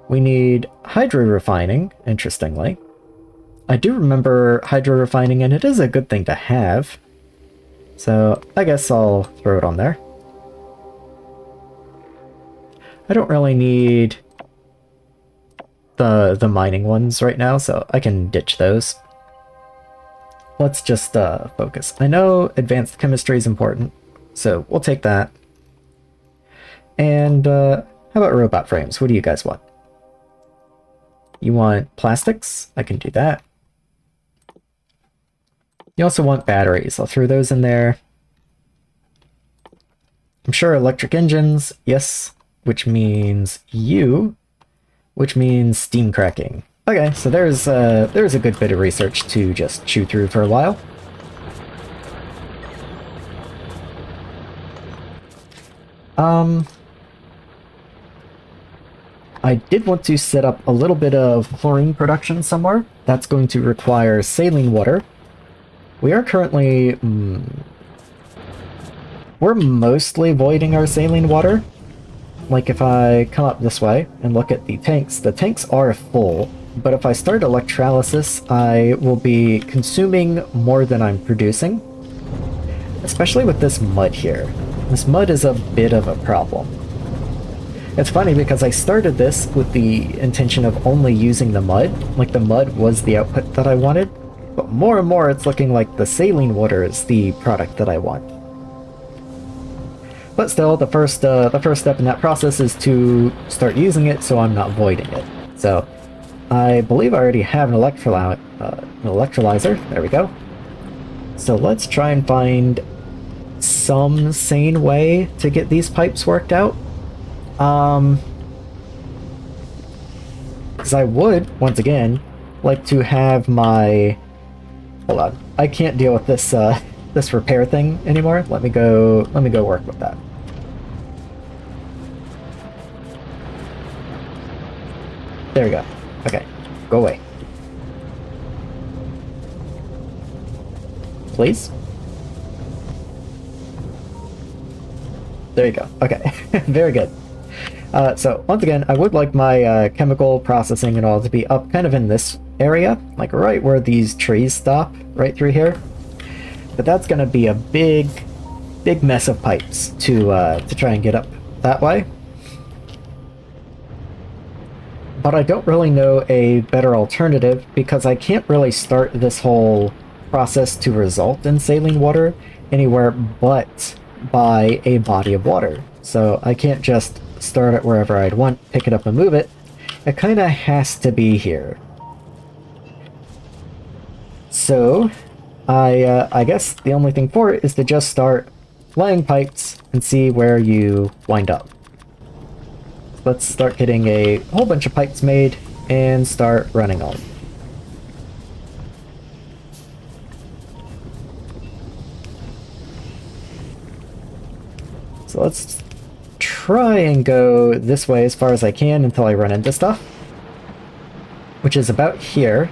We need hydro refining, interestingly. I do remember hydro refining, and it is a good thing to have. So I guess I'll throw it on there. I don't really need the mining ones right now, so I can ditch those. Let's just focus. I know advanced chemistry is important, so we'll take that. And how about robot frames? What do you guys want? You want plastics? I can do that. You also want batteries. I'll throw those in there. I'm sure electric engines, yes, which means you, which means steam cracking. Okay, so there's a good bit of research to just chew through for a while. I did want to set up a little bit of chlorine production somewhere. That's going to require saline water. We are currently... we're mostly voiding our saline water. Like if I come up this way and look at the tanks are full. But if I start electrolysis, I will be consuming more than I'm producing. Especially with this mud here. This mud is a bit of a problem. It's funny because I started this with the intention of only using the mud. Like the mud was the output that I wanted. But more and more it's looking like the saline water is the product that I want. But still, the first step in that process is to start using it so I'm not voiding it. So, I believe I already have an electrolyzer. There we go. So let's try and find some sane way to get these pipes worked out. Because I would, once again, like to have my... Hold on. I can't deal with this, this repair thing anymore. Let me go work with that. There we go. Okay. Go away. Please? There you go. Okay. Very good. So, once again, I would like my chemical processing and all to be up kind of in this area, like right where these trees stop, right through here. But that's going to be a big mess of pipes to try and get up that way. But I don't really know a better alternative because I can't really start this whole process to result in saline water anywhere but by a body of water. So I can't just start it wherever I'd want, pick it up and move it. It kind of has to be here. So I guess the only thing for it is to just start laying pipes and see where you wind up. Let's start getting a whole bunch of pipes made and start running on. So let's try and go this way as far as I can until I run into stuff, which is about here.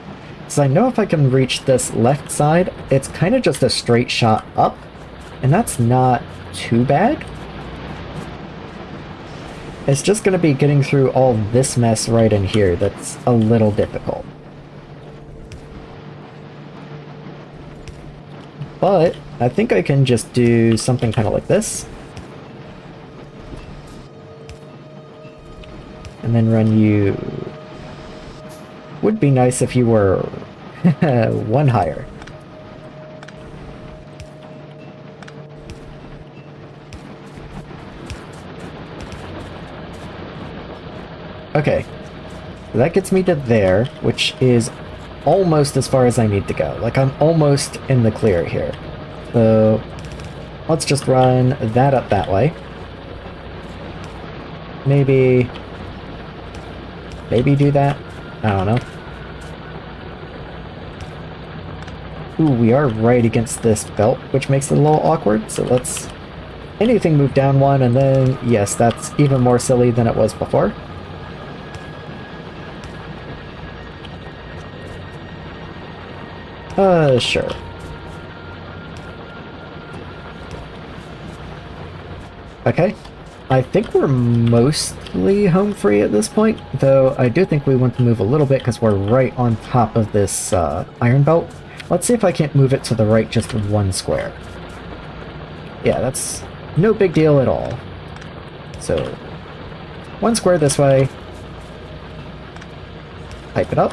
So I know if I can reach this left side, it's kind of just a straight shot up, and that's not too bad. It's just going to be getting through all this mess right in here that's a little difficult. But I think I can just do something kind of like this. And then run you... Would be nice if you were one higher. Okay, so that gets me to there, which is almost as far as I need to go. Like, I'm almost in the clear here. So, let's just run that up that way. Maybe do that? I don't know. Ooh, we are right against this belt, which makes it a little awkward, so let's... anything move down one, and then, yes, that's even more silly than it was before. Sure. Okay. I think we're mostly home free at this point, though I do think we want to move a little bit because we're right on top of this iron belt. Let's see if I can't move it to the right just one square. Yeah, that's no big deal at all. So, one square this way, pipe it up,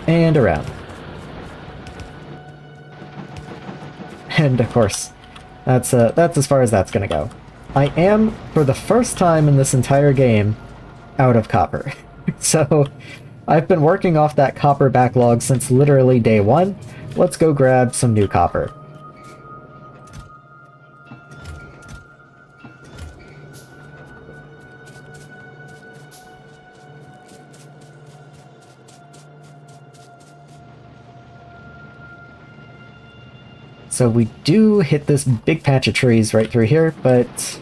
and around. And of course, that's as far as that's gonna go. I am, for the first time in this entire game, out of copper. So, I've been working off that copper backlog since literally day one. Let's go grab some new copper. So we do hit this big patch of trees right through here, but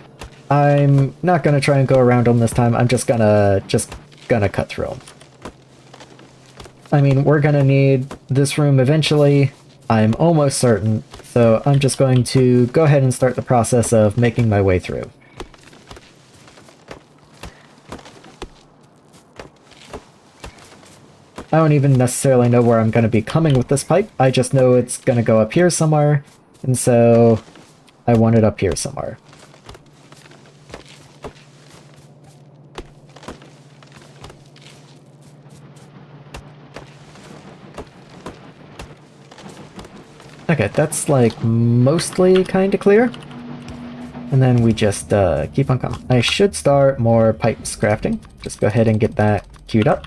I'm not gonna try and go around them this time. I'm just gonna cut through them. I mean, we're gonna need this room eventually, I'm almost certain, so I'm just going to go ahead and start the process of making my way through. I don't even necessarily know where I'm going to be coming with this pipe, I just know it's going to go up here somewhere, and so I want it up here somewhere. Okay, that's like mostly kind of clear. And then we just keep on coming. I should start more pipes crafting. Just go ahead and get that queued up.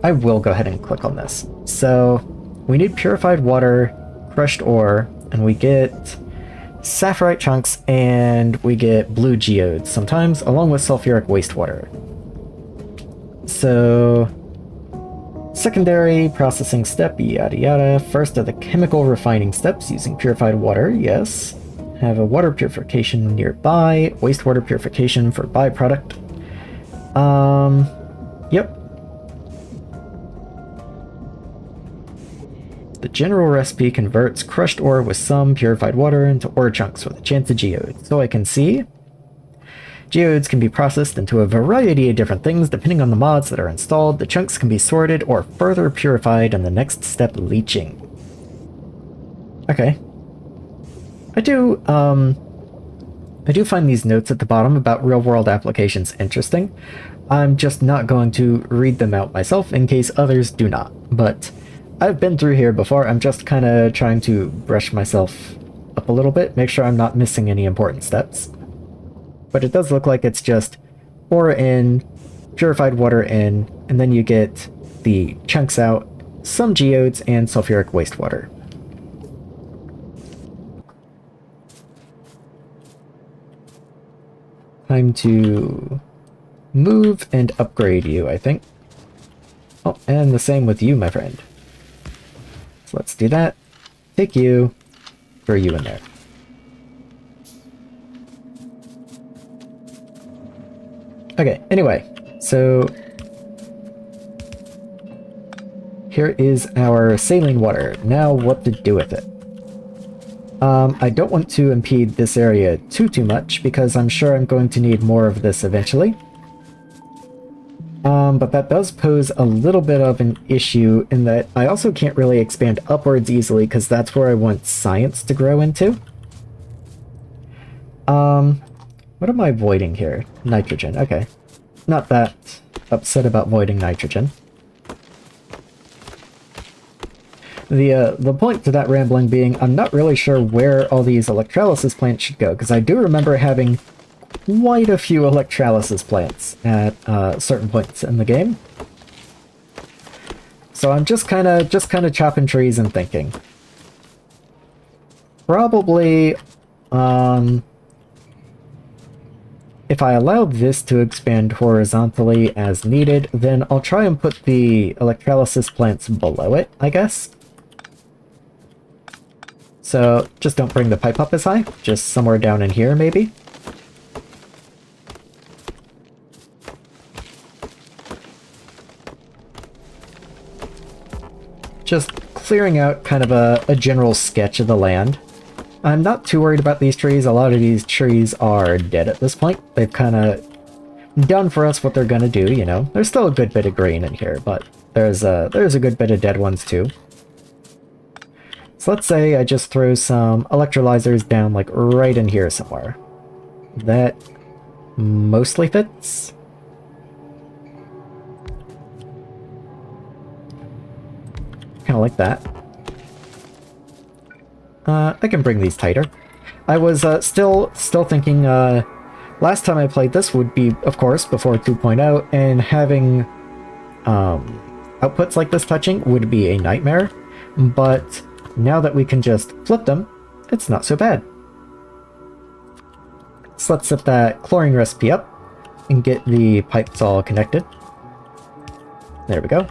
I will go ahead and click on this. So, we need purified water, crushed ore, and we get Saphirite chunks, and we get blue geodes sometimes, along with sulfuric wastewater. So, secondary processing step, yada yada. First are the chemical refining steps using purified water, yes. Have a water purification nearby, wastewater purification for byproduct. Yep. The general recipe converts crushed ore with some purified water into ore chunks with a chance of geodes. So I can see geodes can be processed into a variety of different things depending on the mods that are installed. The chunks can be sorted or further purified in the next step, leaching. Okay. I do find these notes at the bottom about real-world applications interesting. I'm just not going to read them out myself in case others do not, but I've been through here before. I'm just kind of trying to brush myself up a little bit, make sure I'm not missing any important steps. But it does look like it's just ore in, purified water in, and then you get the chunks out, some geodes, and sulfuric wastewater. Time to move and upgrade you, I think. Oh, and the same with you, my friend. So let's do that. Take you, throw you in there. Okay, anyway, so here is our saline water. Now what to do with it. I don't want to impede this area too much because I'm sure I'm going to need more of this eventually. But that does pose a little bit of an issue in that I also can't really expand upwards easily because that's where I want science to grow into. What am I voiding here? Nitrogen, okay. Not that upset about voiding nitrogen. The point to that rambling being, I'm not really sure where all these electrolysis plants should go, because I do remember having quite a few electrolysis plants at certain points in the game. So I'm just kind of chopping trees and thinking. Probably if I allow this to expand horizontally as needed, then I'll try and put the electrolysis plants below it, I guess. So just don't bring the pipe up as high, just somewhere down in here maybe. Just clearing out kind of a general sketch of the land. I'm not too worried about these trees. A lot of these trees are dead at this point. They've kind of done for us what they're going to do, you know. There's still a good bit of green in here, but there's a good bit of dead ones too. So let's say I just throw some electrolyzers down like right in here somewhere. That mostly fits. Kind of like that. I can bring these tighter. I was still thinking last time I played this would be, of course, before 2.0, and having outputs like this touching would be a nightmare, but now that we can just flip them, it's not so bad. So let's set that chlorine recipe up and get the pipes all connected. There we go.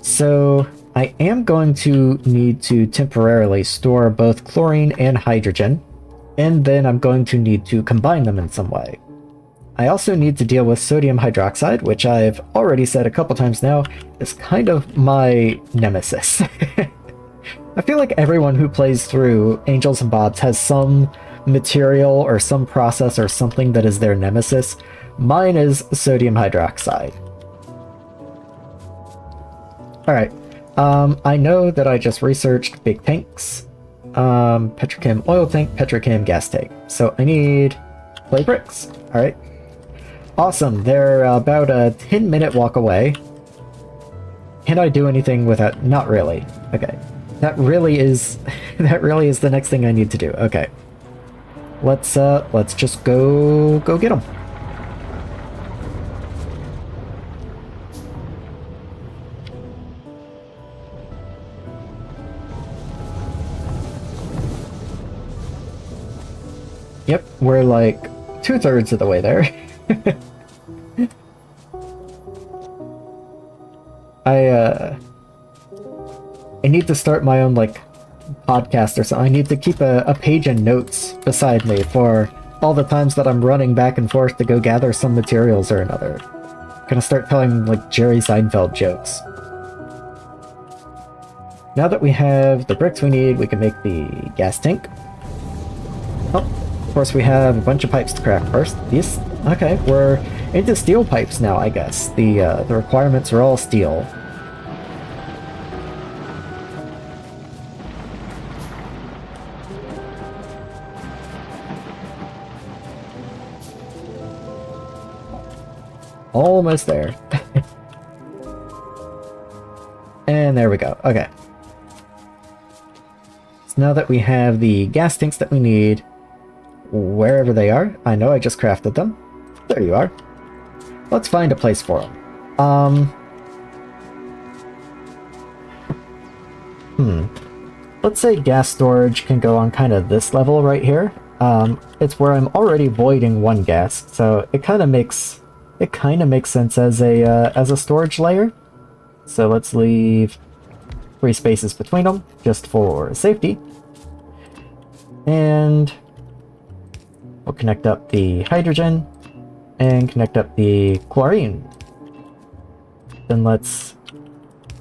So I am going to need to temporarily store both chlorine and hydrogen, and then I'm going to need to combine them in some way. I also need to deal with sodium hydroxide, which I've already said a couple times now is kind of my nemesis. I feel like everyone who plays through Angels and Bobs has some material or some process or something that is their nemesis. Mine is sodium hydroxide. Alright, I know that I just researched big tanks, Petrochem oil tank, Petrochem gas tank. So I need clay bricks. Alright. Awesome, they're about a 10-minute walk away. Can I do anything with that? Not really. Okay. That really is the next thing I need to do. Okay. Let's just go get them. Yep, we're like 2/3 of the way there. I need to start my own like podcast or something. I need to keep a page of notes beside me for all the times that I'm running back and forth to go gather some materials or another. I'm gonna start telling like Jerry Seinfeld jokes. Now that we have the bricks we need, we can make the gas tank. Oh, of course we have a bunch of pipes to craft first. These, okay, we're into steel pipes now, I guess. The requirements are all steel. Almost there. And there we go. Okay. So now that we have the gas tanks that we need, wherever they are, I know I just crafted them. There you are. Let's find a place for them. Let's say gas storage can go on kind of this level right here. It's where I'm already voiding one gas, so it kind of makes sense as a storage layer. So let's leave 3 spaces between them just for safety. And we'll connect up the hydrogen and connect up the chlorine. Then let's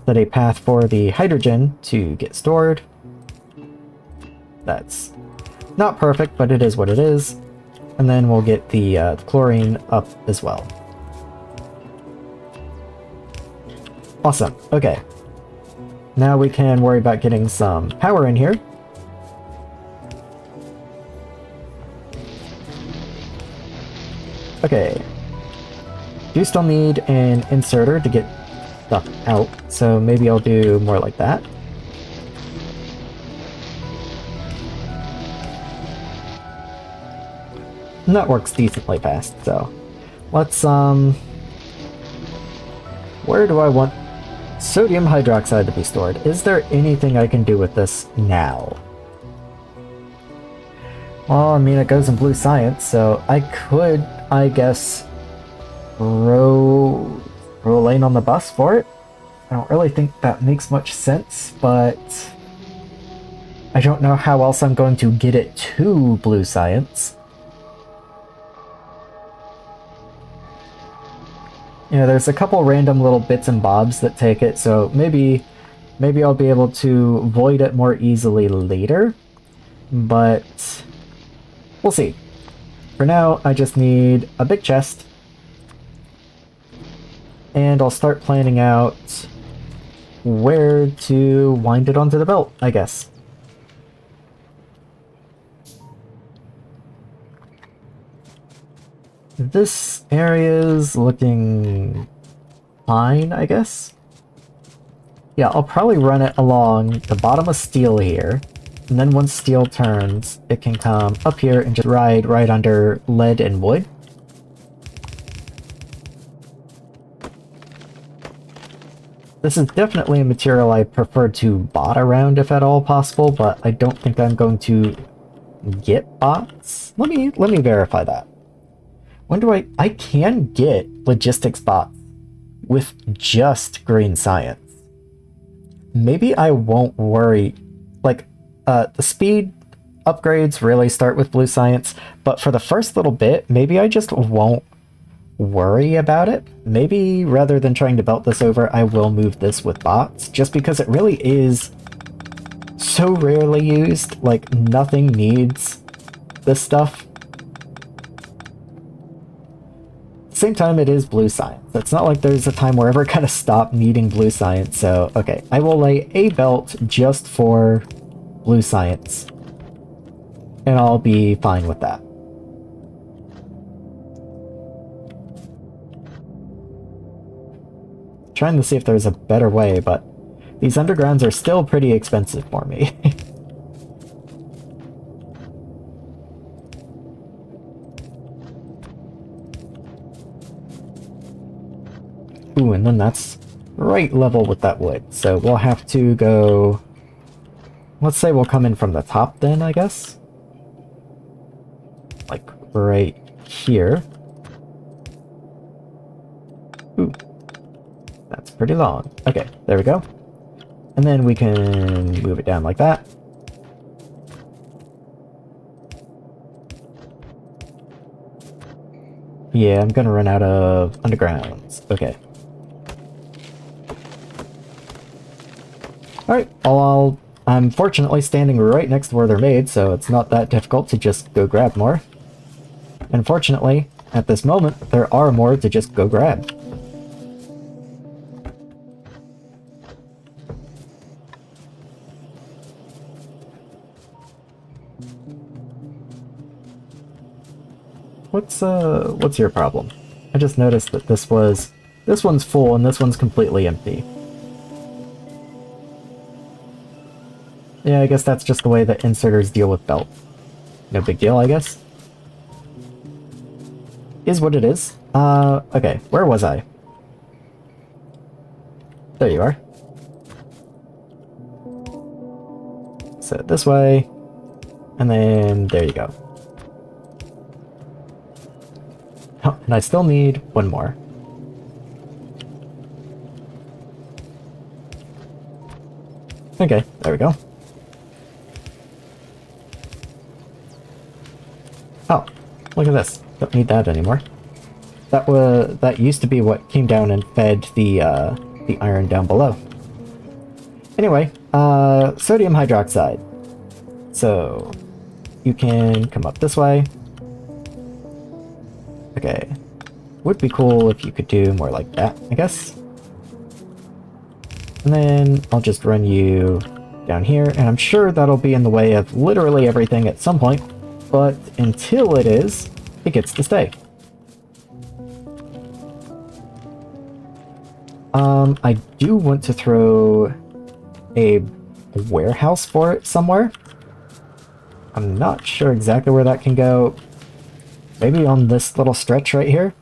set a path for the hydrogen to get stored. That's not perfect, but it is what it is. And then we'll get the chlorine up as well. Awesome. Okay. Now we can worry about getting some power in here. Okay. Do still need an inserter to get stuff out, so maybe I'll do more like that. And that works decently fast, so let's where do I want sodium hydroxide to be stored? Is there anything I can do with this now? Well, I mean, it goes in blue science, so I could, I guess, throw a lane on the bus for it. I don't really think that makes much sense, but I don't know how else I'm going to get it to blue science. You know, there's a couple random little bits and bobs that take it, so maybe I'll be able to void it more easily later, but we'll see. For now, I just need a big chest, and I'll start planning out where to wind it onto the belt, I guess. This area's looking fine, I guess. Yeah, I'll probably run it along the bottom of steel here, and then once steel turns, it can come up here and just ride right under lead and wood. This is definitely a material I prefer to bot around if at all possible, but I don't think I'm going to get bots. Let me verify that. When do I can get logistics bots with just green science. Maybe I won't worry. Like, the speed upgrades really start with blue science, but for the first little bit, maybe I just won't worry about it. Maybe rather than trying to belt this over, I will move this with bots, just because it really is so rarely used. Like, nothing needs this stuff. Same time, it is blue science. It's not like there's a time where we're gonna stop needing blue science, so okay. I will lay a belt just for blue science, and I'll be fine with that. Trying to see if there's a better way, but these undergrounds are still pretty expensive for me. Ooh, and then that's right level with that wood. So we'll have to go... Let's say we'll come in from the top then, I guess? Like, right here. Ooh. That's pretty long. Okay, there we go. And then we can move it down like that. Yeah, I'm gonna run out of undergrounds. Okay. Alright, I'm fortunately standing right next to where they're made, so it's not that difficult to just go grab more. And fortunately, at this moment, there are more to just go grab. What's your problem? I just noticed that this one's full and this one's completely empty. Yeah, I guess that's just the way that inserters deal with belt. No big deal, I guess. Is what it is. Okay, where was I? There you are. So this way, and then there you go. Oh, and I still need one more. Okay, there we go. Oh, look at this. Don't need that anymore. That used to be what came down and fed the iron down below. Anyway, sodium hydroxide. So you can come up this way. Okay. Would be cool if you could do more like that, I guess. And then I'll just run you down here, and I'm sure that'll be in the way of literally everything at some point. But until it is, it gets to stay. I do want to throw a warehouse for it somewhere. I'm not sure exactly where that can go. Maybe on this little stretch right here?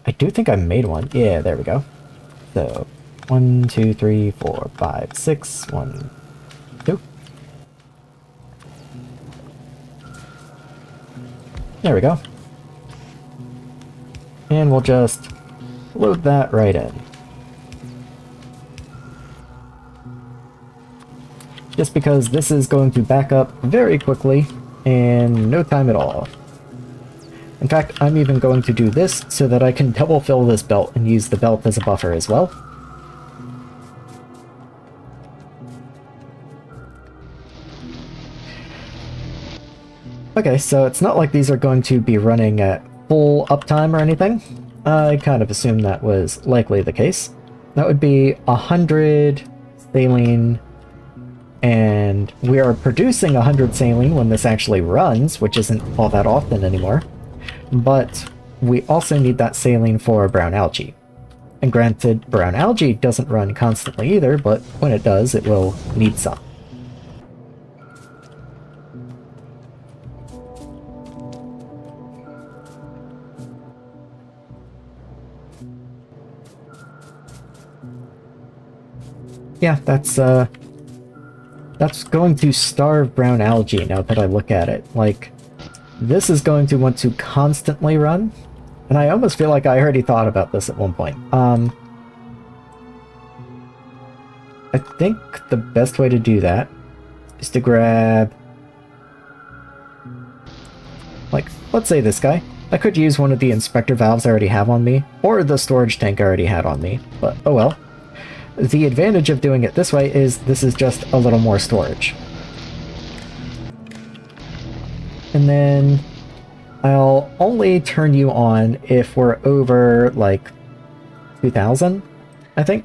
I do think I made one. Yeah, there we go. So, 1, 2, 3, 4, 5, 6, 1, 2. There we go. And we'll just load that right in. Just because this is going to back up very quickly in no time at all. In fact, I'm even going to do this so that I can double fill this belt and use the belt as a buffer as well. Okay, so it's not like these are going to be running at full uptime or anything. I kind of assumed that was likely the case. That would be 100 saline, and we are producing 100 saline when this actually runs, which isn't all that often anymore. But we also need that saline for brown algae. And granted, brown algae doesn't run constantly either, but when it does, it will need some. Yeah, that's going to starve brown algae now that I look at it. Like, this is going to want to constantly run, and I almost feel like I already thought about this at one point. I think the best way to do that is to grab, like, let's say this guy. I could use one of the inspector valves I already have on me, or the storage tank I already had on me, but oh well. The advantage of doing it this way is this is just a little more storage. And then I'll only turn you on if we're over, like, 2,000, I think.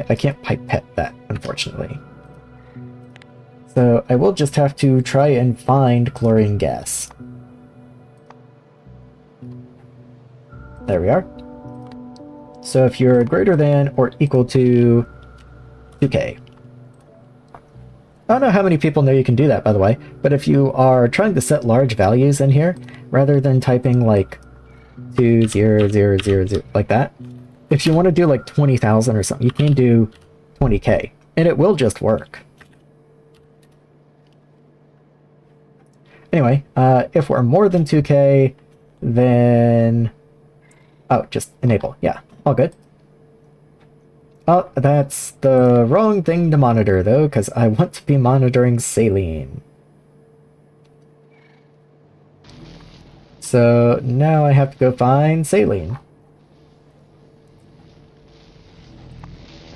I can't pipette that, unfortunately. So I will just have to try and find chlorine gas. There we are. So if you're greater than or equal to 2K. I don't know how many people know you can do that, by the way, but if you are trying to set large values in here, rather than typing like 2000 like that, if you want to do like 20,000 or something, you can do 20K, and it will just work. Anyway, if we're more than 2K, then... Oh, just enable. Yeah, all good. Oh, that's the wrong thing to monitor, though, because I want to be monitoring saline. So now I have to go find saline.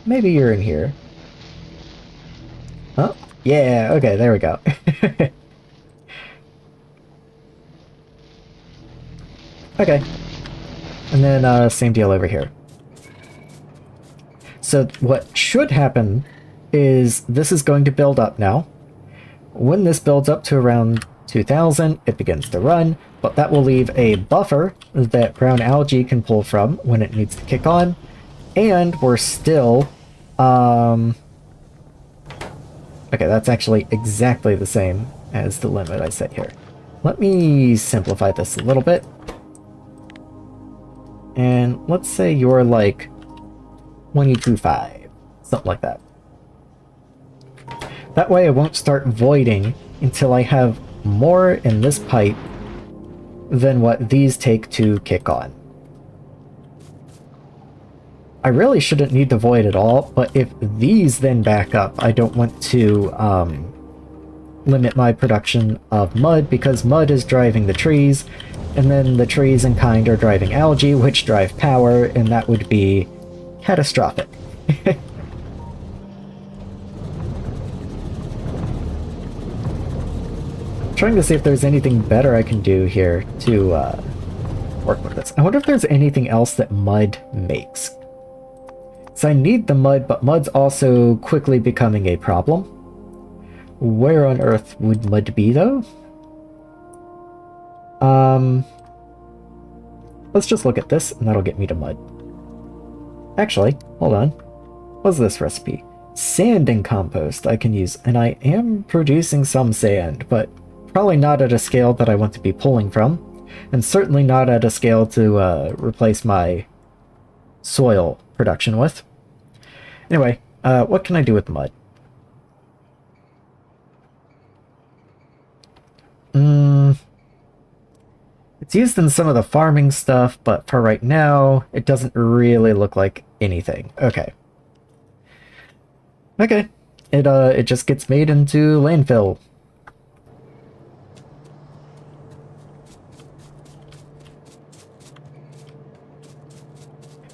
Maybe you're in here. Oh, yeah, okay, there we go. Okay. And then, same deal over here. So what should happen is this is going to build up now. When this builds up to around 2000, it begins to run, but that will leave a buffer that brown algae can pull from when it needs to kick on. And we're still, okay, that's actually exactly the same as the limit I set here. Let me simplify this a little bit. And let's say you're like 2025, something like that. That way I won't start voiding until I have more in this pipe than what these take to kick on. I really shouldn't need to void at all, but if these then back up, I don't want to limit my production of mud, because mud is driving the trees, and then the trees in kind are driving algae, which drive power, and that would be catastrophic. Trying to see if there's anything better I can do here to work with this. I wonder if there's anything else that mud makes. So I need the mud, but mud's also quickly becoming a problem. Where on earth would mud be, though? Let's just look at this, and that'll get me to mud. Actually, hold on. What's this recipe? Sand and compost I can use, and I am producing some sand, but probably not at a scale that I want to be pulling from, and certainly not at a scale to replace my soil production with. Anyway, what can I do with mud? It's used in some of the farming stuff, but for right now, it doesn't really look like anything. Okay. Okay. It just gets made into landfill.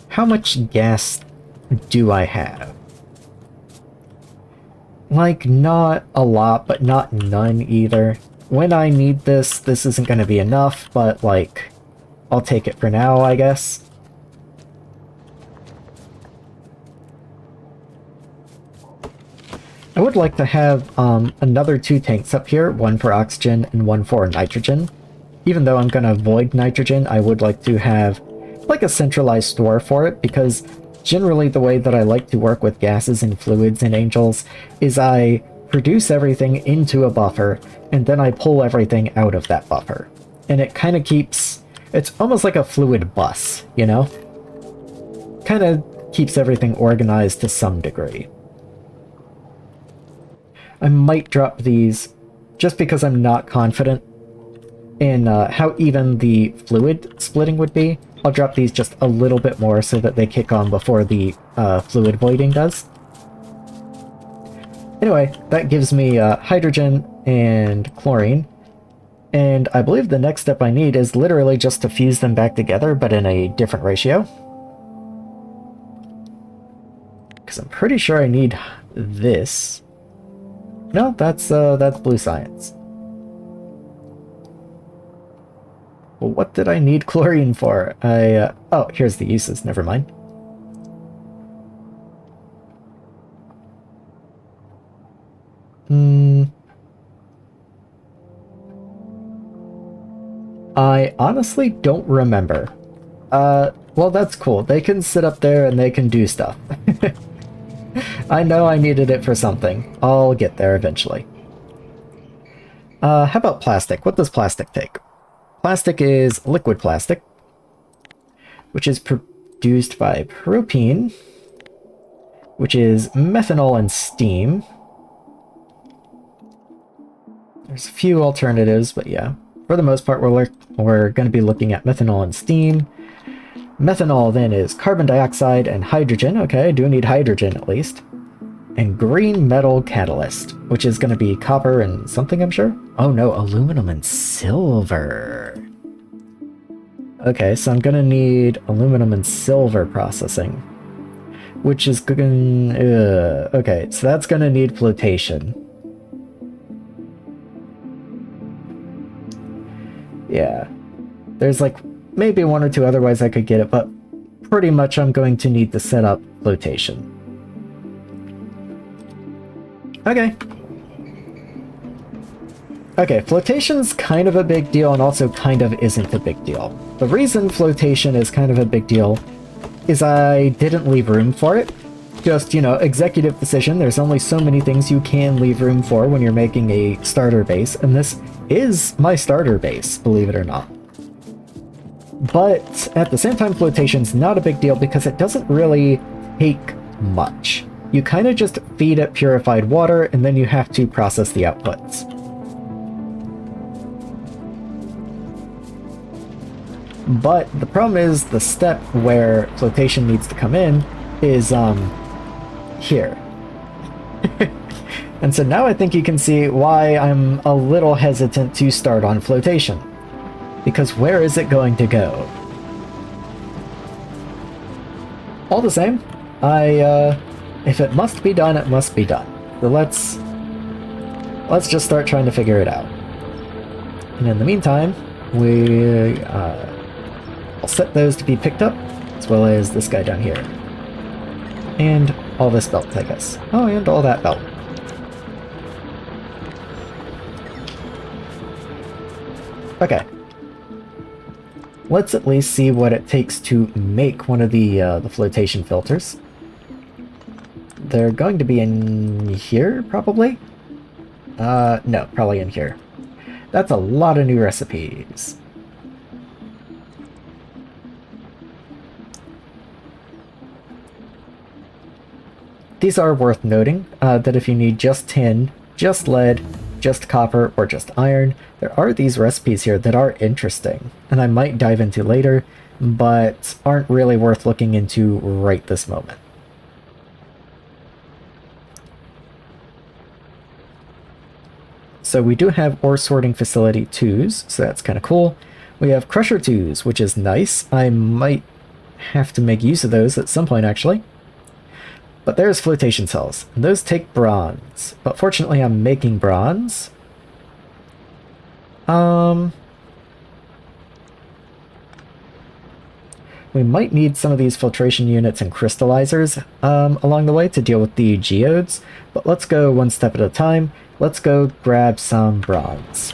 How much gas do I have? Like, not a lot, but not none either. When I need this, this isn't going to be enough, but, like, I'll take it for now, I guess. I would like to have another 2 tanks up here, one for oxygen and one for nitrogen. Even though I'm going to avoid nitrogen, I would like to have like a centralized store for it, because generally the way that I like to work with gases and fluids in Angels is I produce everything into a buffer, and then I pull everything out of that buffer. And it kind of keeps... it's almost like a fluid bus, you know? Kind of keeps everything organized to some degree. I might drop these just because I'm not confident in how even the fluid splitting would be. I'll drop these just a little bit more so that they kick on before the fluid voiding does. Anyway, that gives me hydrogen and chlorine. And I believe the next step I need is literally just to fuse them back together, but in a different ratio. Because I'm pretty sure I need this. No, that's blue science. Well, what did I need chlorine for? Oh, here's the uses, never mind. I honestly don't remember. Well, that's cool. They can sit up there and they can do stuff. I know I needed it for something. I'll get there eventually. How about plastic? What does plastic take? Plastic is liquid plastic, which is produced by propene, which is methanol and steam. There's a few alternatives, but yeah. For the most part, we're going to be looking at methanol and steam. Methanol then is carbon dioxide and hydrogen. Okay, I do need hydrogen at least. And green metal catalyst, which is going to be copper and something, I'm sure. Oh no, aluminum and silver. Okay, so I'm going to need aluminum and silver processing, which is going to... okay, so that's going to need flotation. Yeah. There's like maybe 1 or 2 otherwise I could get it, but pretty much I'm going to need to set up flotation. Okay. Okay, flotation's kind of a big deal and also kind of isn't a big deal. The reason flotation is kind of a big deal is I didn't leave room for it. Just, you know, executive decision. There's only so many things you can leave room for when you're making a starter base, and this is my starter base, believe it or not. But at the same time, flotation's not a big deal because it doesn't really take much. You kind of just feed it purified water, and then you have to process the outputs. But the problem is the step where flotation needs to come in is, here. And so now I think you can see why I'm a little hesitant to start on flotation. Because where is it going to go? All the same, if it must be done, it must be done. So let's just start trying to figure it out. And in the meantime, I'll set those to be picked up, as well as this guy down here. And all this belt, I guess. Oh, and all that belt. Okay. Let's at least see what it takes to make one of the flotation filters. They're going to be in here, probably? No, probably in here. That's a lot of new recipes. These are worth noting, that if you need just tin, just lead, just copper or just iron. There are these recipes here that are interesting, and I might dive into later, but aren't really worth looking into right this moment. So we do have ore sorting facility 2s, so that's kind of cool. We have crusher 2s, which is nice. I might have to make use of those at some point, actually. But there's flotation cells, and those take bronze. But fortunately, I'm making bronze. We might need some of these filtration units and crystallizers along the way to deal with the geodes, but let's go one step at a time. Let's go grab some bronze.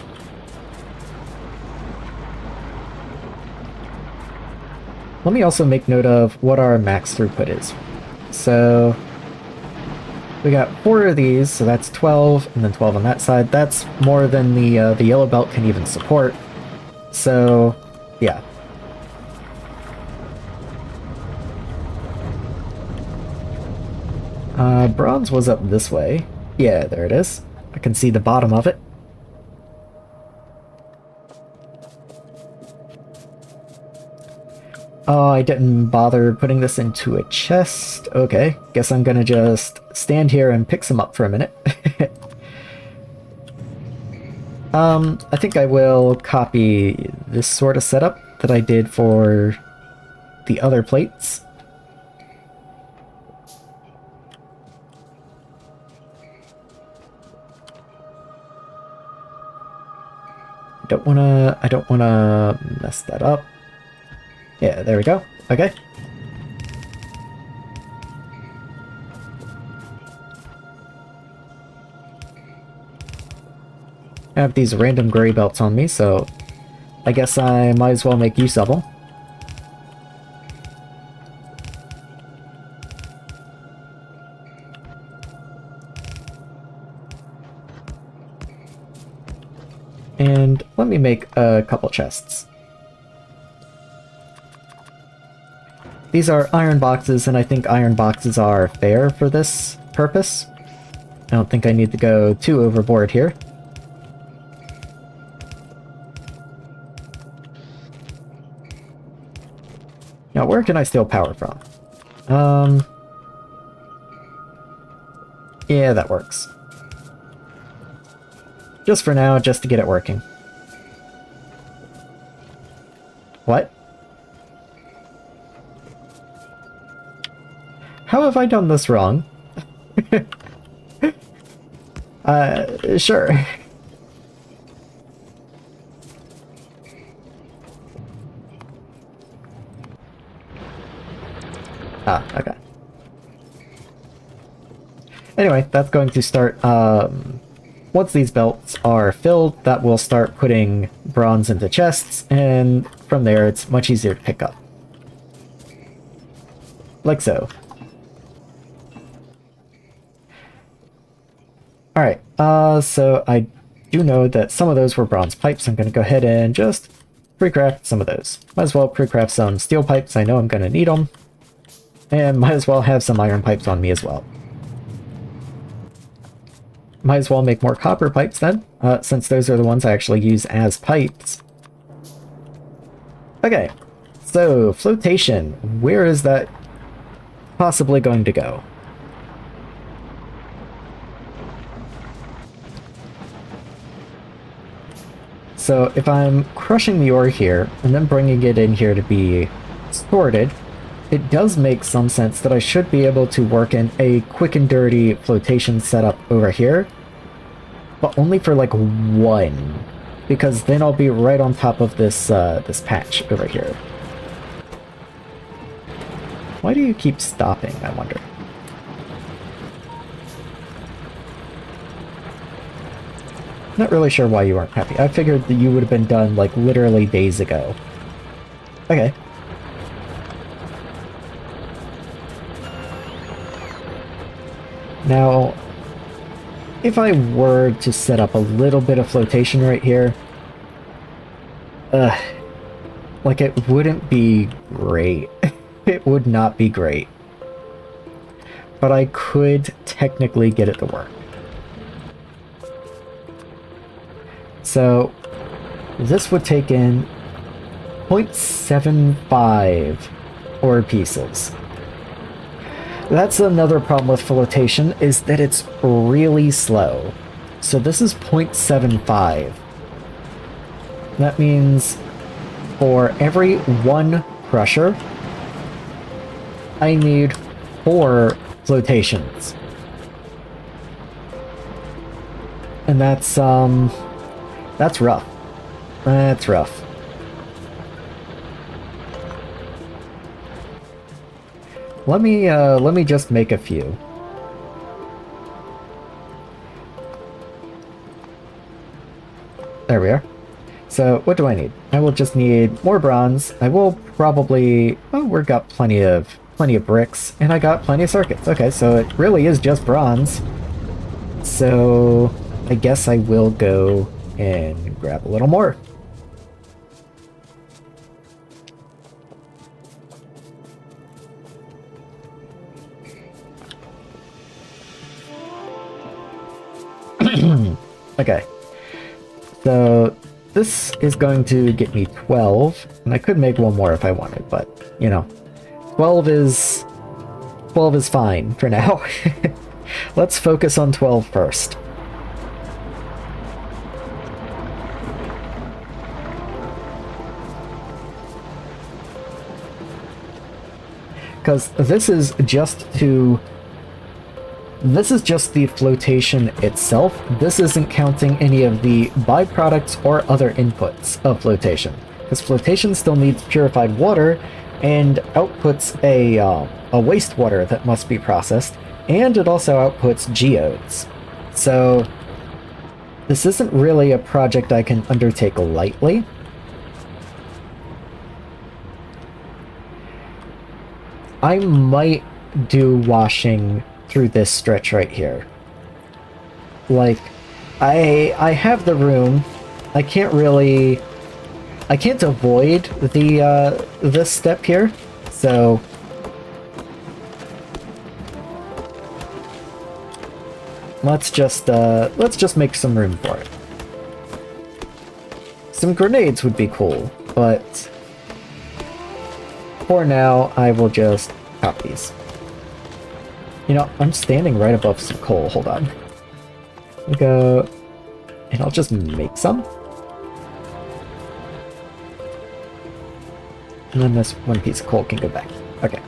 Let me also make note of what our max throughput is. So we got 4 of these, so that's 12, and then 12 on that side. That's more than the yellow belt can even support. So, yeah. Bronze was up this way. Yeah, there it is. I can see the bottom of it. Oh, I didn't bother putting this into a chest. Okay, guess I'm gonna just stand here and pick some up for a minute. I think I will copy this sort of setup that I did for the other plates. I don't wanna mess that up. Yeah, there we go. Okay. I have these random gray belts on me, so I guess I might as well make use of them. And let me make a couple chests. These are iron boxes, and I think iron boxes are fair for this purpose. I don't think I need to go too overboard here. Now, where can I steal power from? Yeah, that works. Just for now, just to get it working. What? How have I done this wrong? Sure. Ah, okay. Anyway, that's going to start, once these belts are filled, that will start putting bronze into chests, and from there it's much easier to pick up. Like so. Alright, so I do know that some of those were bronze pipes. I'm going to go ahead and just pre-craft some of those. Might as well pre-craft some steel pipes. I know I'm going to need them. And might as well have some iron pipes on me as well. Might as well make more copper pipes then, since those are the ones I actually use as pipes. Okay, so flotation. Where is that possibly going to go? So if I'm crushing the ore here and then bringing it in here to be sorted, it does make some sense that I should be able to work in a quick and dirty flotation setup over here, but only for like 1, because then I'll be right on top of this this patch over here. Why do you keep stopping, I wonder? Not really sure why you weren't happy. I figured that you would have been done like literally days ago. Okay. Now, if I were to set up a little bit of flotation right here, like it wouldn't be great. It would not be great. But I could technically get it to work. So this would take in 0.75 ore pieces. That's another problem with flotation, is that it's really slow. So this is 0.75. That means for every one crusher, I need 4 flotations. And that's rough. That's rough. Let me just make a few. There we are. So what do I need? I will just need more bronze. I will probably... Oh, we've got plenty of bricks, and I got plenty of circuits. Okay, so it really is just bronze. So I guess I will go and grab a little more. Okay, so this is going to get me 12, and I could make one more if I wanted, but, you know, 12 is fine for now. Let's focus on 12 first. Because this is just the flotation itself. This isn't counting any of the byproducts or other inputs of flotation. Because flotation still needs purified water and outputs a wastewater that must be processed, and it also outputs geodes. So this isn't really a project I can undertake lightly. I might do washing through this stretch right here. Like, I have the room. I can't avoid this step here, so let's just make some room for it. Some grenades would be cool, but for now I will just pop these. You know, I'm standing right above some coal. Hold on. I'll go, and I'll just make some. And then this one piece of coal can go back. Okay.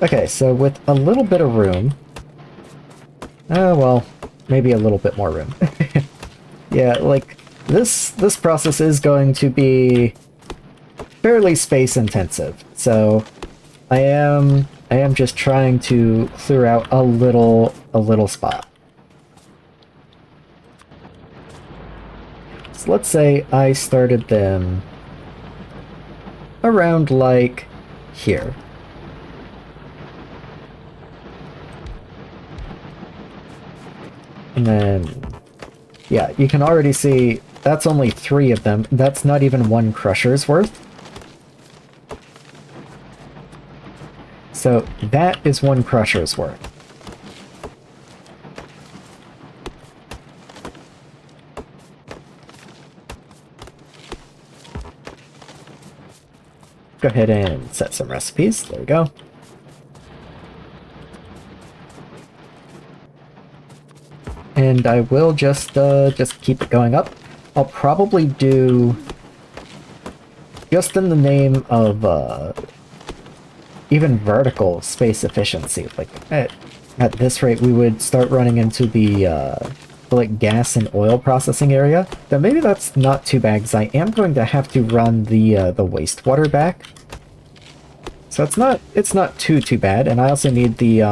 Okay, so with a little bit of room... well, maybe a little bit more room. Yeah, like, this process is going to be fairly space intensive, so I am just trying to clear out a little spot. So let's say I started them around, like, here. And then, yeah, you can already see that's only 3 of them. That's not even 1 crusher's worth. So that is 1 crusher's worth. Go ahead and set some recipes. There we go. And I will just keep it going up. I'll probably do, just in the name of even vertical space efficiency. Like at this rate, we would start running into the like gas and oil processing area. Though maybe that's not too bad, because I am going to have to run the wastewater back. So it's not too bad. And I also need the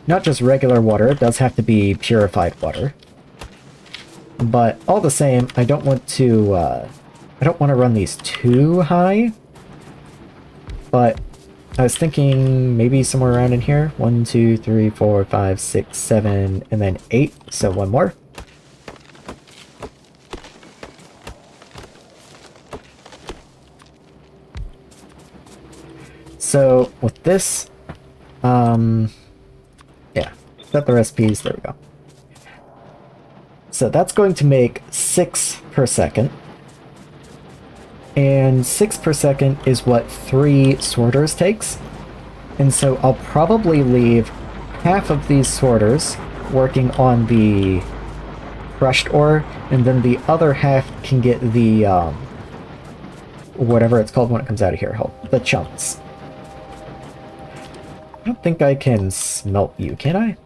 not just regular water, it does have to be purified water. But all the same, I don't want to run these too high. But I was thinking maybe somewhere around in here. 1, 2, 3, 4, 5, 6, 7, and then 8. So 1 more. with this. Yeah, set the recipes, there we go. So that's going to make 6 per second. And 6 per second is what 3 sorters takes. And so I'll probably leave half of these sorters working on the crushed ore, and then the other half can get the, whatever it's called when it comes out of here, the chunks. I don't think I can smelt you, can I?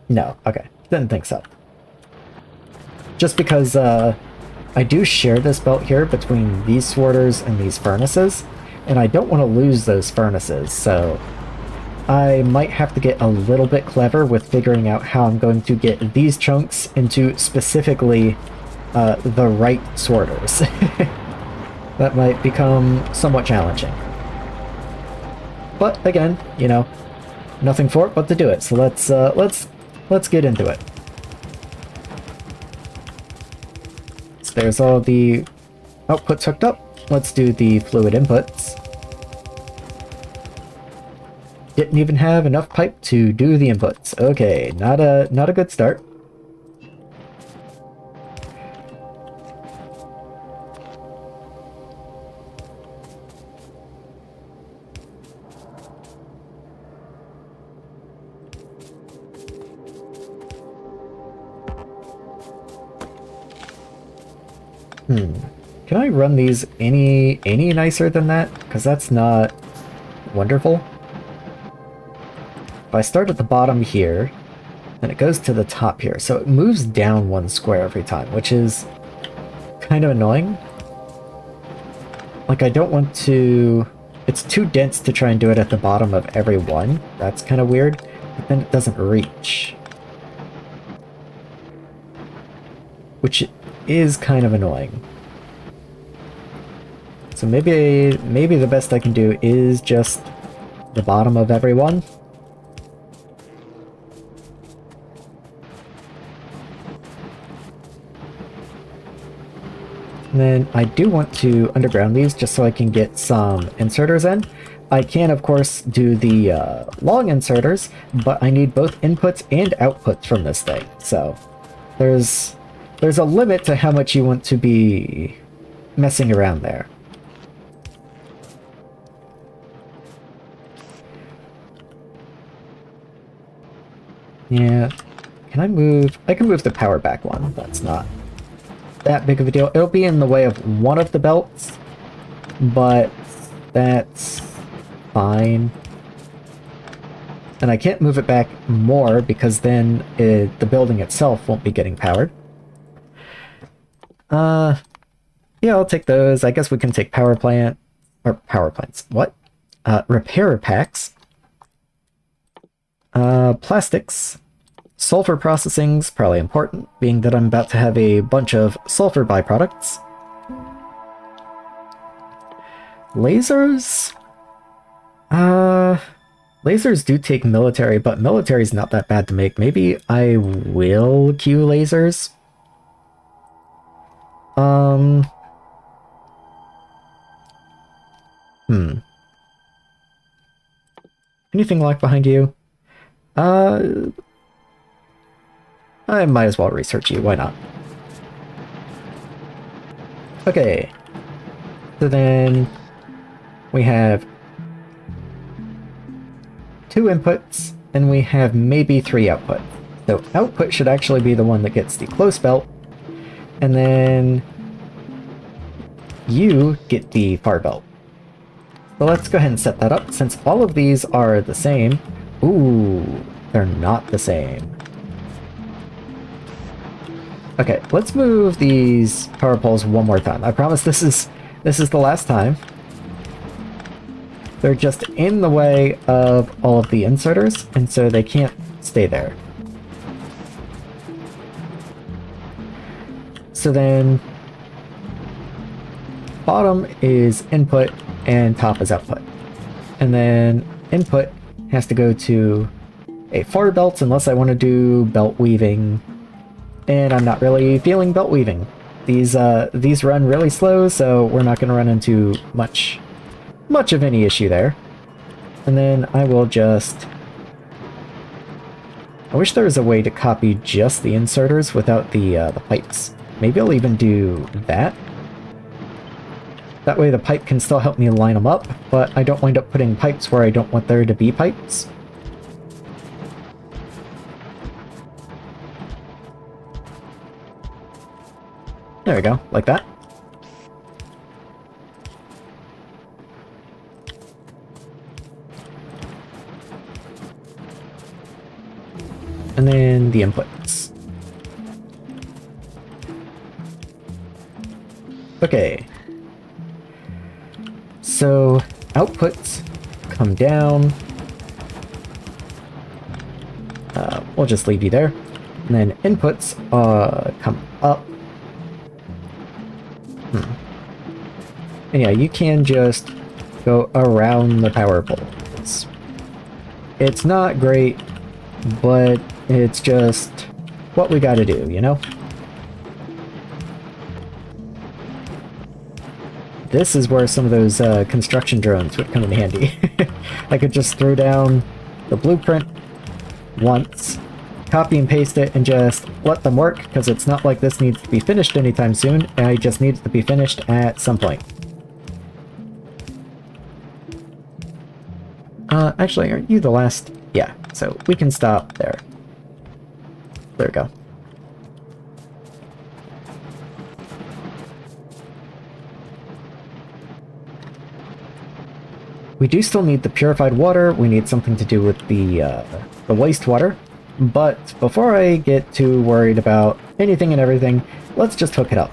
No, okay, didn't think so. Just because, I do share this belt here between these sorters and these furnaces, and I don't want to lose those furnaces, so I might have to get a little bit clever with figuring out how I'm going to get these chunks into specifically the right sorters. That might become somewhat challenging. But again, you know, nothing for it but to do it, so let's get into it. There's all the outputs hooked up. Let's do the fluid inputs. Didn't even have enough pipe to do the inputs. Okay, not a good start. Can I run these any nicer than that? Because that's not wonderful. If I start at the bottom here, then it goes to the top here, so it moves down 1 square every time, which is kind of annoying. Like, I don't want to... It's too dense to try and do it at the bottom of every one. That's kind of weird, but then it doesn't reach. Which is kind of annoying. So maybe the best I can do is just the bottom of every one. And then I do want to underground these just so I can get some inserters in. I can, of course, do the long inserters, but I need both inputs and outputs from this thing. So there's a limit to how much you want to be messing around there. Yeah, can I move? I can move the power back one. That's not that big of a deal. It'll be in the way of one of the belts, but that's fine. And I can't move it back more because then the building itself won't be getting powered. Yeah, I'll take those. I guess we can take power plants. What? Repair packs. Plastics. Sulfur processing's probably important, being that I'm about to have a bunch of sulfur byproducts. Lasers? Lasers do take military, but military's not that bad to make. Maybe I will queue lasers. Anything locked behind you? I might as well research you, why not? Okay. So then we have 2 inputs, and we have maybe 3 outputs. So output should actually be the one that gets the close belt, and then you get the far belt. So let's go ahead and set that up, since all of these are the same. Ooh, they're not the same. Okay, let's move these power poles one more time. I promise this is the last time. They're just in the way of all of the inserters, and so they can't stay there. So then, bottom is input and top is output. And then input has to go to a far belt unless I want to do belt weaving. And I'm not really feeling belt weaving. These run really slow, so we're not going to run into much of any issue there. And then I will just... I wish there was a way to copy just the inserters without the pipes. Maybe I'll even do that. That way the pipe can still help me line them up, but I don't wind up putting pipes where I don't want there to be pipes. There we go, like that. And then the inputs. Okay. So, outputs come down. We'll just leave you there. And then inputs come up. And yeah, you can just go around the power poles. It's not great, but it's just what we gotta do, you know? This is where some of those construction drones would come in handy. I could just throw down the blueprint once, copy and paste it, and just let them work, because it's not like this needs to be finished anytime soon, and I just need it to be finished at some point. Actually, aren't you the last? Yeah, so we can stop there. There we go. We do still need the purified water. We need something to do with the wastewater. But before I get too worried about anything and everything, let's just hook it up.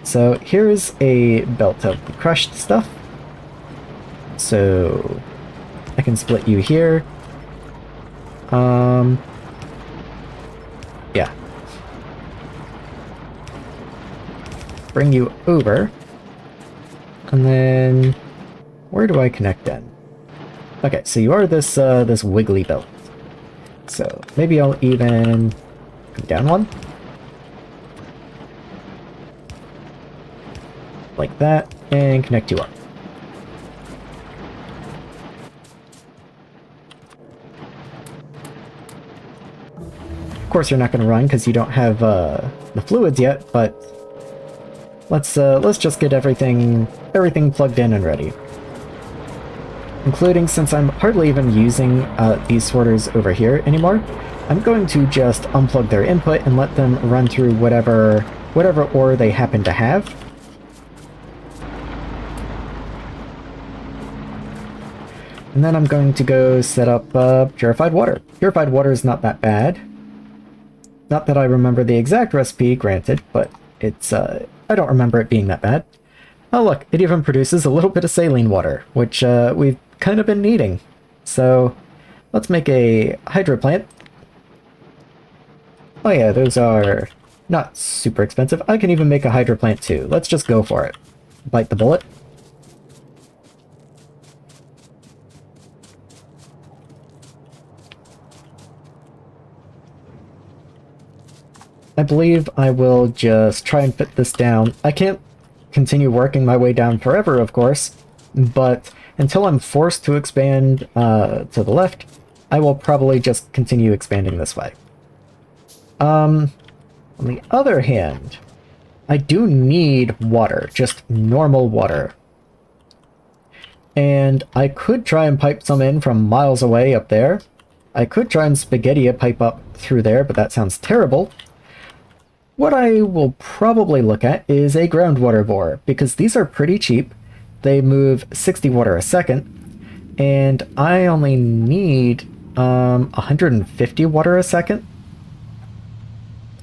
So here's a belt of the crushed stuff. So I can split you here. Yeah. Bring you over. And then where do I connect then? Okay, so you are this this wiggly belt. So maybe I'll even come down one. Like that, and connect you up. Of course you're not going to run because you don't have the fluids yet, but let's just get everything plugged in and ready. Including, since I'm hardly even using these sorters over here anymore, I'm going to just unplug their input and let them run through whatever ore they happen to have. And then I'm going to go set up purified water. Purified water is not that bad. Not that I remember the exact recipe, granted, but it's I don't remember it being that bad. Oh look, it even produces a little bit of saline water, which we've kind of been needing. So let's make a hydro plant. Oh yeah, those are not super expensive. I can even make a hydro plant too. Let's just go for it. Bite the bullet. I believe I will just try and fit this down. I can't continue working my way down forever, of course, but until I'm forced to expand to the left, I will probably just continue expanding this way. On the other hand, I do need water, just normal water. And I could try and pipe some in from miles away up there. I could try and spaghetti a pipe up through there, but that sounds terrible. What I will probably look at is a groundwater bore, because these are pretty cheap. They move 60 water a second, and I only need 150 water a second.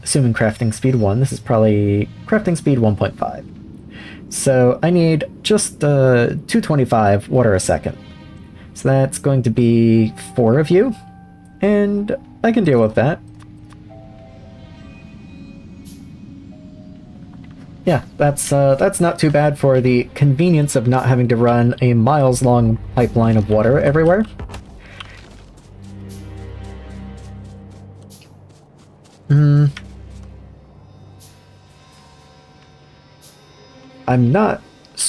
Assuming crafting speed 1, this is probably crafting speed 1.5. So I need just 225 water a second. So that's going to be 4 of you, and I can deal with that. Yeah, that's not too bad for the convenience of not having to run a miles-long pipeline of water everywhere. I'm not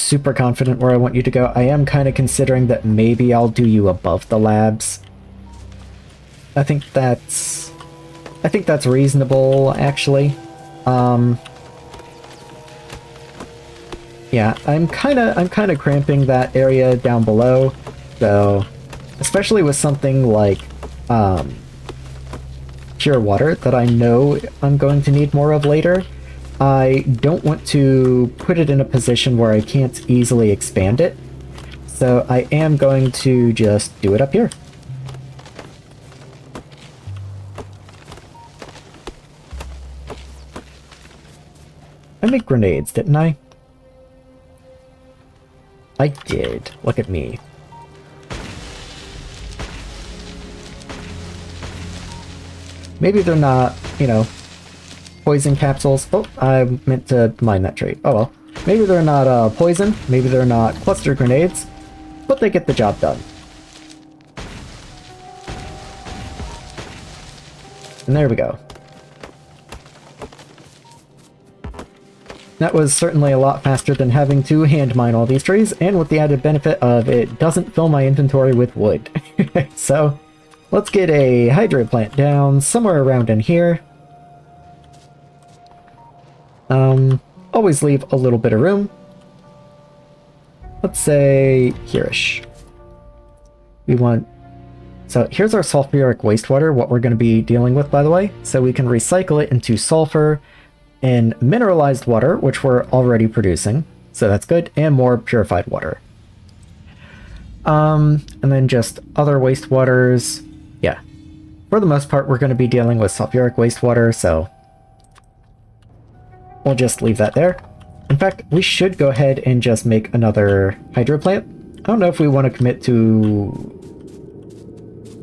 super confident where I want you to go. I am kind of considering that maybe I'll do you above the labs. I think that's reasonable, actually. Yeah, I'm kind of cramping that area down below, so especially with something like pure water that I know I'm going to need more of later. I don't want to put it in a position where I can't easily expand it, so I am going to just do it up here. I made grenades, didn't I? I did. Look at me. Maybe they're not, you know, poison capsules. Oh, I meant to mine that trait. Oh well. Maybe they're not poison, maybe they're not cluster grenades, but they get the job done. And there we go. That was certainly a lot faster than having to hand mine all these trees, and with the added benefit of it doesn't fill my inventory with wood. So, let's get a hydro plant down somewhere around in here. Always leave a little bit of room. Let's say here-ish. We want... So here's our sulfuric wastewater, what we're going to be dealing with, by the way. So we can recycle it into sulfur and mineralized water, which we're already producing. So that's good. And more purified water. And then just other wastewaters. Yeah. For the most part, we're going to be dealing with sulfuric wastewater, so we'll just leave that there. In fact, we should go ahead and just make another hydro plant. I don't know if we want to commit to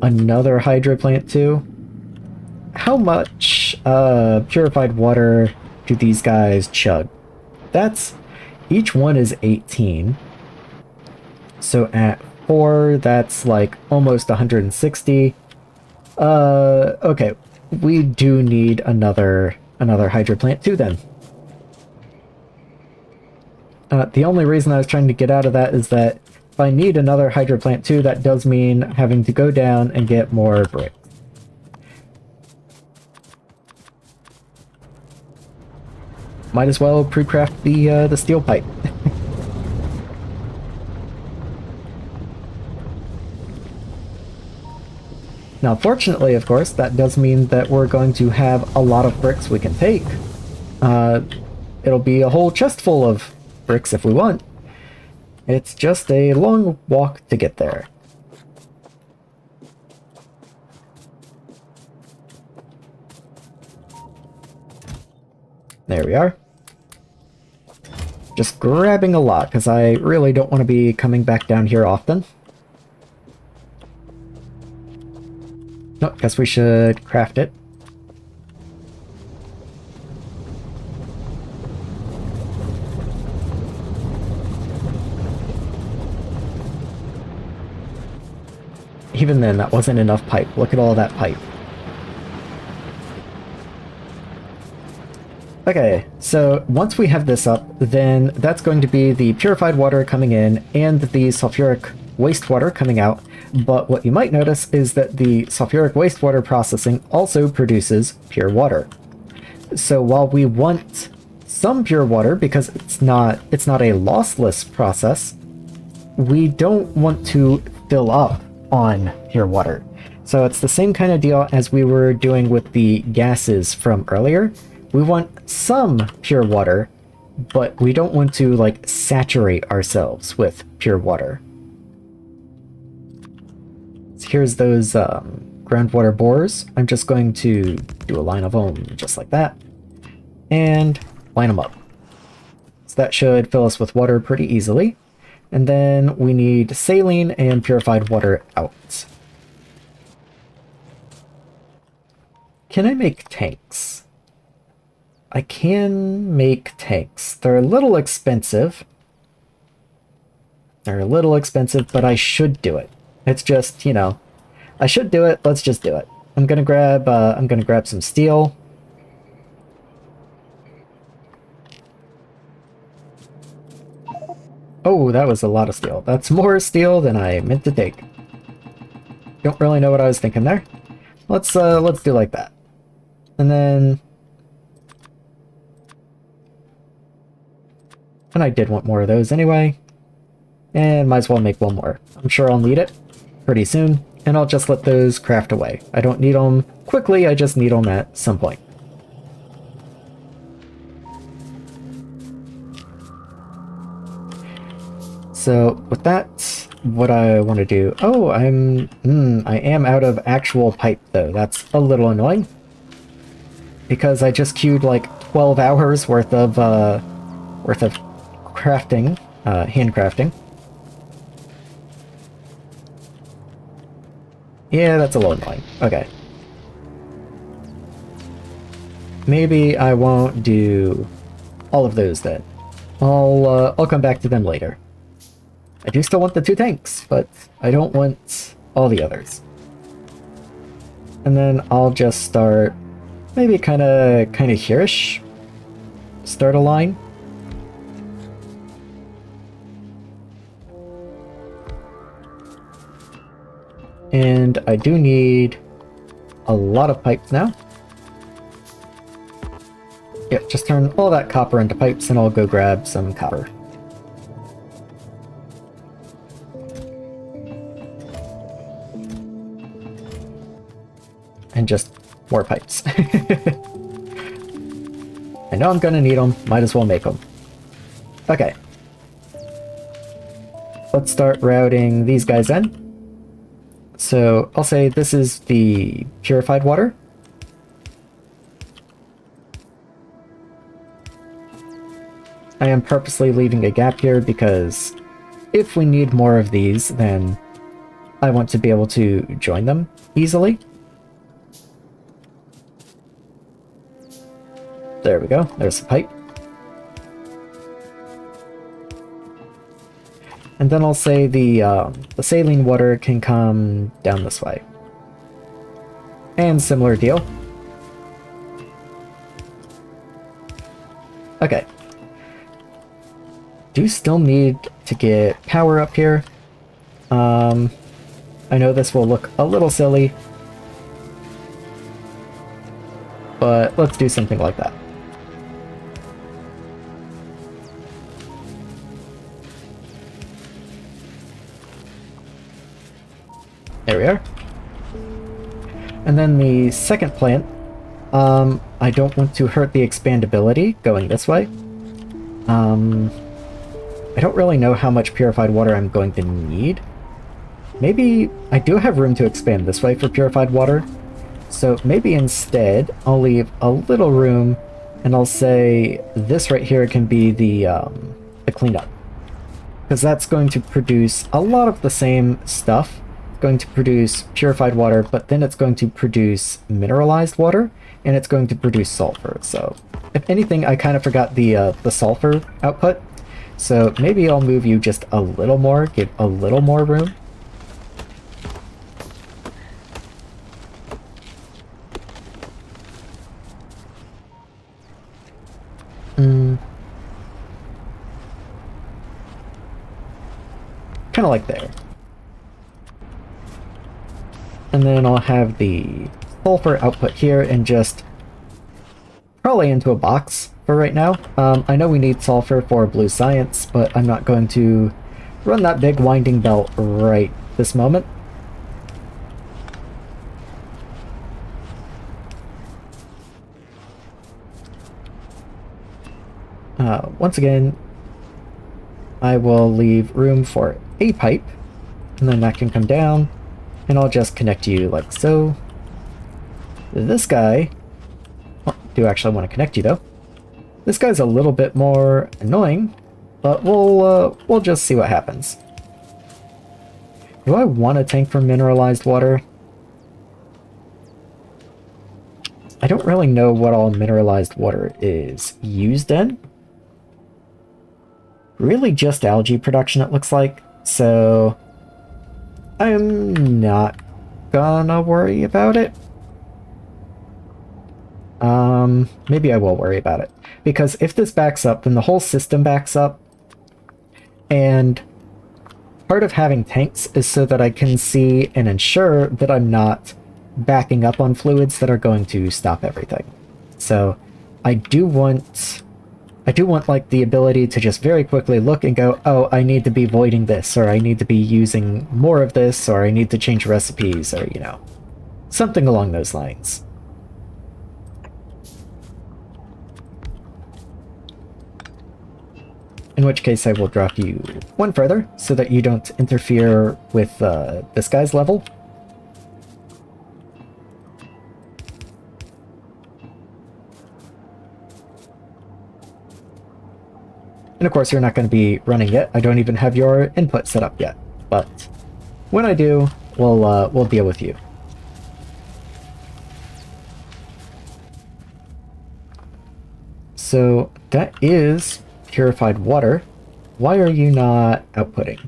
another hydro plant too. How much purified water do these guys chug? That's... each one is 18. So at 4, that's like almost 160. Okay. We do need another hydro plant too then. The only reason I was trying to get out of that is that if I need another hydro plant too, that does mean having to go down and get more brick. Might as well pre-craft the steel pipe. Now, fortunately, of course, that does mean that we're going to have a lot of bricks we can take. It'll be a whole chest full of bricks if we want. It's just a long walk to get there. There we are. Just grabbing a lot, because I really don't want to be coming back down here often. No, guess we should craft it. Even then, that wasn't enough pipe. Look at all that pipe. Okay, so once we have this up, then that's going to be the purified water coming in and the sulfuric wastewater coming out. But what you might notice is that the sulfuric wastewater processing also produces pure water. So while we want some pure water because it's not a lossless process, we don't want to fill up on pure water. So it's the same kind of deal as we were doing with the gases from earlier. We want some pure water, but we don't want to like saturate ourselves with pure water. So here's those groundwater borers. I'm just going to do a line of them just like that and line them up. So that should fill us with water pretty easily. And then we need saline and purified water out. Can I make tanks? I can make tanks. They're a little expensive. But I should do it. It's just, you know, I should do it. Let's just do it. I'm gonna grab some steel. Oh, that was a lot of steel. That's more steel than I meant to take. Don't really know what I was thinking there. Let's do like that. And then... And I did want more of those anyway. And might as well make one more. I'm sure I'll need it pretty soon. And I'll just let those craft away. I don't need them quickly, I just need them at some point. So with that, what I want to do... Oh, I am out of actual pipe though. That's a little annoying. Because I just queued like 12 hours worth of crafting, handcrafting. Yeah, that's a little annoying. Okay. Maybe I won't do all of those then. I'll come back to them later. I do still want the 2 tanks, but I don't want all the others. And then I'll just start maybe kind of here-ish. Start a line. And I do need a lot of pipes now. Yep, just turn all that copper into pipes and I'll go grab some copper. And just more pipes. I know I'm gonna need them, might as well make them. Okay. Let's start routing these guys in. So I'll say this is the purified water. I am purposely leaving a gap here because if we need more of these, then I want to be able to join them easily. There we go, there's the pipe. And then I'll say the saline water can come down this way. And similar deal. Okay. Do still need to get power up here. I know this will look a little silly, but let's do something like that. There we are. And then the second plant, I don't want to hurt the expandability going this way. I don't really know how much purified water I'm going to need. Maybe I do have room to expand this way for purified water. So maybe instead I'll leave a little room and I'll say this right here can be the cleanup. Because that's going to produce a lot of the same stuff. Going to produce purified water, but then it's going to produce mineralized water, and it's going to produce sulfur. So, if anything, I kind of forgot the sulfur output. So maybe I'll move you just a little more, give a little more room. Kind of like there. And then I'll have the sulfur output here and just probably into a box for right now. I know we need sulfur for blue science, but I'm not going to run that big winding belt right this moment. Once again, I will leave room for a pipe, and then that can come down. And I'll just connect you like so. This guy... Well, I do actually want to connect you though. This guy's a little bit more annoying, but we'll just see what happens. Do I want a tank for mineralized water? I don't really know what all mineralized water is used in. Really just algae production it looks like, so... I'm not gonna worry about it. Maybe I will worry about it. Because if this backs up, then the whole system backs up. And part of having tanks is so that I can see and ensure that I'm not backing up on fluids that are going to stop everything. So I do want like the ability to just very quickly look and go, oh, I need to be voiding this, or I need to be using more of this, or I need to change recipes, or, you know, something along those lines. In which case I will drop you one further so that you don't interfere with this guy's level. And of course, you're not going to be running yet. I don't even have your input set up yet. But when I do, we'll deal with you. So that is purified water. Why are you not outputting?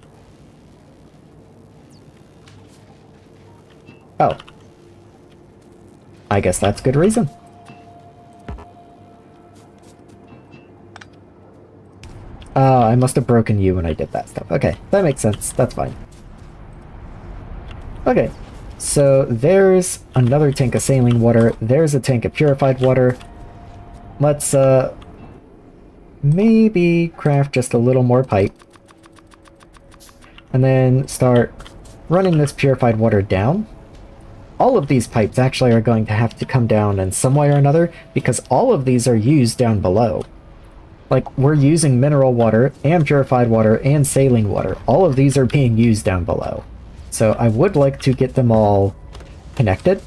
Oh. I guess that's good reason. I must have broken you when I did that stuff. Okay, that makes sense. That's fine. Okay, so there's another tank of saline water. There's a tank of purified water. Let's, maybe craft just a little more pipe. And then start running this purified water down. All of these pipes actually are going to have to come down in some way or another, because all of these are used down below. Like, we're using mineral water, and purified water, and saline water. All of these are being used down below. So I would like to get them all connected.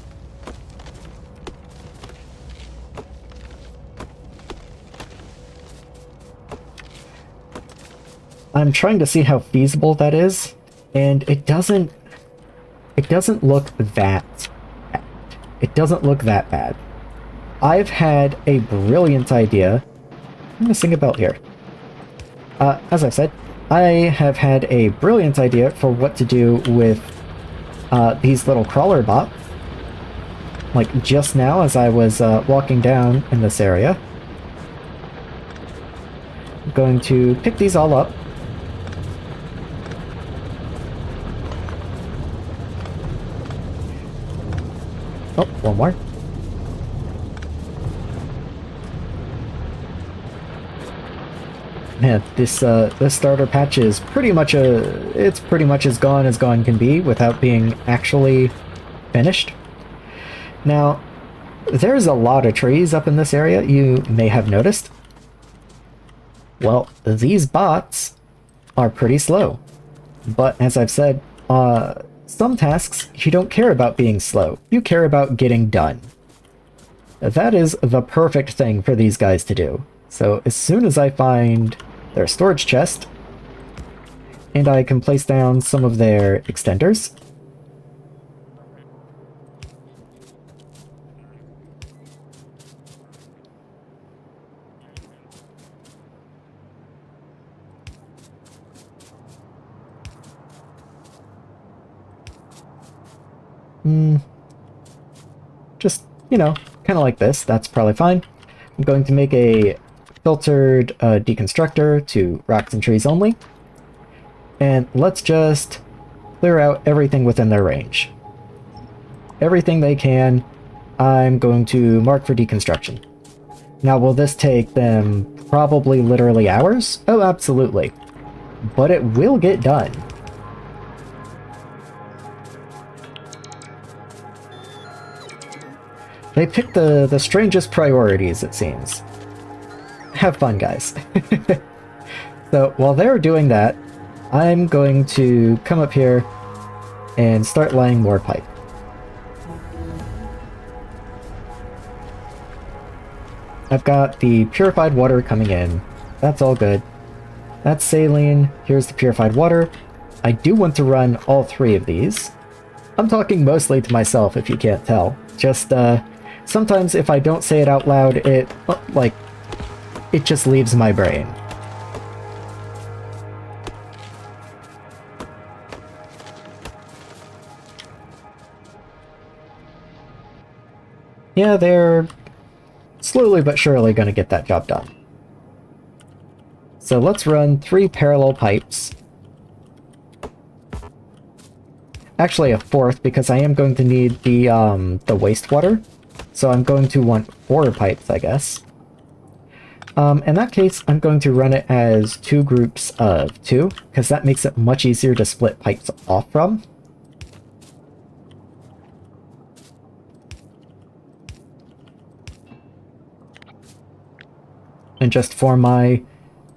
I'm trying to see how feasible that is, and it doesn't look that bad. It doesn't look that bad. I've had a brilliant idea. I'm missing a belt here. As I said, I have had a brilliant idea for what to do with these little crawler bots. Like just now as I was walking down in this area. I'm going to pick these all up. Oh, one more. Man, this starter patch is pretty much it's pretty much as gone can be without being actually finished. Now, there's a lot of trees up in this area, you may have noticed. Well, these bots are pretty slow. But as I've said, some tasks you don't care about being slow, you care about getting done. That is the perfect thing for these guys to do. So as soon as I find their storage chest, and I can place down some of their extenders. Just, you know, kind of like this. That's probably fine. I'm going to make a filtered deconstructor to rocks and trees only. And let's just clear out everything within their range. Everything they can, I'm going to mark for deconstruction. Now, will this take them probably literally hours? Oh, absolutely. But it will get done. They picked the strangest priorities, it seems. Have fun, guys. So, while they're doing that, I'm going to come up here and start laying more pipe. I've got the purified water coming in. That's all good. That's saline. Here's the purified water. I do want to run all three of these. I'm talking mostly to myself, if you can't tell. Just, sometimes if I don't say it out loud, it just leaves my brain. Yeah, they're slowly but surely going to get that job done. So let's run 3 parallel pipes. Actually a fourth, because I am going to need the wastewater. So I'm going to want 4 pipes, I guess. In that case, I'm going to run it as 2 groups of 2, because that makes it much easier to split pipes off from. And just for my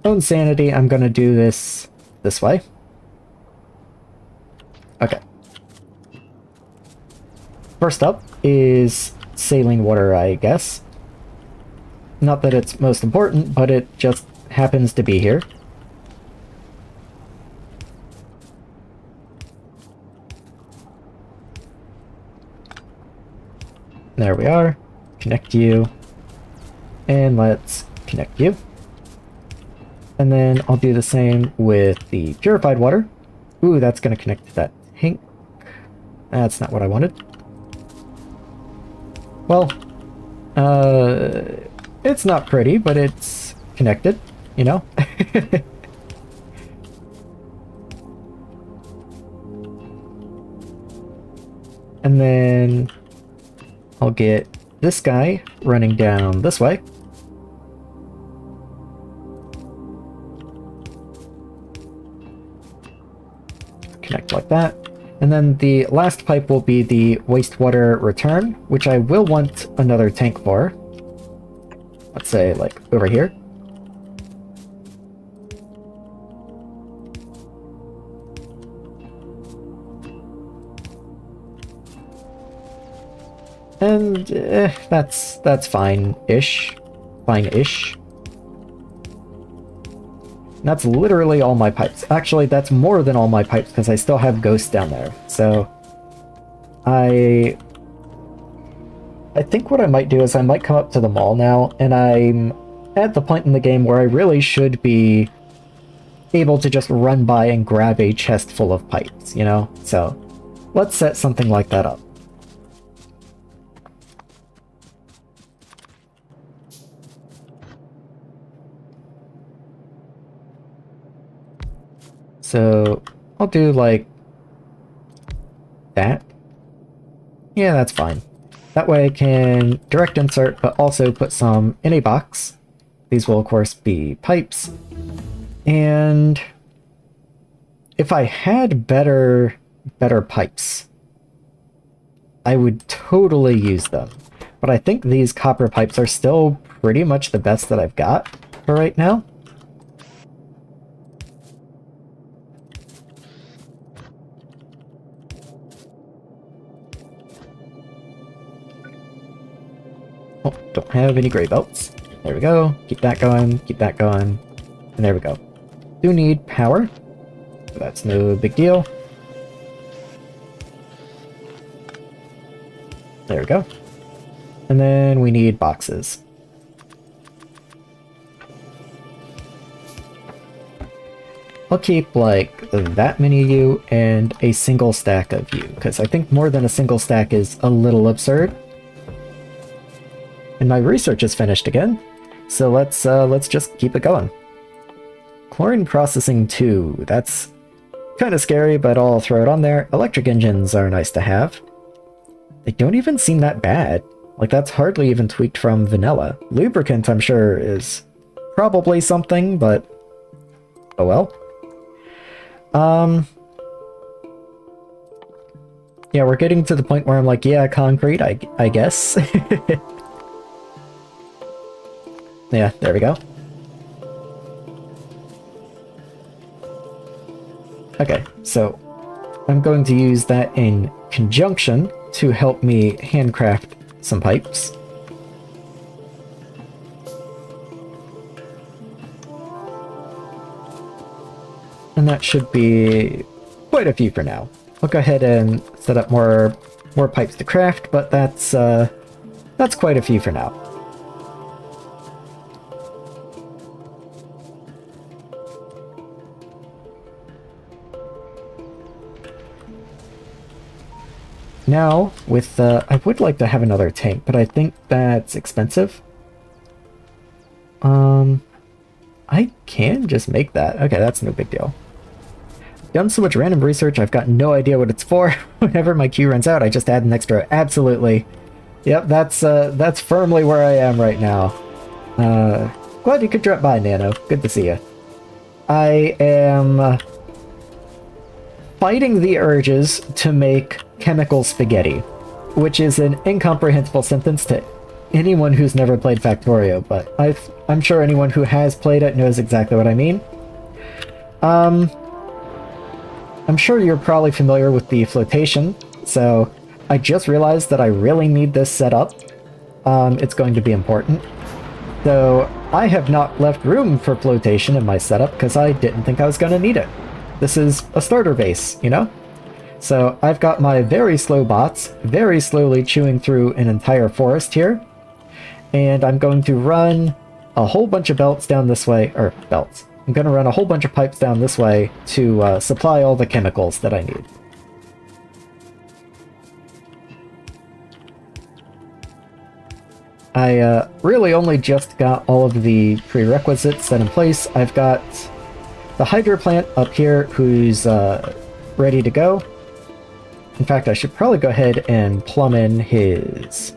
own sanity, I'm going to do this way. Okay. First up is saline water, I guess. Not that it's most important, but it just happens to be here. There we are. Connect you. And let's connect you. And then I'll do the same with the purified water. Ooh, that's going to connect to that tank. That's not what I wanted. Well, it's not pretty, but it's connected, you know? And then I'll get this guy running down this way. Connect like that. And then the last pipe will be the wastewater return, which I will want another tank for. Let's say, like, over here. And that's fine-ish. Fine-ish. That's literally all my pipes. Actually, that's more than all my pipes, because I still have ghosts down there. So, I think what I might do is I might come up to the mall now, and I'm at the point in the game where I really should be able to just run by and grab a chest full of pipes, you know? So, let's set something like that up. So, I'll do, like, that. Yeah, that's fine. That way I can direct insert, but also put some in a box. These will, of course, be pipes. And if I had better pipes, I would totally use them. But I think these copper pipes are still pretty much the best that I've got for right now. Oh, don't have any gray belts. There we go. Keep that going, and there we go. Do need power, but that's no big deal. There we go. And then we need boxes. I'll keep, like, that many of you and a single stack of you, because I think more than a single stack is a little absurd. And my research is finished again, so let's just keep it going. Chlorine processing 2, that's kind of scary, but I'll throw it on there. Electric engines are nice to have. They don't even seem that bad. Like, that's hardly even tweaked from vanilla. Lubricant, I'm sure, is probably something, but oh well. Yeah, we're getting to the point where I'm like, yeah, concrete, I guess. Yeah, there we go. Okay, so I'm going to use that in conjunction to help me handcraft some pipes. And that should be quite a few for now. I'll go ahead and set up more pipes to craft, but that's quite a few for now. Now, with I would like to have another tank, but I think that's expensive. I can just make that. Okay, that's no big deal. Done so much random research, I've got no idea what it's for. Whenever my queue runs out, I just add an extra. Absolutely. Yep, that's firmly where I am right now. Glad you could drop by, Nano. Good to see you. I am fighting the urges to make chemical spaghetti, which is an incomprehensible sentence to anyone who's never played Factorio, but I'm sure anyone who has played it knows exactly what I mean. I'm sure you're probably familiar with the flotation, so I just realized that I really need this set up. It's going to be important. So I have not left room for flotation in my setup because I didn't think I was going to need it. This is a starter base, you know? So I've got my very slow bots very slowly chewing through an entire forest here. And I'm going to run a whole bunch of belts down this way, or belts. I'm going to run a whole bunch of pipes down this way to supply all the chemicals that I need. I really only just got all of the prerequisites set in place. I've got the hydro plant up here who's ready to go. In fact, I should probably go ahead and plumb in his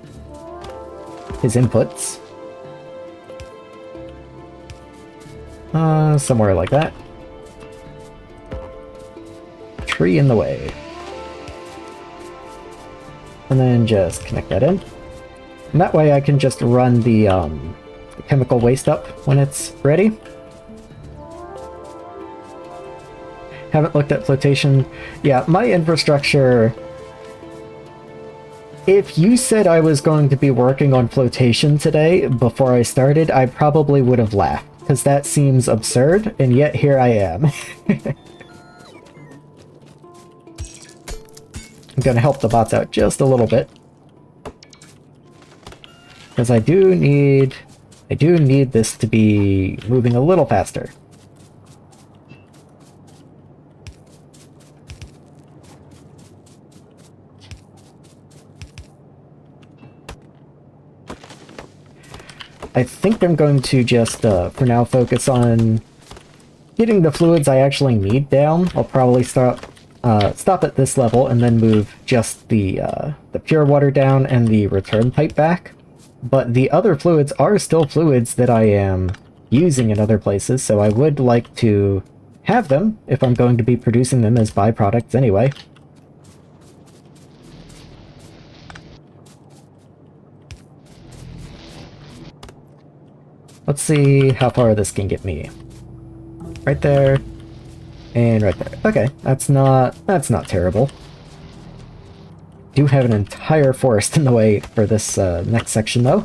inputs. Somewhere like that. Tree in the way. And then just connect that in. And that way I can just run the chemical waste up when it's ready. Haven't looked at flotation. Yeah, my infrastructure... If you said I was going to be working on flotation today before I started, I probably would have laughed, because that seems absurd, and yet here I am. I'm gonna help the bots out just a little bit. Because I do need this to be moving a little faster. I think I'm going to just, for now, focus on getting the fluids I actually need down. I'll probably stop at this level and then move just the pure water down and the return pipe back. But the other fluids are still fluids that I am using in other places, so I would like to have them if I'm going to be producing them as byproducts anyway. Let's see how far this can get me. Right there, and right there. Okay, that's not terrible. Do have an entire forest in the way for this next section, though.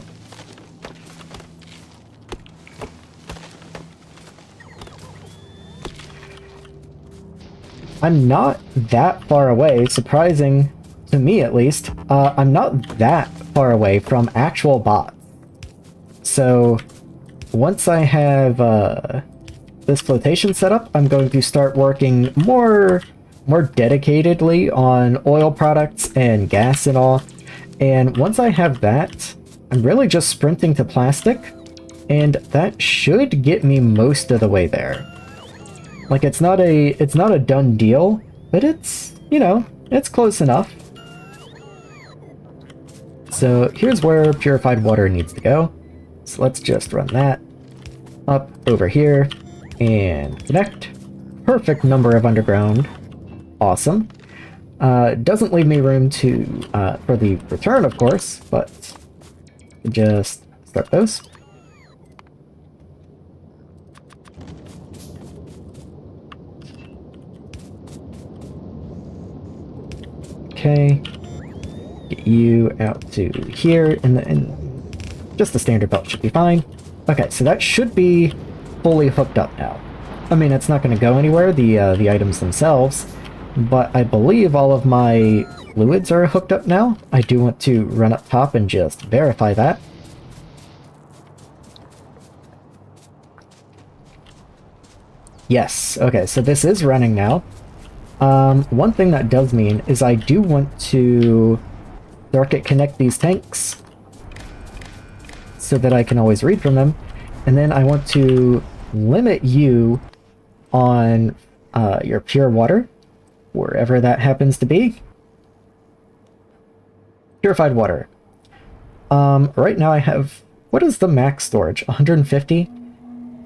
I'm not that far away, surprising to me at least. I'm not that far away from actual bots. So once I have this flotation set up, I'm going to start working more dedicatedly on oil products and gas and all. And once I have that, I'm really just sprinting to plastic, and that should get me most of the way there. Like, it's not a done deal, but it's, you know, it's close enough. So here's where purified water needs to go. So let's just run that up over here and connect. Perfect number of underground. Awesome. Doesn't leave me room to for the return, of course, but just start those. Okay. Get you out to here, and just the standard belt should be fine. Okay, so that should be fully hooked up now. I mean, it's not going to go anywhere, the items themselves, but I believe all of my fluids are hooked up now. I do want to run up top and just verify that. Yes, okay, so this is running now. One thing that does mean is I do want to circuit connect these tanks so that I can always read from them, and then I want to limit you on your pure water, wherever that happens to be. Purified water. Right now I have... What is the max storage? 150?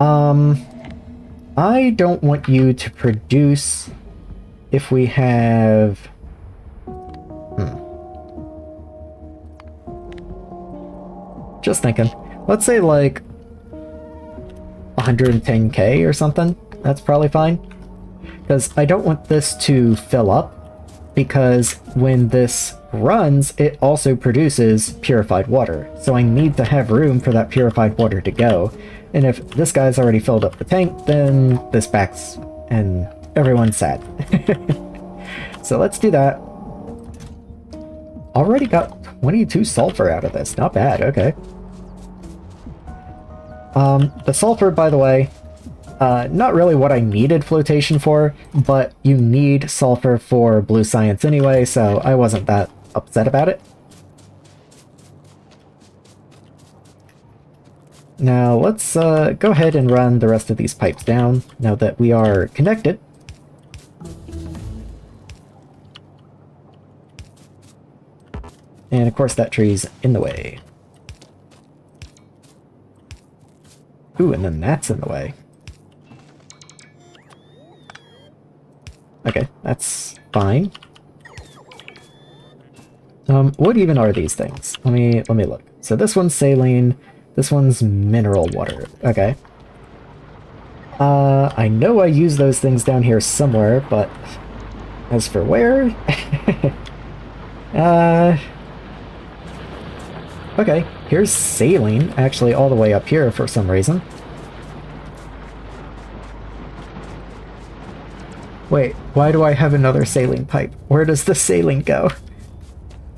I don't want you to produce if we have... Just thinking. Let's say like 110k or something. That's probably fine. Because I don't want this to fill up, because when this runs, it also produces purified water. So I need to have room for that purified water to go. And if this guy's already filled up the tank, then this backs and everyone's sad. So let's do that. Already got 22 sulfur out of this. Not bad, okay. The sulfur, by the way, not really what I needed flotation for, but you need sulfur for blue science anyway, so I wasn't that upset about it. Now let's go ahead and run the rest of these pipes down, now that we are connected. And of course that tree's in the way. Ooh, and then that's in the way. Okay, that's fine. What even are these things? Let me look. So this one's saline, this one's mineral water. Okay. I know I use those things down here somewhere, but as for where? Okay, here's saline, actually all the way up here for some reason. Wait, why do I have another saline pipe? Where does the saline go?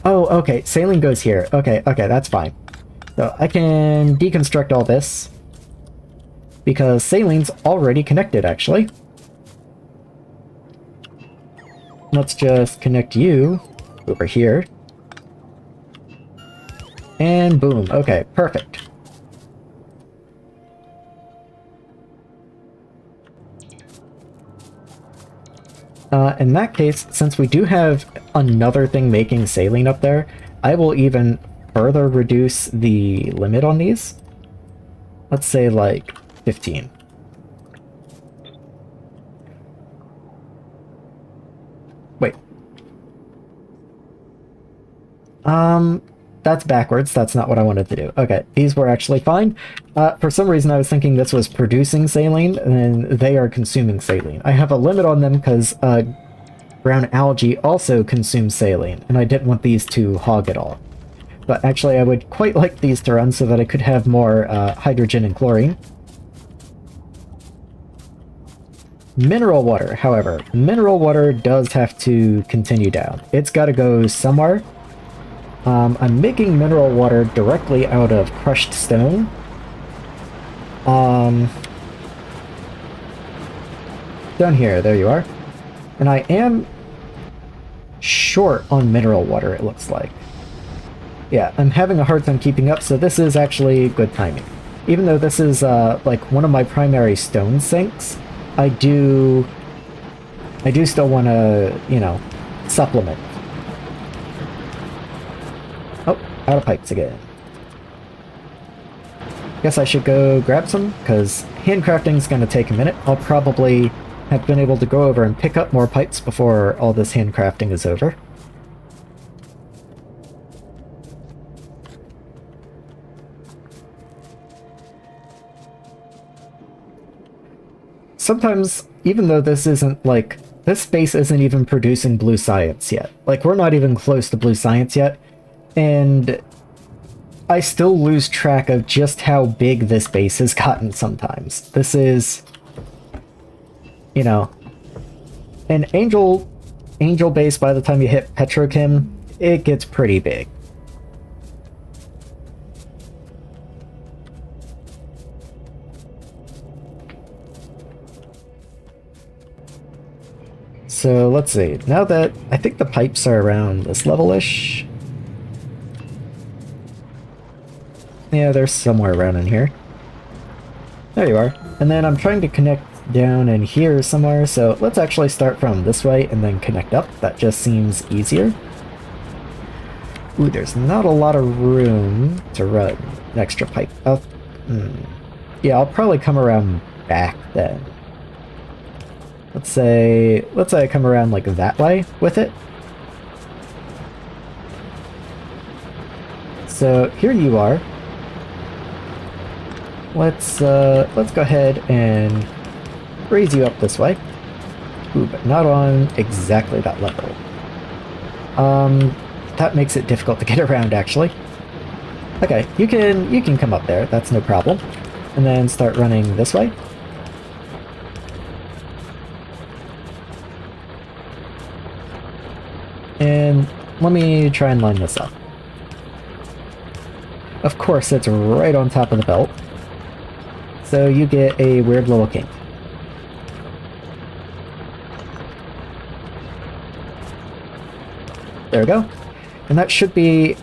Oh, okay, saline goes here. Okay, that's fine. So I can deconstruct all this, because saline's already connected, actually. Let's just connect you over here. And boom. Okay, perfect. In that case, since we do have another thing making saline up there, I will even further reduce the limit on these. Let's say like 15. Wait. That's backwards. That's not what I wanted to do. Okay, these were actually fine. For some reason I was thinking this was producing saline, and they are consuming saline. I have a limit on them because brown algae also consumes saline, and I didn't want these to hog it all. But actually I would quite like these to run so that I could have more hydrogen and chlorine. Mineral water, however. Mineral water does have to continue down. It's got to go somewhere. I'm making mineral water directly out of crushed stone. Down here, there you are. And I am short on mineral water, it looks like. Yeah, I'm having a hard time keeping up, so this is actually good timing. Even though this is, like, one of my primary stone sinks, I do still want to, you know, supplement. Oh, out of pipes again. Guess I should go grab some, because handcrafting's going to take a minute. I'll probably have been able to go over and pick up more pipes before all this handcrafting is over. Sometimes, even though this isn't, like, this space isn't even producing blue science yet. Like, we're not even close to blue science yet, and I still lose track of just how big this base has gotten sometimes. This is, you know, an angel base by the time you hit Petrochem, it gets pretty big. So let's see, now that I think the pipes are around this level-ish. Yeah, they're somewhere around in here. There you are. And then I'm trying to connect down in here somewhere, so let's actually start from this way and then connect up. That just seems easier. Ooh, there's not a lot of room to run an extra pipe. Yeah, I'll probably come around back then. Let's say I come around like that way with it. So here you are. Let's go ahead and raise you up this way. Ooh, but not on exactly that level. That makes it difficult to get around, actually. Okay, you can come up there, that's no problem. And then start running this way. And let me try and line this up. Of course, it's right on top of the belt. So you get a weird little kink. There we go. And that should be...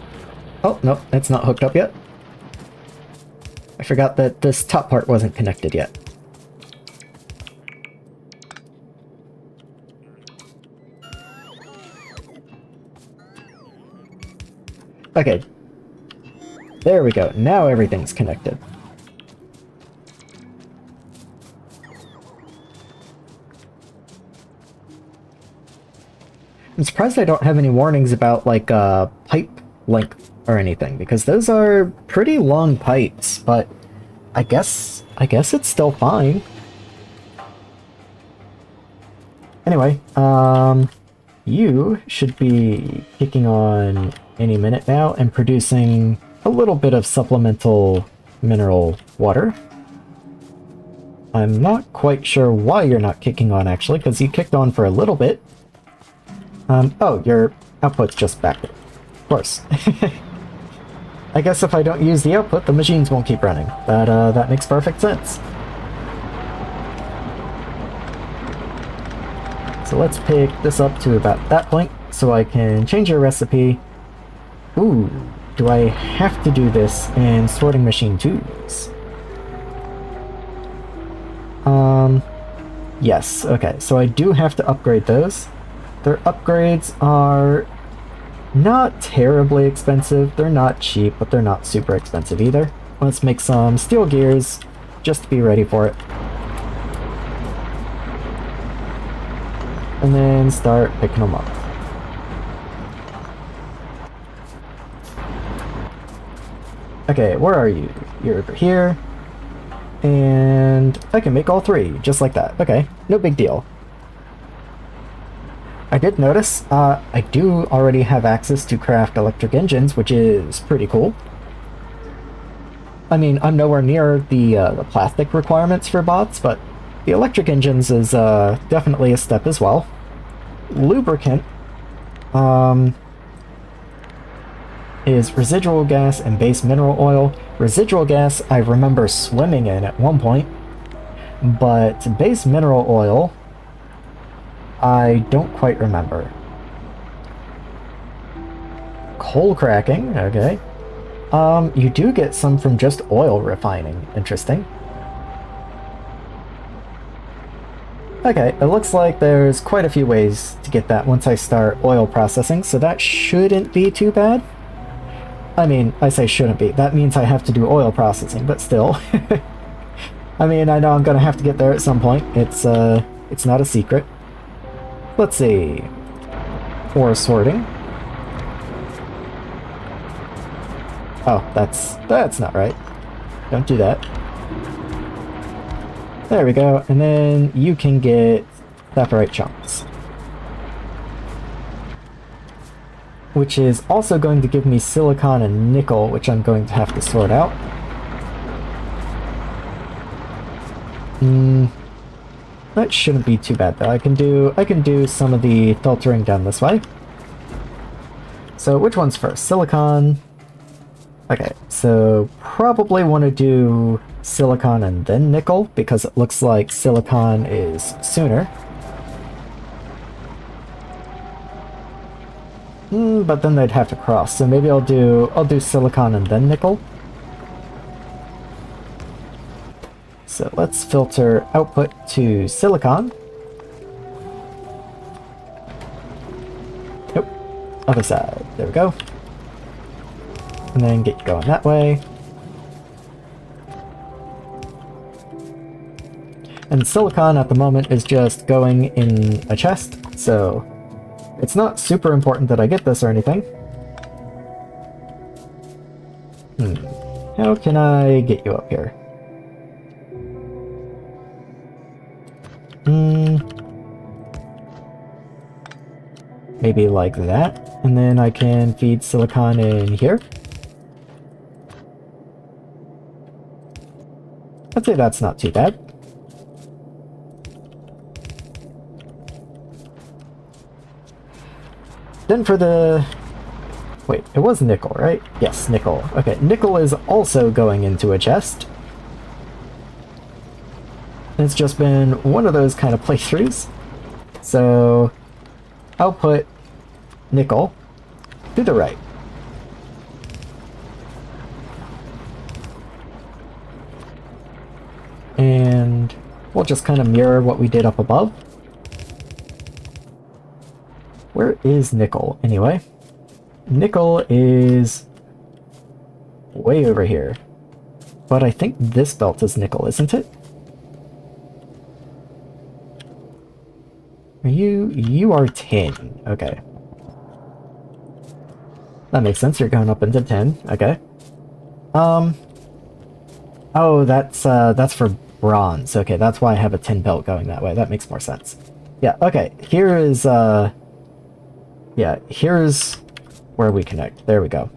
Oh, no, it's not hooked up yet. I forgot that this top part wasn't connected yet. Okay. There we go. Now everything's connected. I'm surprised I don't have any warnings about, like, pipe length or anything, because those are pretty long pipes, but I guess it's still fine. Anyway, you should be kicking on any minute now and producing a little bit of supplemental mineral water. I'm not quite sure why you're not kicking on, actually, because you kicked on for a little bit. Oh, your output's just back there. Of course. I guess if I don't use the output, the machines won't keep running. That makes perfect sense. So let's pick this up to about that point, so I can change your recipe. Ooh, do I have to do this in sorting machine 2s? Yes, okay, so I do have to upgrade those. Their upgrades are not terribly expensive. They're not cheap, but they're not super expensive either. Let's make some steel gears just to be ready for it. And then start picking them up. Okay, where are you? You're over here. And I can make all 3, just like that. Okay, no big deal. I did notice, I do already have access to craft electric engines, which is pretty cool. I mean, I'm nowhere near the plastic requirements for bots, but the electric engines is definitely a step as well. Lubricant is residual gas and base mineral oil. Residual gas I remember swimming in at one point, but base mineral oil I don't quite remember. Coal cracking, okay. You do get some from just oil refining. Interesting. Okay, it looks like there's quite a few ways to get that once I start oil processing, so that shouldn't be too bad. I mean, I say shouldn't be. That means I have to do oil processing, but still. I mean, I know I'm gonna have to get there at some point. It's not a secret. Let's see. Ore sorting. Oh, that's not right. Don't do that. There we go, and then you can get Saphirite chunks. Which is also going to give me silicon and nickel, which I'm going to have to sort out. That shouldn't be too bad though. I can do some of the filtering down this way. So which one's first? Silicon. Okay, so probably want to do silicon and then nickel, because it looks like silicon is sooner. But then they'd have to cross, so maybe I'll do silicon and then nickel. So let's filter output to silicon. Nope. Other side. There we go. And then get going that way. And silicon at the moment is just going in a chest, so it's not super important that I get this or anything. How can I get you up here? Maybe like that, and then I can feed silicon in here. I'd say that's not too bad. Then for the... Wait, it was nickel, right? Yes, nickel. Okay, nickel is also going into a chest. It's just been one of those kind of playthroughs. So, output nickel to the right. And we'll just kind of mirror what we did up above. Where is nickel, anyway? Nickel is way over here. But I think this belt is nickel, isn't it? Are you... You are tin. Okay. That makes sense, you're going up into tin. Okay. Oh, that's for bronze. Okay, that's why I have a tin belt going that way. That makes more sense. Yeah, okay. Here is, yeah, here's where we connect. There we go.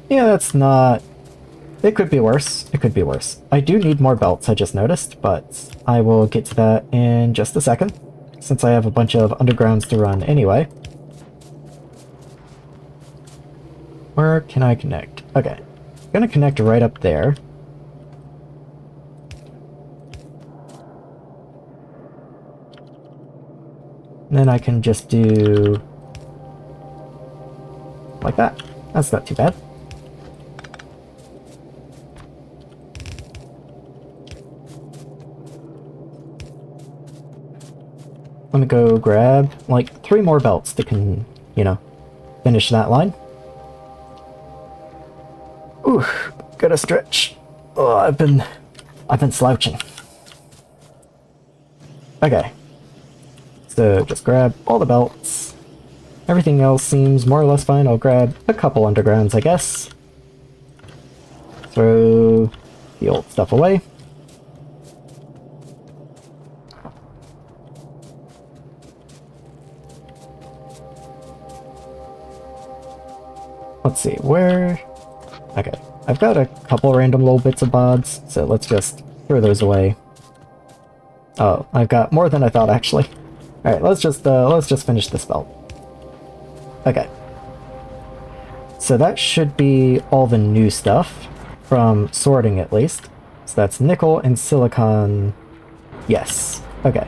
Yeah, that's not... It could be worse. It could be worse. I do need more belts, I just noticed, but I will get to that in just a second, since I have a bunch of undergrounds to run anyway. Where can I connect? Okay. I'm gonna connect right up there. And then I can just do... like that. That's not too bad. Let me go grab, like, 3 more belts that can, you know, finish that line. Ooh, gotta stretch. Oh, I've been slouching. Okay. So, just grab all the belts. Everything else seems more or less fine. I'll grab a couple undergrounds, I guess. Throw the old stuff away. Let's see, where... Okay, I've got a couple random little bits of bods, so let's just throw those away. Oh, I've got more than I thought, actually. Alright, let's just finish this belt. Okay. So that should be all the new stuff, from sorting at least. So that's nickel and silicon... Yes. Okay.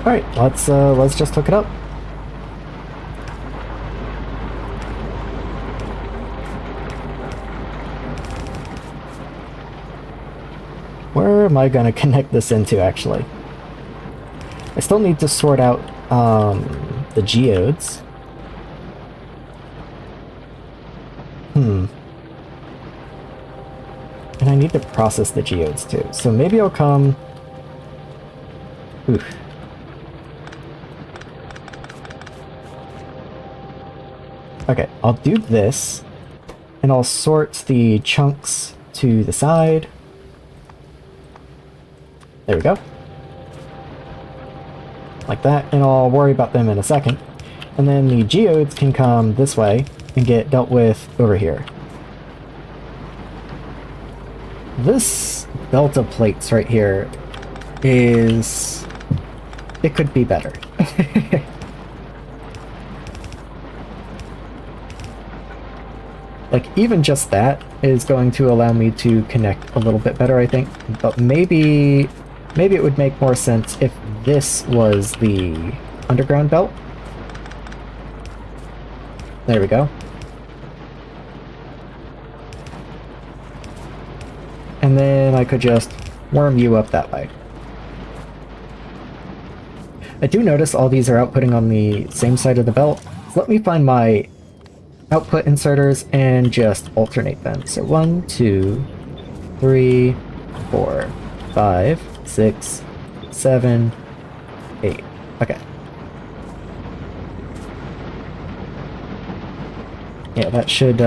Alright, let's just hook it up. Where am I gonna connect this into, actually? I still need to sort out, the geodes. And I need to process the geodes, too. So maybe I'll come... Oof. Okay, I'll do this, and I'll sort the chunks to the side. There we go. Like that, and I'll worry about them in a second. And then the geodes can come this way and get dealt with over here. This belt of plates right here is... It could be better. Like, even just that is going to allow me to connect a little bit better, I think. But maybe it would make more sense if this was the underground belt. There we go. And then I could just worm you up that way. I do notice all these are outputting on the same side of the belt. So let me find my output inserters and just alternate them. So 1, 2, 3, 4, 5, 6, 7, 8. Okay. Yeah, that should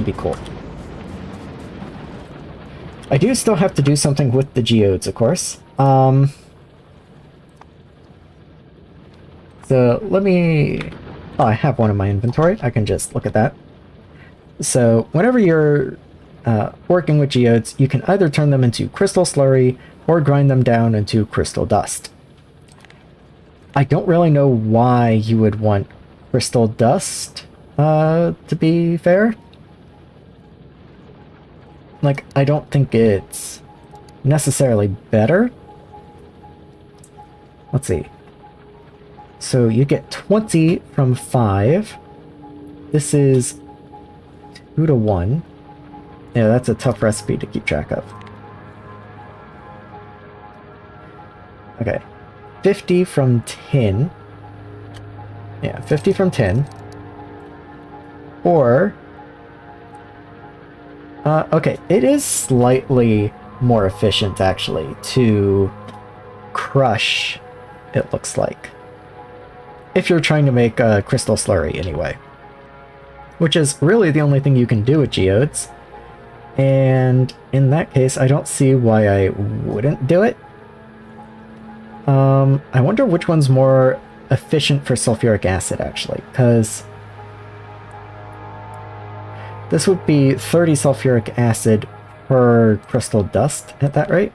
be cool. I do still have to do something with the geodes, of course. So let me... Oh, I have one in my inventory. I can just look at that. So whenever you're working with geodes, you can either turn them into crystal slurry or grind them down into crystal dust. I don't really know why you would want crystal dust, to be fair. Like, I don't think it's necessarily better. Let's see. So you get 20 from 5. This is 2 to 1. Yeah, that's a tough recipe to keep track of. Okay. 50 from 10. Yeah, 50 from 10. Or... okay, it is slightly more efficient, actually, to crush, it looks like. If you're trying to make a crystal slurry, anyway. Which is really the only thing you can do with geodes. And in that case, I don't see why I wouldn't do it. I wonder which one's more efficient for sulfuric acid, actually, because this would be 30 sulfuric acid per crystal dust at that rate.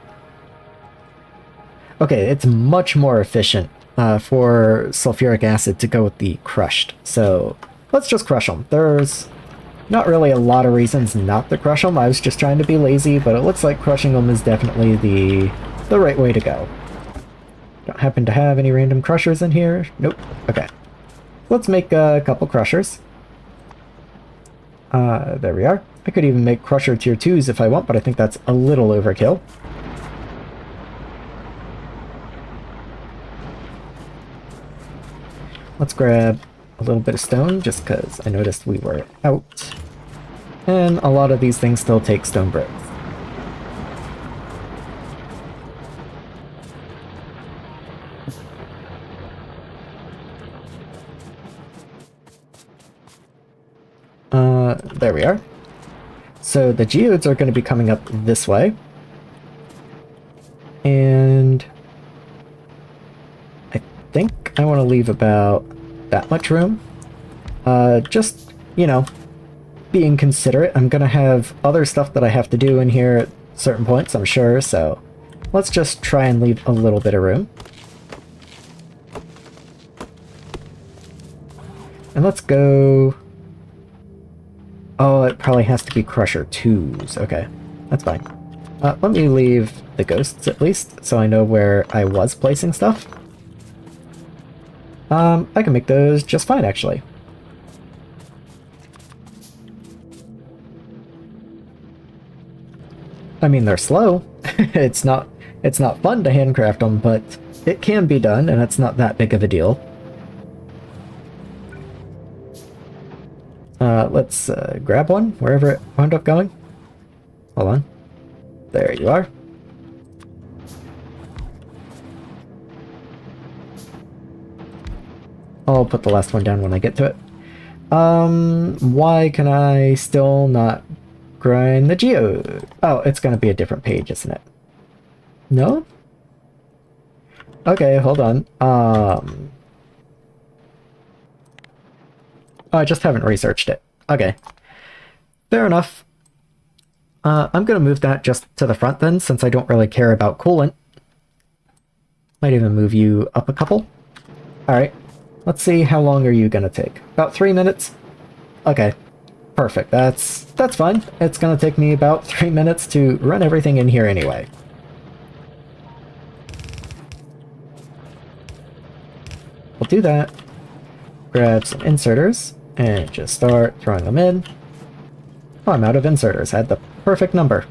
Okay, it's much more efficient for sulfuric acid to go with the crushed, so let's just crush them. There's not really a lot of reasons not to crush them. I was just trying to be lazy, but it looks like crushing them is definitely the right way to go. Don't happen to have any random crushers in here? Nope. Okay. Let's make a couple crushers. There we are. I could even make crusher tier 2s if I want, but I think that's a little overkill. Let's grab a little bit of stone, just because I noticed we were out. And a lot of these things still take stone bricks. There we are. So the geodes are going to be coming up this way. And I think I want to leave about that much room. Just, you know, being considerate. I'm going to have other stuff that I have to do in here at certain points, I'm sure, so let's just try and leave a little bit of room. And let's go... Oh, it probably has to be Crusher 2s. Okay, that's fine. Let me leave the ghosts at least, so I know where I was placing stuff. I can make those just fine, actually. I mean, they're slow. It's not fun to handcraft them, but it can be done, and it's not that big of a deal. Let's grab one, wherever it wound up going. Hold on. There you are. I'll put the last one down when I get to it. Why can I still not grind the geode? Oh, it's gonna be a different page, isn't it? No? Okay, hold on. Oh, I just haven't researched it. Okay. Fair enough. I'm gonna move that just to the front then, since I don't really care about coolant. Might even move you up a couple. Alright. Let's see, how long are you gonna take? About 3 minutes? Okay. Perfect. That's fine. It's gonna take me about 3 minutes to run everything in here anyway. we'll do that. Grab some inserters and just start throwing them in. Oh, I'm out of inserters. I had the perfect number.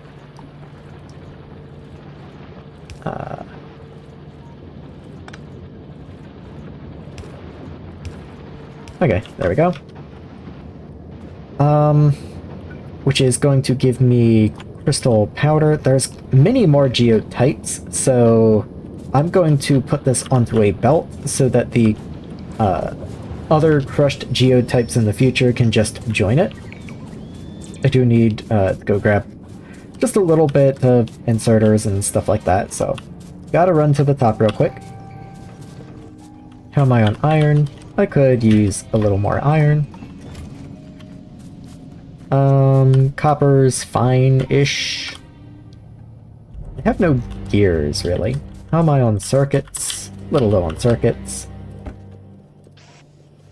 Okay, there we go. Which is going to give me crystal powder. There's many more geotypes, so I'm going to put this onto a belt so that the other crushed geotypes in the future can just join it. I do need to go grab just a little bit of inserters and stuff like that, so gotta run to the top real quick. How am I on iron? I could use a little more iron. Copper's fine-ish. I have no gears, really. How am I on circuits? A little low on circuits.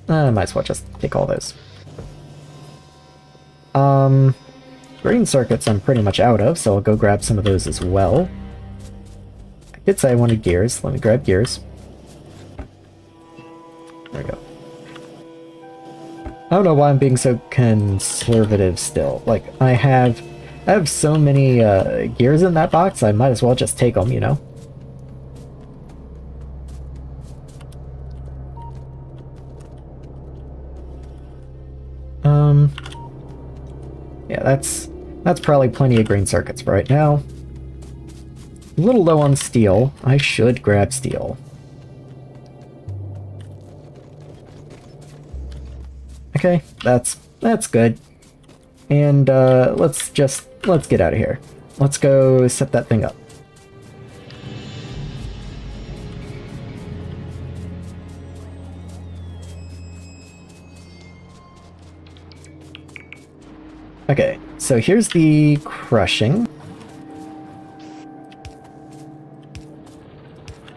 I might as well just take all those. Green circuits I'm pretty much out of, so I'll go grab some of those as well. I did say I wanted gears. Let me grab gears. There we go. I don't know why I'm being so conservative still. Like, I have so many gears in that box, I might as well just take them, you know? Yeah, that's probably plenty of green circuits for right now. A little low on steel. I should grab steel. Okay, that's good. And let's get out of here. Let's go set that thing up. Okay, so here's the crushing.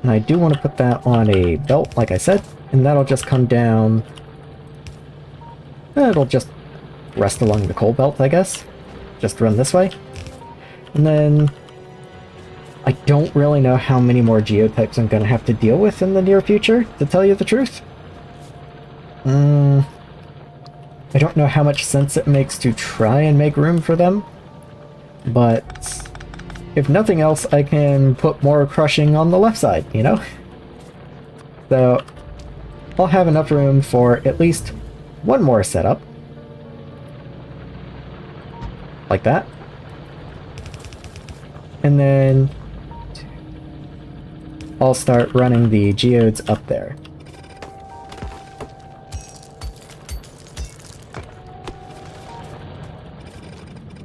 And I do want to put that on a belt, like I said, and that'll just come down. It'll just rest along the coal belt, I guess. Just run this way. And then I don't really know how many more geotypes I'm going to have to deal with in the near future, to tell you the truth. I don't know how much sense it makes to try and make room for them, but if nothing else, I can put more crushing on the left side, you know? So I'll have enough room for at least one more setup. Like that. And then I'll start running the geodes up there.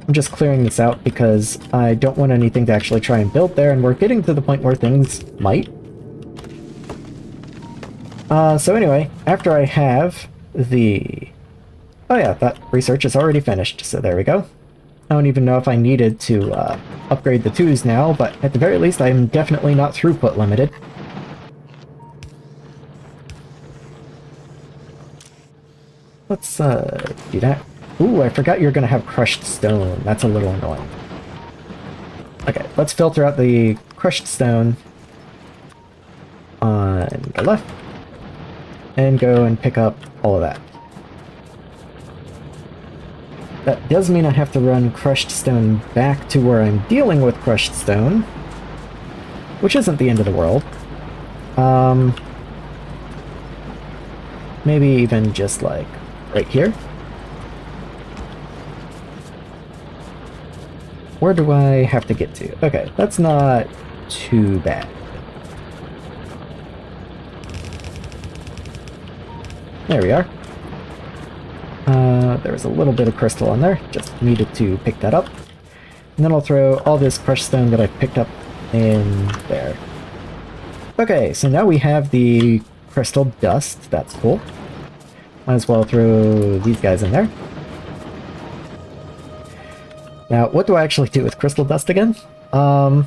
I'm just clearing this out because I don't want anything to actually try and build there, and we're getting to the point where things might. So anyway, after I have the... Oh yeah, that research is already finished, so there we go. I don't even know if I needed to upgrade the 2s now, but at the very least I'm definitely not throughput limited. Let's do that. Ooh, I forgot you're gonna have crushed stone. That's a little annoying. Okay, let's filter out the crushed stone on the left and go and pick up all of that. That does mean I have to run crushed stone back to where I'm dealing with crushed stone, which isn't the end of the world. Maybe even just like right here. Where do I have to get to? Okay, that's not too bad. There we are. There was a little bit of crystal on there, just needed to pick that up. And then I'll throw all this crushed stone that I've picked up in there. Okay, so now we have the crystal dust, that's cool. Might as well throw these guys in there. Now, what do I actually do with crystal dust again? I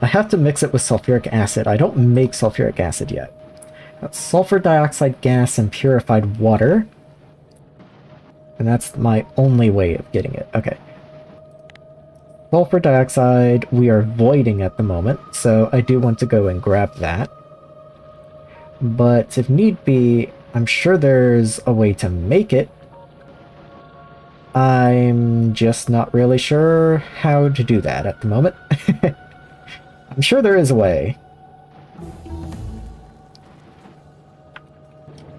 have to mix it with sulfuric acid. I don't make sulfuric acid yet. That's sulfur dioxide gas and purified water. And that's my only way of getting it. Okay. Sulfur dioxide we are voiding at the moment, so I do want to go and grab that. but if need be, I'm sure there's a way to make it. I'm just not really sure how to do that at the moment. I'm sure there is a way.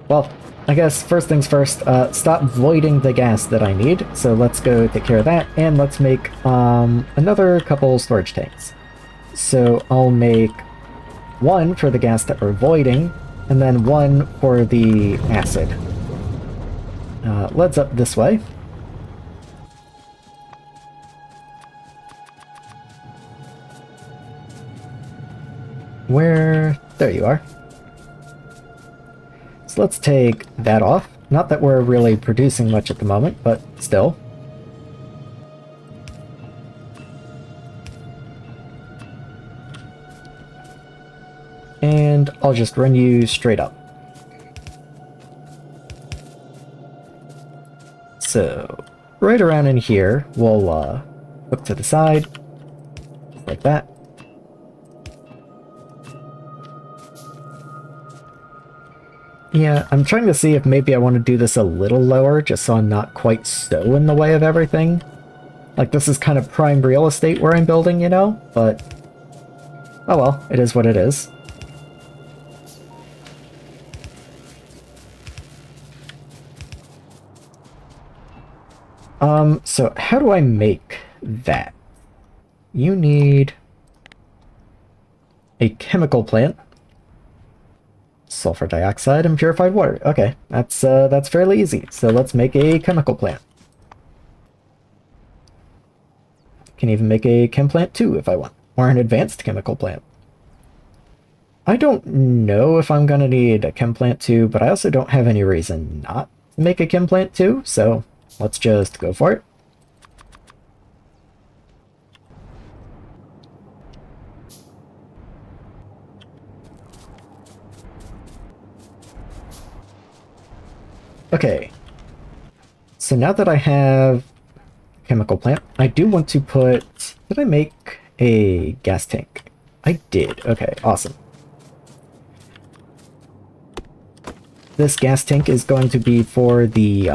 Well, I guess first things first, stop voiding the gas that I need. So let's go take care of that, and let's make another couple storage tanks. So I'll make one for the gas that we're voiding, and then one for the acid. Let's up this way. Where? There you are. So let's take that off. Not that we're really producing much at the moment, but still. And I'll just run you straight up. So, right around in here, we'll hook to the side, just like that. Yeah, I'm trying to see if maybe I want to do this a little lower, just so I'm not quite so in the way of everything. Like, this is kind of prime real estate where I'm building, you know? But, oh well, it is what it is. So how do I make that? You need a chemical plant. Sulfur dioxide and purified water. Okay, that's fairly easy. So let's make a chemical plant. Can even make a chem plant too if I want, or an advanced chemical plant. I don't know if I'm gonna need a chem plant too, but I also don't have any reason not to make a chem plant too, so let's just go for it. Okay, so now that I have a chemical plant, I do want to put... Did I make a gas tank? I did. Okay, awesome. This gas tank is going to be for the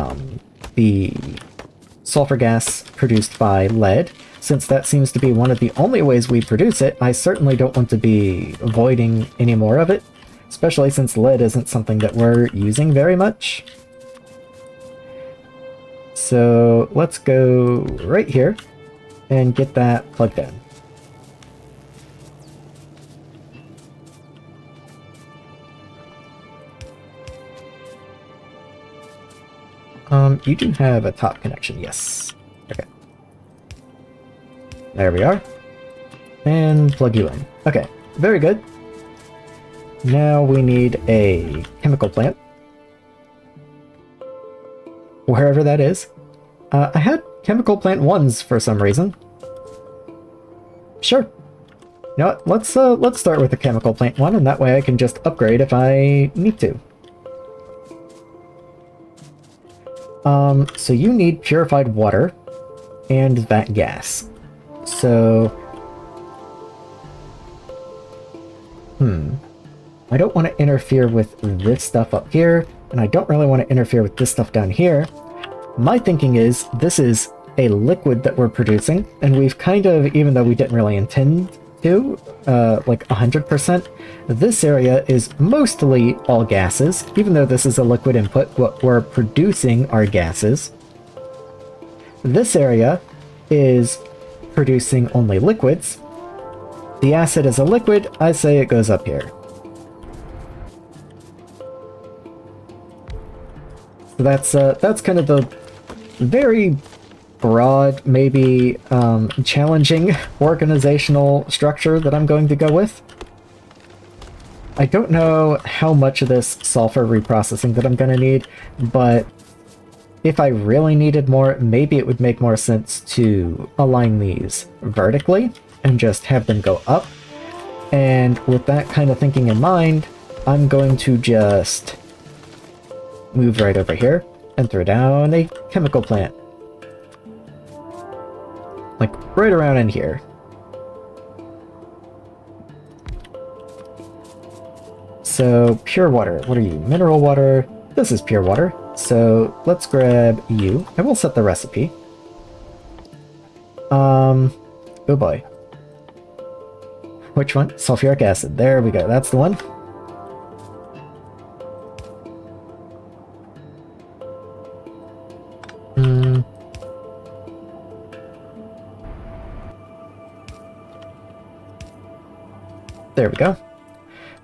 sulfur gas produced by lead. Since that seems to be one of the only ways we produce it, I certainly don't want to be avoiding any more of it, especially since lead isn't something that we're using very much. So let's go right here and get that plugged in. You do have a top connection, yes. Okay. There we are. And plug you in. Okay, very good. Now we need a chemical plant. Wherever that is. I had chemical plant 1s for some reason. Sure. You know what? Let's start with the chemical plant 1, and that way I can just upgrade if I need to. So you need purified water and that gas. So, I don't want to interfere with this stuff up here, and I don't really want to interfere with this stuff down here. My thinking is, this is a liquid that we're producing, and we've kind of, even though we didn't really intend to, like 100%, this area is mostly all gases. Even though this is a liquid input, what we're producing are gases. This area is producing only liquids. The acid is a liquid, I say it goes up here. So that's kind of the very broad, maybe challenging organizational structure that I'm going to go with. I don't know how much of this sulfur reprocessing that I'm going to need, but if I really needed more, maybe it would make more sense to align these vertically and just have them go up. And with that kind of thinking in mind, I'm going to just move right over here and throw down a chemical plant. Like, right around in So, pure water. What are you? Mineral water. This is pure water. So, let's grab you. I will set the recipe. Oh boy. Which one? Sulfuric acid. There we go. That's the one. There we go.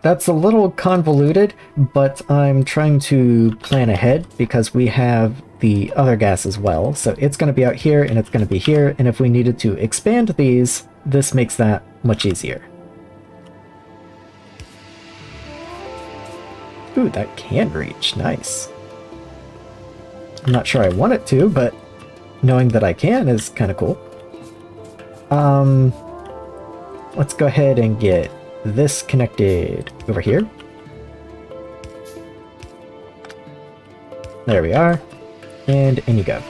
That's a little convoluted, but I'm trying to plan ahead because we have the other gas as well. So it's going to be out here and it's going to be here. And if we needed to expand these, this makes that much easier. Ooh, that can reach. Nice. I'm not sure I want it to, but knowing that I can is kind of cool. Let's go ahead and get this connected over here. There we are. And in you go.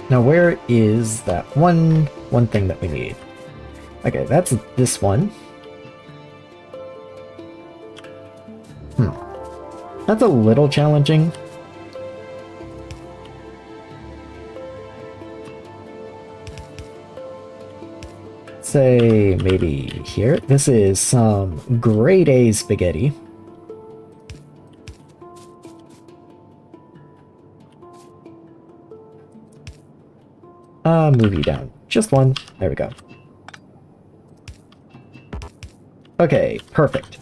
Now where is that one thing that we need? Okay, that's this one. That's a little challenging. Say maybe here. This is some grade A spaghetti. Move you down. Just one. There we go. Okay, perfect.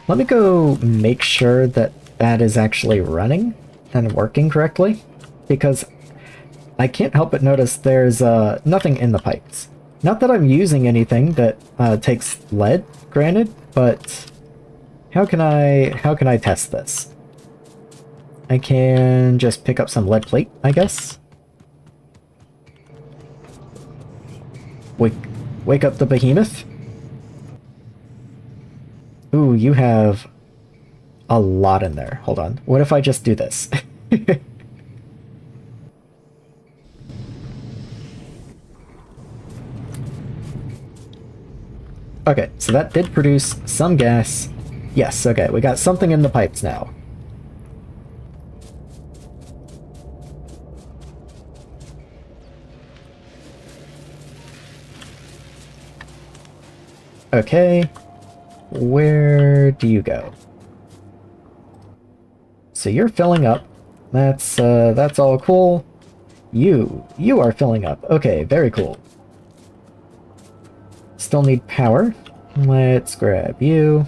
Let me go make sure that that is actually running and working correctly, because I can't help but notice there's nothing in the pipes. Not that I'm using anything that takes lead, granted, but how can I test this? I can just pick up some lead plate, I guess. Wake up the behemoth. Ooh, you have a lot in there. Hold on. What if I just do this? Okay, so that did produce some gas. Yes, okay, we got something in the pipes now. Okay, where do you go? So you're filling up. That's all cool. You are filling up. Okay, very cool. Still need power. Let's grab you.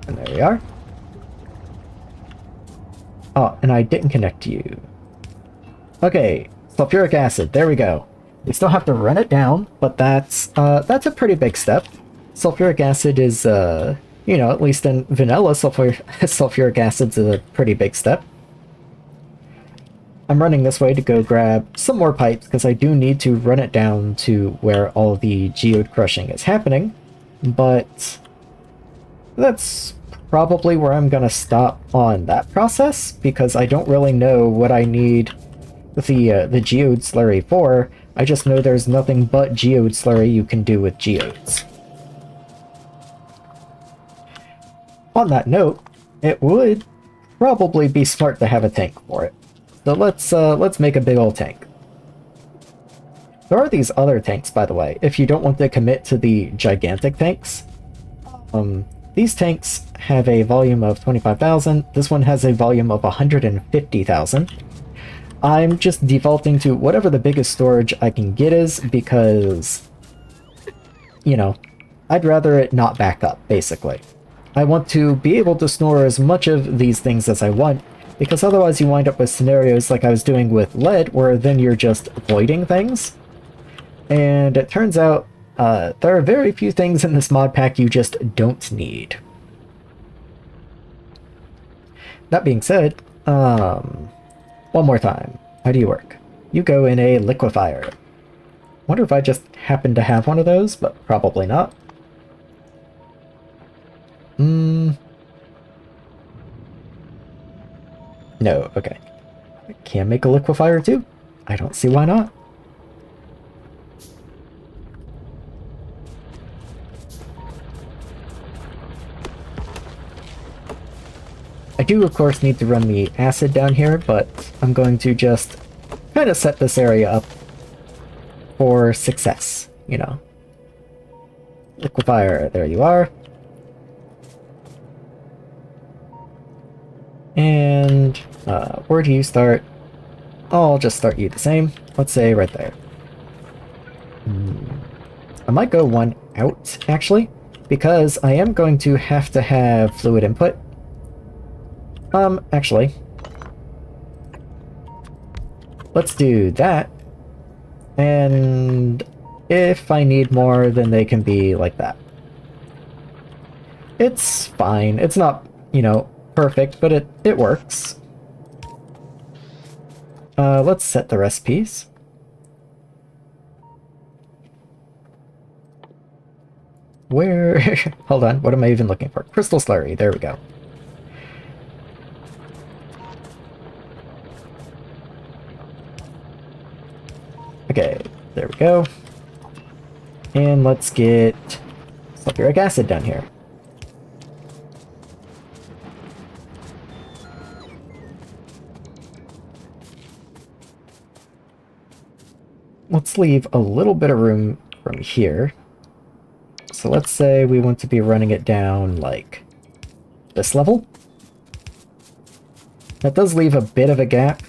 And there we are. Oh, and I didn't connect you. Okay, sulfuric acid. There we go. We still have to run it down, but that's a pretty big step. Sulfuric acid is, you know, at least in vanilla, sulfuric acid's a pretty big step. I'm running this way to go grab some more pipes, because I do need to run it down to where all the geode crushing is happening, but that's probably where I'm gonna stop on that process, because I don't really know what I need the geode slurry for. I just know there's nothing but geode slurry you can do with geodes. On that note, it would probably be smart to have a tank for it. So let's make a big old tank. There are these other tanks, by the way, if you don't want to commit to the gigantic tanks. These tanks have a volume of 25,000. This one has a volume of 150,000. I'm just defaulting to whatever the biggest storage I can get is, because, you know, I'd rather it not back up, basically. I want to be able to store as much of these things as I want, because otherwise you wind up with scenarios like I was doing with lead, where then you're just voiding things. And it turns out there are very few things in this mod pack you just don't need. That being said, one more time. How do you work? You go in a liquefier. Wonder if I just happen to have one of those, but probably not. No, okay. I can make a liquefier too. I don't see why not. I do, of course, need to run the acid down here, but I'm going to just kind of set this area up for success, you know. Liquefier, there you are. And where do you start? I'll just start you the same. Let's say right there. I might go one out, actually, because I am going to have fluid input. Actually, let's do that. And if I need more, then they can be like that. It's fine. It's not, you know, perfect, but it works. Let's set the recipes. Where? Hold on, what am I even looking for? Crystal slurry, there we go. Okay, there we go. And let's get sulfuric acid down here. Let's leave a little bit of room from here. So let's say we want to be running it down like this level. That does leave a bit of a gap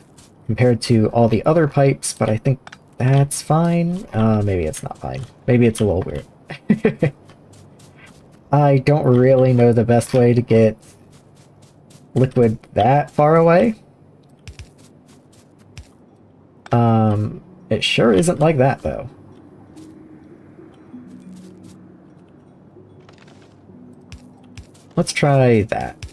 compared to all the other pipes, but I think that's fine. Maybe it's not fine. Maybe it's a little weird. I don't really know the best way to get liquid that far away. It sure isn't like that, though. Let's try that.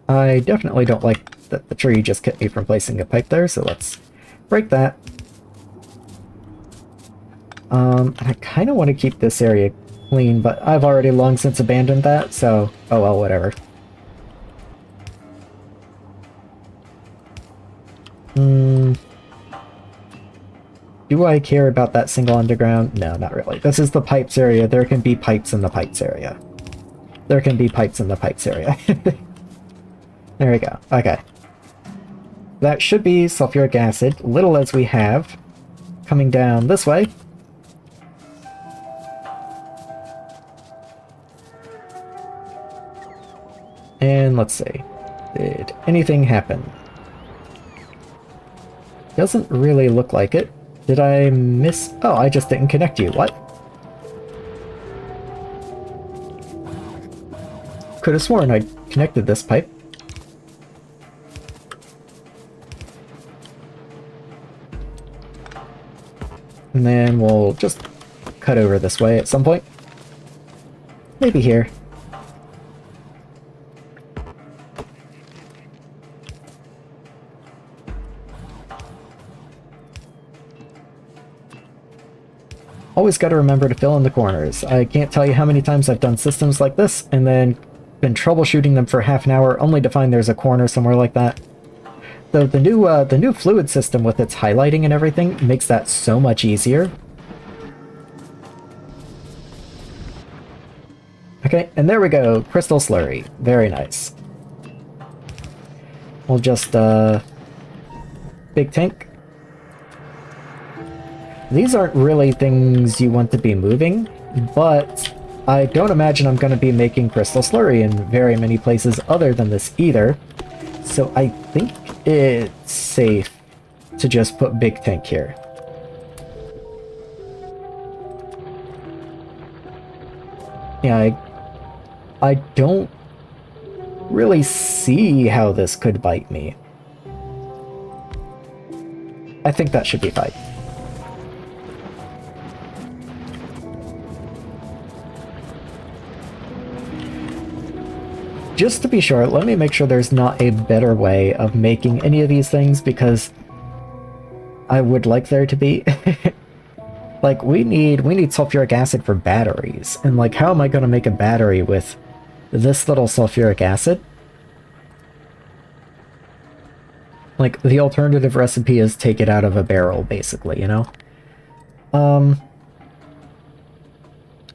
I definitely don't like that the tree just kept me from placing a pipe there, so let's break that. And I kind of want to keep this area clean, but I've already long since abandoned that, so oh well, whatever. Do I care about that single underground? No, not really. This is the pipes area. There can be pipes in the pipes area. There can be pipes in the pipes area. There we go. Okay. That should be sulfuric acid, little as we have, coming down this way. And let's see. Did anything happen? Doesn't really look like it. Did I miss? Oh, I just didn't connect you. What? Could have sworn I connected this pipe. And then we'll just cut over this way at some point. Maybe here. Always got to remember to fill in the corners. I can't tell you how many times I've done systems like this and then been troubleshooting them for half an hour only to find there's a corner somewhere like that. Though the new fluid system with its highlighting and everything makes that so much easier. Okay, and there we go, crystal slurry. Very nice. We'll just big tank. These aren't really things you want to be moving, but I don't imagine I'm going to be making crystal slurry in very many places other than this either. So I think it's safe to just put big tank here. Yeah, I don't really see how this could bite me. I think that should be fine. Just to be sure, let me make sure there's not a better way of making any of these things, because I would like there to be. Like, we need sulfuric acid for batteries, and like, how am I going to make a battery with this little sulfuric acid? Like, the alternative recipe is take it out of a barrel, basically, you know?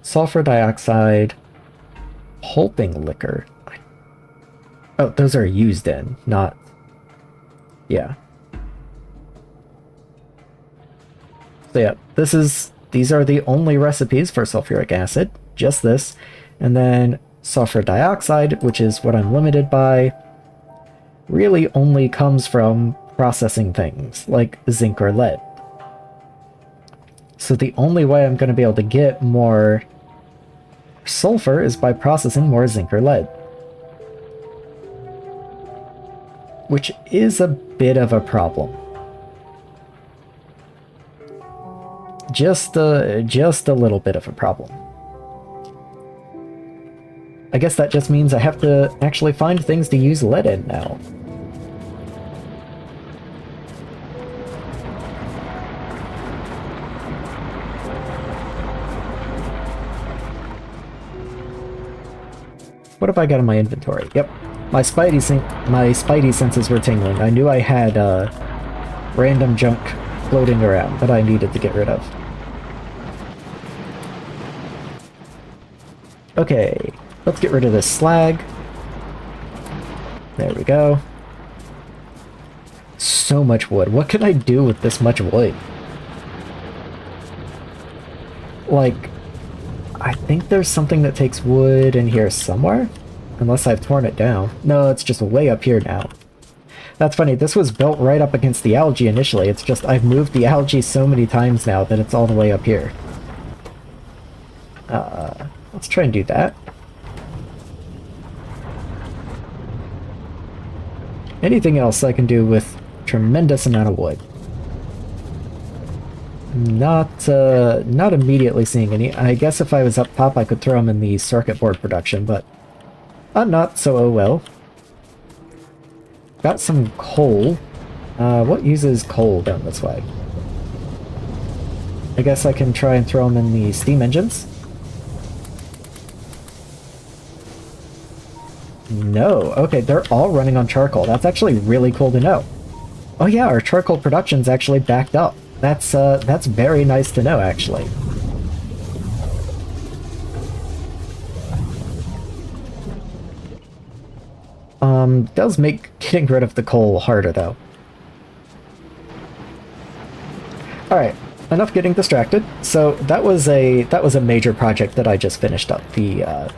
Sulfur dioxide, pulping liquor. Oh, those are used in, not... Yeah. So yeah, these are the only recipes for sulfuric acid, just this. And then sulfur dioxide, which is what I'm limited by, really only comes from processing things, like zinc or lead. So the only way I'm going to be able to get more sulfur is by processing more zinc or lead. Which is a bit of a problem. Just a little bit of a problem. I guess that just means I have to actually find things to use lead in now. What have I got in my inventory? Yep. My spidey senses were tingling. I knew I had random junk floating around that I needed to get rid of. Okay, let's get rid of this slag. There we go. So much wood. What can I do with this much wood? Like, I think there's something that takes wood in here somewhere. Unless I've torn it down. No, it's just way up here now. That's funny, this was built right up against the algae initially. It's just I've moved the algae so many times now that it's all the way up here. Let's try and do that. Anything else I can do with tremendous amount of wood? Not immediately seeing any. I guess if I was up top I could throw them in the circuit board production, but I'm not, so oh well. Got some coal. What uses coal down this way? I guess I can try and throw them in the steam engines. No. Okay, they're all running on charcoal. That's actually really cool to know. Oh yeah, our charcoal production's actually backed up. That's very nice to know, actually. Does make getting rid of the coal harder, though. Alright, enough getting distracted. So that was a major project that I just finished up. The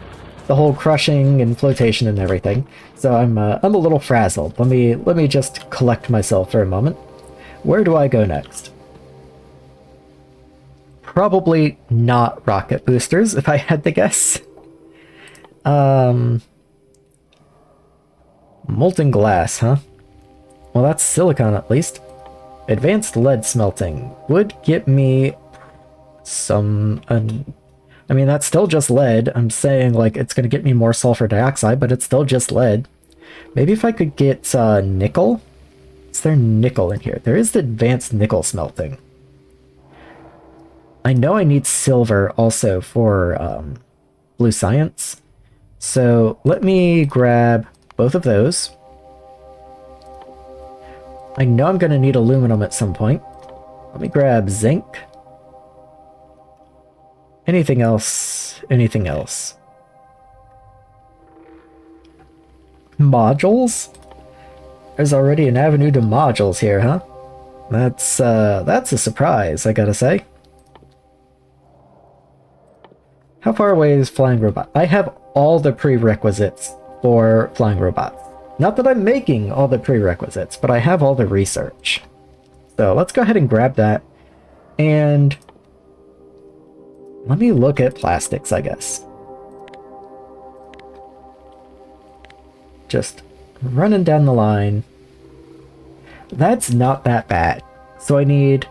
whole crushing and flotation and everything. So I'm a little frazzled. Let me just collect myself for a moment. Where do I go next? Probably not rocket boosters, if I had to guess. Molten glass, huh? Well, that's silicon at least. Advanced lead smelting would get me some... I mean, that's still just lead. I'm saying, like, it's going to get me more sulfur dioxide, but it's still just lead. Maybe if I could get nickel? Is there nickel in here? There is the advanced nickel smelting. I know I need silver also for blue science. So let me grab both of those. I know I'm going to need aluminum at some point. Let me grab zinc. Anything else? Anything else? Modules? There's already an avenue to modules here, huh? That's a surprise, I gotta say. How far away is flying robot? I have all the prerequisites for flying robots. Not that I'm making all the prerequisites, but I have all the research. So let's go ahead and grab that. And let me look at plastics, I guess. Just running down the line. That's not that bad. So I need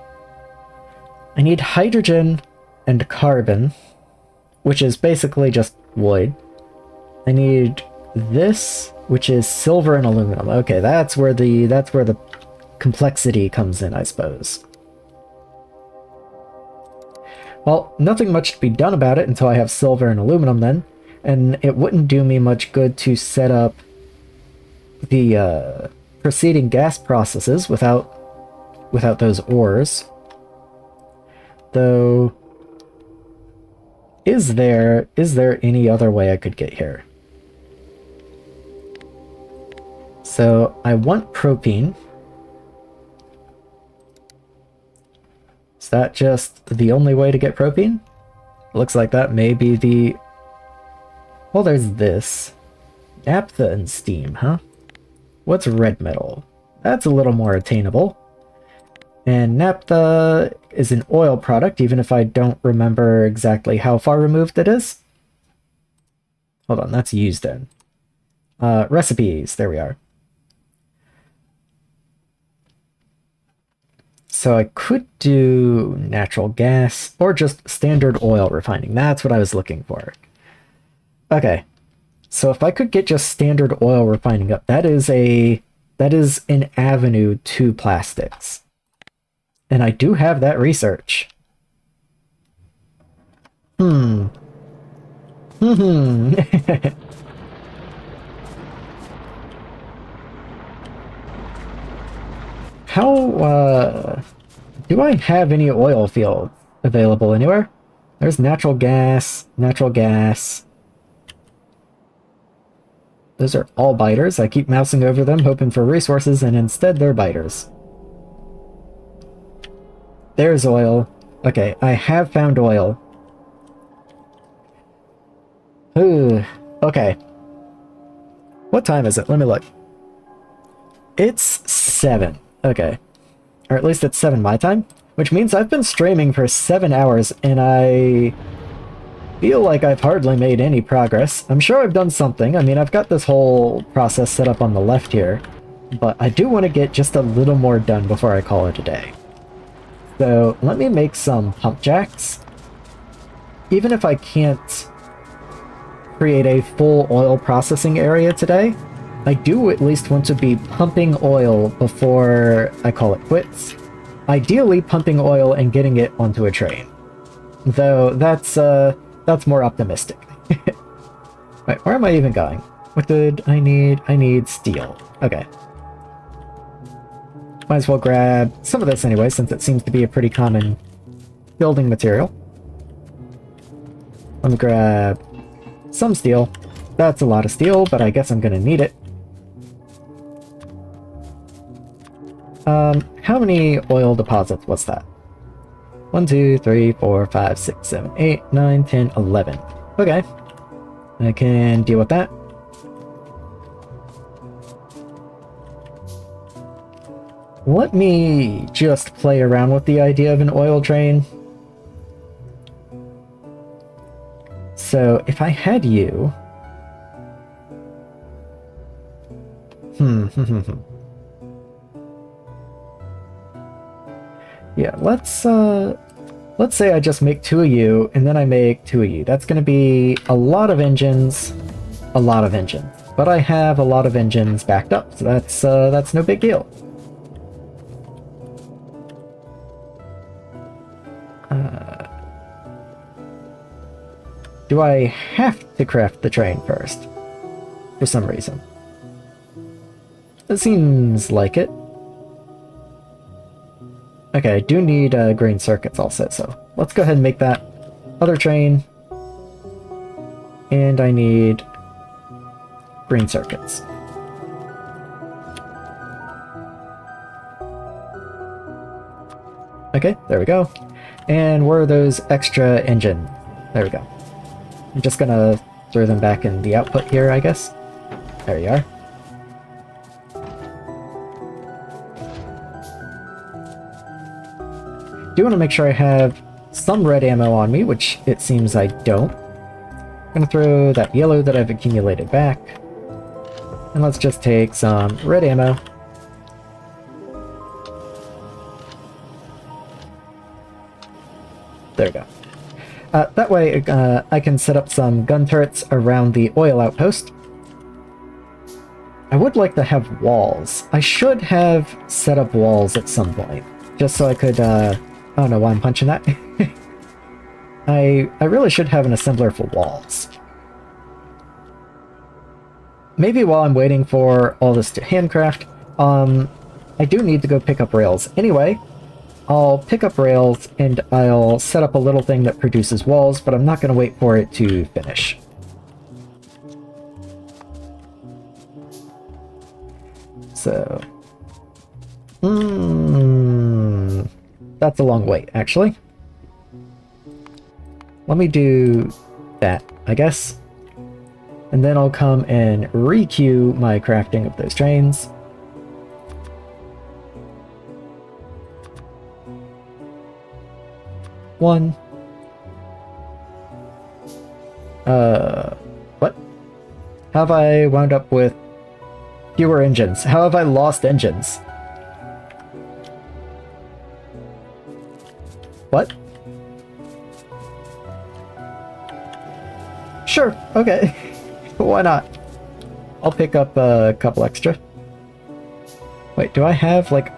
hydrogen and carbon, which is basically just wood. I need this, which is silver and aluminum. Okay, that's where the complexity comes in, I suppose. Well, nothing much to be done about it until I have silver and aluminum then, and it wouldn't do me much good to set up the preceding gas processes without those ores. Though, is there any other way I could get here? So I want propene. Is that just the only way to get propene? Looks like that may be the... Well, there's this. Naphtha and steam, huh? What's red metal? That's a little more attainable. And naphtha is an oil product, even if I don't remember exactly how far removed it is. Hold on, that's used in. Recipes, there we are. So I could do natural gas or just standard oil refining. That's what I was looking for. Okay. So if I could get just standard oil refining up, that is an avenue to plastics. And I do have that research. How, do I have any oil fields available anywhere? There's natural gas, natural gas. Those are all biters. I keep mousing over them, hoping for resources, and instead they're biters. There's oil. Okay, I have found oil. Ooh, okay. What time is it? Let me look. It's 7. Okay. Or at least it's 7 my time, which means I've been streaming for 7 hours, and I feel like I've hardly made any progress. I'm sure I've done something. I mean, I've got this whole process set up on the left here, but I do want to get just a little more done before I call it a day. So let me make some pump jacks. Even if I can't create a full oil processing area today, I do at least want to be pumping oil before I call it quits. Ideally pumping oil and getting it onto a train. Though that's more optimistic. Right, where am I even going? What did I need? I need steel. Okay. Might as well grab some of this anyway, since it seems to be a pretty common building material. Let me grab some steel. That's a lot of steel, but I guess I'm gonna need it. How many oil deposits was that? 1, 2, 3, 4, 5, 6, 7, 8, 9, 10, 11. Okay. I can deal with that. Let me just play around with the idea of an oil train. So, if I had you... Yeah, let's say I just make 2 of you, and then I make 2 of you. That's going to be a lot of engines. A lot of engines. But I have a lot of engines backed up, so that's no big deal. Do I have to craft the train first? For some reason. It seems like it. Okay, I do need green circuits all set, so let's go ahead and make that other train. And I need green circuits. Okay, there we go. And where are those extra engine? There we go. I'm just gonna throw them back in the output here, I guess. There you are. Do want to make sure I have some red ammo on me, which it seems I don't. I'm gonna throw that yellow that I've accumulated back. And let's just take some red ammo. There we go. That way I can set up some gun turrets around the oil outpost. I would like to have walls. I should have set up walls at some point, just so I could, I don't know why I'm punching that. I really should have an assembler for walls. Maybe while I'm waiting for all this to handcraft, I do need to go pick up rails. Anyway, I'll pick up rails and I'll set up a little thing that produces walls, but I'm not going to wait for it to finish. So... that's a long wait, actually. Let me do that, I guess. And then I'll come and re-queue my crafting of those trains. One. What? How have I wound up with fewer engines? How have I lost engines? What? Sure, okay. Why not? I'll pick up a couple extra. Wait, do I have, like...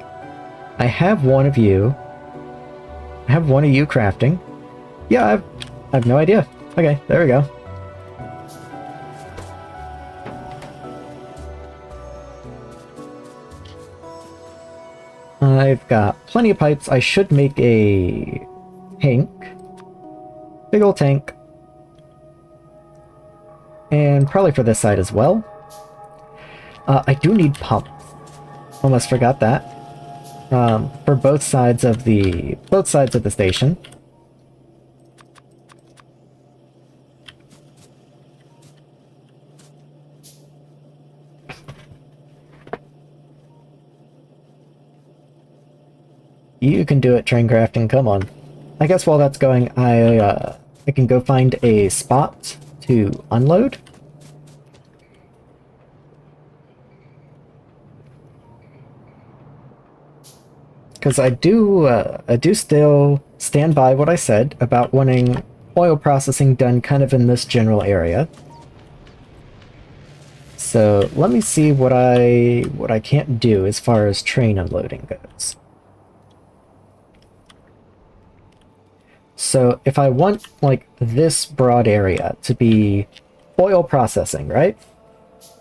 I have one of you. I have one of you crafting. Yeah, I have no idea. Okay, there we go. I've got plenty of pipes. I should make a tank. Big old tank. And probably for this side as well. I do need pumps. Almost forgot that. For both sides of the station. You can do it, train crafting, come on. I guess while that's going, I can go find a spot to unload. Because I do still stand by what I said about wanting oil processing done kind of in this general area. So let me see what I can't do as far as train unloading goes. So if I want, like, this broad area to be oil processing, right?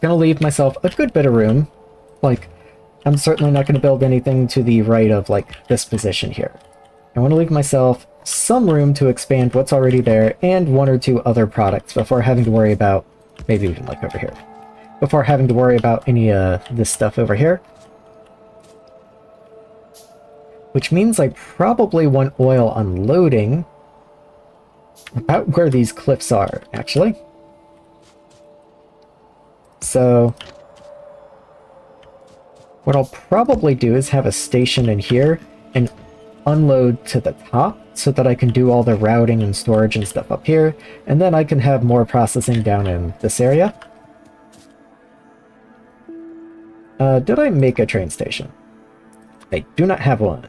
Gonna leave myself a good bit of room. Like, I'm certainly not going to build anything to the right of, like, this position here. I want to leave myself some room to expand what's already there and one or two other products before having to worry about, maybe even, like, over here. Before having to worry about any this stuff over here. Which means I probably want oil unloading about where these cliffs are, actually. So what I'll probably do is have a station in here and unload to the top so that I can do all the routing and storage and stuff up here, and then I can have more processing down in this area. Did I make a train station? I do not have one.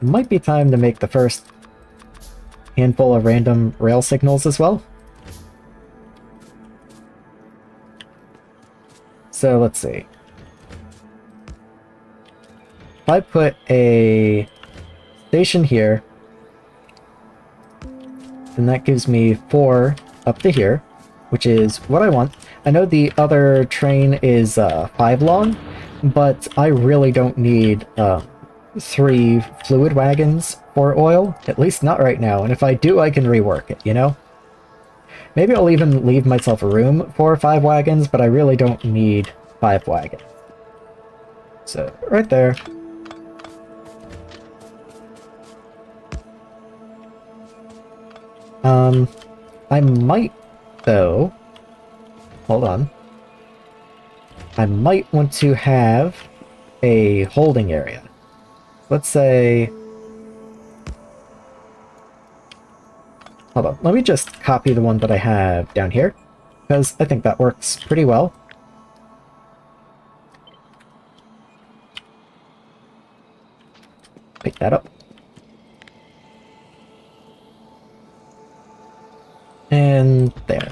It might be time to make the first handful of random rail signals as well. So let's see. If I put a station here, then that gives me 4 up to here, which is what I want. I know the other train is 5 long, but I really don't need 3 fluid wagons for oil, at least not right now, and if I do, I can rework it, you know? Maybe I'll even leave myself room for 5 wagons, but I really don't need 5 wagons. So, right there. I might, though... Hold on. I might want to have a holding area. Let's say... Hold on, let me just copy the one that I have down here, because I think that works pretty well. Pick that up. And there.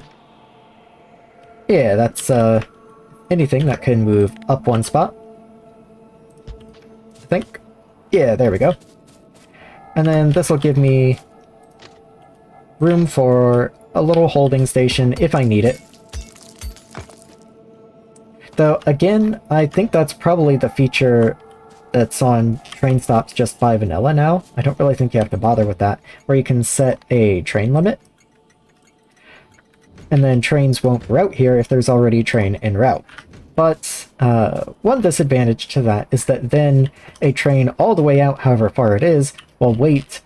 Yeah, that's anything that can move up 1 spot. I think. Yeah, there we go. And then this will give me room for a little holding station if I need it. Though, again, I think that's probably the feature that's on train stops just by vanilla now. I don't really think you have to bother with that, where you can set a train limit. and then trains won't route here if there's already a train en route. But one disadvantage to that is that then a train all the way out, however far it is, will wait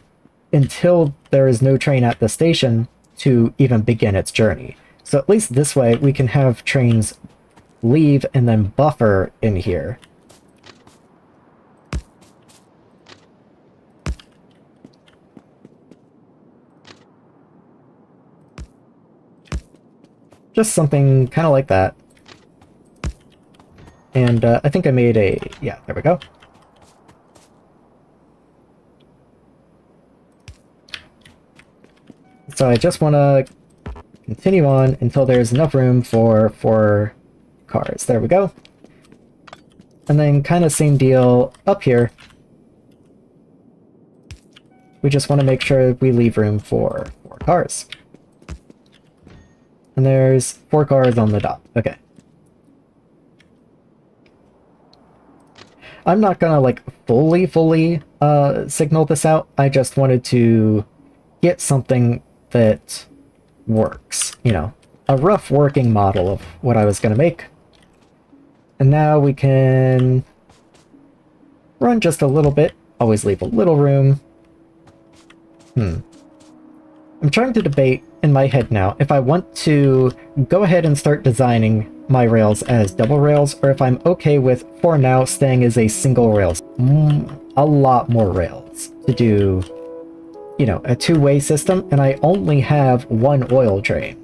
until there is no train at the station to even begin its journey. So at least this way we can have trains leave and then buffer in here. Just something kind of like that. And I think I made a... yeah, there we go. So I just want to continue on until there's enough room for 4 cars. There we go. And then kind of same deal up here. We just want to make sure we leave room for 4 cars. And there's 4 cars on the dot. Okay. I'm not gonna like fully signal this out. I just wanted to get something that works, you know, a rough working model of what I was gonna make. And now we can run just a little bit, always leave a little room. I'm trying to debate in my head now if I want to go ahead and start designing my rails as double rails, or if I'm okay with, for now, staying as a single rails. A lot more rails to do, you know, a 2-way system, and I only have 1 oil train.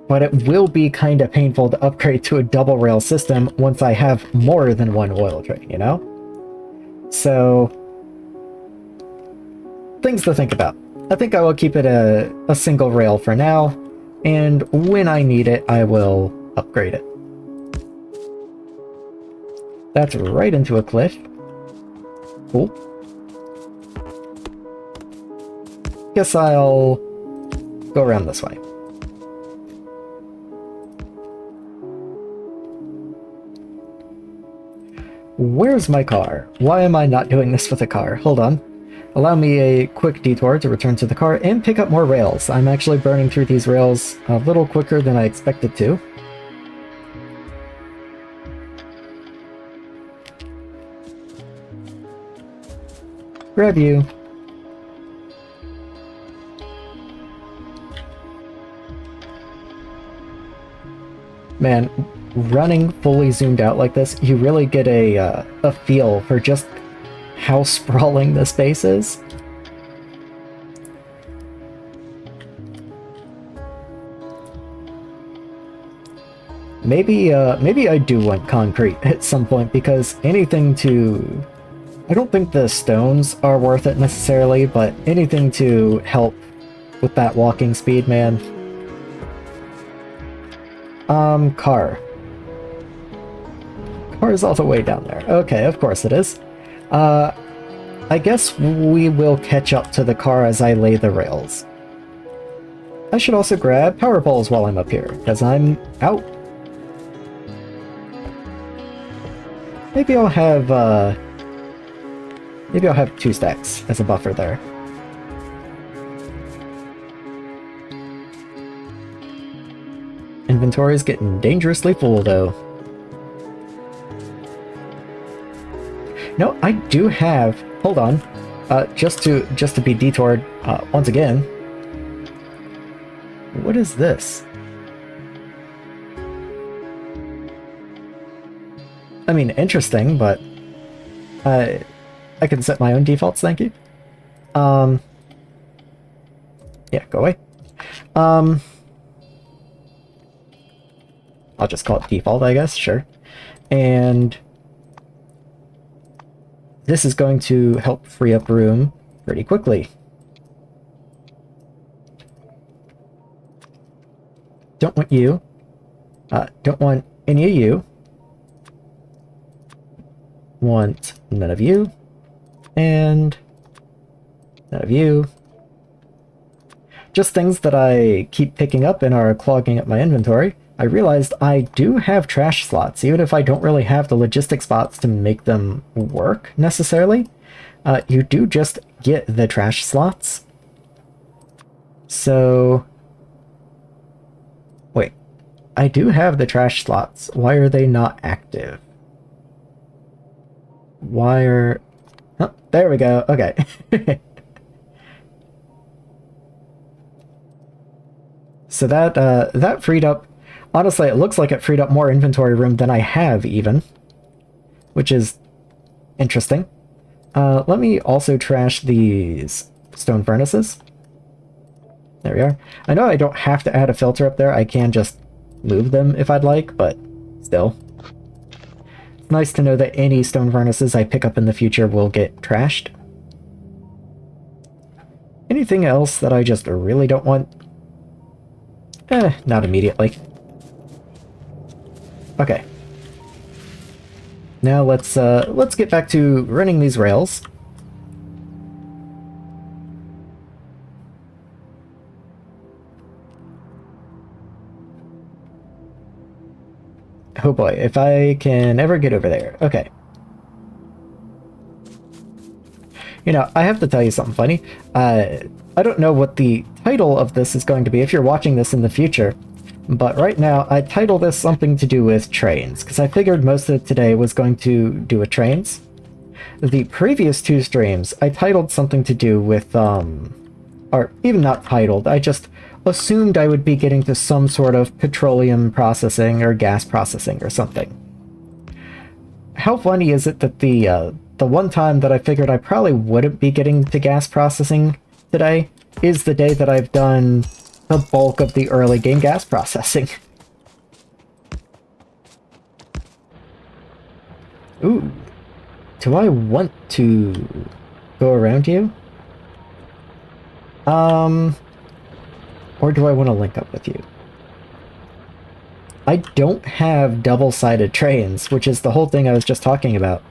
But it will be kind of painful to upgrade to a double rail system once I have more than 1 oil train, you know? So, things to think about. I think I will keep it a single rail for now, and when I need it, I will upgrade it. That's right into a cliff. Cool. Guess I'll go around this way. Where's my car? Why am I not doing this with a car? Hold on. Allow me a quick detour to return to the car and pick up more rails. I'm actually burning through these rails a little quicker than I expected to. Grab you. Man, running fully zoomed out like this, you really get a feel for just how sprawling the space is. Maybe I do want concrete at some point, because anything to... I don't think the stones are worth it necessarily, but anything to help with that walking speed, man. Car. Car is all the way down there. Okay, of course it is. I guess we will catch up to the car as I lay the rails. I should also grab power poles while I'm up here, because I'm out. Maybe I'll have 2 stacks as a buffer there. Inventory is getting dangerously full, though. No, I do have... hold on. Just to be detoured once again. What is this? I mean, interesting, but... I can set my own defaults, thank you. Yeah, go away. I'll just call it default, I guess, sure. And... this is going to help free up room pretty quickly. Don't want you. Don't want any of you. Want none of you. And none of you. Just things that I keep picking up and are clogging up my inventory. I realized I do have trash slots, even if I don't really have the logistic spots to make them work, necessarily. You do just get the trash slots. So, I do have the trash slots. Why are they not active? Why are... Oh, there we go. Okay. So that freed up... Honestly, it looks like it freed up more inventory room than I have, even. Which is interesting. Let me also trash these stone furnaces. There we are. I know I don't have to add a filter up there. I can just move them if I'd like, but still. It's nice to know that any stone furnaces I pick up in the future will get trashed. Anything else that I just really don't want? Not immediately. Okay. Now let's get back to running these rails. Oh boy, if I can ever get over there. Okay. You know, I have to tell you something funny. I don't know what the title of this is going to be if you're watching this in the future, but right now I titled this something to do with trains, because I figured most of today was going to do with trains. The previous two streams, I titled something to do with, or even not titled, I just assumed I would be getting to some sort of petroleum processing or gas processing or something. How funny is it that the one time that I figured I probably wouldn't be getting to gas processing today is the day that I've done the bulk of the early game gas processing. Ooh. Do I want to go around you? Or do I want to link up with you? I don't have double-sided trains, which is the whole thing I was just talking about.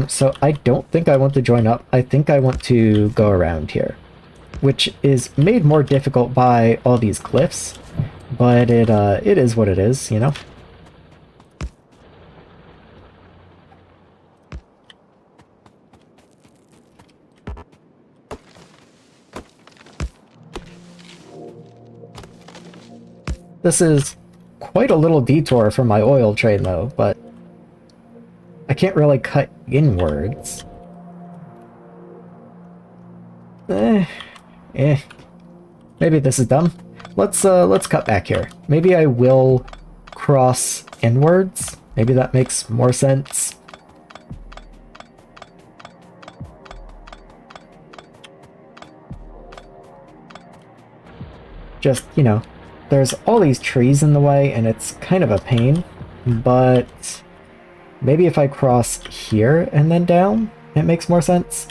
So I don't think I want to join up. I think I want to go around here, which is made more difficult by all these cliffs, but it is what it is, you know? This is quite a little detour from my oil train, though, but I can't really cut inwards. Maybe this is dumb. Let's cut back here. Maybe I will cross inwards. Maybe that makes more sense. Just, you know, there's all these trees in the way, and it's kind of a pain, but maybe if I cross here and then down, it makes more sense.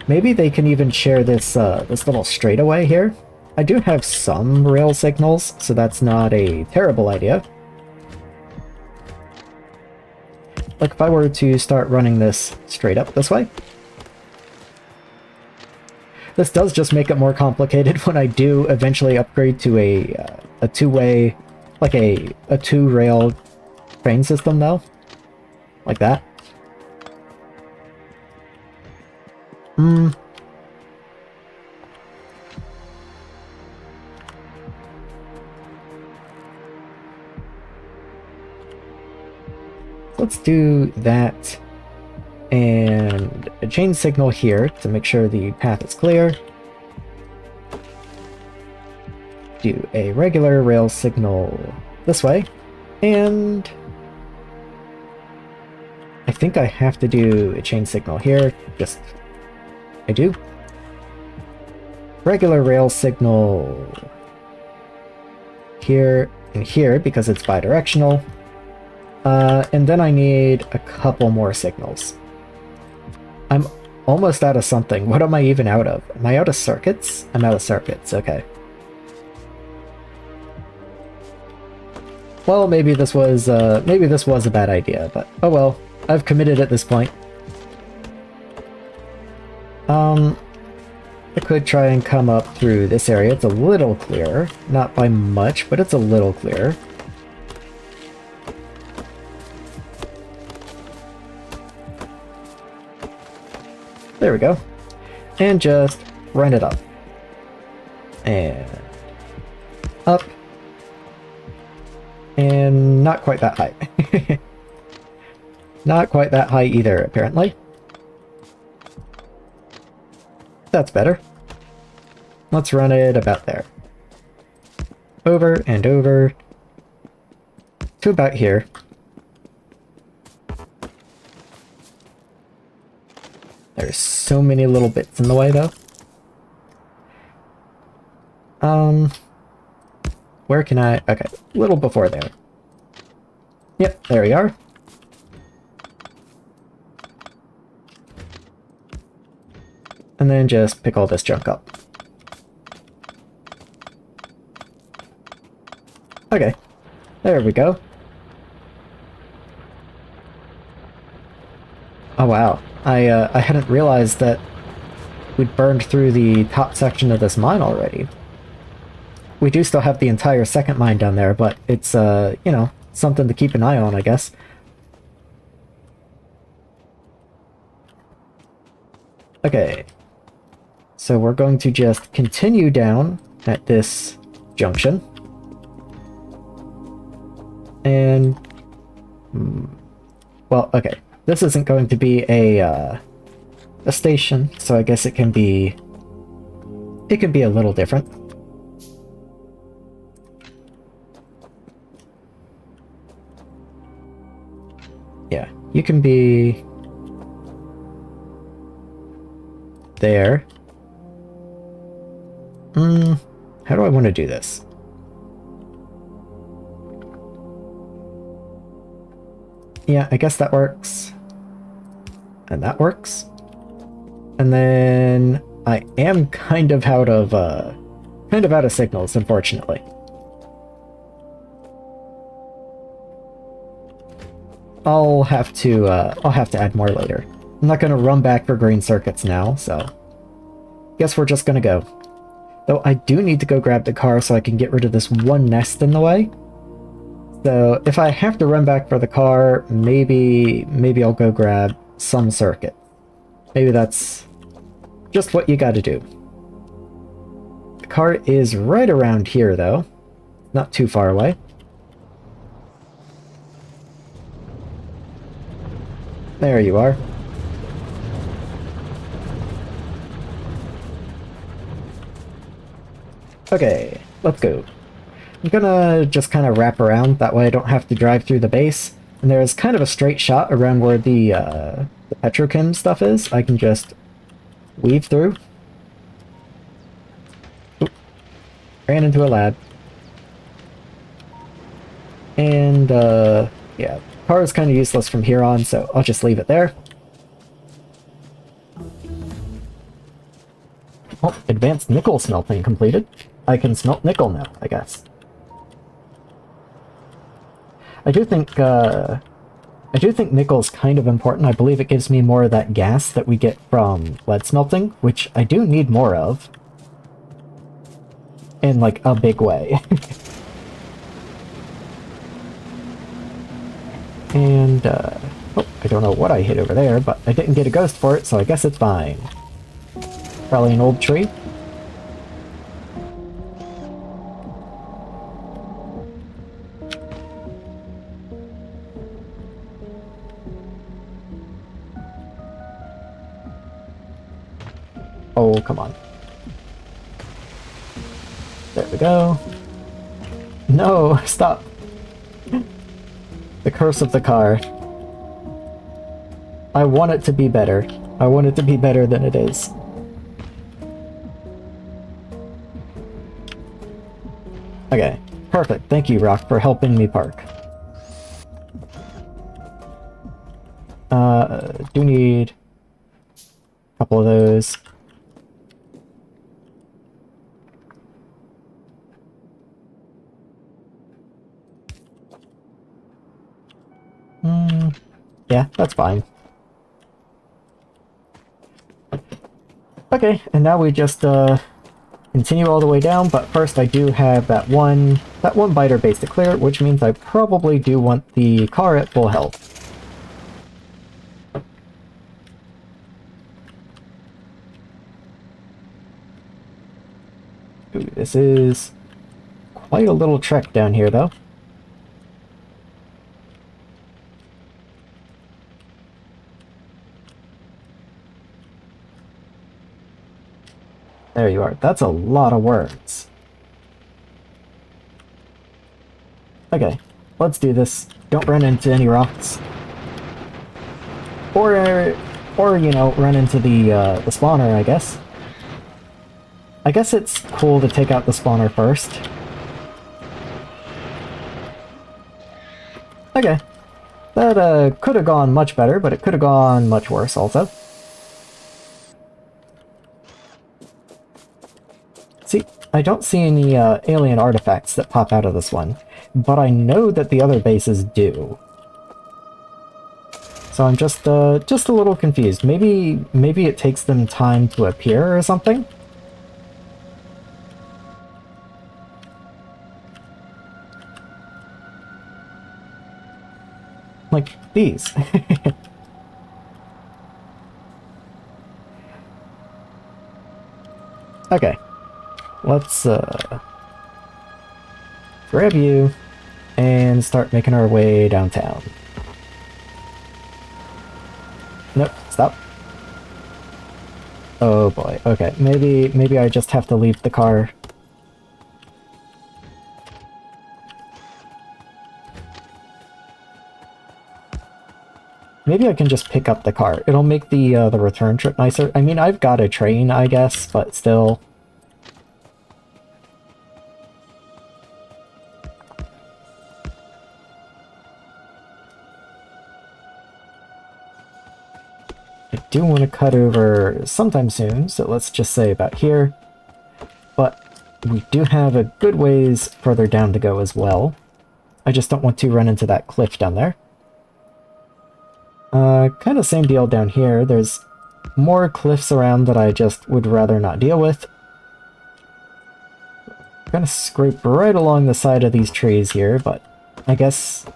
Maybe they can even share this this little straightaway here. I do have some rail signals, so that's not a terrible idea. Like if I were to start running this straight up this way. This does just make it more complicated when I do eventually upgrade to a two-way, like a two-rail train system, though. Like that. Let's do that. And a chain signal here to make sure the path is clear. Do a regular rail signal this way. And I think I have to do a chain signal here. Just, I do. Regular rail signal here and here because it's bidirectional. And then I need a couple more signals. I'm almost out of something. What am I even out of? Am I out of circuits? I'm out of circuits, okay. Well, maybe this was a bad idea, but oh well. I've committed at this point. I could try and come up through this area. It's a little clearer. Not by much, but it's a little clearer. There we go. And just run it up. And Up. And not quite that high. Not quite that high either, apparently. That's better. Let's run it about there. Over and over. To about here. There's so many little bits in the way, though. Where can I... Okay, a little before there. Yep, there we are. And then just pick all this junk up. Okay, there we go. Oh wow, I hadn't realized that we'd burned through the top section of this mine already. We do still have the entire second mine down there, but it's, you know, something to keep an eye on, I guess. Okay. So we're going to just continue down at this junction. And... well, okay. This isn't going to be a station, so I guess it can be... it can be a little different. Yeah, you can be... there. How do I want to do this? Yeah, I guess that works. And that works. And then I am kind of out of signals, unfortunately. I'll have to add more later. I'm not gonna run back for green circuits now, so guess we're just gonna go. Though I do need to go grab the car so I can get rid of this one nest in the way. So if I have to run back for the car, maybe I'll go grab some circuit. Maybe that's just what you gotta do. The car is right around here though. Not too far away. There you are. Okay, let's go. I'm gonna just kind of wrap around, that way I don't have to drive through the base. And there's kind of a straight shot around where the Petrochem stuff is. I can just weave through. Oop. Ran into a lab. And, yeah, car is kind of useless from here on, so I'll just leave it there. Oh, advanced nickel smelting completed. I can smelt nickel now, I guess. I do think nickel's kind of important. I believe it gives me more of that gas that we get from lead smelting, which I do need more of. In, like, a big way. And, oh, I don't know what I hit over there, but I didn't get a ghost for it, so I guess it's fine. Probably an old tree. Oh, come on. There we go. No, stop. The curse of the car. I want it to be better. I want it to be better than it is. Okay, perfect. Thank you, Rock, for helping me park. Do need a couple of those. Yeah, that's fine. Okay, and now we just continue all the way down, but first I do have that one biter base to clear, which means I probably do want the car at full health. Ooh, this is quite a little trek down here, though. There you are. That's a lot of words. Okay, let's do this. Don't run into any rocks. Or you know, run into the spawner, I guess. I guess it's cool to take out the spawner first. Okay. That could have gone much better, but it could have gone much worse also. See, I don't see any alien artifacts that pop out of this one, but I know that the other bases do. So I'm just a little confused. Maybe it takes them time to appear or something? Like these. Okay. Let's grab you and start making our way downtown. Nope, stop. Oh boy, okay. Maybe I just have to leave the car. Maybe I can just pick up the car. It'll make the return trip nicer. I mean, I've got a train, I guess, but still. I do want to cut over sometime soon, so let's just say about here. But we do have a good ways further down to go as well. I just don't want to run into that cliff down there. Kind of same deal down here. There's more cliffs around that I just would rather not deal with. Gonna scrape right along the side of these trees here, but I guess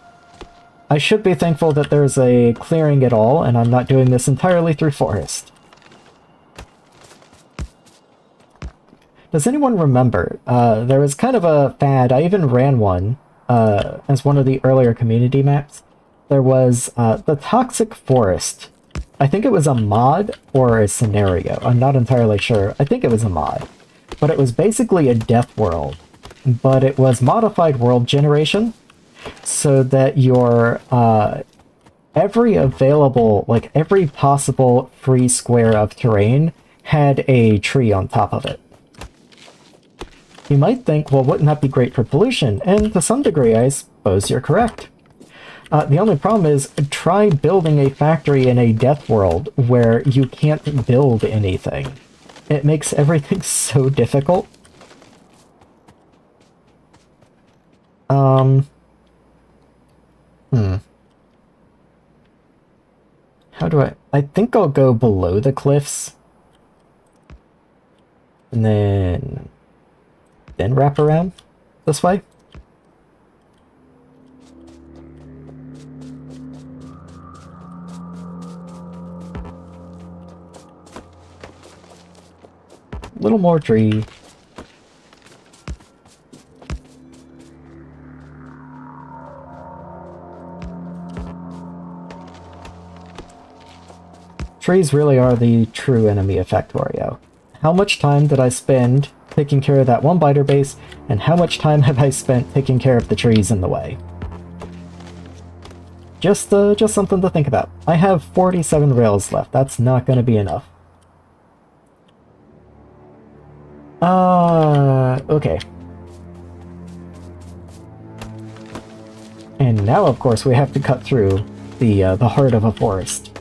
I should be thankful that there's a clearing at all, and I'm not doing this entirely through forest. Does anyone remember? There was kind of a fad, I even ran one as one of the earlier community maps. There was the Toxic Forest. I think it was a mod or a scenario. I'm not entirely sure. I think it was a mod. But it was basically a death world. But it was modified world generation, so that your every available, like every possible free square of terrain had a tree on top of it. You might think, well, wouldn't that be great for pollution? And to some degree, I suppose you're correct. The only problem is, try building a factory in a death world where you can't build anything. It makes everything so difficult. How do I think I'll go below the cliffs. And then wrap around this way. A little more tree. Trees really are the true enemy of Factorio. How much time did I spend taking care of that one biter base, and how much time have I spent taking care of the trees in the way? Just something to think about. I have 47 rails left. That's not going to be enough. Okay. And now, of course, we have to cut through the heart of a forest.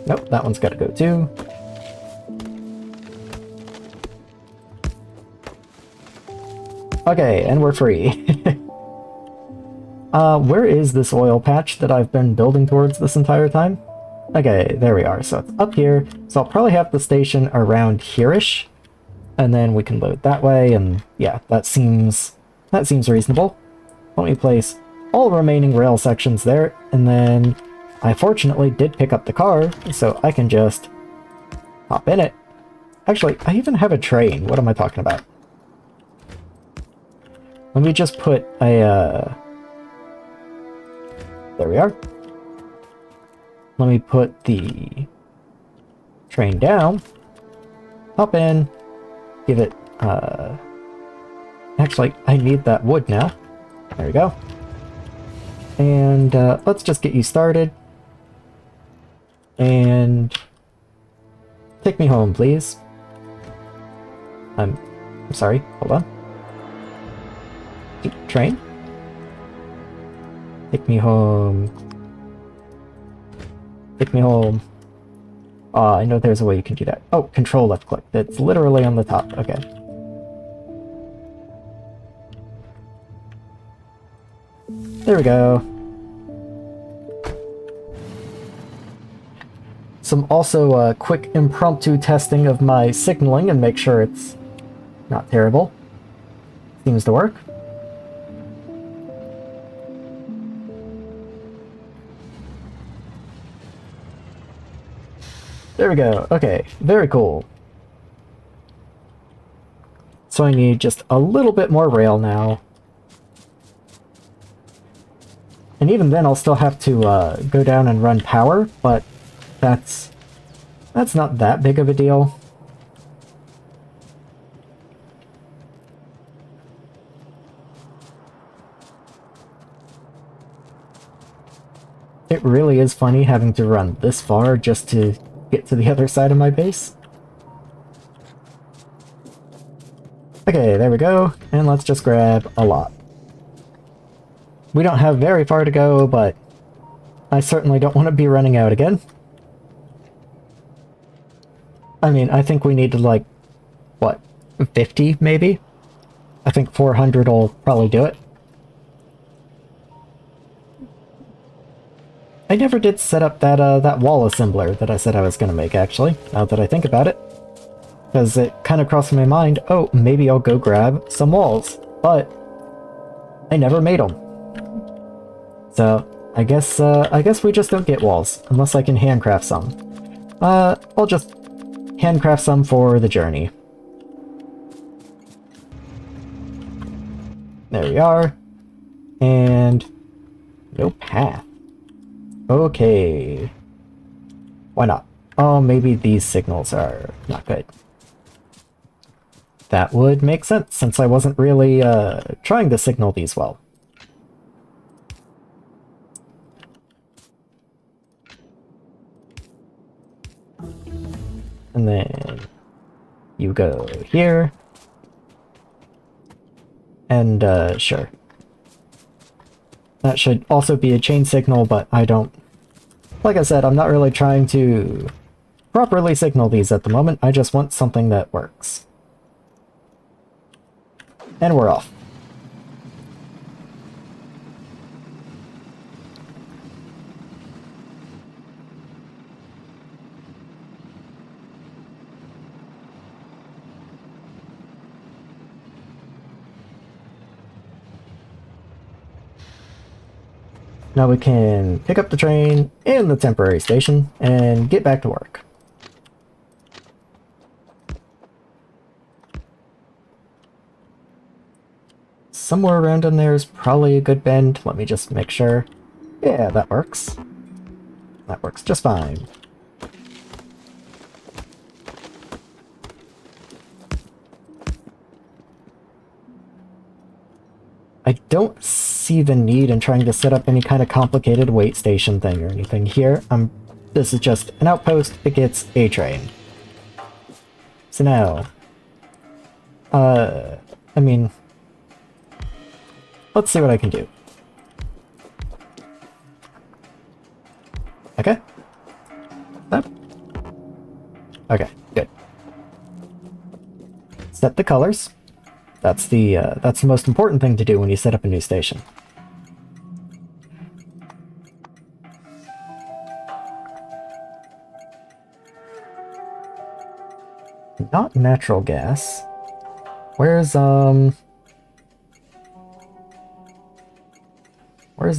Nope, that one's got to go too. Okay, and we're free. Where is this oil patch that I've been building towards this entire time? Okay, there we are. So it's up here. So I'll probably have the station around here-ish. And then we can load that way, and yeah, that seems reasonable. Let me place all remaining rail sections there, and then I fortunately did pick up the car, so I can just hop in it. Actually, I even have a train. What am I talking about? Let me just put a, there we are. Let me put the train down, hop in, give it, actually, I need that wood now. There we go. And, let's just get you started. And take me home, please. I'm sorry, hold on. Train? Take me home. Take me home. I know there's a way you can do that. Oh, control left click. That's literally on the top. Okay. There we go. Some also quick impromptu testing of my signaling and make sure it's not terrible. Seems to work. There we go. Okay, very cool. So I need just a little bit more rail now. And even then I'll still have to go down and run power, but that's not that big of a deal. It really is funny having to run this far just to get to the other side of my base. Okay, there we go, and let's just grab a lot. We don't have very far to go, but I certainly don't want to be running out again. I mean, I think we need to, like, what, 50 maybe? I think 400 will probably do it. I never did set up that that wall assembler that I said I was going to make, actually, now that I think about it. Because it kind of crossed my mind, oh, maybe I'll go grab some walls. But I never made them. So, I guess we just don't get walls, unless I can handcraft some. I'll just handcraft some for the journey. There we are. And no path. Okay. Why not? Oh, maybe these signals are not good. That would make sense, since I wasn't really trying to signal these well. And then you go here. And, sure. That should also be a chain signal, but I don't... Like I said, I'm not really trying to properly signal these at the moment. I just want something that works. And we're off. Now we can pick up the train in the temporary station and get back to work. Somewhere around in there is probably a good bend. Let me just make sure. Yeah, that works. That works just fine. I don't see the need in trying to set up any kind of complicated wait station thing or anything here. This is just an outpost. It gets a train. So now, I mean, let's see what I can do. Okay. Up. Okay, good. Set the colors. That's the most important thing to do when you set up a new station. Not natural gas. Where's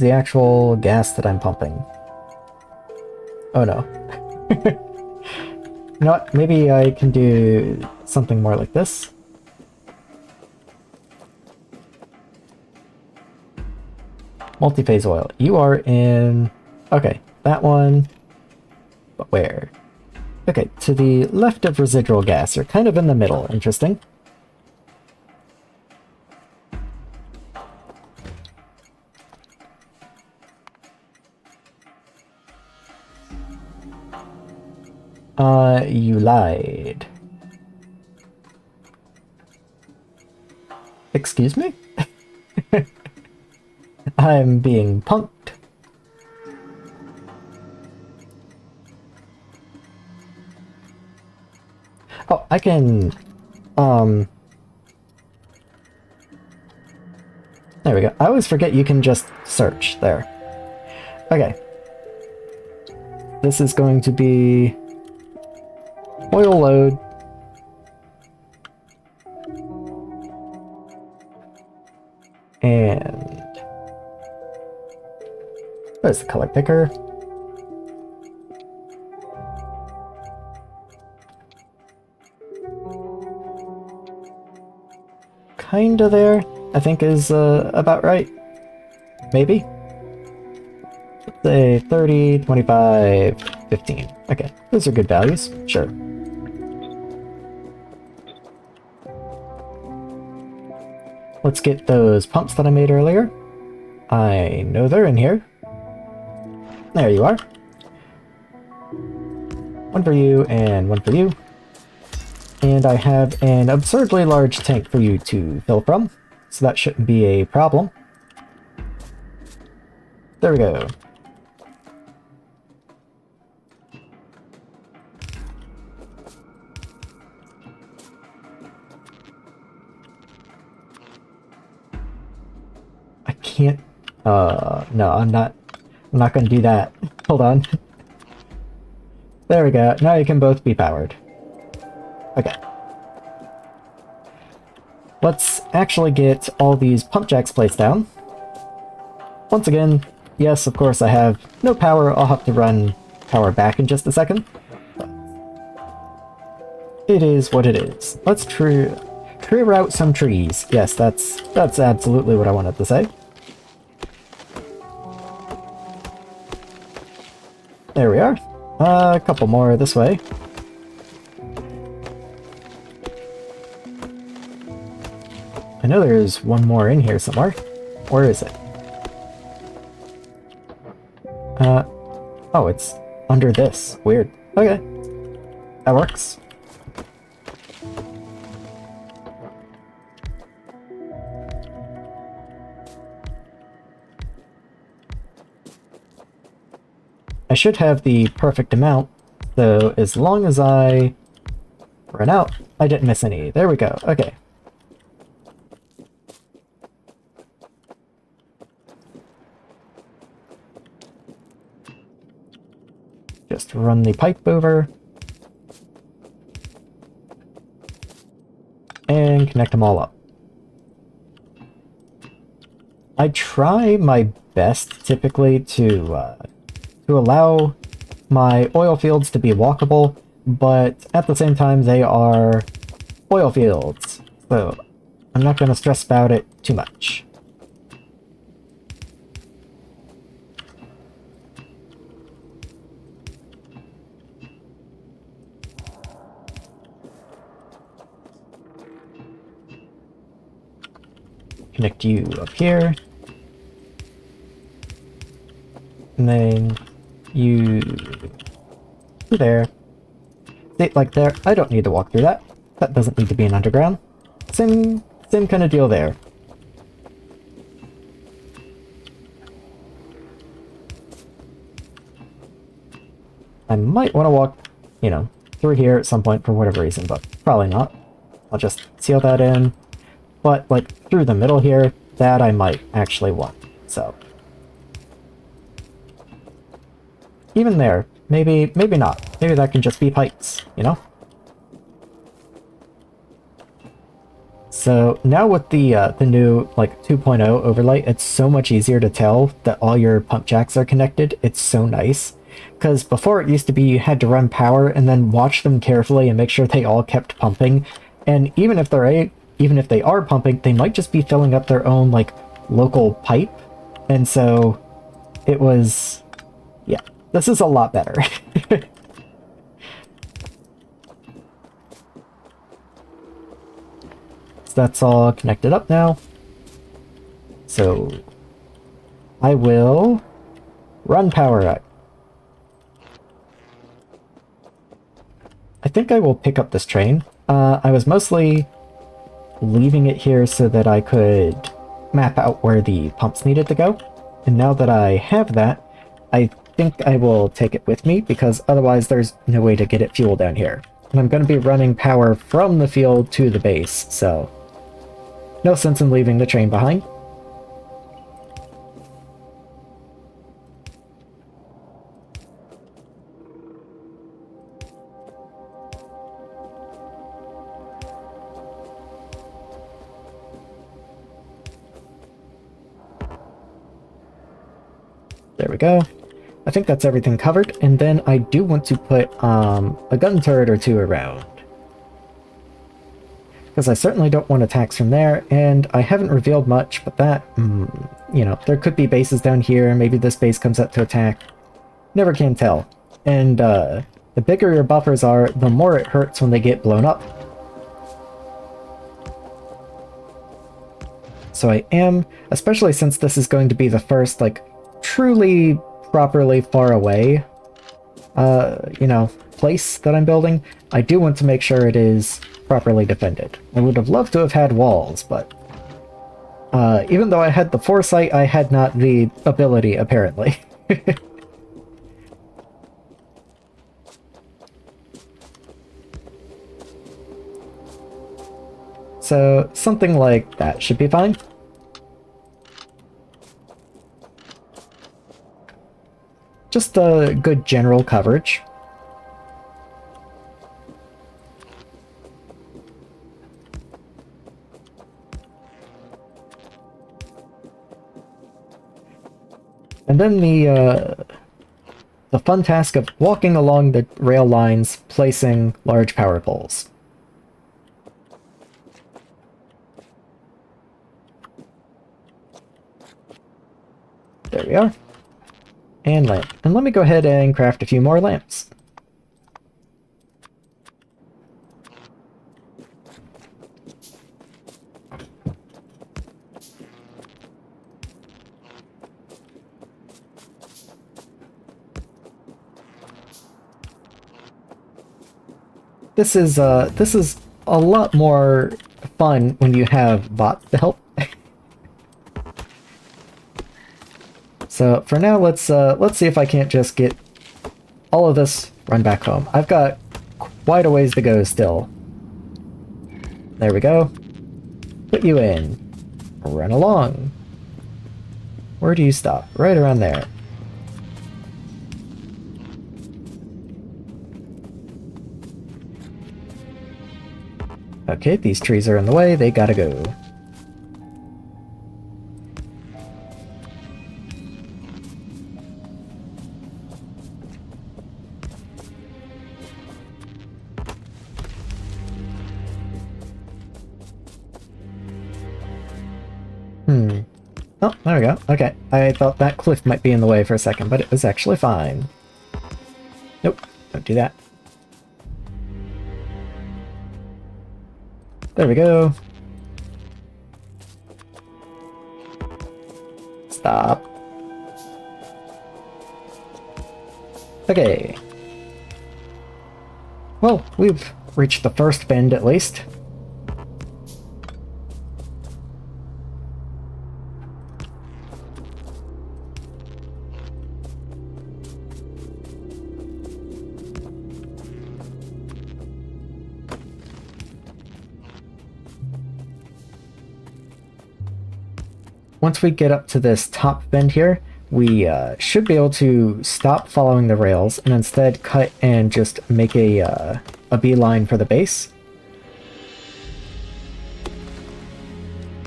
the actual gas that I'm pumping? Oh no. You know what? Maybe I can do something more like this. Multi-phase oil. You are in... Okay, that one. But where? Okay, to the left of residual gas. You're kind of in the middle. Interesting. You lied. Excuse me? I'm being punked. Oh, I can... There we go. I always forget you can just search there. Okay. This is going to be... oil load. And... where's the color picker? Kinda there, I think is about right. Maybe? Let's say 30, 25, 15. Okay, those are good values, sure. Let's get those pumps that I made earlier. I know they're in here. There you are. One for you and one for you. And I have an absurdly large tank for you to fill from, so that shouldn't be a problem. There we go. I can't... no, I'm not gonna do that. Hold on. There we go. Now you can both be powered. Okay. Let's actually get all these pump jacks placed down. Once again, yes, of course I have no power. I'll have to run power back in just a second. But it is what it is. Let's tree route some trees. Yes, that's absolutely what I wanted to say. There we are. A couple more this way. I know there's one more in here somewhere. Where is it? Oh, it's under this. Weird. Okay. That works. I should have the perfect amount, so as long as I run out, I didn't miss any. There we go. Okay. Just run the pipe over. And connect them all up. I try my best typically to allow my oil fields to be walkable, but at the same time they are oil fields, so I'm not going to stress about it too much. Connect you up here. And then you there. See, like there, I don't need to walk through that. That doesn't need to be an underground. Same kind of deal there. I might want to walk, you know, through here at some point for whatever reason, but probably not. I'll just seal that in. But, like, through the middle here, that I might actually want, so. Even there, maybe not. Maybe that can just be pipes, you know? So now with the new like 2.0 overlay, it's so much easier to tell that all your pump jacks are connected. It's so nice. Because before it used to be you had to run power and then watch them carefully and make sure they all kept pumping. And even if they are pumping, they might just be filling up their own like local pipe. And so it was, yeah, this is a lot better. So that's all connected up now. So I will run power up. I think I will pick up this train. I was mostly leaving it here so that I could map out where the pumps needed to go. And now that I have that, I think I will take it with me because otherwise there's no way to get it fuel down here. And I'm going to be running power from the field to the base, so no sense in leaving the train behind. There we go. I think that's everything covered, and then I do want to put a gun turret or two around. Because I certainly don't want attacks from there, and I haven't revealed much, but that, you know, there could be bases down here, maybe this base comes up to attack. Never can tell. And the bigger your buffers are, the more it hurts when they get blown up. So I am, especially since this is going to be the first, like, truly properly far away, you know, place that I'm building, I do want to make sure it is properly defended. I would have loved to have had walls, but even though I had the foresight, I had not the ability, apparently. So something like that should be fine. Just a good general coverage. And then the fun task of walking along the rail lines, placing large power poles. There we are. And lamp. And let me go ahead and craft a few more lamps. This is a lot more fun when you have bots to help. So for now, let's see if I can't just get all of this run back home. I've got quite a ways to go still. There we go. Put you in. Run along. Where do you stop? Right around there. Okay, these trees are in the way. They gotta go. Oh, there we go. Okay, I thought that cliff might be in the way for a second, but it was actually fine. Nope, don't do that. There we go. Stop. Okay. Well, we've reached the first bend at least. Once we get up to this top bend here, we should be able to stop following the rails and instead cut and just make a beeline for the base.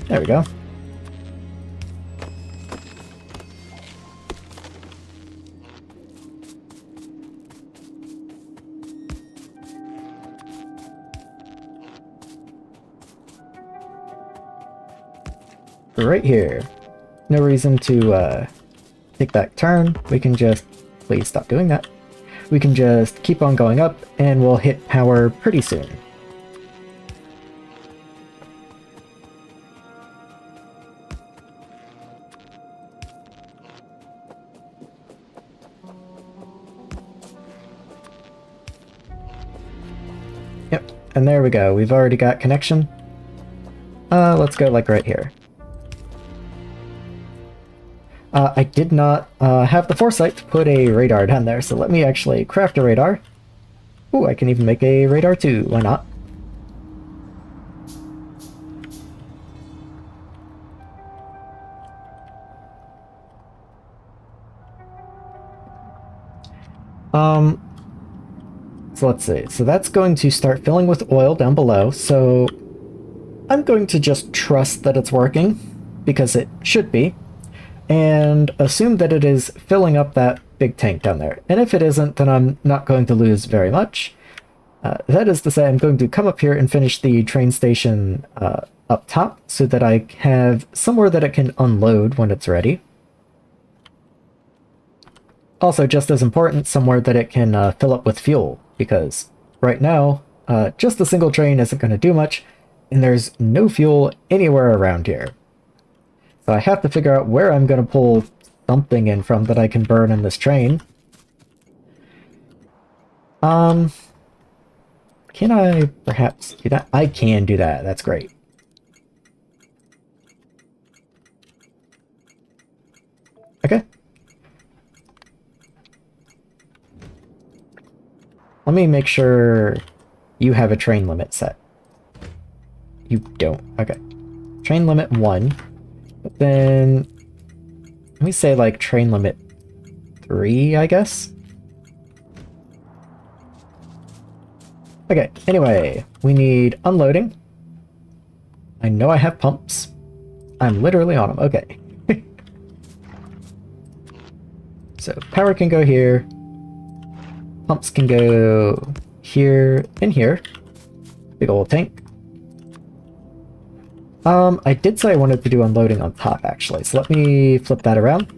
There we go. Right here. No reason to take that turn. We can just... Please stop doing that. We can just keep on going up, and we'll hit power pretty soon. Yep, and there we go. We've already got connection. Let's go like right here. I did not have the foresight to put a radar down there, so let me actually craft a radar. Ooh, I can even make a radar too, why not? So let's see. So that's going to start filling with oil down below, so I'm going to just trust that it's working, because it should be, and assume that it is filling up that big tank down there. And if it isn't, then I'm not going to lose very much. That is to say, I'm going to come up here and finish the train station up top, so that I have somewhere that it can unload when it's ready. Also, just as important, somewhere that it can fill up with fuel, because right now, just a single train isn't going to do much, and there's no fuel anywhere around here. So I have to figure out where I'm going to pull something in from that I can burn in this train. Can I perhaps do that? I can do that. That's great. Okay. Let me make sure you have a train limit set. You don't. Okay. Train limit 1. But then, let me say like train limit 3, I guess? Okay, anyway, we need unloading. I know I have pumps. I'm literally on them. Okay. So power can go here. Pumps can go here and here. Big old tank. I did say I wanted to do unloading on top, actually, so let me flip that around.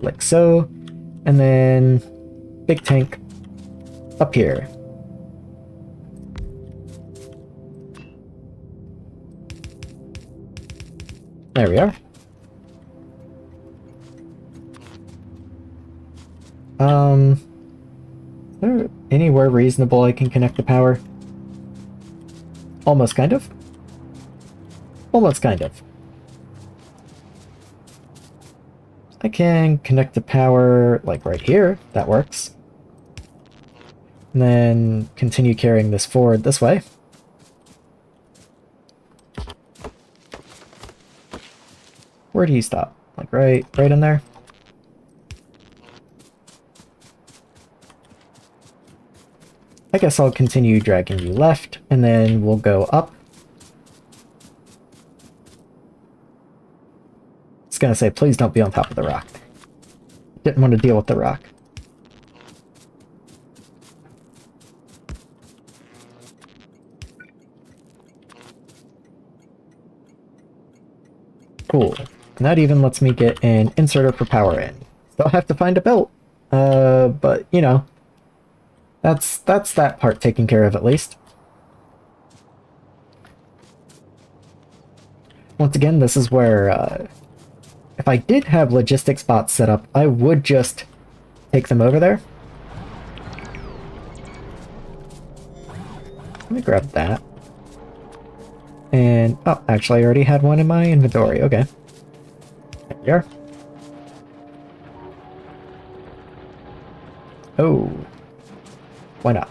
Like so. And then big tank up here. There we are. Is there anywhere reasonable I can connect the power? Almost kind of. Almost kind of. I can connect the power, like right here. That works. And then continue carrying this forward this way. Where do you stop? Like right in there? I guess I'll continue dragging you left, and then we'll go up. I was gonna say, please don't be on top of the rock. Didn't want to deal with the rock. Cool. And that even lets me get an inserter for power in. Still have to find a belt. But, you know, that's that part taken care of at least. Once again, this is where, if I did have logistics bots set up, I would just take them over there. Let me grab that. And, oh, actually I already had one in my inventory, okay. There we are. Oh. Why not?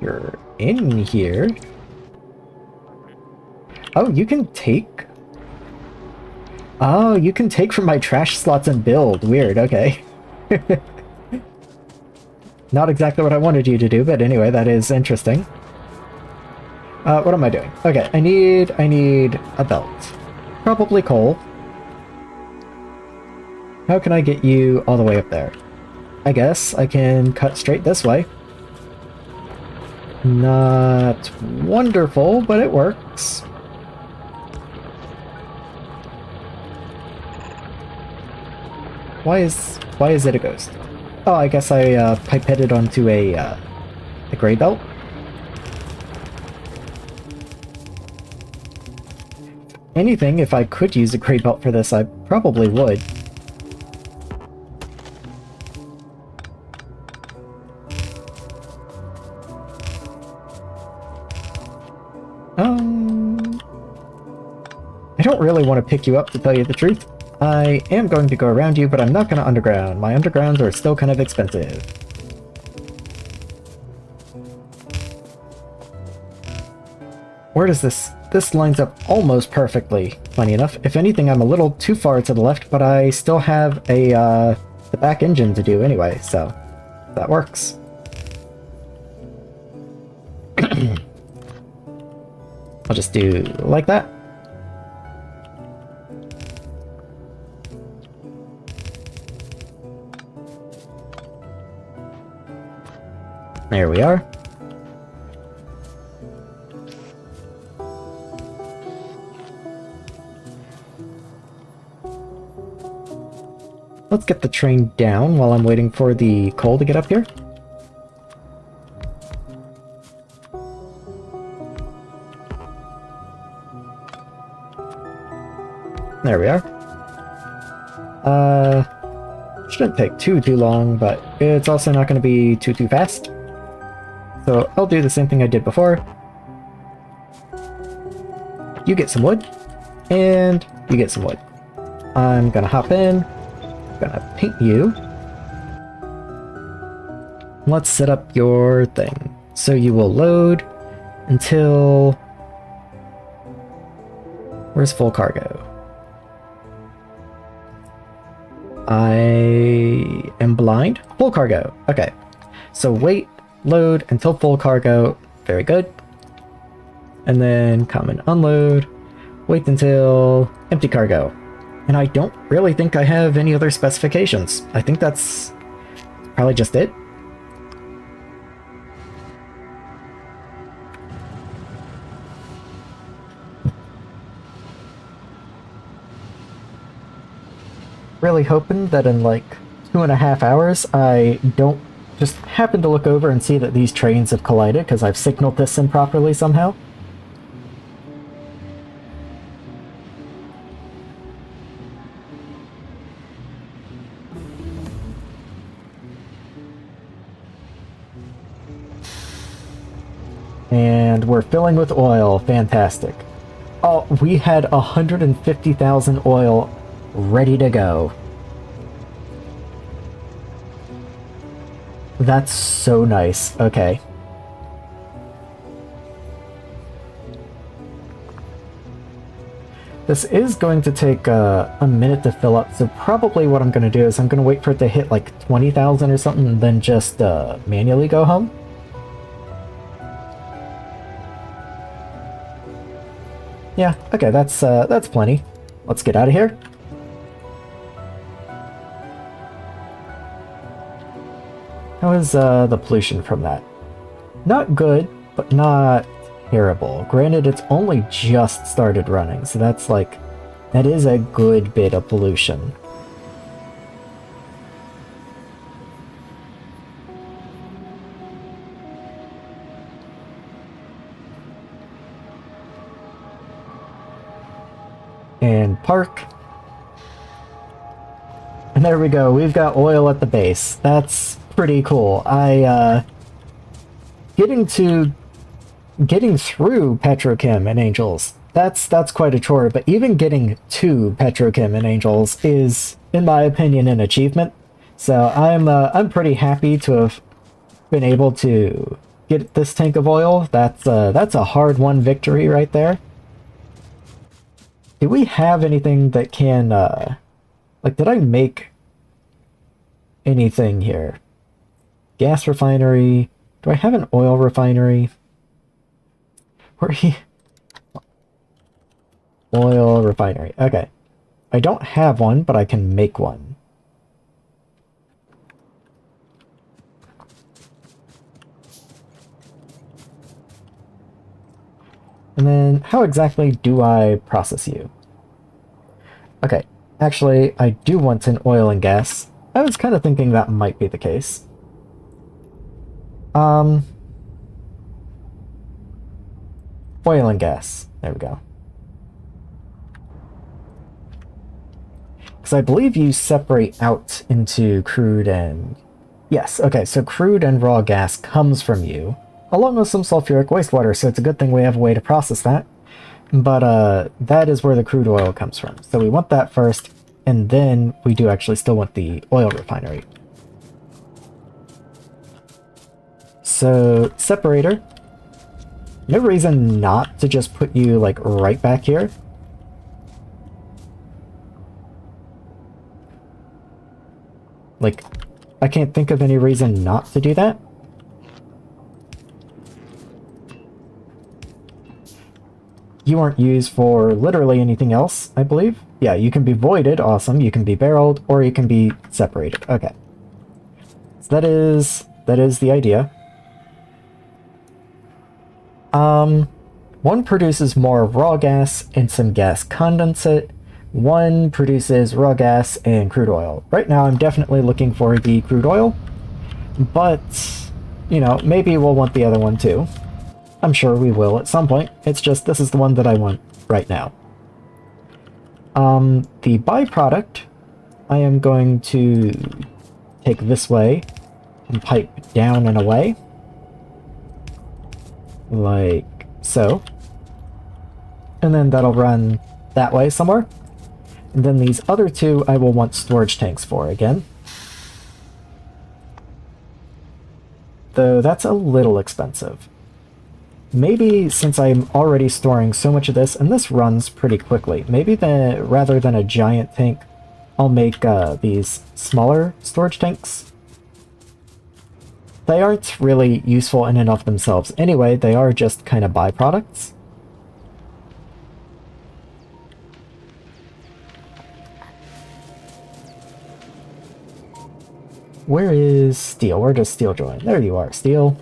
You're in here. Oh, you can take... Oh, you can take from my trash slots and build. Weird, okay. not exactly what I wanted you to do, but anyway, that is interesting. What am I doing? Okay, I need a belt. Probably coal. How can I get you all the way up there? I guess I can cut straight this way. Not wonderful, but it works. Why is it a ghost? Oh, I guess I pipetted onto a gray belt. Anything, if I could use a gray belt for this, I probably would. I don't really want to pick you up, to tell you the truth. I am going to go around you, but I'm not going to underground. My undergrounds are still kind of expensive. Where does this... This lines up almost perfectly, funny enough. If anything, I'm a little too far to the left, but I still have the back engine to do anyway, so that works. I'll just do like that. There we are. Let's get the train down while I'm waiting for the coal to get up here. There we are. Shouldn't take too long, but it's also not going to be too fast. So I'll do the same thing I did before. You get some wood, and you get some wood. I'm gonna hop in, gonna paint you. Let's set up your thing. So you will load until... Where's full cargo? I am blind. Full cargo. Okay. So wait, load until full cargo. Very good. And then come and unload. Wait until empty cargo. And I don't really think I have any other specifications. I think that's probably just it. Really hoping that in like 2.5 hours I don't just happen to look over and see that these trains have collided because I've signaled this improperly somehow. And we're filling with oil. Fantastic. Oh, we had 150,000 oil ready to go. That's so nice. Okay. This is going to take a minute to fill up, so probably what I'm going to do is I'm going to wait for it to hit like 20,000 or something and then just manually go home. Yeah, okay, that's plenty. Let's get out of here. How is the pollution from that? Not good, but not terrible. Granted, it's only just started running, so that's like... that is a good bit of pollution. And park. And there we go, we've got oil at the base. That's pretty cool. Getting through Petrochem and Angels, that's quite a chore, but even getting to Petrochem and Angels is, in my opinion, an achievement. So I'm pretty happy to have been able to get this tank of oil. That's a hard-won victory right there. Do we have anything that can, like, did I make anything here? gas refinery. Do I have an oil refinery? Where he... Oil refinery. Okay. I don't have one, but I can make one. And then, how exactly do I process you? Okay, actually, I do want an oil and gas. I was kind of thinking that might be the case. Oil and gas. There we go. Because I believe you separate out into crude and... Yes, okay, so crude and raw gas comes from you, along with some sulfuric wastewater, so it's a good thing we have a way to process that. But that is where the crude oil comes from. So we want that first, and then we do actually still want the oil refinery. So, separator. No reason not to just put you, like, right back here. Like, I can't think of any reason not to do that. You aren't used for literally anything else, I believe. Yeah, you can be voided, awesome. You can be barreled, or you can be separated. Okay. So that is the idea. One produces more raw gas and some gas condensate. One produces raw gas and crude oil. Right now I'm definitely looking for the crude oil, but, you know, maybe we'll want the other one too. I'm sure we will at some point. It's just this is the one that I want right now. The byproduct, I am going to take this way and pipe down and away. Like so. And then that'll run that way somewhere. And then these other two I will want storage tanks for again. Though that's a little expensive. Maybe since I'm already storing so much of this, and this runs pretty quickly, maybe rather than a giant tank, I'll make these smaller storage tanks. They aren't really useful in and of themselves anyway, they are just kind of byproducts. Where is steel? Where does steel join? There you are, steel.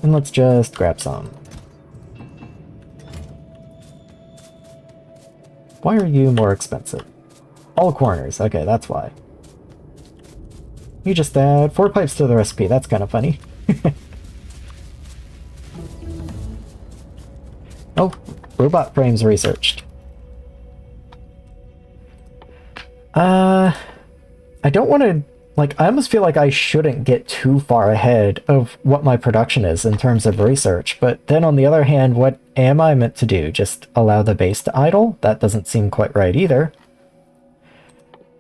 And let's just grab some. Why are you more expensive? All corners. Okay, that's why. You just add 4 pipes to the recipe. That's kind of funny. Oh, robot frames researched. I don't want to... Like, I almost feel like I shouldn't get too far ahead of what my production is in terms of research, but then on the other hand, what am I meant to do? Just allow the base to idle? That doesn't seem quite right either.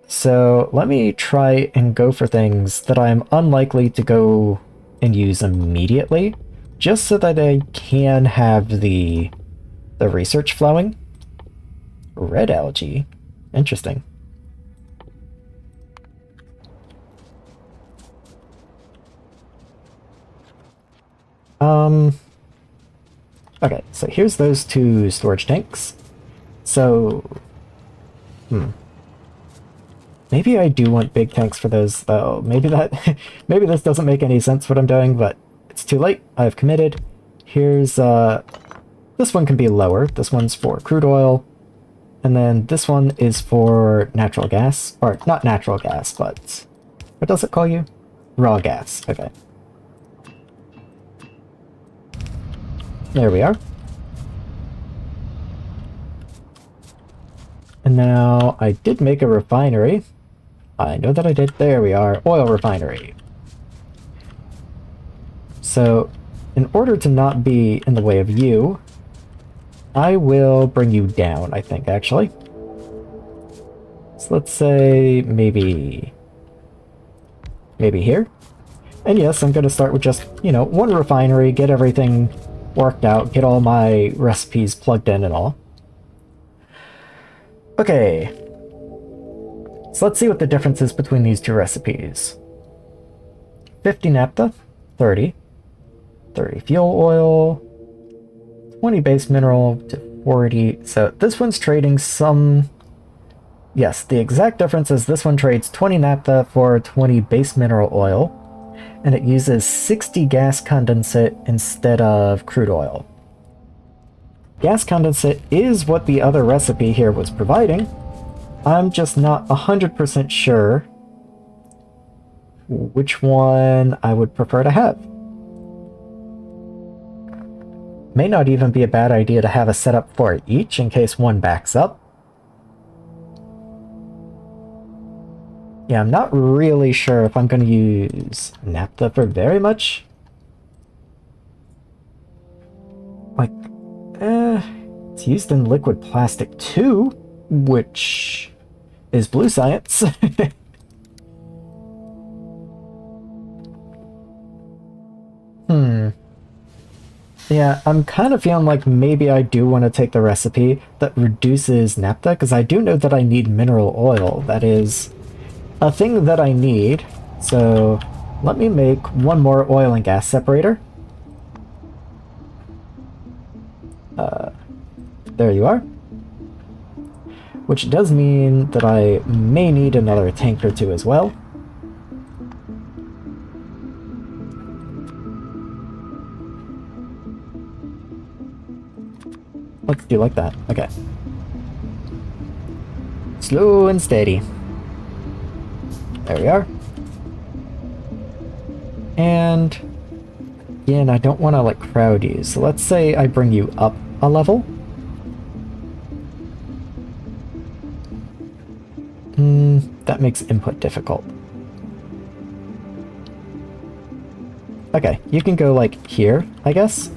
So let me try and go for things that I'm unlikely to go and use immediately, just so that I can have the research flowing. Red algae. Interesting. Okay, so here's those 2 storage tanks. So, maybe I do want big tanks for those, though. Maybe that, maybe this doesn't make any sense what I'm doing, but it's too late. I've committed. Here's, this one can be lower. This one's for crude oil. And then this one is for natural gas. Or, not natural gas, but... What does it call you? Raw gas. Okay. There we are. And now, I did make a refinery. I know that I did. There we are. Oil refinery. So, in order to not be in the way of you, I will bring you down, I think, actually. So let's say maybe here. And yes, I'm going to start with just, you know, 1 refinery, get everything worked out, get all my recipes plugged in and all. Okay. So let's see what the difference is between these two recipes. 50 naphtha, 30 fuel oil, 20 base mineral to 40. So this one's trading some... Yes, the exact difference is this one trades 20 naphtha for 20 base mineral oil, and it uses 60 gas condensate instead of crude oil. Gas condensate is what the other recipe here was providing. I'm just not 100% sure which one I would prefer to have. May not even be a bad idea to have a setup for each in case one backs up. Yeah, I'm not really sure if I'm going to use naphtha for very much. Like, it's used in liquid plastic too, which is blue science. Yeah, I'm kind of feeling like maybe I do want to take the recipe that reduces naphtha, because I do know that I need mineral oil. That is a thing that I need. So let me make one more oil and gas separator. There you are. Which does mean that I may need another tank or two as well. Let's do like that. Okay. Slow and steady. There we are. And again, I don't want to like crowd you. So let's say I bring you up a level. That makes input difficult. Okay, you can go like here, I guess.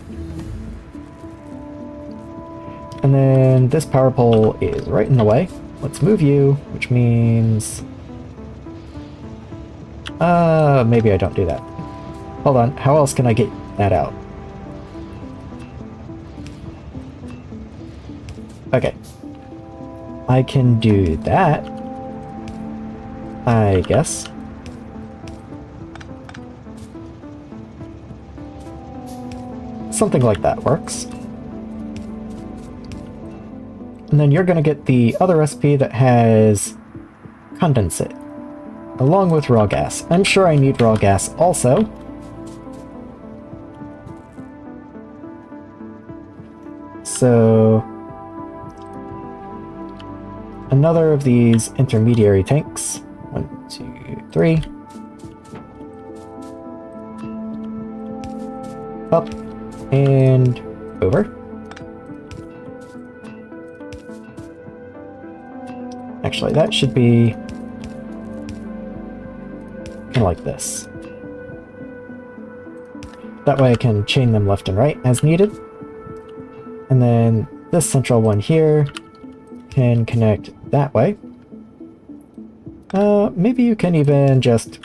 And then this power pole is right in the way. Let's move you, which means... maybe I don't do that. Hold on, how else can I get that out? Okay. I can do that, I guess. Something like that works. And then you're going to get the other recipe that has condensate, along with raw gas. I'm sure I need raw gas also. So another of these intermediary tanks. 1, 2, 3. Up and over. Actually, that should be kind of like this. That way I can chain them left and right as needed. And then this central one here can connect that way. Maybe you can even just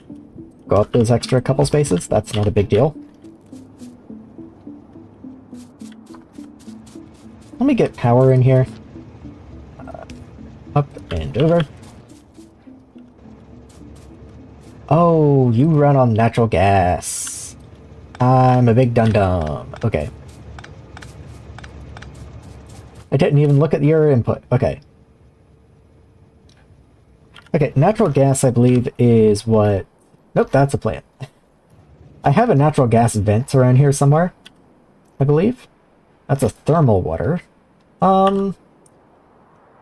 go up those extra couple spaces. That's not a big deal. Let me get power in here. Up and over. Oh, you run on natural gas. I'm a big dum-dum. Okay. I didn't even look at your input. Okay. Okay, natural gas, I believe, is what... Nope, that's a plant. I have a natural gas vent around here somewhere, I believe. That's a thermal water.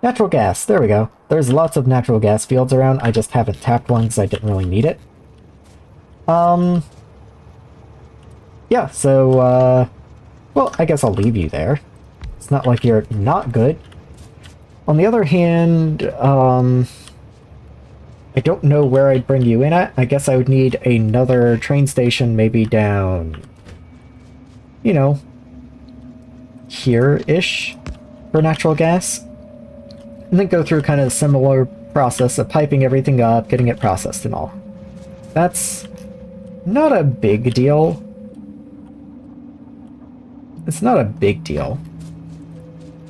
Natural gas, there we go. There's lots of natural gas fields around. I just haven't tapped one because I didn't really need it. Yeah, so, well, I guess I'll leave you there. It's not like you're not good. On the other hand, I don't know where I'd bring you in at. I guess I would need another train station, maybe down, you know, here-ish for natural gas. And then go through kind of a similar process of piping everything up, getting it processed and all. That's not a big deal. It's not a big deal.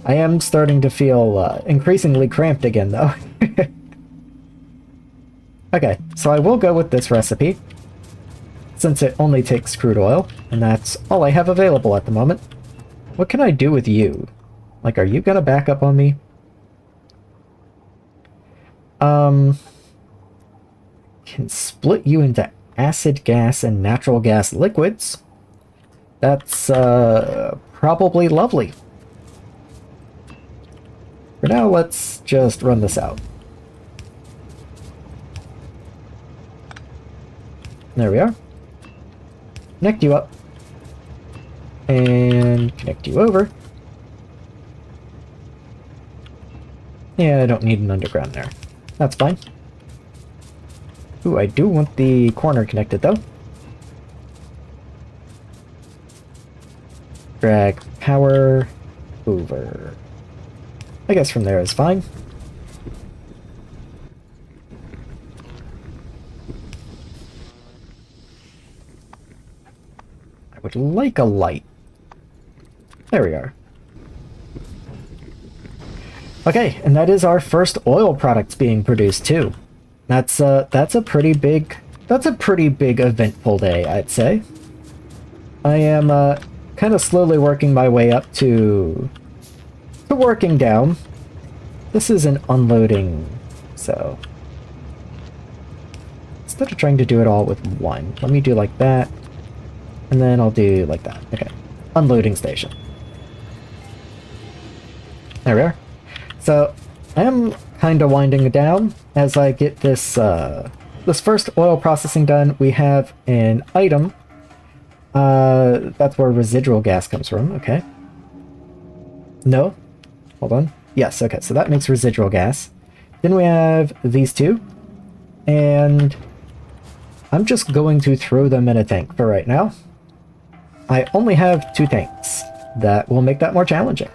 I am starting to feel increasingly cramped again, though. Okay, so I will go with this recipe, since it only takes crude oil, and that's all I have available at the moment. What can I do with you? Like, are you gonna back up on me? Can split you into acid gas and natural gas liquids. That's, probably lovely. For now, let's just run this out. There we are. Connect you up. And connect you over. Yeah, I don't need an underground there. That's fine. Ooh, I do want the corner connected, though. Drag power over. I guess from there is fine. I would like a light. There we are. Okay, and that is our first oil products being produced too. That's a pretty big eventful day, I'd say. I am kind of slowly working my way up to working down. This is an unloading, so instead of trying to do it all with one, let me do like that, and then I'll do like that. Okay, unloading station. There we are. So I am kind of winding it down as I get this this first oil processing done. We have an item. That's where residual gas comes from. Okay. No. Hold on. Yes. Okay. So that makes residual gas. Then we have these two, and I'm just going to throw them in a tank for right now. I only have 2 tanks. That will make that more challenging.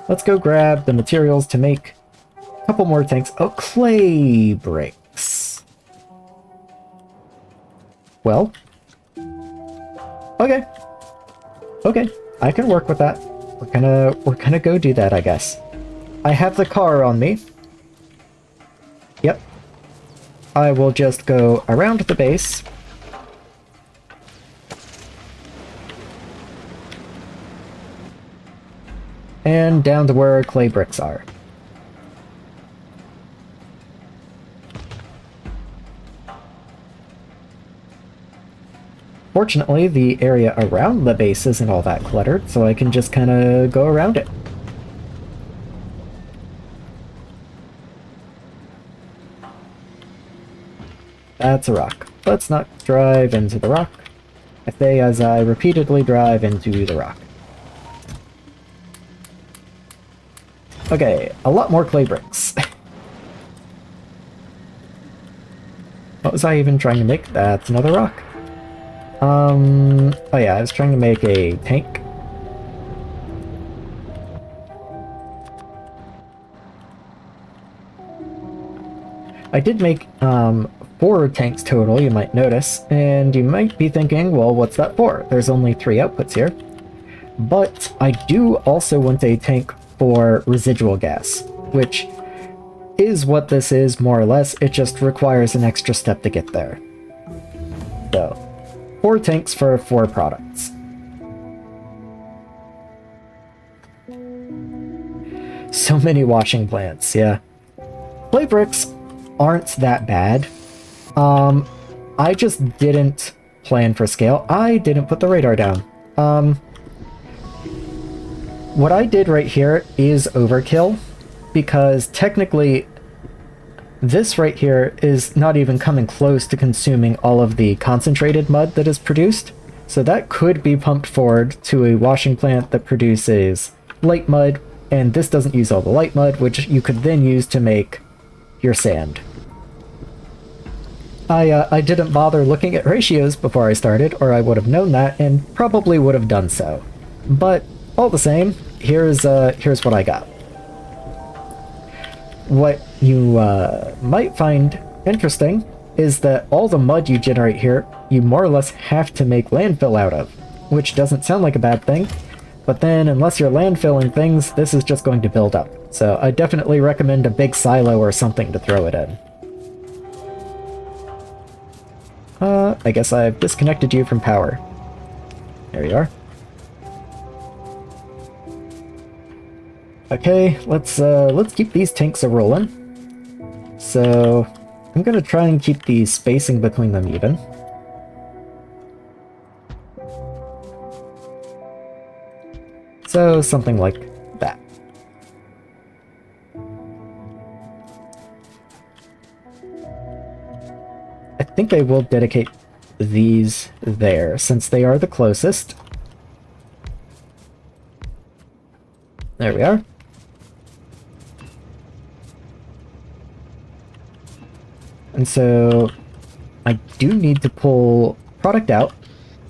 Let's go grab the materials to make a couple more tanks. Oh, clay bricks. Well. Okay. Okay, I can work with that. We're gonna go do that, I guess. I have the car on me. Yep. I will just go around the base. And down to where clay bricks are. Fortunately, the area around the base isn't all that cluttered, so I can just kind of go around it. That's a rock. Let's not drive into the rock. I say as I repeatedly drive into the rock. Okay, a lot more clay bricks. What was I even trying to make? That's another rock. Oh yeah, I was trying to make a tank. I did make 4 tanks total, you might notice, and you might be thinking, well, what's that for? There's only 3 outputs here. But I do also want a tank for residual gas, which is what this is, more or less. It just requires an extra step to get there. So, 4 tanks for 4 products. So many washing plants, yeah. Clay bricks aren't that bad. I just didn't plan for scale. I didn't put the radar down. What I did right here is overkill, because technically this right here is not even coming close to consuming all of the concentrated mud that is produced. So that could be pumped forward to a washing plant that produces light mud, and this doesn't use all the light mud, which you could then use to make your sand. I didn't bother looking at ratios before I started, or I would have known that and probably would have done so. But all the same, here's what I got. What you might find interesting is that all the mud you generate here, you more or less have to make landfill out of, which doesn't sound like a bad thing, but then unless you're landfilling things, this is just going to build up. So I definitely recommend a big silo or something to throw it in. I guess I've disconnected you from power. There you are. Okay, let's keep these tanks a-rolling. So, I'm gonna try and keep the spacing between them even. So, something like that. I think I will dedicate these there, since they are the closest. There we are. And so, I do need to pull product out.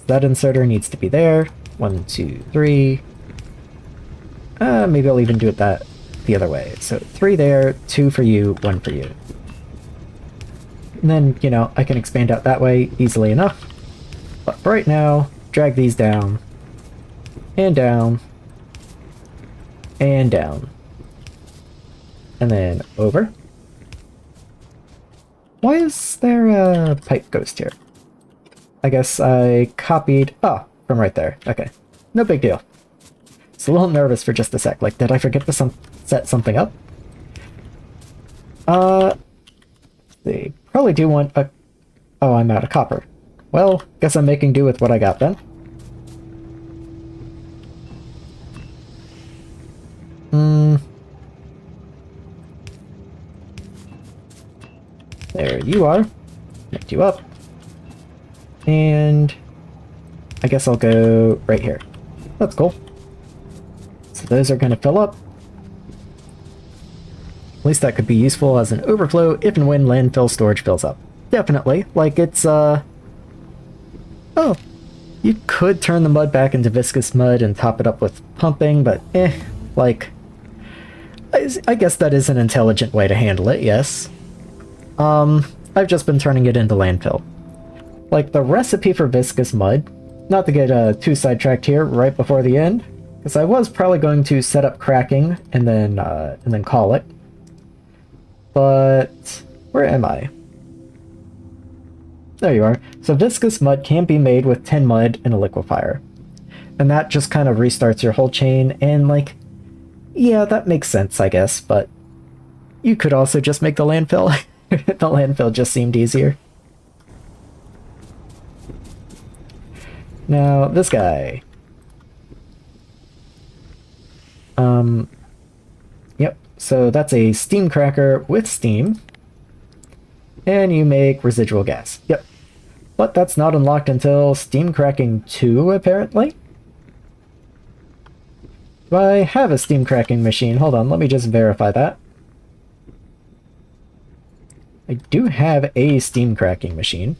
So that inserter needs to be there. 1, 2, 3. Maybe I'll even do it the other way. So 3 there, 2 for you, 1 for you. And then, you know, I can expand out that way easily enough. But for right now, drag these down. And down. And down. And then over. Why is there a pipe ghost here? I guess I copied... Oh, from right there. Okay. No big deal. It's a little nervous for just a sec. Like, did I forget to set something up? They probably do want a... Oh, I'm out of copper. Well, guess I'm making do with what I got then. There you are. Lift you up. And I guess I'll go right here. That's cool. So those are going to fill up. At least that could be useful as an overflow if and when landfill storage fills up. Definitely. Like, it's, Oh, you could turn the mud back into viscous mud and top it up with pumping, but like... I guess that is an intelligent way to handle it, yes. I've just been turning it into landfill. Like, the recipe for viscous mud, not to get too sidetracked here right before the end, because I was probably going to set up cracking and then call it. But where am I? There you are. So viscous mud can be made with tin mud and a liquefier. And that just kind of restarts your whole chain, and like, yeah, that makes sense, I guess, but you could also just make the landfill. The landfill just seemed easier. Now, this guy. Yep, so that's a steam cracker with steam. And you make residual gas. Yep. But that's not unlocked until steam cracking 2, apparently. Do I have a steam cracking machine? Hold on, let me just verify that. I do have a steam cracking machine.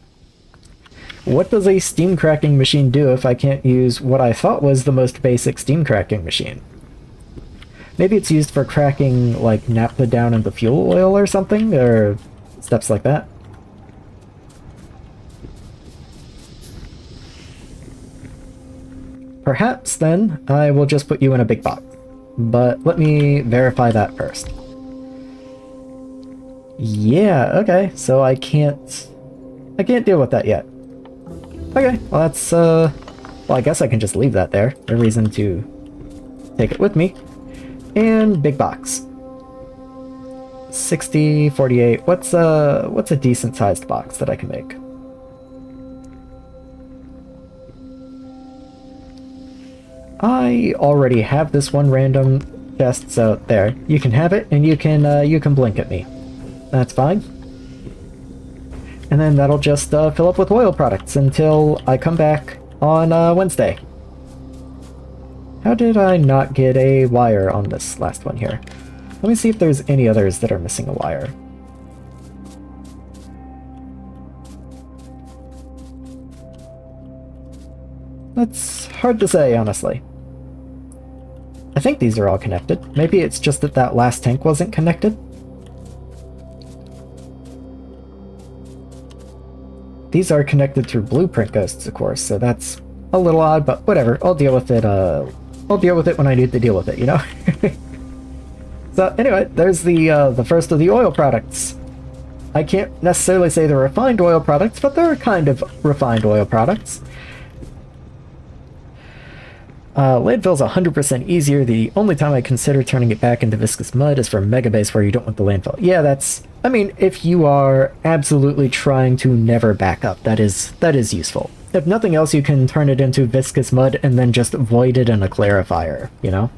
What does a steam cracking machine do if I can't use what I thought was the most basic steam cracking machine? Maybe it's used for cracking, like, naphtha down into fuel oil or something, or steps like that. Perhaps, then, I will just put you in a big box. But let me verify that first. Yeah, okay, so I can't deal with that yet. Okay, well that's, well, I guess I can just leave that there. No reason to take it with me. And big box. 60, 48, what's a decent sized box that I can make? I already have this one random chest, so there. You can have it, and you can blink at me. That's fine. And then that'll just fill up with oil products until I come back on Wednesday. How did I not get a wire on this last one here? Let me see if there's any others that are missing a wire. That's hard to say, honestly. I think these are all connected. Maybe it's just that that last tank wasn't connected. These are connected through blueprint ghosts, of course, so that's a little odd, but whatever. I'll deal with it, I'll deal with it when I need to deal with it, you know? So, anyway, there's the first of the oil products. I can't necessarily say they're refined oil products, but they're kind of refined oil products. Landfill's 100% easier. The only time I consider turning it back into viscous mud is for megabase where you don't want the landfill. Yeah, that's... I mean, if you are absolutely trying to never back up, that is useful. If nothing else, you can turn it into viscous mud and then just void it in a clarifier, you know?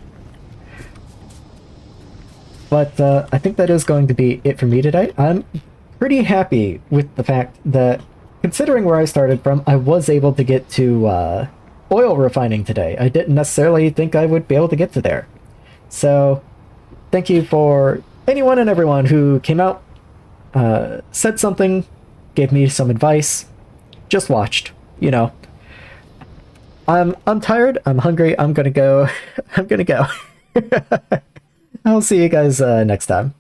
But I think that is going to be it for me today. I'm pretty happy with the fact that, considering where I started from, I was able to get to oil refining today. I didn't necessarily think I would be able to get to there. So, thank you for anyone and everyone who came out, said something, gave me some advice, just watched, you know. I'm tired, I'm hungry, I'm gonna go. I'm gonna go. I'll see you guys next time.